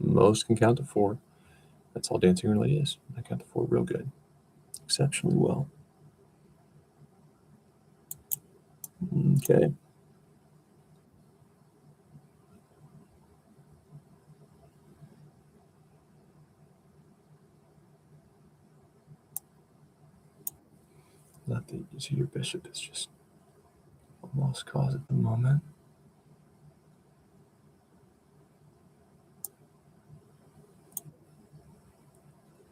S3: Most can count to 4. That's all dancing really is. I count to 4 real good, exceptionally well. Okay. Not that you see your bishop is just a lost cause at the moment.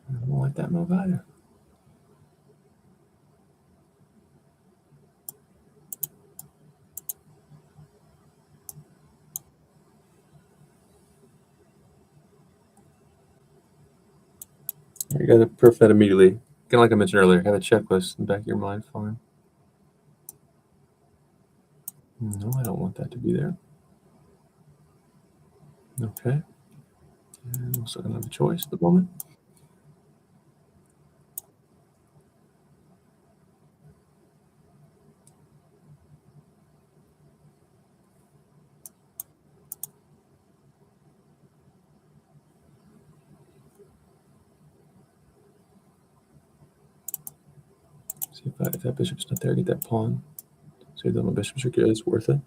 S3: I don't like that move either. You got to proof that immediately. Kind of like I mentioned earlier, have a checklist in the back of your mind. Fine. No, I don't want that to be there. Okay. And also don't have a choice at the moment. See if that bishop's not there, get that pawn. See if my bishops are good. It's worth it.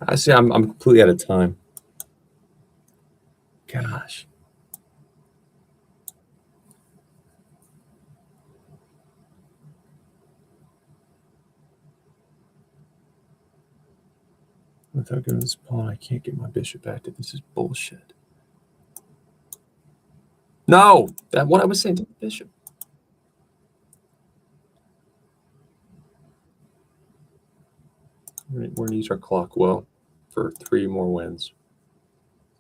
S3: I see. I'm completely out of time. Gosh. Without giving this pawn, I can't get my bishop active. This is bullshit. No, that what I was saying to the bishop. We're gonna use our clock well for 3 more wins.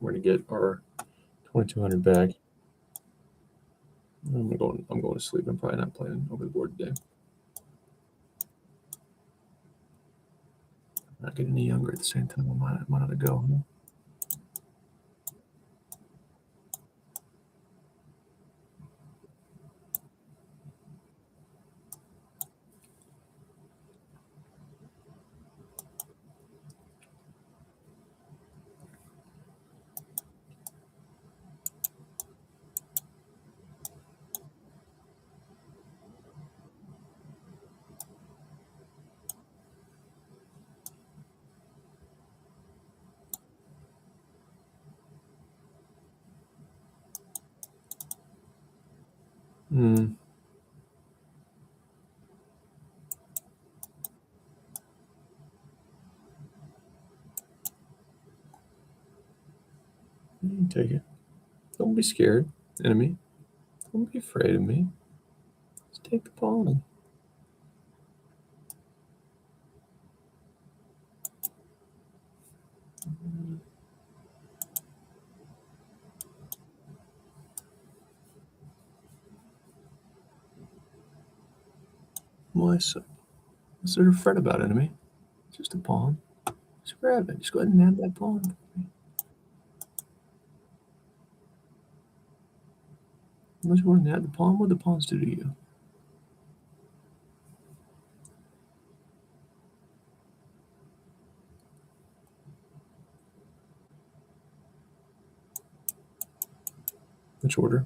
S3: We're gonna get our 2,200 back. I'm going to sleep. I'm probably not playing over the board today. I'm not getting any younger at the same time. I might have to go. Hmm. Take it. Don't be scared, enemy. Don't be afraid of me. Just take the pawn. Why so? What's there to fret about, enemy? It's just a pawn. Just grab it. Just go ahead and nab that pawn for me. Unless you want to nab the pawn, what do the pawns do to you? Which order?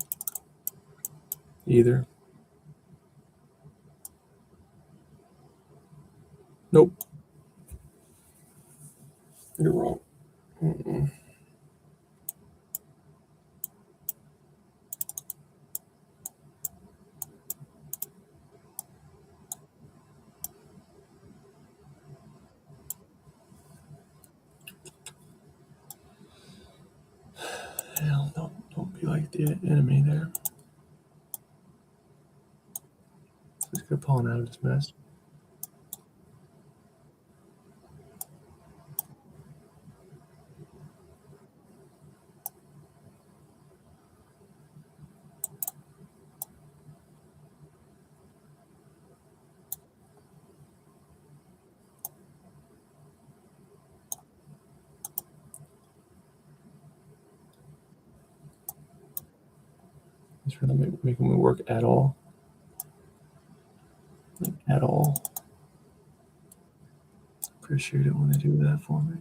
S3: Either. Nope. You're wrong. Mm-mm. Hell, don't be like the enemy there. Let's get a pawn out of this mess. It's really making me work at all. Like, at all. Appreciate it when they do that for me.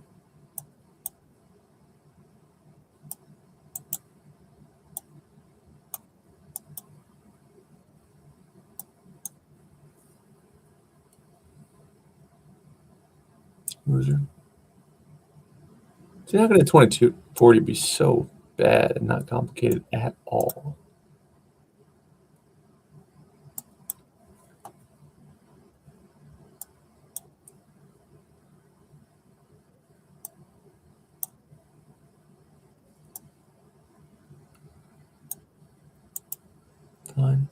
S3: Loser. See, how could a 2240 be so bad and not complicated at all? Fine.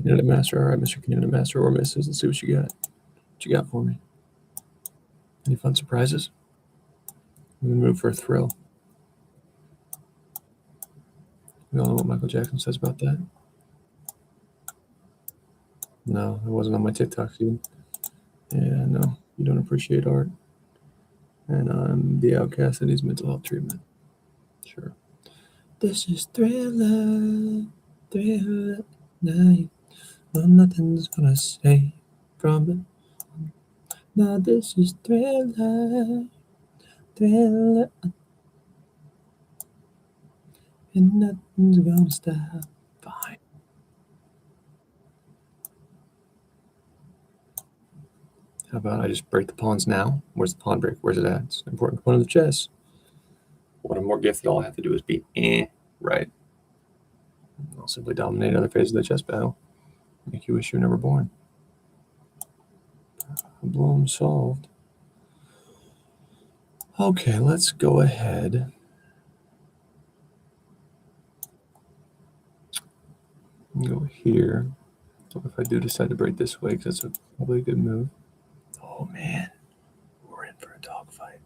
S3: Canada Master. All right, Mr. Canada Master or Mrs. Let's see what you got. What you got for me? Any fun surprises? I'm gonna move for a thrill. We all know what Michael Jackson says about that. No, it wasn't on my TikTok feed. Yeah, no, you don't appreciate art. And I'm the outcast that needs mental health treatment. Sure. This is Thriller, Thriller night. No, nothing's gonna save from it. Now this is Thriller, Thriller, and nothing's gonna stop. Fine. How about I just break the pawns now? Where's the pawn break? Where's it at? It's an important component of the chess. One more gift that all I have to do is be right. I'll simply dominate other phases of the chess battle. Make you wish you were never born. Problem solved. Okay, let's go ahead. Go here. So if I do decide to break this way, because that's probably a good move. Oh man, we're in for a dogfight.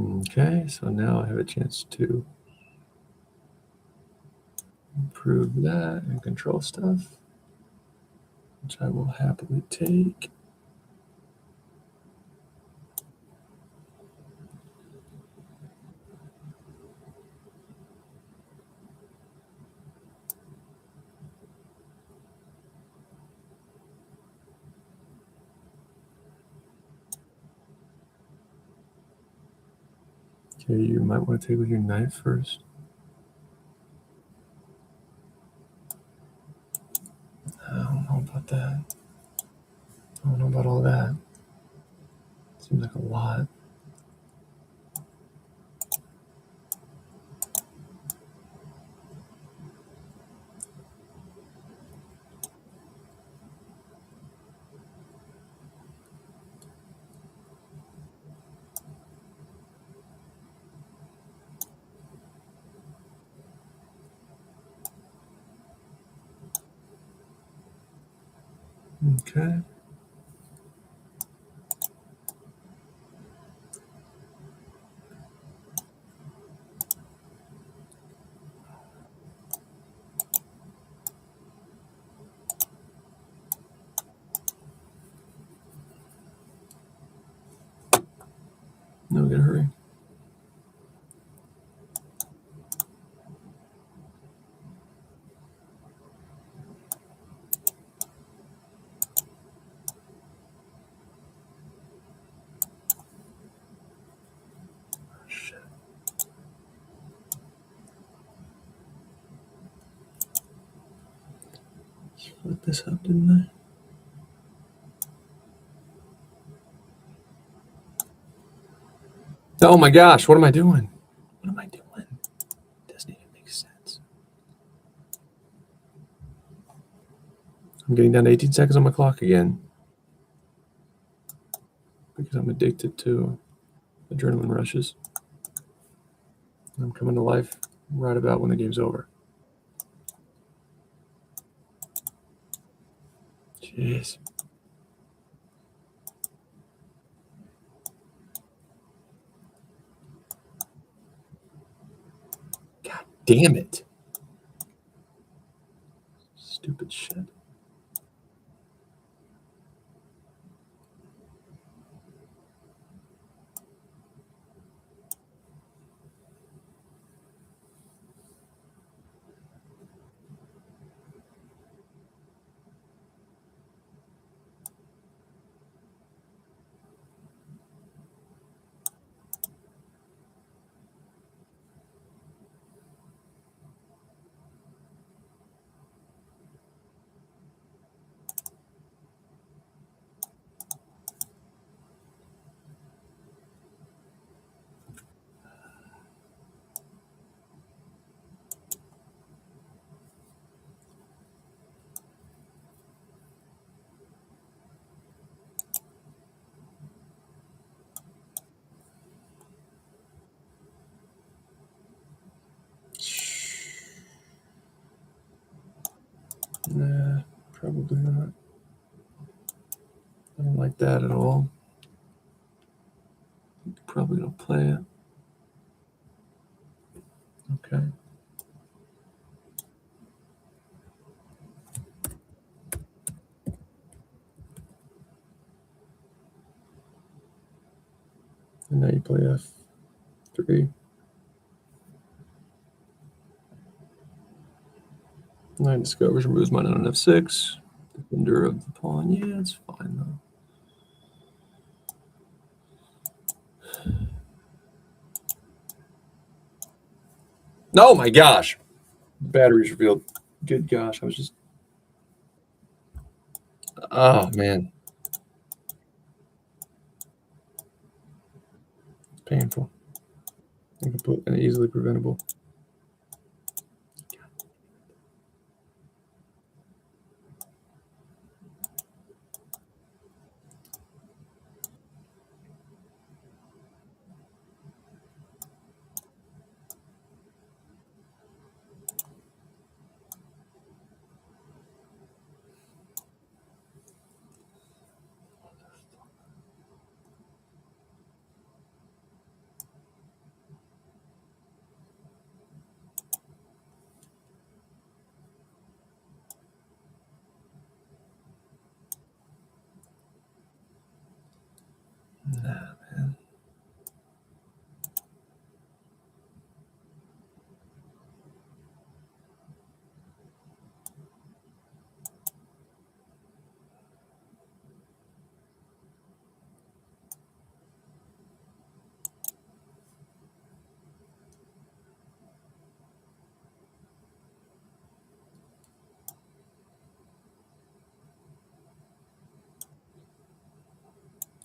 S3: Okay, so now I have a chance to improve that and control stuff, which I will happily take. Okay, you might want to take with your knife first. I don't know about that. I don't know about all that. Seems like a lot. Okay. No, we gotta hurry. Shit. Split this up, didn't I? Oh my gosh, what am I doing? What am I doing? Doesn't even make sense. I'm getting down to 18 seconds on my clock again. Because I'm addicted to adrenaline rushes. I'm coming to life right about when the game's over. Jeez. God damn it. Stupid shit. Nah, probably not. I don't like that at all. Probably gonna play it. Okay. And now you play F3. Knight discovers, removes mine on F6. Defender of the pawn. Yeah, it's fine though. Oh my gosh. Batteries revealed. Good gosh. I was just. Oh man. It's painful. Incomplete and easily preventable.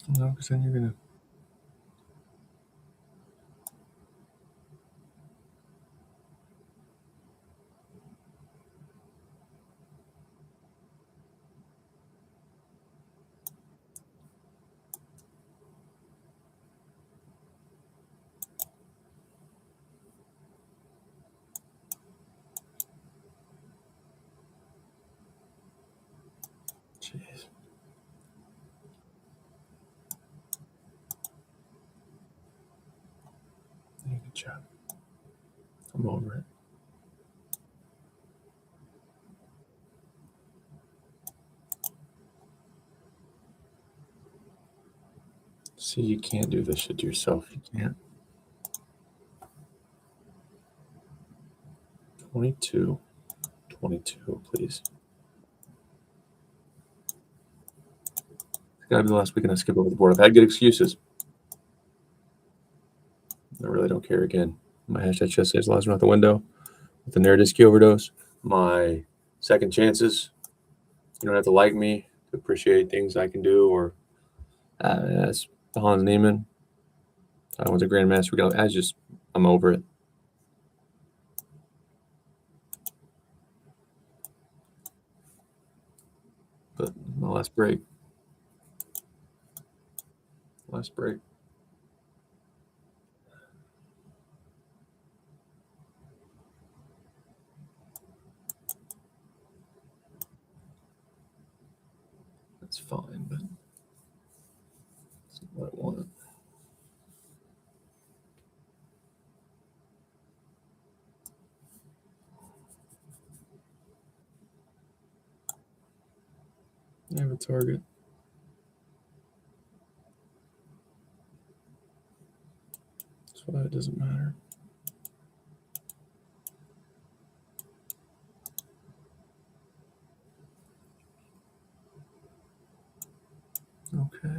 S3: No, because then you're gonna. Jeez. Yeah, good job. I'm over it. See, you can't do this shit to yourself. You can't. 22. 22, please. It's gotta be the last weekend I skip over the board. I've had good excuses. I really don't care again. My hashtag chest says lies are out the window with the Nerdisky overdose. My second chances. You don't have to like me to appreciate things I can do, or that's Hans Neiman. I was a grandmaster. I'm over it. But my last break. Last break. That's fine, but it's not what I want. I have a target. That's why it doesn't matter. Okay.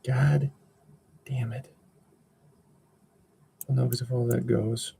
S3: God damn it. Well, no, because if all that goes.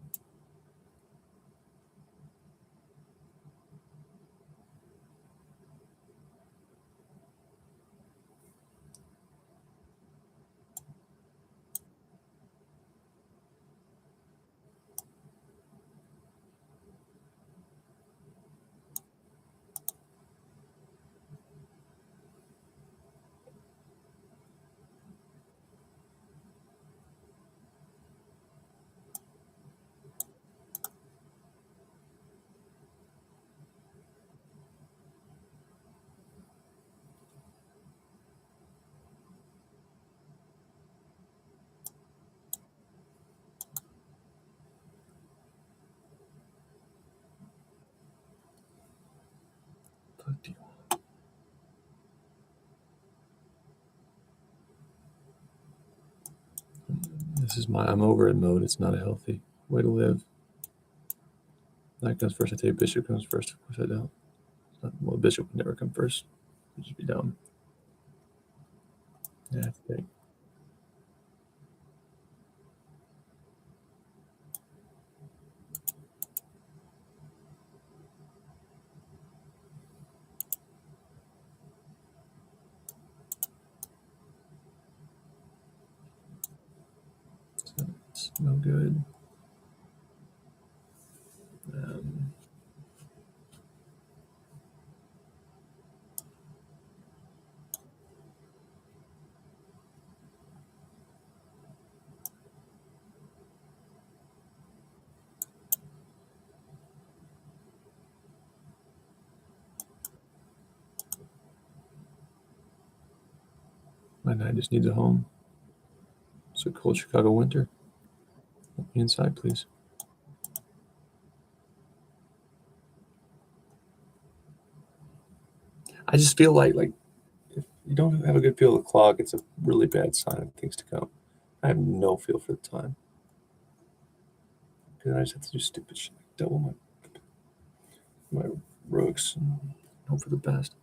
S3: Fuck you. This is my I'm over it mode. It's not a healthy way to live. Knight comes first. I tell you, bishop comes first. Of course I don't. Well, bishop would never come first. You'd just be dumb. Yeah, I think. It's no good. My knight just needs a home. It's a cold Chicago winter. Let me inside, please. I just feel like if you don't have a good feel of the clock, it's a really bad sign of things to come. I have no feel for the time. Because I just have to do stupid shit. Double my Rooks. Hope for the best.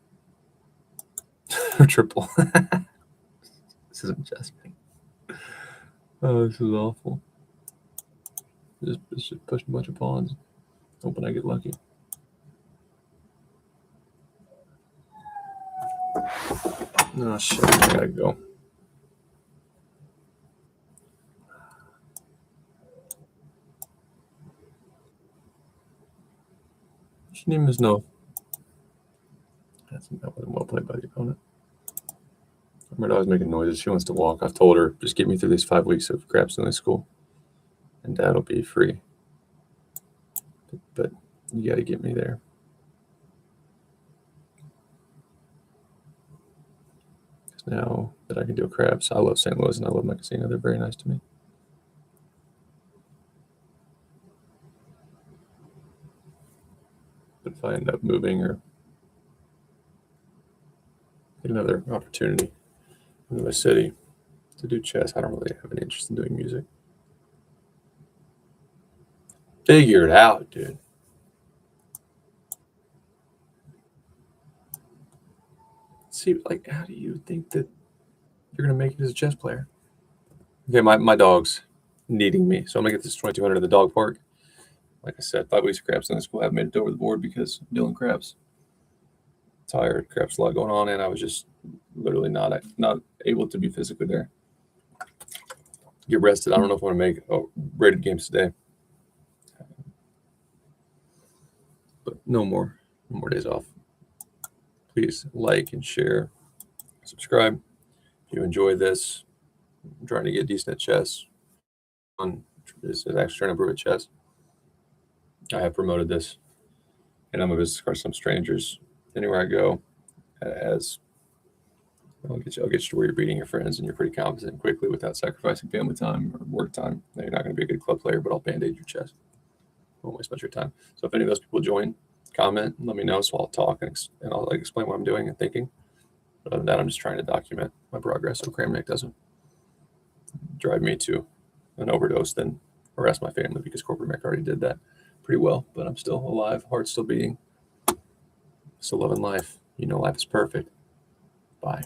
S3: Triple. This isn't chess, man. Oh, this is awful. Just push a bunch of pawns. Hoping I get lucky. Oh shit, I gotta go. Shinima's no. That wasn't well played by the opponent. My dog's making noises. She wants to walk. I've told her, just get me through these 5 weeks of crab stealing school, and Dad will be free. But you got to get me there. Now that I can do crabs, I love St. Louis and I love my casino. They're very nice to me. But if I end up moving or get another opportunity in my city to do chess, I don't really have any interest in doing music. Figure it out, dude. See, like, how do you think that you're going to make it as a chess player? Okay, my dog's needing me, so I'm going to get this 2200 at the dog park. Like I said, 5 weeks of crabs in the school. I haven't made it over the board because I'm dealing crabs. Tired, crabs a lot going on, and I was just literally not able to be physically there. Get rested. I don't know if I want to make rated games today. But no more days off. Please like and share, subscribe. If you enjoy this, I'm trying to get decent at chess. Is actually trying to improve at chess. I have promoted this, and I'm a business card to some strangers anywhere I go. As I'll get you to where you're beating your friends and you're pretty competent quickly without sacrificing family time or work time. Now, you're not going to be a good club player, but I'll band-aid your chess. Won't waste much of your time. So if any of those people join, comment, let me know, so I'll talk and I'll explain what I'm doing and thinking. But other than that, I'm just trying to document my progress so Cramnick doesn't drive me to an overdose, then arrest my family, because corporate Mick already did that pretty well. But I'm still alive, heart's still beating, still loving life. You know, life is perfect. Bye.